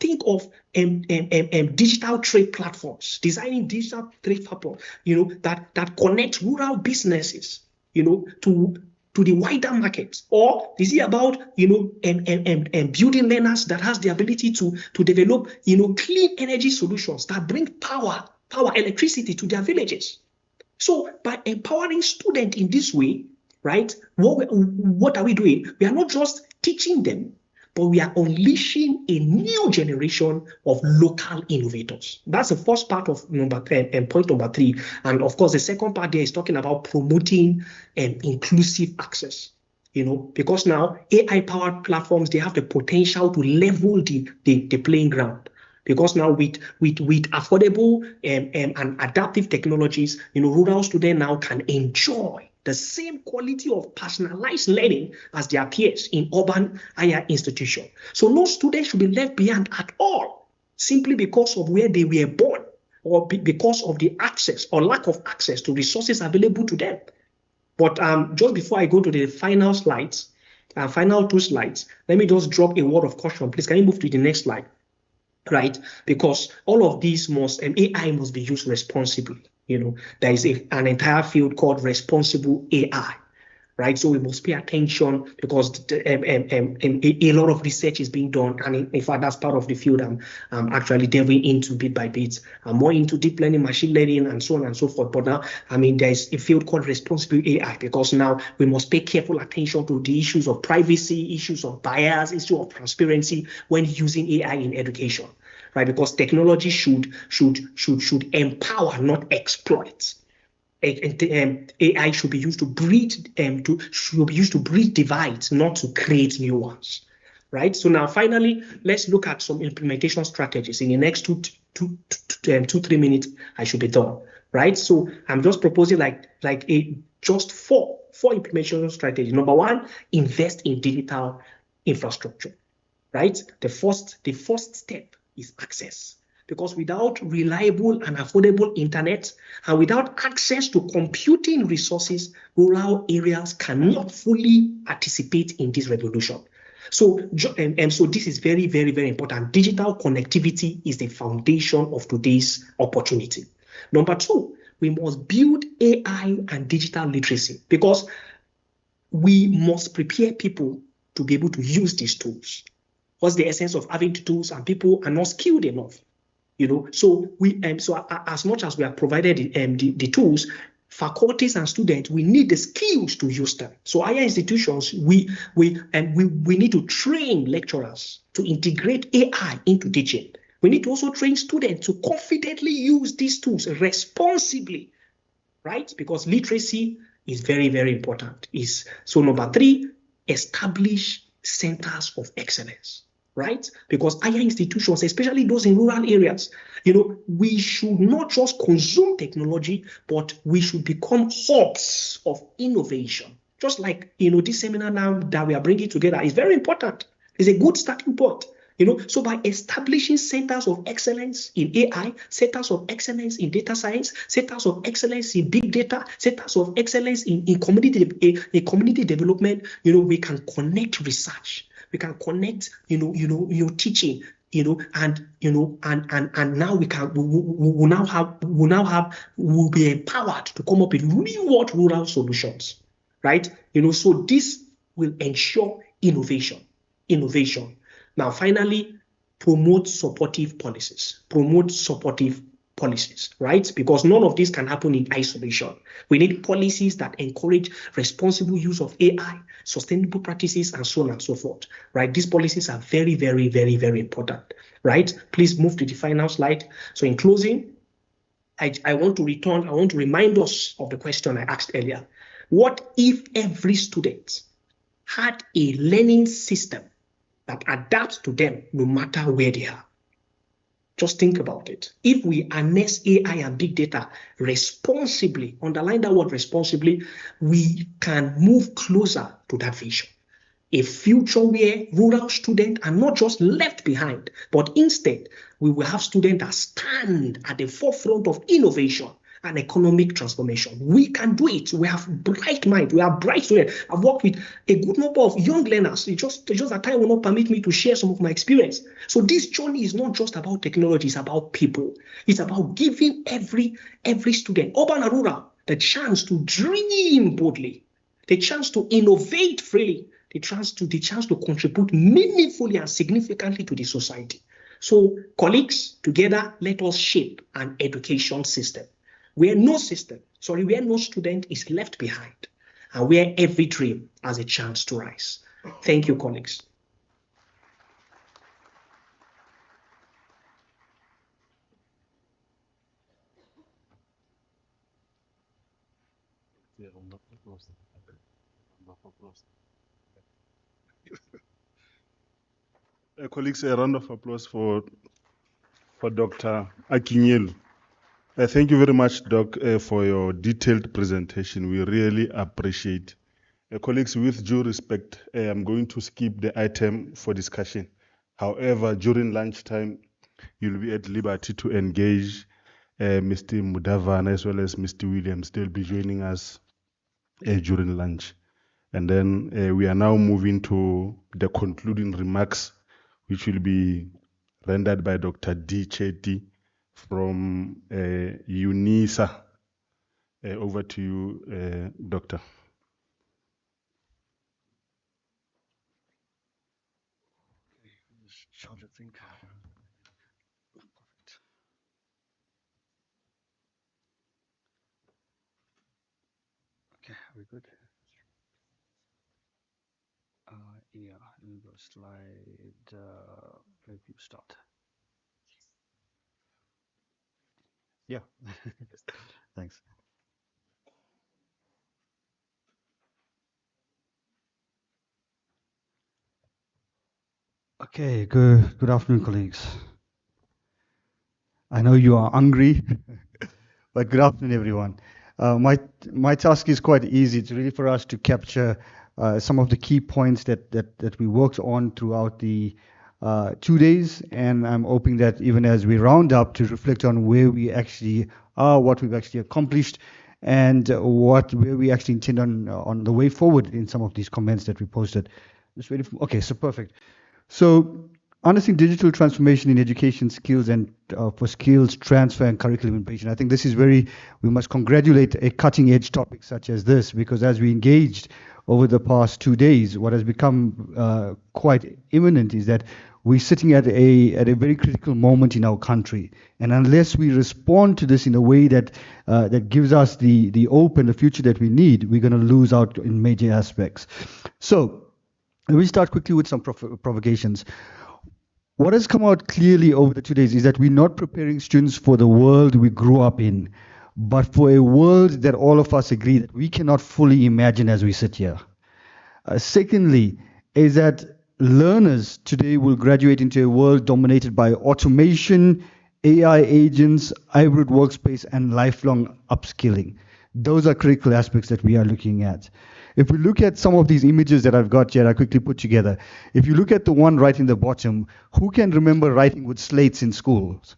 Think of digital trade platforms, designing digital trade platforms, that connect rural businesses, to the wider market. Or is it about building learners that has the ability to develop clean energy solutions that bring power, electricity to their villages? So by empowering students in this way, right, what are we doing? We are not just teaching them, but we are unleashing a new generation of local innovators. That's the first part of point number 3. And of course, the second part there is talking about promoting inclusive access. Because now AI-powered platforms, they have the potential to level the playing ground. Because now with affordable and adaptive technologies, rural students now can enjoy the same quality of personalized learning as their peers in urban higher institutions. So no student should be left behind at all, simply because of where they were born, or because of the access or lack of access to resources available to them. But just before I go to the final slides, final 2 slides, let me just drop a word of caution. Please, can you move to the next slide? Right, because all of these AI must be used responsibly. There is an entire field called responsible AI, right? So we must pay attention, because a lot of research is being done, and in fact, that's part of the field I'm actually delving into bit by bit. I'm more into deep learning, machine learning, and so on and so forth. But now, there is a field called responsible AI, because now we must pay careful attention to the issues of privacy, issues of bias, issues of transparency when using AI in education, right? Because technology should empower, not exploit. AI should be used to bridge divides, not to create new ones, right? So now, finally, let's look at some implementation strategies. In the next 2-3 minutes, I should be done, right? So I'm just proposing just four implementation strategies. Number 1, invest in digital infrastructure, right? The first step is access. Because without reliable and affordable internet, and without access to computing resources, rural areas cannot fully participate in this revolution. So this is very, very, very important. Digital connectivity is the foundation of today's opportunity. Number 2, we must build AI and digital literacy, because we must prepare people to be able to use these tools. What's the essence of having the tools and people are not skilled enough? So as much as we have provided the tools, faculties and students, we need the skills to use them. So higher institutions, we need to train lecturers to integrate AI into teaching. We need to also train students to confidently use these tools responsibly, right? Because literacy is very, very important. So number 3, establish centers of excellence. Right? Because higher institutions, especially those in rural areas, we should not just consume technology, but we should become hubs of innovation. Just like, this seminar now that we are bringing together is very important. It's a good starting point. So by establishing centers of excellence in AI, centers of excellence in data science, centers of excellence in big data, centers of excellence in community development, we can connect research. We can connect, teaching, and now we'll be empowered to come up with real-world rural solutions, right? So this will ensure innovation. Now, finally, promote supportive policies. Right? Because none of this can happen in isolation. We need policies that encourage responsible use of AI, sustainable practices, and so on and so forth. Right? These policies are very, very, very, very important. Right? Please move to the final slide. So in closing, I want to remind us of the question I asked earlier. What if every student had a learning system that adapts to them no matter where they are? Just think about it. If we harness AI and big data responsibly, underline that word responsibly, we can move closer to that vision. A future where rural students are not just left behind, but instead we will have students that stand at the forefront of innovation and economic transformation. We can do it. We have bright mind. We are bright students. I've worked with a good number of young learners. It's just that time will not permit me to share some of my experience. So this journey is not just about technology. It's about people. It's about giving every student, urban and rural, the chance to dream boldly, the chance to innovate freely, the chance to contribute meaningfully and significantly to the society. So, colleagues, together, let us shape an education system where no student is left behind, and where every dream has a chance to rise. Thank you, colleagues. Colleagues, a round of applause for Dr. Akinyelu. Thank you very much, Doc, for your detailed presentation. We really appreciate. Colleagues, with due respect, I'm going to skip the item for discussion. However, during lunchtime, you'll be at liberty to engage Mr. Mudavana as well as Mr. Williams. They'll be joining us during lunch. And then we are now moving to the concluding remarks, which will be rendered by Dr. D. Chetty from UNISA. Over to you, Doctor. Okay, are we good? Yeah, let me go slide. Where do you start? Yeah, thanks. Okay, good afternoon, colleagues. I know you are hungry, but good afternoon, everyone. My task is quite easy. It's really for us to capture some of the key points that we worked on throughout the 2 days, and I'm hoping that even as we round up, to reflect on where we actually are, what we've actually accomplished, and where we actually intend on the way forward in some of these comments that we posted. Just waiting for, okay, so perfect. So harnessing digital transformation in education skills and for skills transfer and curriculum innovation. I think this is we must congratulate a cutting edge topic such as this, because as we engaged over the past 2 days, what has become quite imminent is that we're sitting at a very critical moment in our country. And unless we respond to this in a way that gives us the hope and the future that we need, we're going to lose out in major aspects. So let me start quickly with some provocations. What has come out clearly over the 2 days is that we're not preparing students for the world we grew up in, but for a world that all of us agree that we cannot fully imagine as we sit here. Secondly, is that learners today will graduate into a world dominated by automation, AI agents, hybrid workspace, and lifelong upskilling. Those are critical aspects that we are looking at. If we look at some of these images that I've got here, I quickly put together. If you look at the one right in the bottom, who can remember writing with slates in schools?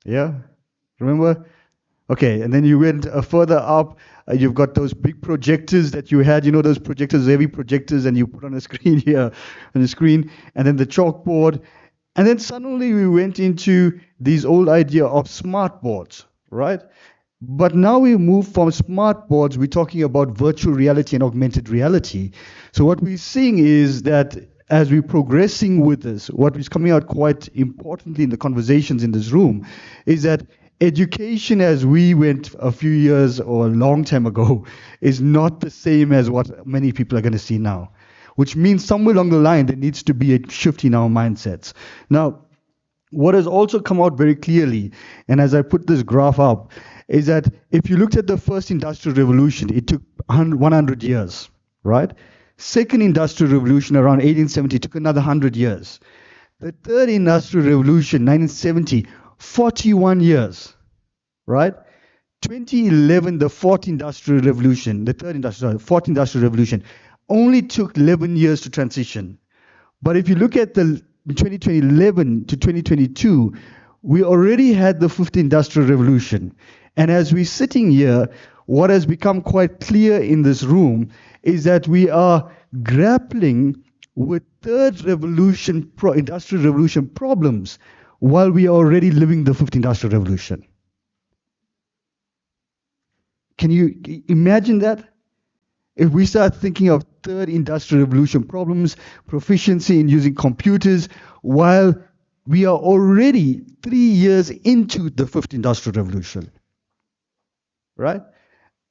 Yeah? Remember? Okay, and then you went further up, you've got those big projectors that you had, those projectors, heavy projectors, and you put on a screen here, on the screen, and then the chalkboard. And then suddenly we went into this old idea of smart boards, right? But now we move from smart boards, we're talking about virtual reality and augmented reality. So what we're seeing is that as we're progressing with this, what is coming out quite importantly in the conversations in this room is that education as we went a few years or a long time ago is not the same as what many people are going to see now, which means somewhere along the line there needs to be a shift in our mindsets. Now, what has also come out very clearly, and as I put this graph up, is that if you looked at the first industrial revolution, it took 100 years, right? Second industrial revolution around 1870 took another 100 years. The third industrial revolution, 1970, 41 years, right? 2011, the fourth industrial revolution, fourth industrial revolution, only took 11 years to transition. But if you look at the 2011 to 2022, we already had the fifth industrial revolution. And as we're sitting here, what has become quite clear in this room is that we are grappling with third revolution, industrial revolution problems while we are already living the fifth industrial revolution. Can you imagine that? If we start thinking of third industrial revolution problems, proficiency in using computers, while we are already 3 years into the fifth industrial revolution, right?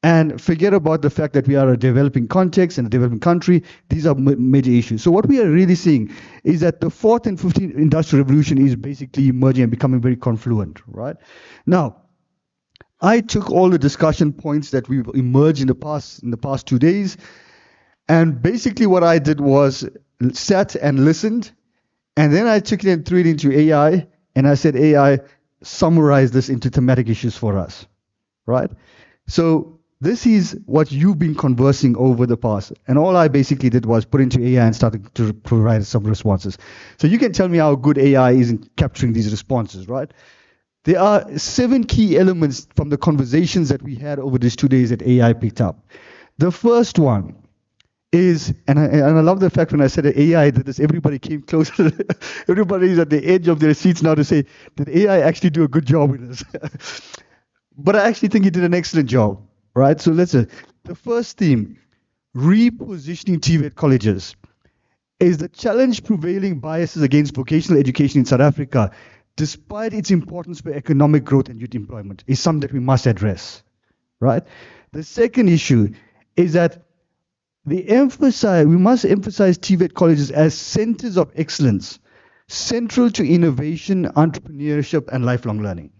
And forget about the fact that we are a developing context and a developing country. These are major issues. So what we are really seeing is that the fourth and fifth industrial revolution is basically emerging and becoming very confluent, right? Now, I took all the discussion points that we've emerged in the past 2 days, and basically what I did was sat and listened, and then I took it and threw it into AI, and I said, AI, summarize this into thematic issues for us, right? So this is what you've been conversing over the past, and all I basically did was put into AI and started to provide some responses. So you can tell me how good AI is in capturing these responses, right? There are 7 key elements from the conversations that we had over these 2 days that AI picked up. The first one is, and I love the fact when I said that AI did this, everybody came closer. Everybody is at the edge of their seats now to say, did AI actually do a good job with this? But I actually think he did an excellent job, right? So let's the first theme, repositioning TVET colleges, is the challenge prevailing biases against vocational education in South Africa, despite its importance for economic growth and youth employment, is something that we must address, right? The second issue is that we must emphasize TVET colleges as centers of excellence, central to innovation, entrepreneurship, and lifelong learning.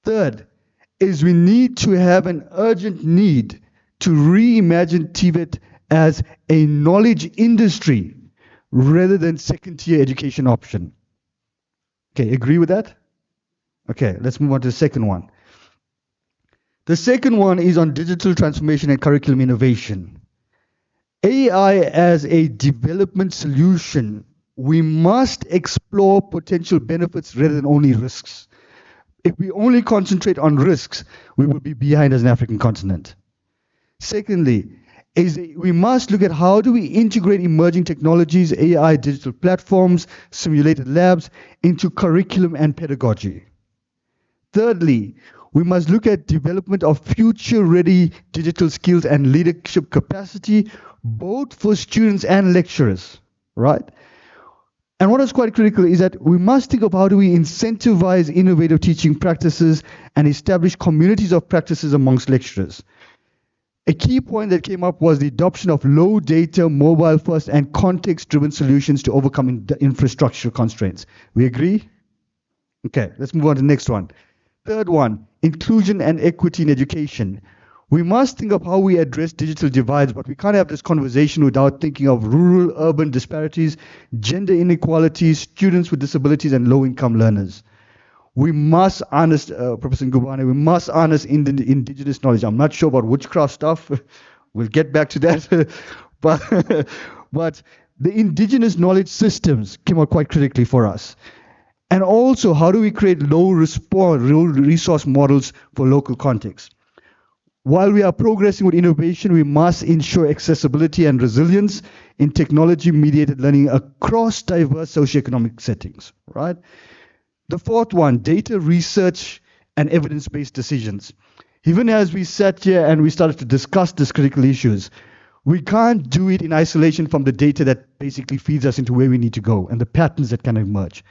Third is we need to have an urgent need to reimagine TVET as a knowledge industry rather than second-tier education option. Okay, agree with that? Okay, let's move on to the second one. The second one is on digital transformation and curriculum innovation. AI as a development solution, we must explore potential benefits rather than only risks. If we only concentrate on risks, we will be behind as an African continent. Secondly, we must look at how do we integrate emerging technologies, AI, digital platforms, simulated labs into curriculum and pedagogy. Thirdly, we must look at development of future-ready digital skills and leadership capacity, both for students and lecturers, right? And what is quite critical is that we must think of how do we incentivize innovative teaching practices and establish communities of practices amongst lecturers. A key point that came up was the adoption of low data, mobile first, and context-driven solutions to overcome infrastructure constraints. We agree? Okay, let's move on to the next one. Third one, inclusion and equity in education. We must think of how we address digital divides, but we can't have this conversation without thinking of rural-urban disparities, gender inequalities, students with disabilities, and low-income learners. We must harness, Professor Ngubane, we must harness indigenous knowledge. I'm not sure about witchcraft stuff. We'll get back to that. but the indigenous knowledge systems came out quite critically for us. And also, how do we create low resource models for local context? While we are progressing with innovation, we must ensure accessibility and resilience in technology-mediated learning across diverse socioeconomic settings, right? The fourth one, data research and evidence-based decisions. Even as we sat here and we started to discuss these critical issues, we can't do it in isolation from the data that basically feeds us into where we need to go and the patterns that can emerge.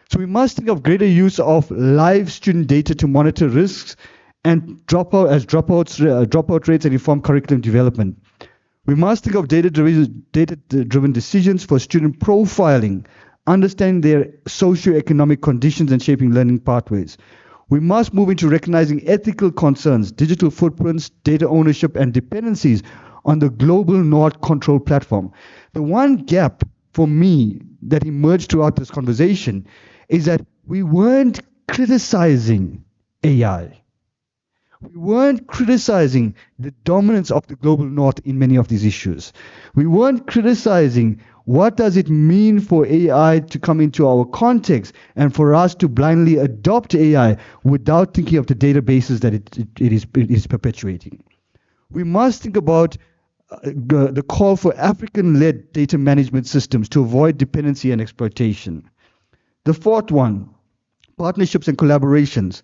So we must think of greater use of live student data to monitor risks and dropout rates and inform curriculum development. We must think of data-driven decisions for student profiling, understanding their socioeconomic conditions and shaping learning pathways. We must move into recognizing ethical concerns, digital footprints, data ownership, and dependencies on the global North control platform. The one gap for me that emerged throughout this conversation is that we weren't criticizing AI. We weren't criticizing the dominance of the global North in many of these issues. We weren't criticizing What does it mean for AI to come into our context and for us to blindly adopt AI without thinking of the databases that it is perpetuating? We must think about the call for African-led data management systems to avoid dependency and exploitation. The fourth one, partnerships and collaborations.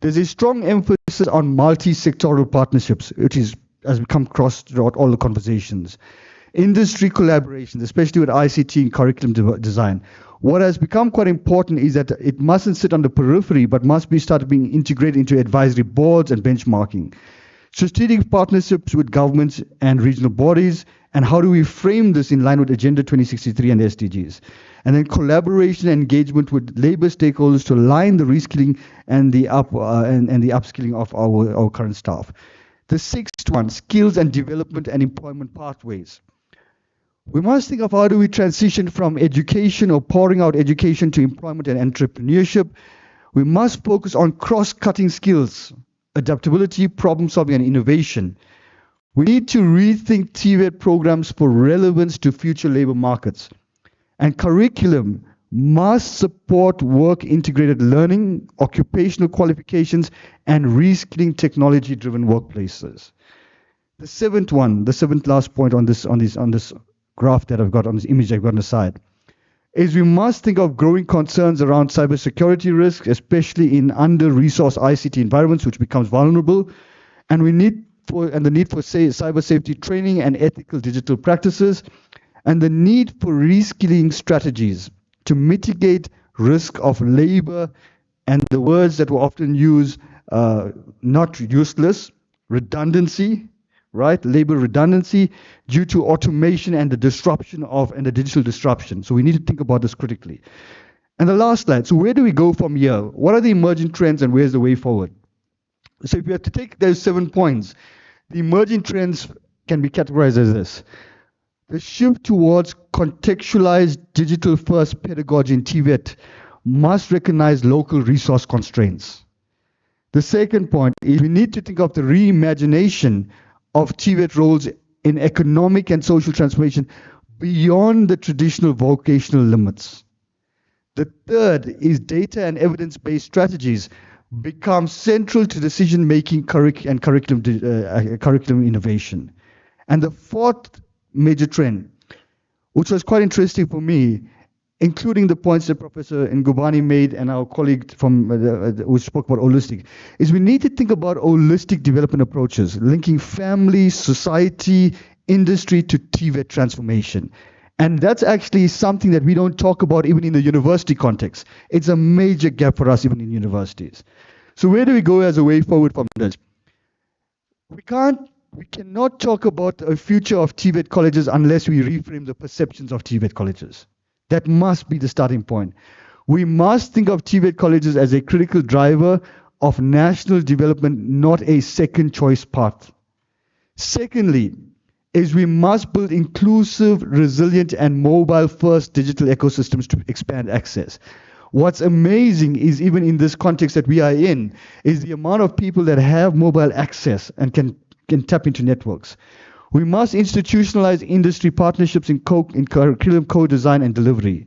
There's a strong emphasis on multi-sectoral partnerships, which has become across throughout all the conversations. Industry collaborations, especially with ICT and curriculum design. What has become quite important is that it mustn't sit on the periphery, but must be started being integrated into advisory boards and benchmarking. Strategic partnerships with governments and regional bodies, and how do we frame this in line with Agenda 2063 and SDGs? And then collaboration and engagement with labor stakeholders to align the reskilling and the upskilling of our current staff. The sixth one, skills and development and employment pathways. We must think of how do we transition from education or pouring out education to employment and entrepreneurship. We must focus on cross-cutting skills, adaptability, problem solving, and innovation. We need to rethink TVET programs for relevance to future labor markets. And curriculum must support work-integrated learning, occupational qualifications, and reskilling technology-driven workplaces. The seventh last point on this graph that I've got, on this image I've got on the side, is we must think of growing concerns around cybersecurity risks, especially in under-resourced ICT environments, which becomes vulnerable, and the need for cyber safety training and ethical digital practices, and the need for reskilling strategies to mitigate risk of labor, and the words that were often used, not useless, redundancy, right? Labor redundancy due to automation and the disruption and the digital disruption. So we need to think about this critically. And the last slide, so where do we go from here? What are the emerging trends and where's the way forward? So if we have to take those 7 points, the emerging trends can be categorized as this. The shift towards contextualized digital-first pedagogy in TVET must recognize local resource constraints. The second point is we need to think of the reimagination of TVET roles in economic and social transformation beyond the traditional vocational limits. The third is data and evidence-based strategies become central to decision-making and curriculum innovation. And the fourth major trend, which was quite interesting for me, including the points that Professor Ngubani made and our colleague who spoke about holistic, is we need to think about holistic development approaches, linking family, society, industry to TVET transformation. And that's actually something that we don't talk about even in the university context. It's a major gap for us even in universities. So where do we go as a way forward from this? We cannot talk about a future of TVET colleges unless we reframe the perceptions of TVET colleges. That must be the starting point. We must think of TVET colleges as a critical driver of national development, not a second choice path. Secondly, is we must build inclusive, resilient, and mobile-first digital ecosystems to expand access. What's amazing is even in this context that we are in, is the amount of people that have mobile access and can tap into networks. We must institutionalize industry partnerships in curriculum co-design and delivery.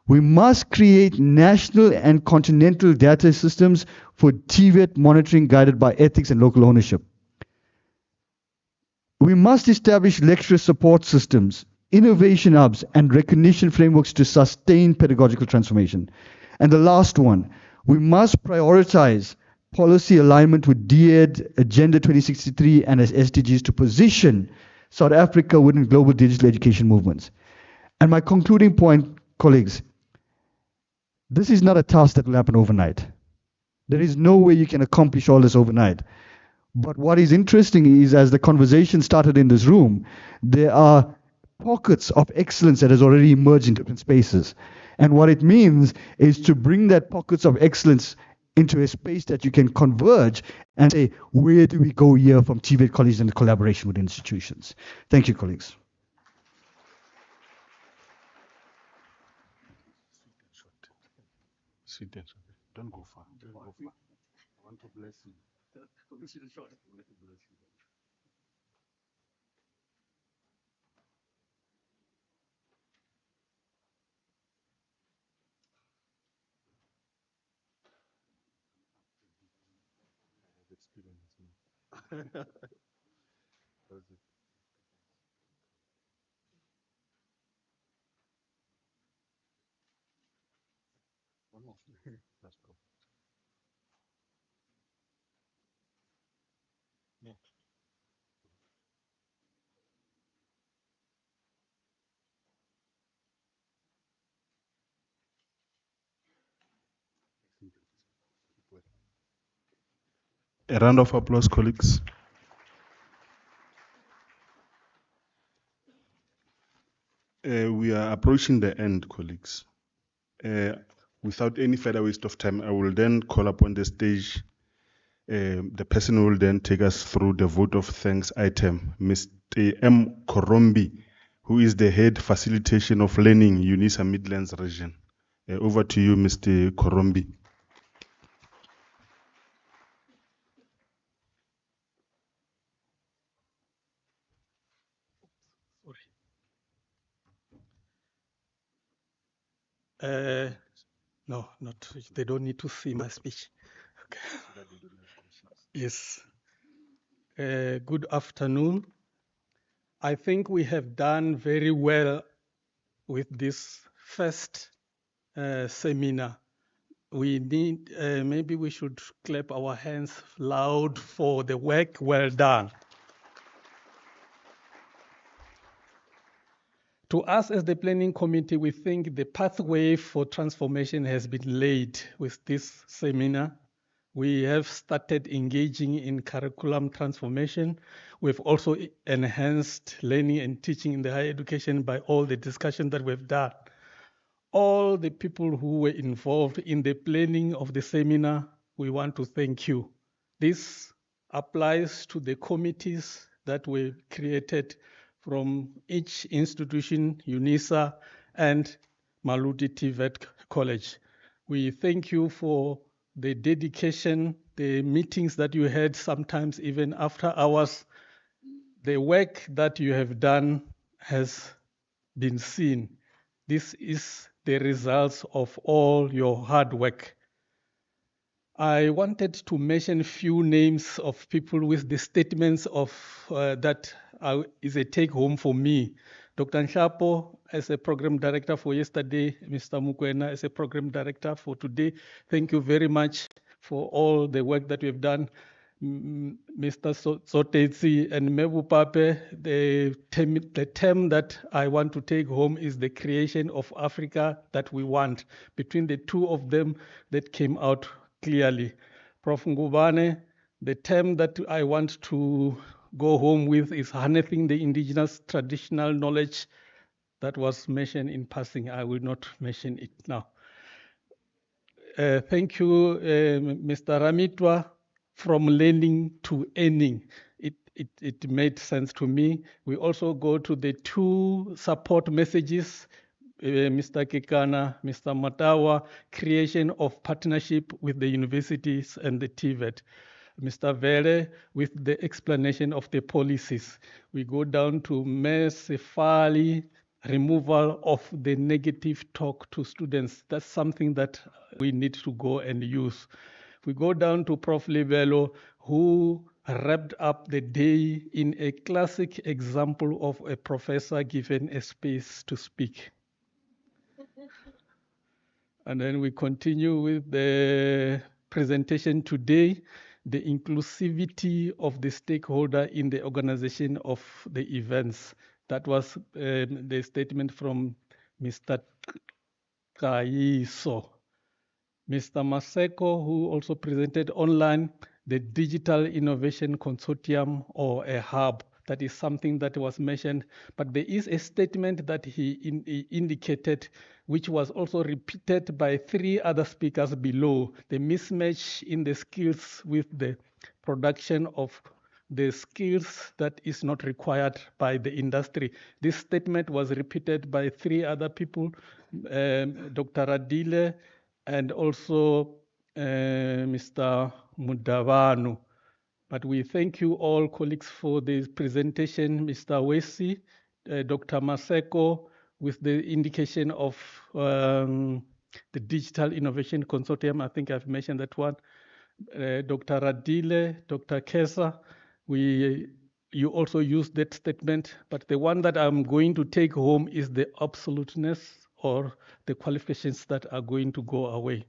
We must create national and continental data systems for TVET monitoring guided by ethics and local ownership. We must establish lecturer support systems, innovation hubs, and recognition frameworks to sustain pedagogical transformation. And the last one, we must prioritize policy alignment with DED, Agenda 2063, and SDGs to position South Africa within global digital education movements. And my concluding point, colleagues, this is not a task that will happen overnight. There is no way you can accomplish all this overnight. But what is interesting is, as the conversation started in this room, there are pockets of excellence that has already emerged in different spaces. And what it means is to bring that pockets of excellence into a space that you can converge and say, where do we go here from TVET colleges and collaboration with institutions? Thank you, colleagues. Don't go far. Don't go far. I want to bless you. A round of applause, colleagues. We are approaching the end, colleagues. Without any further waste of time, I will then call upon the stage the person who will then take us through the vote of thanks item, Mr. M. Korombi, who is the head facilitation of learning, UNISA Midlands region. Over to you, Mr. Korombi. No, not. They don't need to see my speech. Okay. Yes. Good afternoon. I think we have done very well with this first seminar. We need, maybe we should clap our hands loud for the work well done. To us as the planning committee, we think the pathway for transformation has been laid with this seminar. We have started engaging in curriculum transformation. We've also enhanced learning and teaching in the higher education by all the discussion that we've done. All the people who were involved in the planning of the seminar, we want to thank you. This applies to the committees that were created from each institution, UNISA and Maluti TVET College. We thank you for the dedication, the meetings that you had, sometimes even after hours. The work that you have done has been seen. This is the results of all your hard work. I wanted to mention few names of people with the statements of that is a take home for me. Dr. Nshapo as a program director for yesterday, Mr. Mukwena as a program director for today. Thank you very much for all the work that we've done. Mr. Sotetsi and Mebu Pape, the term that I want to take home is the creation of Africa that we want. Between the two of them, that came out clearly. Prof. Ngubane, the term that I want to go home with is harnessing the indigenous traditional knowledge that was mentioned in passing. I will not mention it now. Thank you, Mr. Ramitwa. From learning to earning, it made sense to me. We also go to the two support messages, Mr. Kekana, Mr. Matawa, creation of partnership with the universities and the TVET. Mr. Vere with the explanation of the policies. We go down to mercifully removal of the negative talk to students. That's something that we need to go and use. We go down to Prof. Libelo, who wrapped up the day in a classic example of a professor given a space to speak. And then we continue with the presentation today, the inclusivity of the stakeholder in the organization of the events. That was the statement from Mr. Kaiso. Mr. Maseko, who also presented online, the Digital Innovation Consortium, or a hub. That is something that was mentioned, but there is a statement that he indicated, which was also repeated by 3 other speakers below, the mismatch in the skills with the production of the skills that is not required by the industry. This statement was repeated by 3 other people, Dr. Radile, and also Mr. Mudavanu. But we thank you all, colleagues, for this presentation. Mr. Wesi, Dr. Maseko, with the indication of the Digital Innovation Consortium. I think I've mentioned that one. Dr. Radile, Dr. Kesa, You also used that statement, but the one that I'm going to take home is the absoluteness or the qualifications that are going to go away.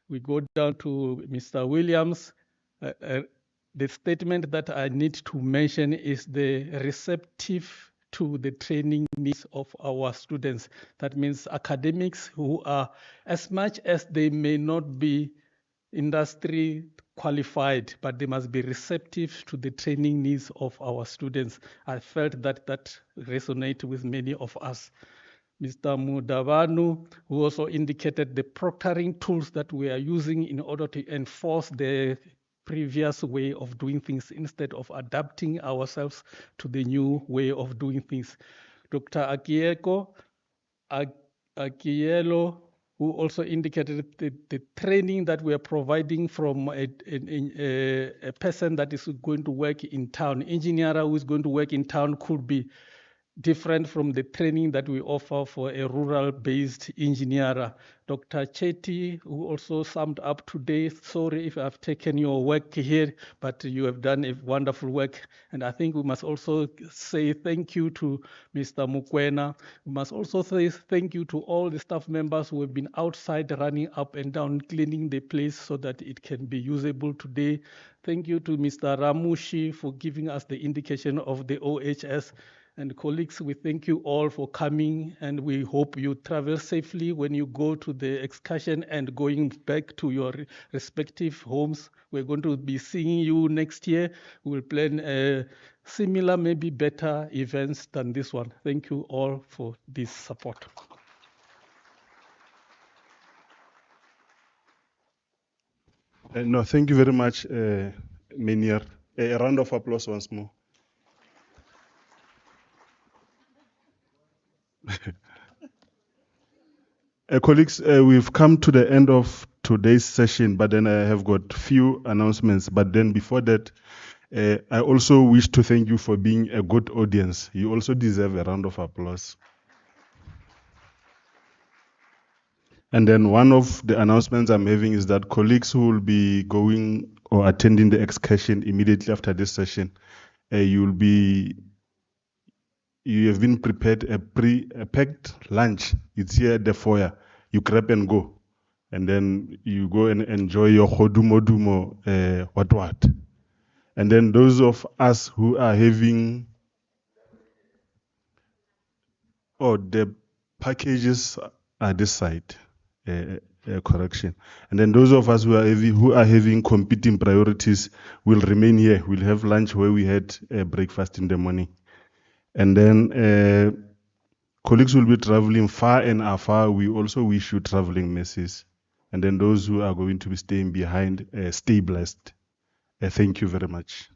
We go down to Mr. Williams. The statement that I need to mention is the receptive to the training needs of our students. That means academics who are, as much as they may not be industry qualified, but they must be receptive to the training needs of our students. I felt that that resonated with many of us. Mr. Mudavanu, who also indicated the proctoring tools that we are using in order to enforce the previous way of doing things instead of adapting ourselves to the new way of doing things. Dr. Akielo, who also indicated the training that we are providing from a person that is going to work in town. Engineer who is going to work in town could be different from the training that we offer for a rural-based engineer. Dr. Chetty, who also summed up today, sorry if I've taken your work here, but you have done a wonderful work. And I think we must also say thank you to Mr. Mukwena. We must also say thank you to all the staff members who have been outside running up and down, cleaning the place so that it can be usable today. Thank you to Mr. Ramushi for giving us the indication of the OHS. And colleagues, we thank you all for coming, and we hope you travel safely when you go to the excursion and going back to your respective homes. We're going to be seeing you next year. We'll plan similar, maybe better events than this one. Thank you all for this support. No, thank you very much, Menier. A round of applause once more. Colleagues, we've come to the end of today's session, but then I have got few announcements. But then before that, I also wish to thank you for being a good audience. You also deserve a round of applause. And then one of the announcements I'm having is that colleagues who will be going or attending the excursion immediately after this session, you have been prepared a packed lunch. It's here at the foyer. You grab and go. And then you go and enjoy your hodumo what. And then those of us who are having, the packages are this side, correction. And then those of us who are having competing priorities will remain here. We'll have lunch where we had breakfast in the morning. And then colleagues will be traveling far and afar. We also wish you traveling mercies. And then those who are going to be staying behind, stay blessed. Thank you very much.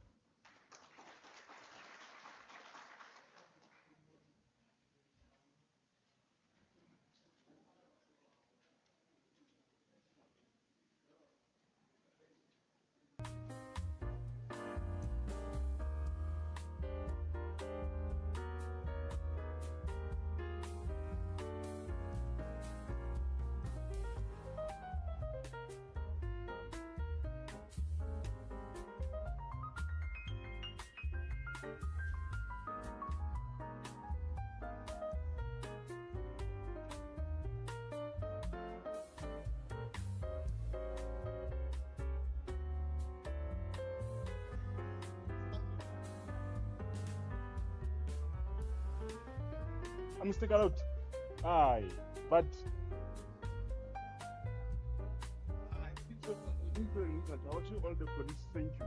I'm stick out. Aye, but I think all the police thank you.